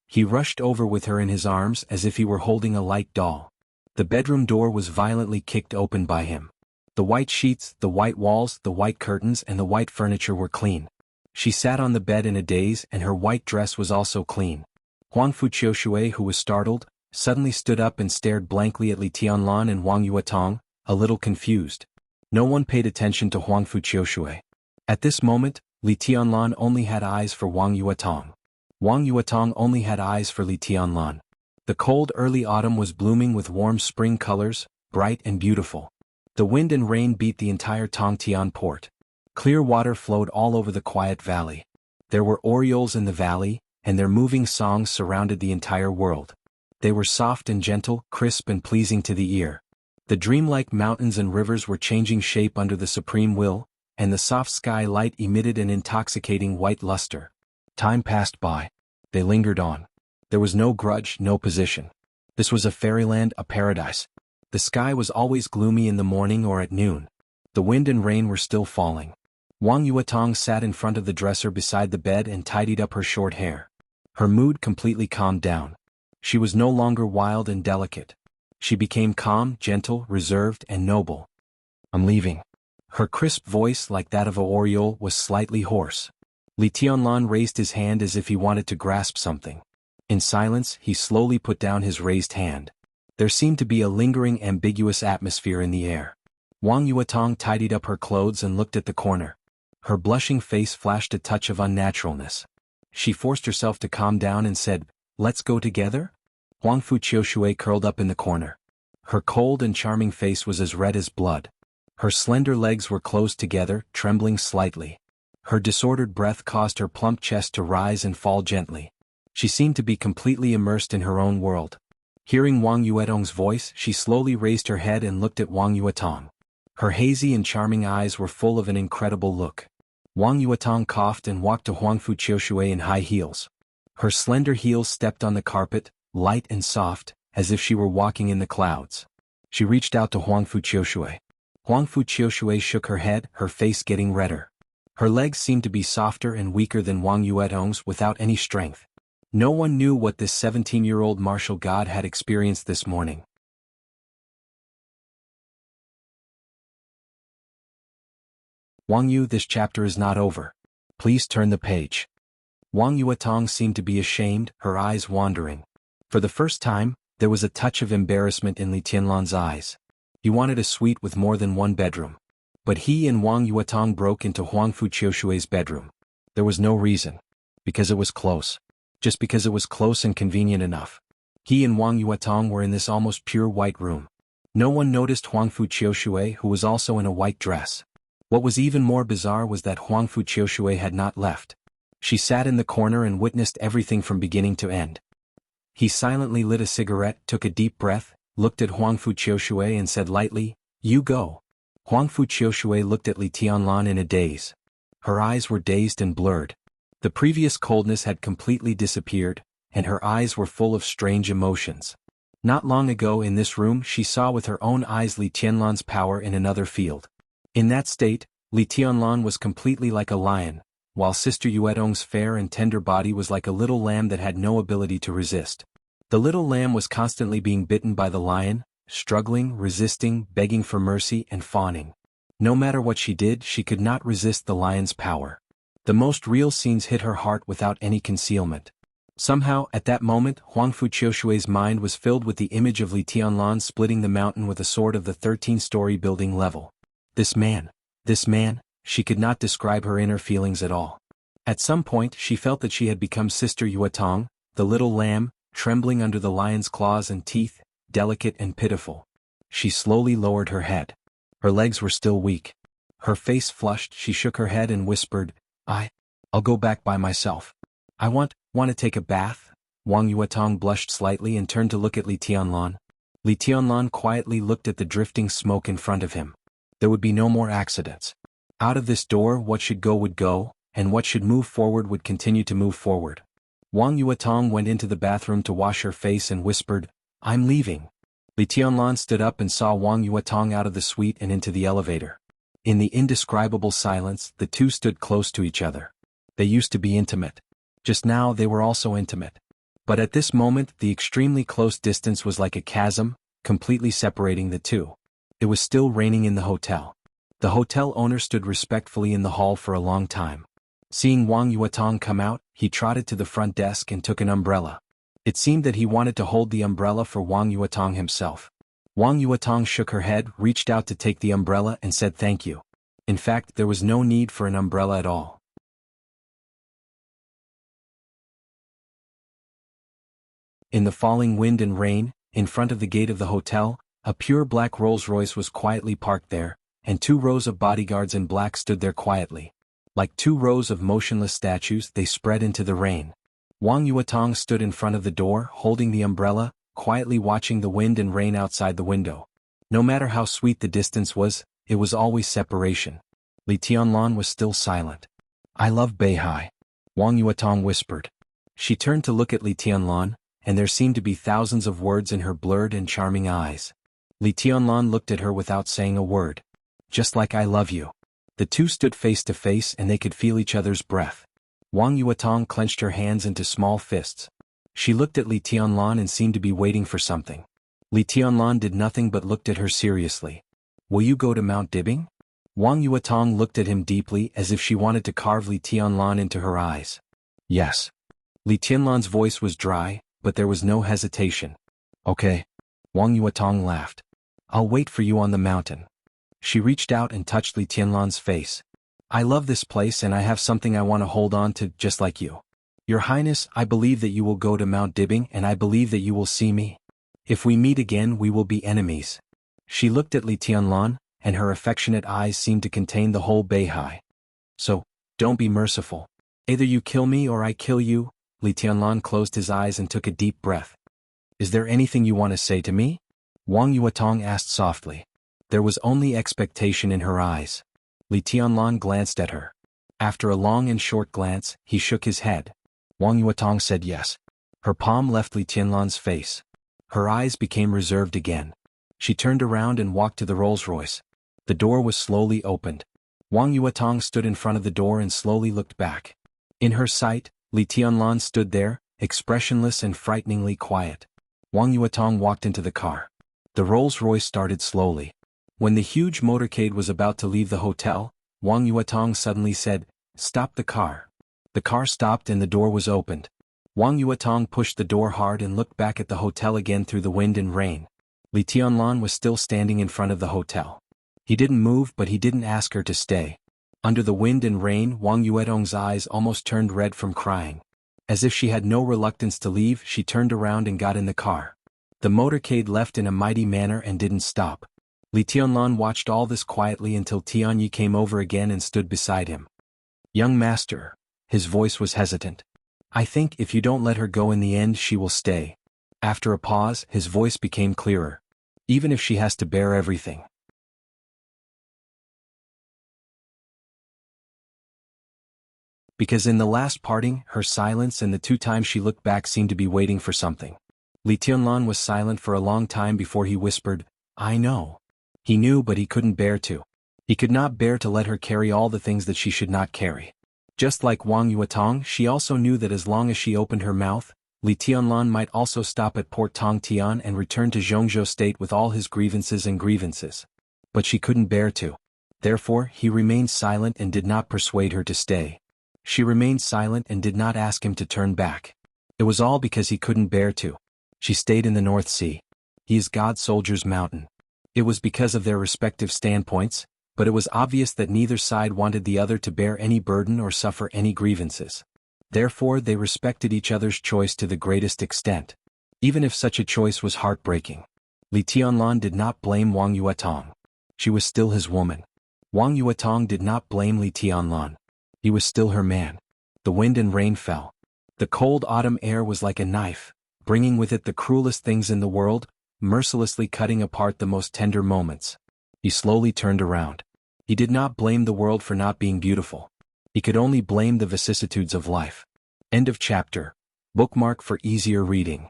He rushed over with her in his arms as if he were holding a light doll. The bedroom door was violently kicked open by him. The white sheets, the white walls, the white curtains and the white furniture were clean. She sat on the bed in a daze and her white dress was also clean. Huang Fuqiushui, who was startled, suddenly stood up and stared blankly at Li Tianlan and Wang Yuetong, a little confused. No one paid attention to Huang Fuqiushui. At this moment, Li Tianlan only had eyes for Wang Yuetong. Wang Yuetong only had eyes for Li Tianlan. The cold early autumn was blooming with warm spring colors, bright and beautiful. The wind and rain beat the entire Tongtian port. Clear water flowed all over the quiet valley. There were orioles in the valley, and their moving songs surrounded the entire world. They were soft and gentle, crisp and pleasing to the ear. The dreamlike mountains and rivers were changing shape under the supreme will, and the soft sky light emitted an intoxicating white luster. Time passed by. They lingered on. There was no grudge, no position. This was a fairyland, a paradise. The sky was always gloomy in the morning or at noon. The wind and rain were still falling. Wang Yuetong sat in front of the dresser beside the bed and tidied up her short hair. Her mood completely calmed down. She was no longer wild and delicate. She became calm, gentle, reserved, and noble. "I'm leaving." Her crisp voice, like that of a oriole, was slightly hoarse. Li Tianlan raised his hand as if he wanted to grasp something. In silence, he slowly put down his raised hand. There seemed to be a lingering, ambiguous atmosphere in the air. Wang Yuetong tidied up her clothes and looked at the corner. Her blushing face flashed a touch of unnaturalness. She forced herself to calm down and said, "Let's go together?" Huang Fuqiushui curled up in the corner. Her cold and charming face was as red as blood. Her slender legs were closed together, trembling slightly. Her disordered breath caused her plump chest to rise and fall gently. She seemed to be completely immersed in her own world. Hearing Wang Yuetong's voice, she slowly raised her head and looked at Wang Yuetong. Her hazy and charming eyes were full of an incredible look. Wang Yuetong coughed and walked to Huang Fuqiushui in high heels. Her slender heels stepped on the carpet, light and soft, as if she were walking in the clouds. She reached out to Huang Fuqiushui. Huang Fuqiushui shook her head, her face getting redder. Her legs seemed to be softer and weaker than Wang Yuetong's without any strength. No one knew what this 17-year-old martial god had experienced this morning. Wang Yu, this chapter is not over. Please turn the page. Wang Yuetong seemed to be ashamed, her eyes wandering. For the first time, there was a touch of embarrassment in Li Tianlan's eyes. He wanted a suite with more than one bedroom. But he and Wang Yuetong broke into Huang Fuqiushui's bedroom. There was no reason. Because it was close. Just because it was close and convenient enough. He and Wang Yuetong were in this almost pure white room. No one noticed Huang Fuqiushui, who was also in a white dress. What was even more bizarre was that Huang Fuqiushui had not left. She sat in the corner and witnessed everything from beginning to end. He silently lit a cigarette, took a deep breath, looked at Huang Fuqiushui and said lightly, "You go." Huang Fuqiushui looked at Li Tianlan in a daze. Her eyes were dazed and blurred. The previous coldness had completely disappeared, and her eyes were full of strange emotions. Not long ago in this room she saw with her own eyes Li Tianlan's power in another field. In that state, Li Tianlan was completely like a lion, while Sister Yuetong's fair and tender body was like a little lamb that had no ability to resist. The little lamb was constantly being bitten by the lion, struggling, resisting, begging for mercy and fawning. No matter what she did, she could not resist the lion's power. The most real scenes hit her heart without any concealment. Somehow, at that moment, Huang Fuqiushui's mind was filled with the image of Li Tianlan splitting the mountain with a sword of the 13-story building level. This man, she could not describe her inner feelings at all. At some point she felt that she had become Sister Yuetong, the little lamb, trembling under the lion's claws and teeth, delicate and pitiful. She slowly lowered her head. Her legs were still weak. Her face flushed, she shook her head and whispered, I'll go back by myself. I want to take a bath." Wang Yuetong blushed slightly and turned to look at Li Tianlan. Li Tianlan quietly looked at the drifting smoke in front of him. There would be no more accidents. Out of this door what should go would go, and what should move forward would continue to move forward. Wang Yuetong went into the bathroom to wash her face and whispered, "I'm leaving." Li Tianlan stood up and saw Wang Yuetong out of the suite and into the elevator. In the indescribable silence, the two stood close to each other. They used to be intimate. Just now they were also intimate. But at this moment the extremely close distance was like a chasm, completely separating the two. It was still raining in the hotel. The hotel owner stood respectfully in the hall for a long time. Seeing Wang Yuatong come out, he trotted to the front desk and took an umbrella. It seemed that he wanted to hold the umbrella for Wang Yuatong himself. Wang Yuatong shook her head, reached out to take the umbrella and said thank you. In fact, there was no need for an umbrella at all. In the falling wind and rain, in front of the gate of the hotel, a pure black Rolls-Royce was quietly parked there, and 2 rows of bodyguards in black stood there quietly. Like 2 rows of motionless statues, they spread into the rain. Wang Yuatong stood in front of the door, holding the umbrella, quietly watching the wind and rain outside the window. No matter how sweet the distance was, it was always separation. Li Tianlan was still silent. "I love Beihai," Wang Yuatong whispered. She turned to look at Li Tianlan, and there seemed to be thousands of words in her blurred and charming eyes. Li Tianlan looked at her without saying a word. "Just like I love you." The two stood face to face and they could feel each other's breath. Wang Yuatong clenched her hands into small fists. She looked at Li Tianlan and seemed to be waiting for something. Li Tianlan did nothing but looked at her seriously. "Will you go to Mount Dibing?" Wang Yuatong looked at him deeply as if she wanted to carve Li Tianlan into her eyes. "Yes." Li Tianlan's voice was dry, but there was no hesitation. "Okay." Wang Yuatong laughed. "I'll wait for you on the mountain." She reached out and touched Li Tianlan's face. "I love this place and I have something I want to hold on to just like you. Your Highness, I believe that you will go to Mount Dibing and I believe that you will see me. If we meet again we will be enemies." She looked at Li Tianlan, and her affectionate eyes seemed to contain the whole Beihai. "So, don't be merciful. Either you kill me or I kill you." Li Tianlan closed his eyes and took a deep breath. "Is there anything you want to say to me?" Wang Yuatong asked softly. There was only expectation in her eyes. Li Tianlan glanced at her. After a long and short glance, he shook his head. Wang Yuatong said yes. Her palm left Li Tianlan's face. Her eyes became reserved again. She turned around and walked to the Rolls-Royce. The door was slowly opened. Wang Yuatong stood in front of the door and slowly looked back. In her sight, Li Tianlan stood there, expressionless and frighteningly quiet. Wang Yuatong walked into the car. The Rolls-Royce started slowly. When the huge motorcade was about to leave the hotel, Wang Yuatong suddenly said, "Stop the car." The car stopped and the door was opened. Wang Yuatong pushed the door hard and looked back at the hotel again through the wind and rain. Li Tianlan was still standing in front of the hotel. He didn't move but he didn't ask her to stay. Under the wind and rain, Wang Yuatong's eyes almost turned red from crying. As if she had no reluctance to leave, she turned around and got in the car. The motorcade left in a mighty manner and didn't stop. Li Tianlan watched all this quietly until Tianyi came over again and stood beside him. "Young master," his voice was hesitant. "I think if you don't let her go in the end she will stay." After a pause, his voice became clearer. "Even if she has to bear everything." Because in the last parting, her silence and the 2 times she looked back seemed to be waiting for something. Li Tianlan was silent for a long time before he whispered, "I know." He knew but he couldn't bear to. He could not bear to let her carry all the things that she should not carry. Just like Wang Yuatong, she also knew that as long as she opened her mouth, Li Tianlan might also stop at Port Tongtian and return to Jianghu state with all his grievances. But she couldn't bear to. Therefore, he remained silent and did not persuade her to stay. She remained silent and did not ask him to turn back. It was all because he couldn't bear to. She stayed in the North Sea. He is God Soldier's mountain. It was because of their respective standpoints, but it was obvious that neither side wanted the other to bear any burden or suffer any grievances. Therefore they respected each other's choice to the greatest extent. Even if such a choice was heartbreaking. Li Tianlan did not blame Wang Yuatong. She was still his woman. Wang Yuatong did not blame Li Tianlan. He was still her man. The wind and rain fell. The cold autumn air was like a knife, bringing with it the cruelest things in the world, mercilessly cutting apart the most tender moments. He slowly turned around. He did not blame the world for not being beautiful. He could only blame the vicissitudes of life. End of chapter. Bookmark for easier reading.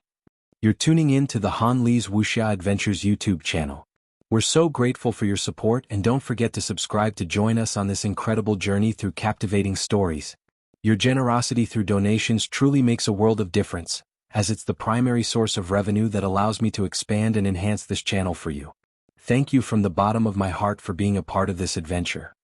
You're tuning in to the Han Li's Wuxia Adventures YouTube channel. We're so grateful for your support and don't forget to subscribe to join us on this incredible journey through captivating stories. Your generosity through donations truly makes a world of difference, as it's the primary source of revenue that allows me to expand and enhance this channel for you. Thank you from the bottom of my heart for being a part of this adventure.